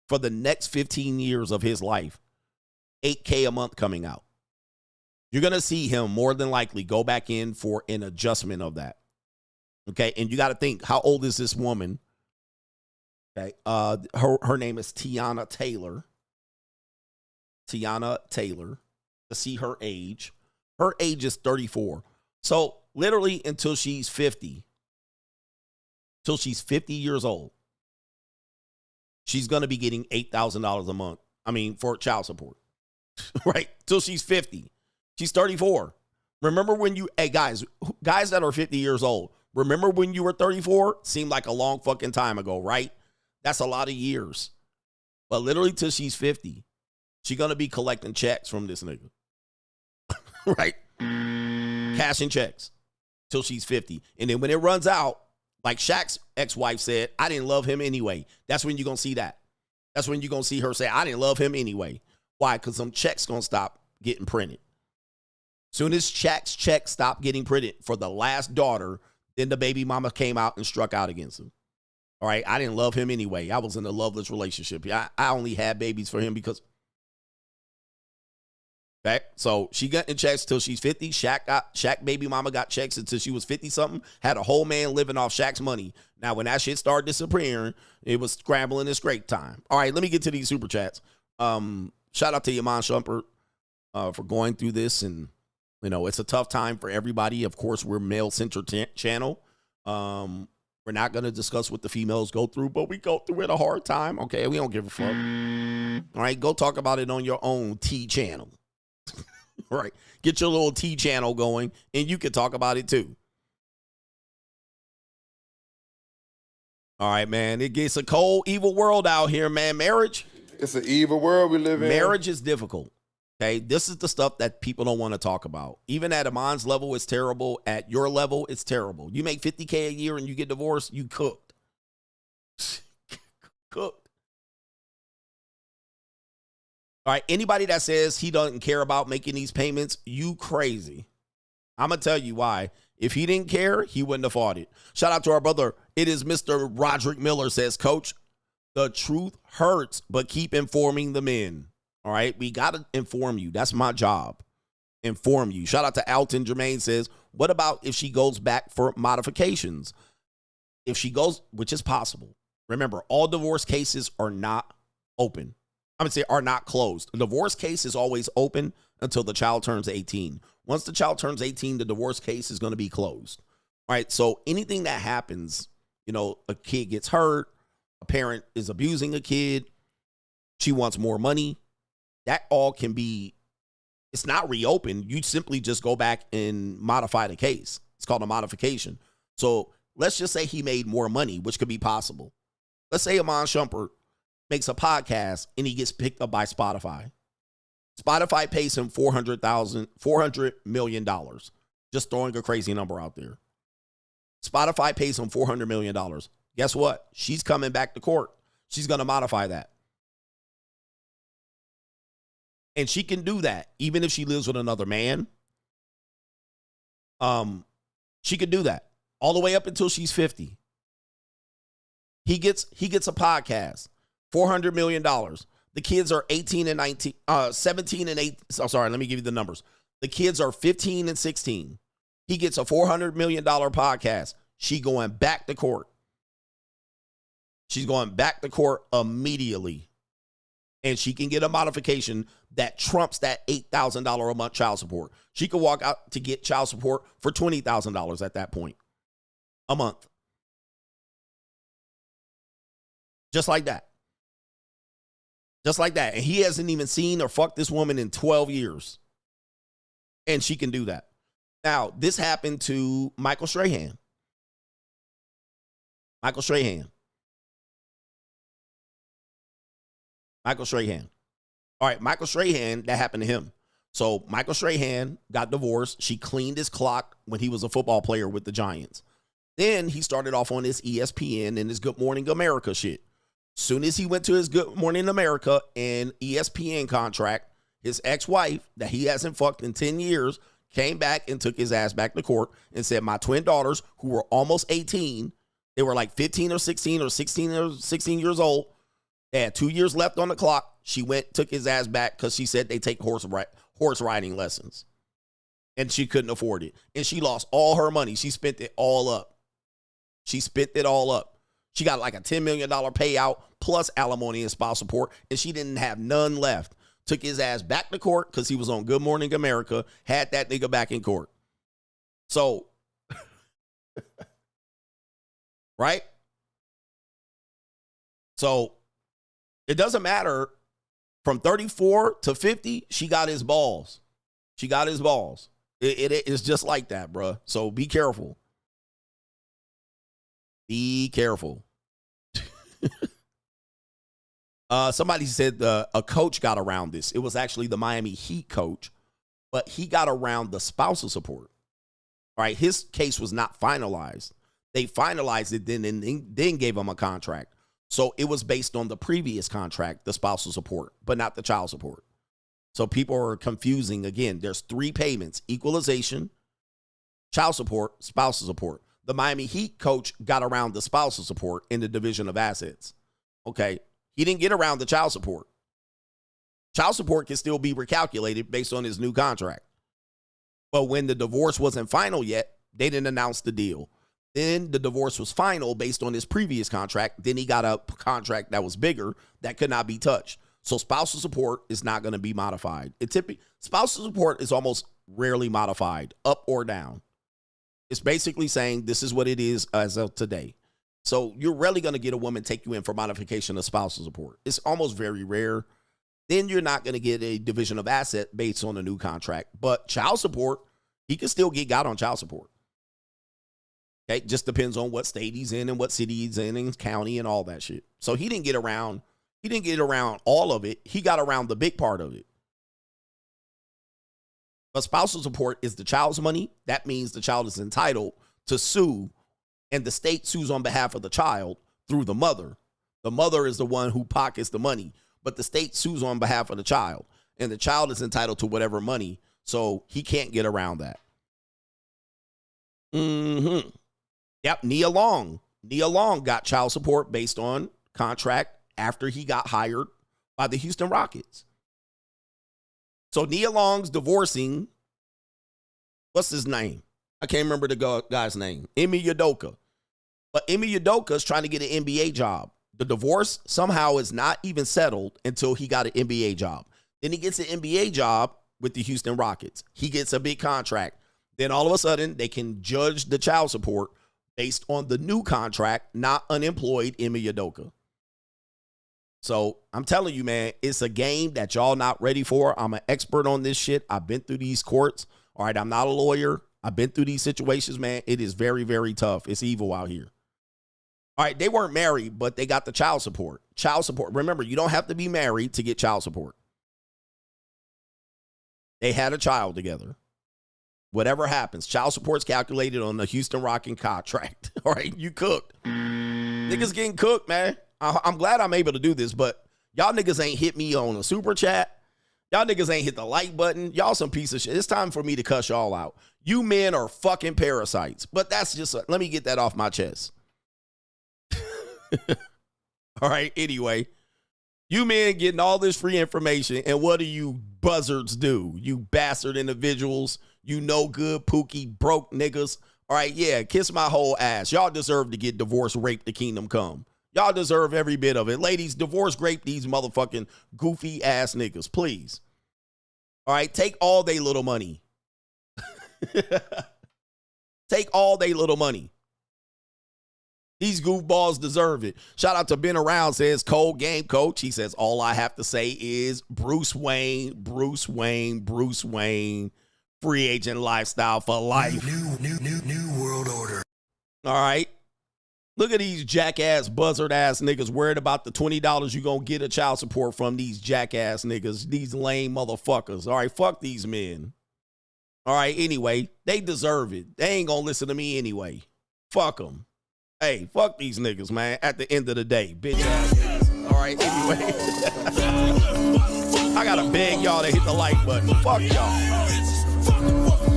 S3: for the next 15 years of his life, $8K a month coming out. You're going to see him more than likely go back in for an adjustment of that. Okay. And you got to think, how old is this woman? Okay. Her name is Teyana Taylor. Teyana Taylor. To see her age. Her age is 34. So literally until she's 50. Till she's 50 years old. She's going to be getting $8,000 a month. I mean, for child support. Right? Till she's 50. She's 34. Remember when hey guys that are 50 years old, remember when you were 34? Seemed like a long fucking time ago, right? That's a lot of years. But literally till she's 50, she's going to be collecting checks from this nigga. Right? Cashing checks till she's 50. And then when it runs out, like Shaq's ex-wife said, I didn't love him anyway. That's when you're going to see that. That's when you're going to see her say, I didn't love him anyway. Why? Because some checks going to stop getting printed. Soon as Shaq's checks stopped getting printed for the last daughter, then the baby mama came out and struck out against him. All right, I didn't love him anyway. I was in a loveless relationship. I only had babies for him because. Okay, so she got in checks till she's 50. Shaq baby mama got checks until she was 50-something. Had a whole man living off Shaq's money. Now, when that shit started disappearing, it was scrambling and scrape time. All right, let me get to these super chats. Shout out to Iman Shumpert for going through this. And, you know, it's a tough time for everybody. Of course, we're male-centered channel. We're not going to discuss what the females go through, but we go through it a hard time. Okay, we don't give a fuck. All right, go talk about it on your own T channel. Right, get your little T channel going, and you can talk about it too. All right, man, it gets a cold, evil world out here, man. Marriage.
S19: It's an evil world we live in.
S3: Marriage is difficult. Okay, this is the stuff that people don't want to talk about. Even at Iman's level, it's terrible. At your level, it's terrible. You make $50K a year and you get divorced, you cooked. Cooked. All right, anybody that says he doesn't care about making these payments, you crazy. I'm going to tell you why. If he didn't care, he wouldn't have fought it. Shout out to our brother. It is Mr. Roderick Miller says, Coach, the truth hurts, but keep informing the men. All right, we got to inform you. That's my job. Inform you. Shout out to Alton Jermaine says, what about if she goes back for modifications? If she goes, which is possible. Remember, all divorce cases are not open. I would say are not closed. A divorce case is always open until the child turns 18. Once the child turns 18, the divorce case is going to be closed. All right, so anything that happens, you know, a kid gets hurt, a parent is abusing a kid, she wants more money, that all can be, it's not reopened. You simply just go back and modify the case. It's called a modification. So let's just say he made more money, which could be possible. Let's say Iman Shumpert makes a podcast and he gets picked up by Spotify. Spotify pays him $400 million. Just throwing a crazy number out there. Spotify pays him $400 million. Guess what? She's coming back to court. She's going to modify that. And she can do that even if she lives with another man. She could do that all the way up until she's 50. He gets a podcast. $400 million. The kids are 18 and 19, 17 and 8. Oh, sorry, let me give you the numbers. The kids are 15 and 16. He gets a $400 million podcast. She going back to court. She's going back to court immediately. And she can get a modification that trumps that $8,000 a month child support. She could walk out to get child support for $20,000 at that point a month. Just like that. Just like that. And he hasn't even seen or fucked this woman in 12 years. And she can do that. Now, this happened to Michael Strahan. Michael Strahan. All right, Michael Strahan, that happened to him. So Michael Strahan got divorced. She cleaned his clock when he was a football player with the Giants. Then he started off on this ESPN and his Good Morning America shit. Soon as he went to his Good Morning America and ESPN contract, his ex-wife that he hasn't fucked in 10 years came back and took his ass back to court and said, my twin daughters, who were almost 18, they were like 15 or 16 or 16 years old. They had 2 years left on the clock. She took his ass back because she said they take horse riding lessons. And she couldn't afford it. And she lost all her money. She spent it all up. She got like a $10 million payout plus alimony and spouse support. And she didn't have none left. Took his ass back to court because he was on Good Morning America. Had that nigga back in court. So, right? So, it doesn't matter. From 34 to 50, she got his balls. It's just like that, bro. So be careful. Be careful. Somebody said a coach got around this. It was actually the Miami Heat coach, but he got around the spousal support. All right, his case was not finalized. They finalized it then gave him a contract. So it was based on the previous contract, the spousal support, but not the child support. So people are confusing. Again, there's 3 payments: equalization, child support, spousal support. The Miami Heat coach got around the spousal support in the division of assets. Okay. He didn't get around the child support. Child support can still be recalculated based on his new contract. But when the divorce wasn't final yet, they didn't announce the deal. Then the divorce was final based on his previous contract. Then he got a contract that was bigger that could not be touched. So spousal support is not going to be modified. Spousal support is almost rarely modified, up or down. It's basically saying this is what it is as of today. So you're rarely going to get a woman take you in for modification of spousal support. It's almost very rare. Then you're not going to get a division of asset based on a new contract. But child support, he can still get got on child support. Okay, just depends on what state he's in and what city he's in and county and all that shit. So he didn't get around all of it. He got around the big part of it. But spousal support is the child's money. That means the child is entitled to sue, and the state sues on behalf of the child through the mother. The mother is the one who pockets the money, but the state sues on behalf of the child, and the child is entitled to whatever money, so he can't get around that. Yep, Nia Long. Nia Long got child support based on contract after he got hired by the Houston Rockets. So Nia Long's divorcing, what's his name? I can't remember the guy's name. Ime Udoka. But Ime Udoka is trying to get an NBA job. The divorce somehow is not even settled until he got an NBA job. Then he gets an NBA job with the Houston Rockets. He gets a big contract. Then all of a sudden, they can judge the child support based on the new contract, not unemployed Ime Udoka. So I'm telling you, man, it's a game that y'all not ready for. I'm an expert on this shit. I've been through these courts. All right, I'm not a lawyer. I've been through these situations, man. It is very, very tough. It's evil out here. All right, they weren't married, but they got the child support. Child support. Remember, you don't have to be married to get child support. They had a child together. Whatever happens, child support's calculated on the Houston Rockets contract. All right, you cooked. Niggas getting cooked, man. I'm glad I'm able to do this, but y'all niggas ain't hit me on a super chat. Y'all niggas ain't hit the like button. Y'all some piece of shit. It's time for me to cuss y'all out. You men are fucking parasites. But that's just, let me get that off my chest. All right, anyway. You men getting all this free information, and what do you buzzards do? You bastard individuals. You no good, pookie, broke niggas. All right, yeah, kiss my whole ass. Y'all deserve to get divorced, raped, the kingdom come. Y'all deserve every bit of it. Ladies, divorce, rape these motherfucking goofy ass niggas, please. All right, take all they little money. Take all they little money. These goofballs deserve it. Shout out to Ben Around, says cold game coach. He says, all I have to say is Bruce Wayne, Bruce Wayne, Bruce Wayne, free agent lifestyle for life.
S2: New world order.
S3: All right. Look at these jackass, buzzard-ass niggas worried about the $20 you're going to get a child support from these jackass niggas, these lame motherfuckers. All right, fuck these men. All right, anyway, they deserve it. They ain't going to listen to me anyway. Fuck them. Hey, fuck these niggas, man, at the end of the day. Bitch ass niggas. All right, anyway. I got to beg y'all to hit the like button. Fuck y'all.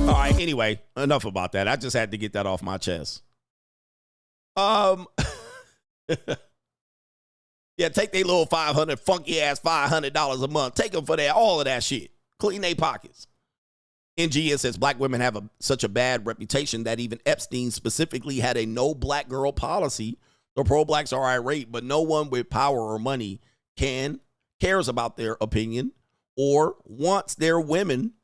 S3: All right, anyway, enough about that. I just had to get that off my chest. Yeah, take their little funky ass $500 a month. Take them for that, all of that shit. Clean their pockets. NGS says black women have such a bad reputation that even Epstein specifically had a no black girl policy. The pro-blacks are irate, but no one with power or money cares about their opinion or wants their women,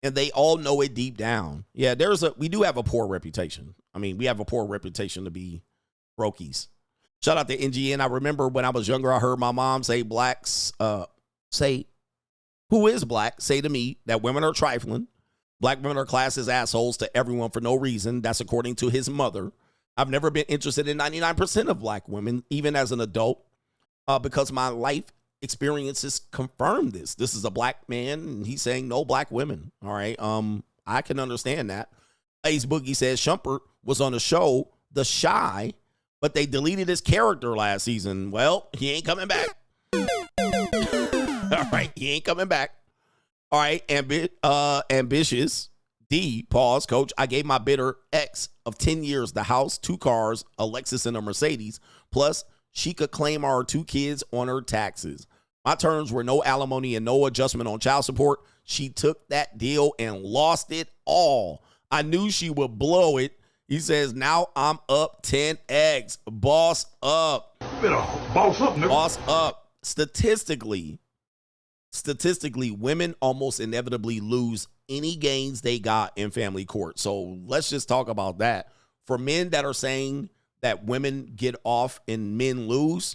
S3: and they all know it deep down. Yeah, we do have a poor reputation. I mean, we have a poor reputation to be brokies. Shout out to NGN. I remember when I was younger, I heard my mom say who is black, say to me that women are trifling. Black women are classed as assholes to everyone for no reason. That's according to his mother. I've never been interested in 99% of black women, even as an adult, because my life experiences confirm this. This is a black man, and he's saying no black women. All right. I can understand that. Ace Boogie says Shumpert was on the show The Shy, but they deleted his character last season. Well, he ain't coming back. All right, he ain't coming back. All right, ambitious D, pause, coach. I gave my bitter ex of 10 years the house, 2 cars, a Lexus and a Mercedes, plus she could claim our 2 kids on her taxes. My terms were no alimony and no adjustment on child support. She took that deal and lost it all. I knew she would blow it. He says, now I'm up 10 eggs. Boss up.
S5: Boss up, nigga.
S3: Boss up. Statistically, women almost inevitably lose any gains they got in family court. So let's just talk about that. For men that are saying that women get off and men lose,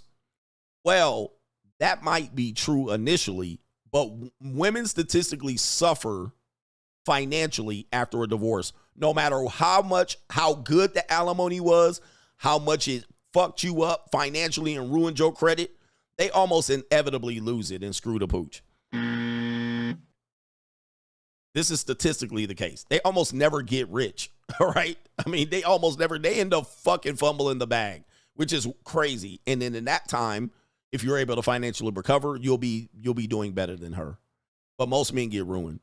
S3: well, that might be true initially, but women statistically suffer financially after a divorce. No matter how good the alimony was, how much it fucked you up financially and ruined your credit, they almost inevitably lose it and screw the pooch. This is statistically the case. They almost never get rich, all right? I mean, they end up fucking fumbling the bag, which is crazy. And then in that time, if you're able to financially recover, you'll be doing better than her. But most men get ruined.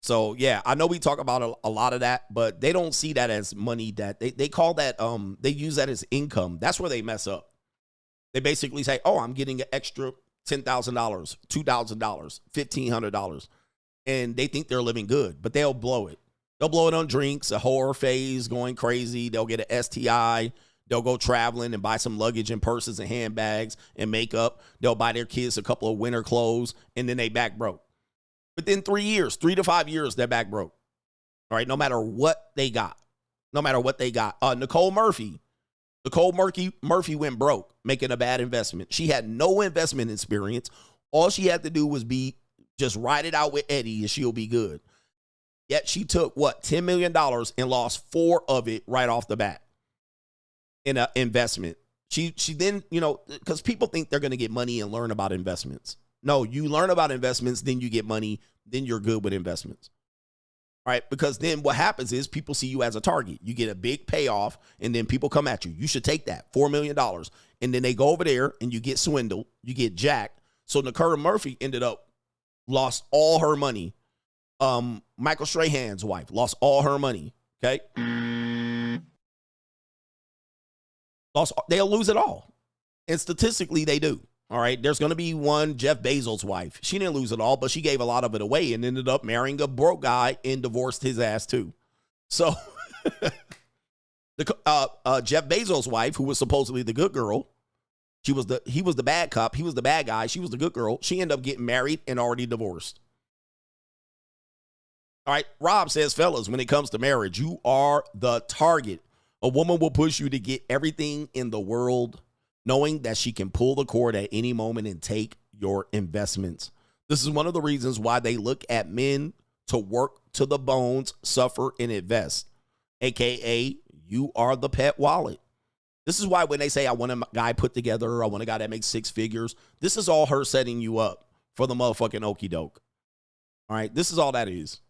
S3: So, yeah, I know we talk about a lot of that, but they don't see that as money. That they call that, they use that as income. That's where they mess up. They basically say, oh, I'm getting an extra $10,000, $2,000, $1,500. And they think they're living good, but they'll blow it. They'll blow it on drinks, a horror phase, going crazy. They'll get an STI. They'll go traveling and buy some luggage and purses and handbags and makeup. They'll buy their kids a couple of winter clothes, and then they back broke. Within 3 to 5 years, they're back broke. All right, no matter what they got. Nicole Murphy went broke making a bad investment. She had no investment experience. All she had to do was just ride it out with Eddie and she'll be good. Yet she took, $10 million and lost 4 of it right off the bat in an investment. She then, because people think they're going to get money and learn about investments. No, you learn about investments, then you get money, then you're good with investments. All right, because then what happens is people see you as a target. You get a big payoff, and then people come at you. You should take that, $4 million. And then they go over there, and you get swindled. You get jacked. So Nicole Murphy lost all her money. Michael Strahan's wife lost all her money, okay? They'll lose it all. And statistically, they do. All right, there's going to be one, Jeff Bezos' wife. She didn't lose it all, but she gave a lot of it away and ended up marrying a broke guy and divorced his ass too. So Jeff Bezos' wife, who was supposedly the good girl, he was the bad cop. He was the bad guy. She was the good girl. She ended up getting married and already divorced. All right, Rob says, fellas, when it comes to marriage, you are the target. A woman will push you to get everything in the world, knowing that she can pull the cord at any moment and take your investments. This is one of the reasons why they look at men to work to the bones, suffer, and invest, aka you are the pet wallet. This is why when they say, I want a guy put together, I want a guy that makes 6 figures, this is all her setting you up for the motherfucking okie doke. All right, this is all that is.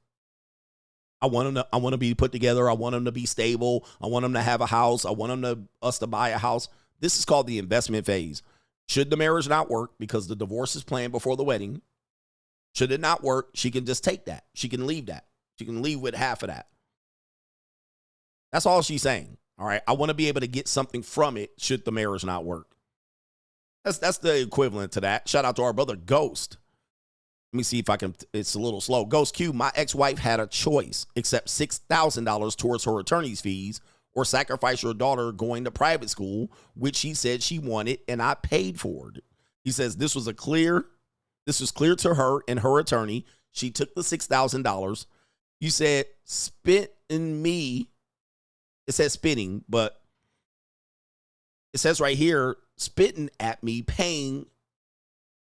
S3: I want to be put together. I want him to be stable. I want him to have a house. I want us to buy a house. This is called the investment phase. Should the marriage not work because the divorce is planned before the wedding, should it not work, she can just take that. She can leave that. She can leave with half of that. That's all she's saying. All right. I want to be able to get something from it should the marriage not work. That's the equivalent to that. Shout out to our brother Ghost. Let me see if I can. It's a little slow. Ghost Q, my ex-wife had a choice, accept $6,000 towards her attorney's fees or sacrifice your daughter going to private school, which she said she wanted, and I paid for it. He says this was clear to her and her attorney. She took the $6,000. You said spit in me. It says spitting, but it says right here, spitting at me, paying.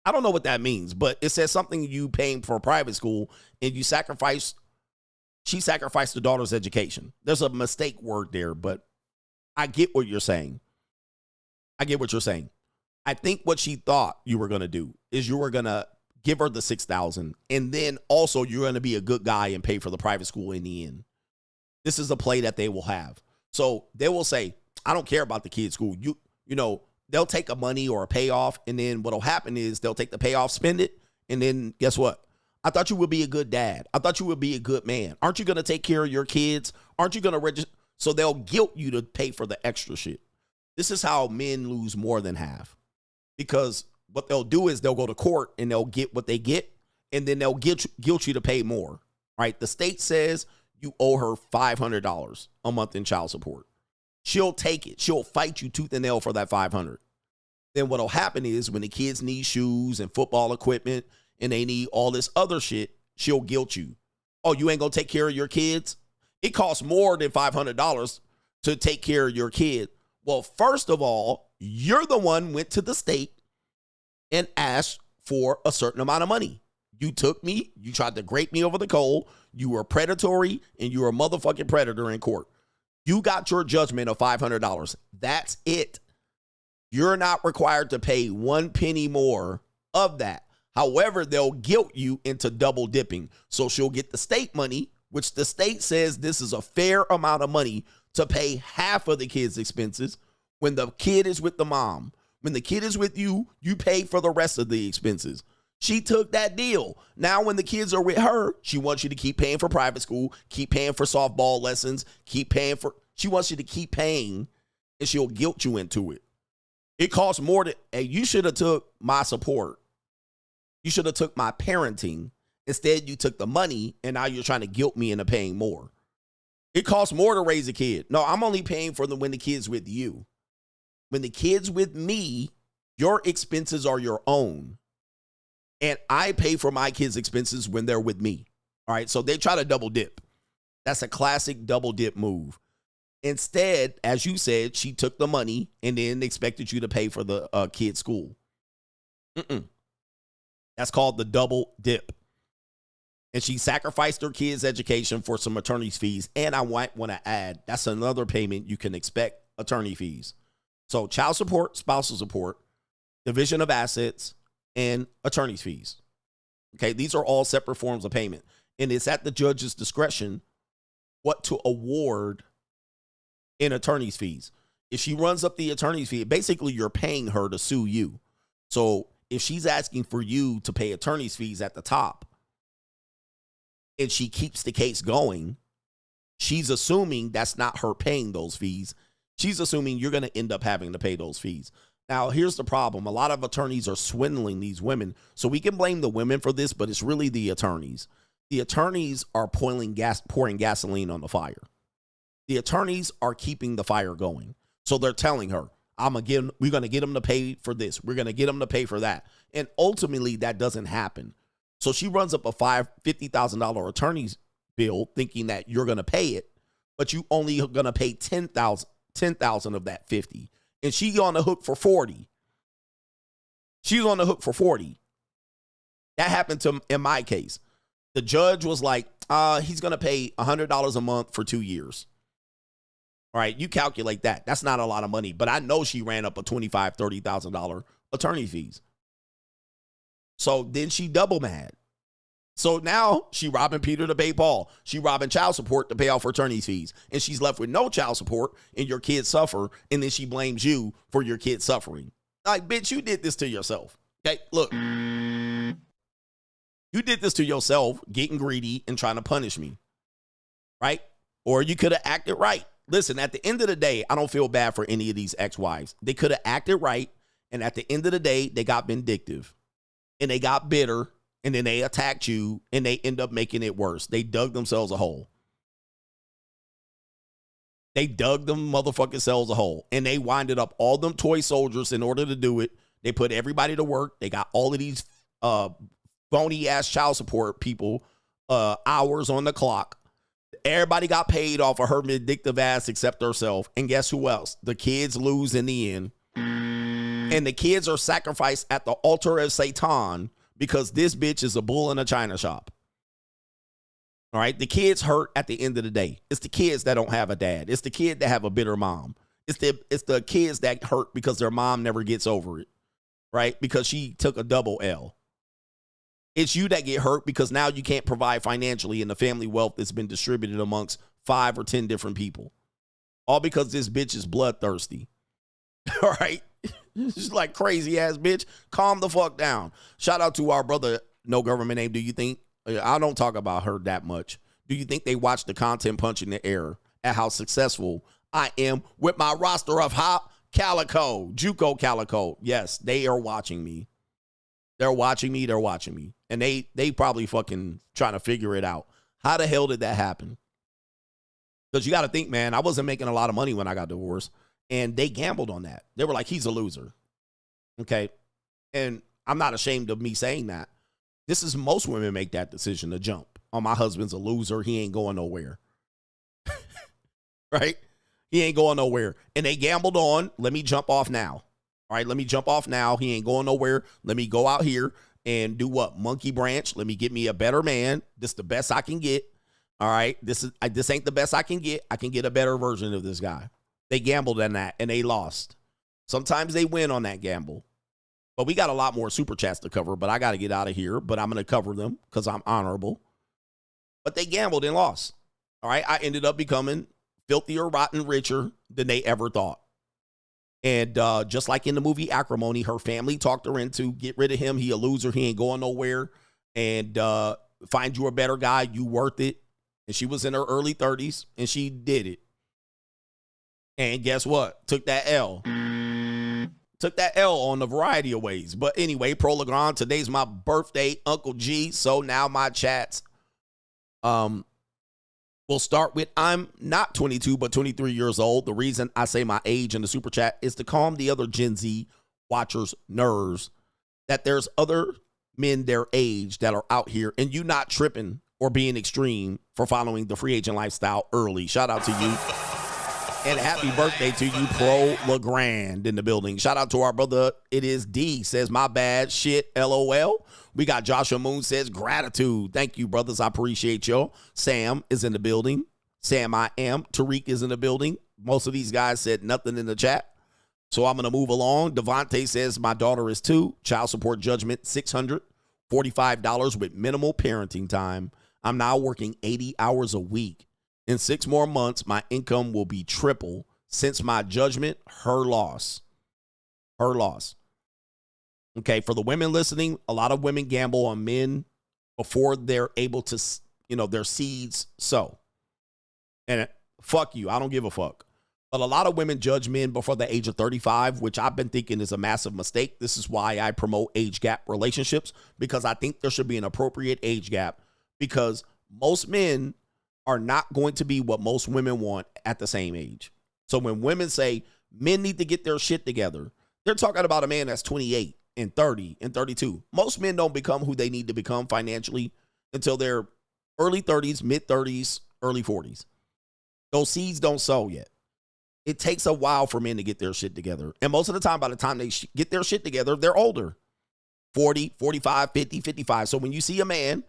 S3: I don't know what that means, but it says something you paying for a private school and she sacrificed the daughter's education. There's a mistake word there, but I get what you're saying. I think what she thought you were going to do is you were going to give her the $6,000 and then also you're going to be a good guy and pay for the private school in the end. This is a play that they will have. So they will say, I don't care about the kid's school. You know, they'll take a money or a payoff, and then what'll happen is they'll take the payoff, spend it, and then guess what? I thought you would be a good dad. I thought you would be a good man. Aren't you going to take care of your kids? Aren't you going to register? So they'll guilt you to pay for the extra shit. This is how men lose more than half. Because what they'll do is they'll go to court and they'll get what they get, and then they'll guilt you to pay more. Right? The state says you owe her $500 a month in child support. She'll take it. She'll fight you tooth and nail for that $500. Then what'll happen is when the kids need shoes and football equipment and they need all this other shit, she'll guilt you. Oh, you ain't gonna take care of your kids? It costs more than $500 to take care of your kid. Well, first of all, you're the one went to the state and asked for a certain amount of money. You took me, you tried to grape me over the coal, you were predatory, and you were a motherfucking predator in court. You got your judgment of $500. That's it. You're not required to pay 1 penny more of that. However, they'll guilt you into double dipping. So she'll get the state money, which the state says this is a fair amount of money to pay half of the kid's expenses when the kid is with the mom. When the kid is with you, you pay for the rest of the expenses. She took that deal. Now when the kids are with her, she wants you to keep paying for private school, keep paying for softball lessons, she wants you to keep paying, and she'll guilt you into it. It costs more to, hey, you should have took my support. You should have took my parenting. Instead, you took the money, and now you're trying to guilt me into paying more. It costs more to raise a kid. No, I'm only paying for them when the kid's with you. When the kid's with me, your expenses are your own. And I pay for my kids' expenses when they're with me. All right, so they try to double dip. That's a classic double dip move. Instead, as you said, she took the money and then expected you to pay for the kid's school. That's called the double dip. And she sacrificed her kid's education for some attorney's fees. And I might want to add, that's another payment you can expect, attorney fees. So child support, spousal support, division of assets, and attorney's fees. Okay, these are all separate forms of payment. And it's at the judge's discretion what to award in attorney's fees. If she runs up the attorney's fee, basically you're paying her to sue you. So if she's asking for you to pay attorney's fees at the top and she keeps the case going, she's assuming that's not her paying those fees. She's assuming you're going to end up having to pay those fees. Now, here's the problem. A lot of attorneys are swindling these women. So we can blame the women for this, but it's really the attorneys. The attorneys are pouring gasoline on the fire. The attorneys are keeping the fire going. So they're telling her, we're going to get them to pay for this. We're going to get them to pay for that. And ultimately, that doesn't happen. So she runs up a $50,000 attorney's bill thinking that you're going to pay it. but you only gonna pay 10,000 of that 50. And she on the hook for 40. She's on the hook for 40. That happened in my case. The judge was like, he's gonna pay $100 a month for 2 years. All right, you calculate that. That's not a lot of money, but I know she ran up a $25,000, $30,000 attorney fees. So then she double mad. So now she robbing Peter to pay Paul. She robbing child support to pay off her attorney's fees. And she's left with no child support and your kids suffer. And then she blames you for your kids suffering. Like, bitch, you did this to yourself. Okay, look. You did this to yourself, getting greedy and trying to punish me. Right? Or you could have acted right. Listen, at the end of the day, I don't feel bad for any of these ex-wives. They could have acted right. And at the end of the day, they got vindictive. And they got bitter. And then they attacked you, and they end up making it worse. They dug themselves a hole. They dug them motherfucking selves a hole. And they winded up all them toy soldiers in order to do it. They put everybody to work. They got all of these phony-ass child support people hours on the clock. Everybody got paid off of her vindictive ass except herself. And guess who else? The kids lose in the end. And the kids are sacrificed at the altar of Satan because this bitch is a bull in a china shop. All right. The kids hurt at the end of the day. It's the kids that don't have a dad. It's the kid that have a bitter mom. It's the kids that hurt because their mom never gets over it. Right. Because she took a double L. It's you that get hurt because now you can't provide financially and the family wealth that's been distributed amongst 5 or 10 different people. All because this bitch is bloodthirsty. All right. She's like crazy ass bitch. Calm the fuck down. Shout out to our brother, no government name. Do you think, I don't talk about her that much. Do you think they watch the content punch in the air at how successful I am with my roster of hot calico, JUCO calico? Yes, they are watching me. They're watching me. They're watching me. And they probably fucking trying to figure it out. How the hell did that happen? Because you got to think, man, I wasn't making a lot of money when I got divorced. And they gambled on that. They were like, he's a loser. Okay. And I'm not ashamed of me saying that. This is most women make that decision to jump. Oh, my husband's a loser. He ain't going nowhere. Right? He ain't going nowhere. And they gambled on, let me jump off now. All right, let me jump off now. He ain't going nowhere. Let me go out here and do what? Monkey branch. Let me get me a better man. This is the best I can get. All right. This ain't the best I can get. I can get a better version of this guy. They gambled on that and they lost. Sometimes they win on that gamble. But we got a lot more super chats to cover, but I got to get out of here. But I'm going to cover them because I'm honorable. But they gambled and lost. All right. I ended up becoming filthier, rotten, richer than they ever thought. And just like in the movie Acrimony, her family talked her into get rid of him. He a loser. He ain't going nowhere. And find you a better guy. You worth it. And she was in her early 30s and she did it. And guess what? Took that L. Took that L on a variety of ways. But anyway, Pro Legrand, today's my birthday, Uncle G. So now my chats. We'll start with I'm not 22, but 23 years old. The reason I say my age in the super chat is to calm the other Gen Z watchers' nerves that there's other men their age that are out here and you not tripping or being extreme for following the free agent lifestyle early. Shout out to you. And happy birthday to you, Pro Legrand in the building. Shout out to our brother. It is D says, my bad shit, LOL. We got Joshua Moon says, gratitude. Thank you, brothers. I appreciate y'all. Sam is in the building. Sam, I am. Tariq is in the building. Most of these guys said nothing in the chat. So I'm going to move along. Devontae says, my daughter is 2. Child support judgment, $645 with minimal parenting time. I'm now working 80 hours a week. In 6 more months, my income will be triple. Since my judgment, her loss. Her loss. Okay, for the women listening, a lot of women gamble on men before they're able to, their seeds sow. And fuck you, I don't give a fuck. But a lot of women judge men before the age of 35, which I've been thinking is a massive mistake. This is why I promote age gap relationships, because I think there should be an appropriate age gap, because most men are not going to be what most women want at the same age. So when women say men need to get their shit together, they're talking about a man that's 28 and 30 and 32. Most men don't become who they need to become financially until their early 30s, mid 30s, early 40s. Those seeds don't sow yet. It takes a while for men to get their shit together. And most of the time, by the time they get their shit together, they're older. 40, 45, 50, 55. So when you see a man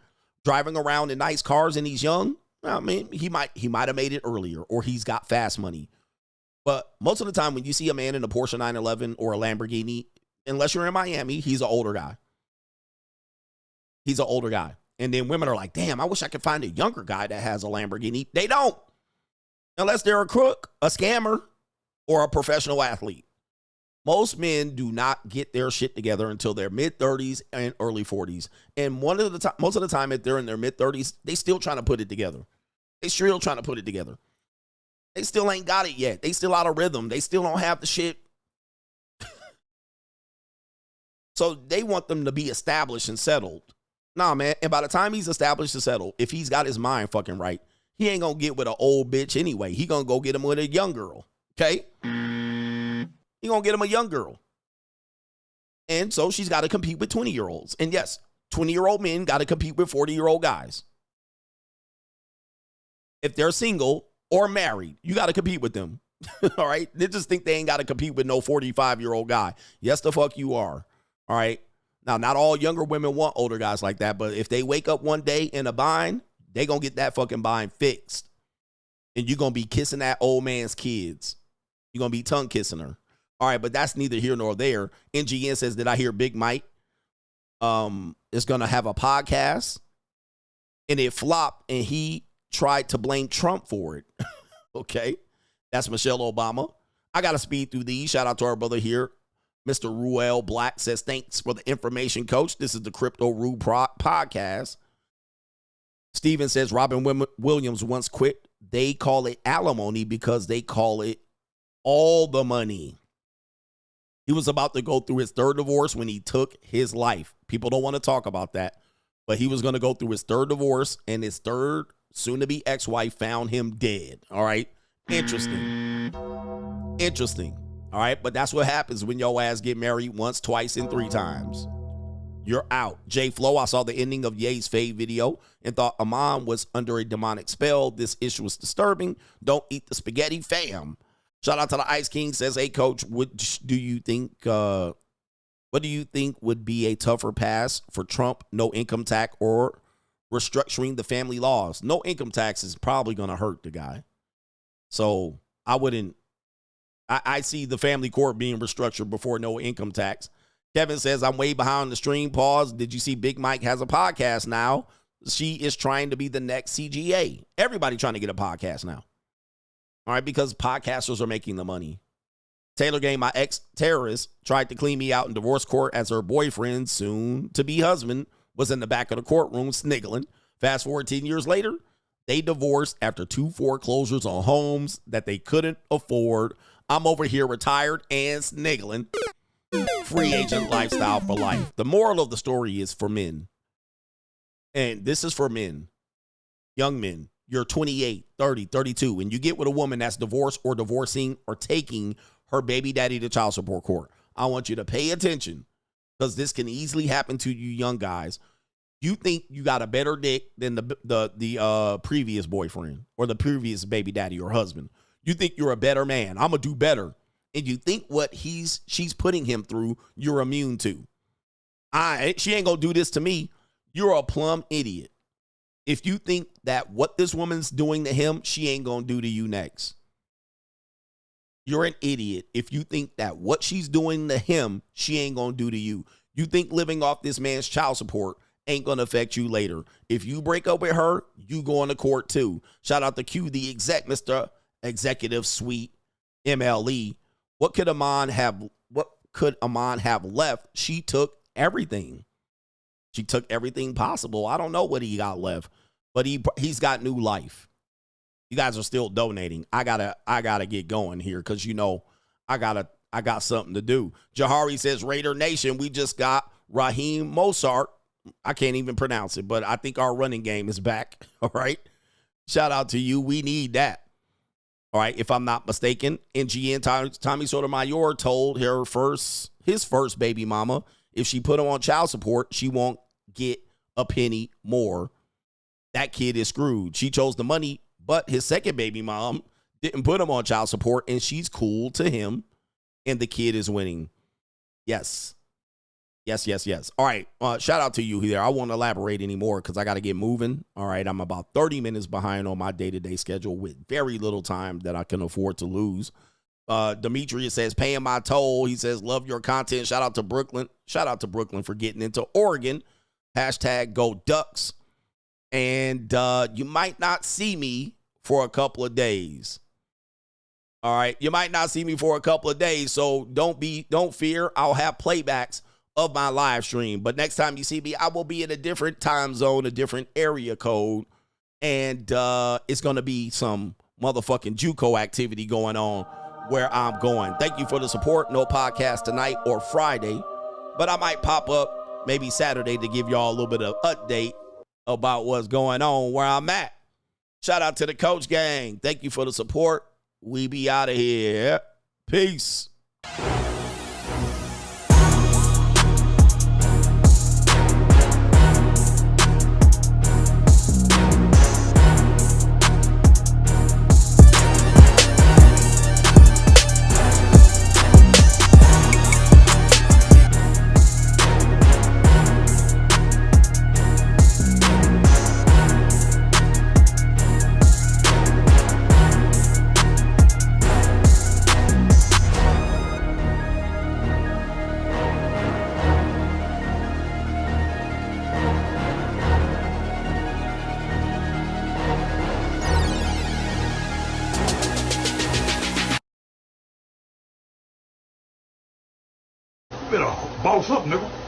S3: driving around in nice cars and he's young, I mean, he might have made it earlier, or he's got fast money. But most of the time when you see a man in a Porsche 911 or a Lamborghini, unless you're in Miami, he's an older guy. He's an older guy. And then women are like, damn, I wish I could find a younger guy that has a Lamborghini. They don't. Unless they're a crook, a scammer, or a professional athlete. Most men do not get their shit together until their mid-30s and early 40s. And most of the time, if they're in their mid-30s, they still trying to put it together. They still trying to put it together. They still ain't got it yet. They still out of rhythm. They still don't have the shit. So they want them to be established and settled. Nah, man. And by the time he's established and settled, if he's got his mind fucking right, he ain't gonna get with an old bitch anyway. He gonna go get him with a young girl. Okay? He gonna get him a young girl. And so she's got to compete with 20-year-olds. And yes, 20-year-old men got to compete with 40-year-old guys. If they're single or married, you got to compete with them. All right? They just think they ain't got to compete with no 45-year-old guy. Yes, the fuck you are. All right? Now, not all younger women want older guys like that, but if they wake up one day in a bind, they gonna get that fucking bind fixed. And you're gonna be kissing that old man's kids. You're gonna be tongue kissing her. All right, but that's neither here nor there. NGN says, did I hear Big Mike is gonna have a podcast? And it flopped, and he tried to blame Trump for it. Okay. That's Michelle Obama. I gotta speed through these. Shout out to our brother here. Mr. Ruel Black says, thanks for the information, coach. This is the Crypto Rue podcast. Steven says, Robin Williams once quit. They call it alimony because they call it all the money. He was about to go through his third divorce when he took his life. People don't want to talk about that, but he was going to go through his third divorce, and his third soon-to-be ex-wife found him dead. All right? Interesting. All right? But that's what happens when your ass get married once, twice, and 3 times. You're out. J Flow, I saw the ending of Ye's fade video and thought Iman was under a demonic spell. This issue was disturbing. Don't eat the spaghetti, fam. Shout out to the Ice King. Says, hey, coach, what do you think would be a tougher pass for Trump? No income tax or restructuring the family laws? No income tax is probably going to hurt the guy. So I wouldn't. I see the family court being restructured before no income tax. Kevin says, I'm way behind the stream. Pause. Did you see Big Mike has a podcast now? She is trying to be the next CGA. Everybody trying to get a podcast now. All right, because podcasters are making the money. Taylor Gang, my ex-terrorist, tried to clean me out in divorce court as her boyfriend, soon-to-be husband, was in the back of the courtroom sniggling. Fast forward 10 years later, they divorced after 2 foreclosures on homes that they couldn't afford. I'm over here retired and sniggling. Free agent lifestyle for life. The moral of the story is for men. And this is for men. Young men. You're 28, 30, 32, and you get with a woman that's divorced or divorcing or taking her baby daddy to child support court. I want you to pay attention because this can easily happen to you young guys. You think you got a better dick than the previous boyfriend or the previous baby daddy or husband. You think you're a better man. I'm going to do better. And you think what she's putting him through, you're immune to. She ain't going to do this to me. You're a plumb idiot. If you think that what this woman's doing to him, she ain't going to do to you next. You're an idiot if you think that what she's doing to him, she ain't going to do to you. You think living off this man's child support ain't going to affect you later. If you break up with her, you go into court too. Shout out to Q, the exec, Mr. Executive Suite, MLE. What could Iman have left? She took everything. She took everything possible. I don't know what he got left, but he's got new life. You guys are still donating. I gotta get going here because I got something to do. Jahari says, Raider Nation, we just got Raheem Mostert. I can't even pronounce it, but I think our running game is back. All right. Shout out to you. We need that. All right. If I'm not mistaken, NGN Tommy Sotomayor told his first baby mama, if she put him on child support, she won't get a penny more. That kid is screwed. She chose the money, but his second baby mom didn't put him on child support, and she's cool to him, and the kid is winning. Yes. All right. Shout out to you here. I won't elaborate anymore because I got to get moving. All right. I'm about 30 minutes behind on my day-to-day schedule with very little time that I can afford to lose. Demetrius says, paying my toll. He says, love your content. Shout out to Brooklyn. Shout out to Brooklyn for getting into Oregon. Hashtag go Ducks. And you might not see me for a couple of days. All right. You might not see me for a couple of days. So don't fear. I'll have playbacks of my live stream. But next time you see me, I will be in a different time zone, a different area code. And it's going to be some motherfucking JUCO activity going on where I'm going. Thank you for the support. No podcast tonight or Friday, but I might pop up maybe Saturday to give y'all a little bit of update about what's going on where I'm at. Shout out to the Coach Gang. Thank you for the support. We be out of here. Peace.
S5: Better boss up, nigga.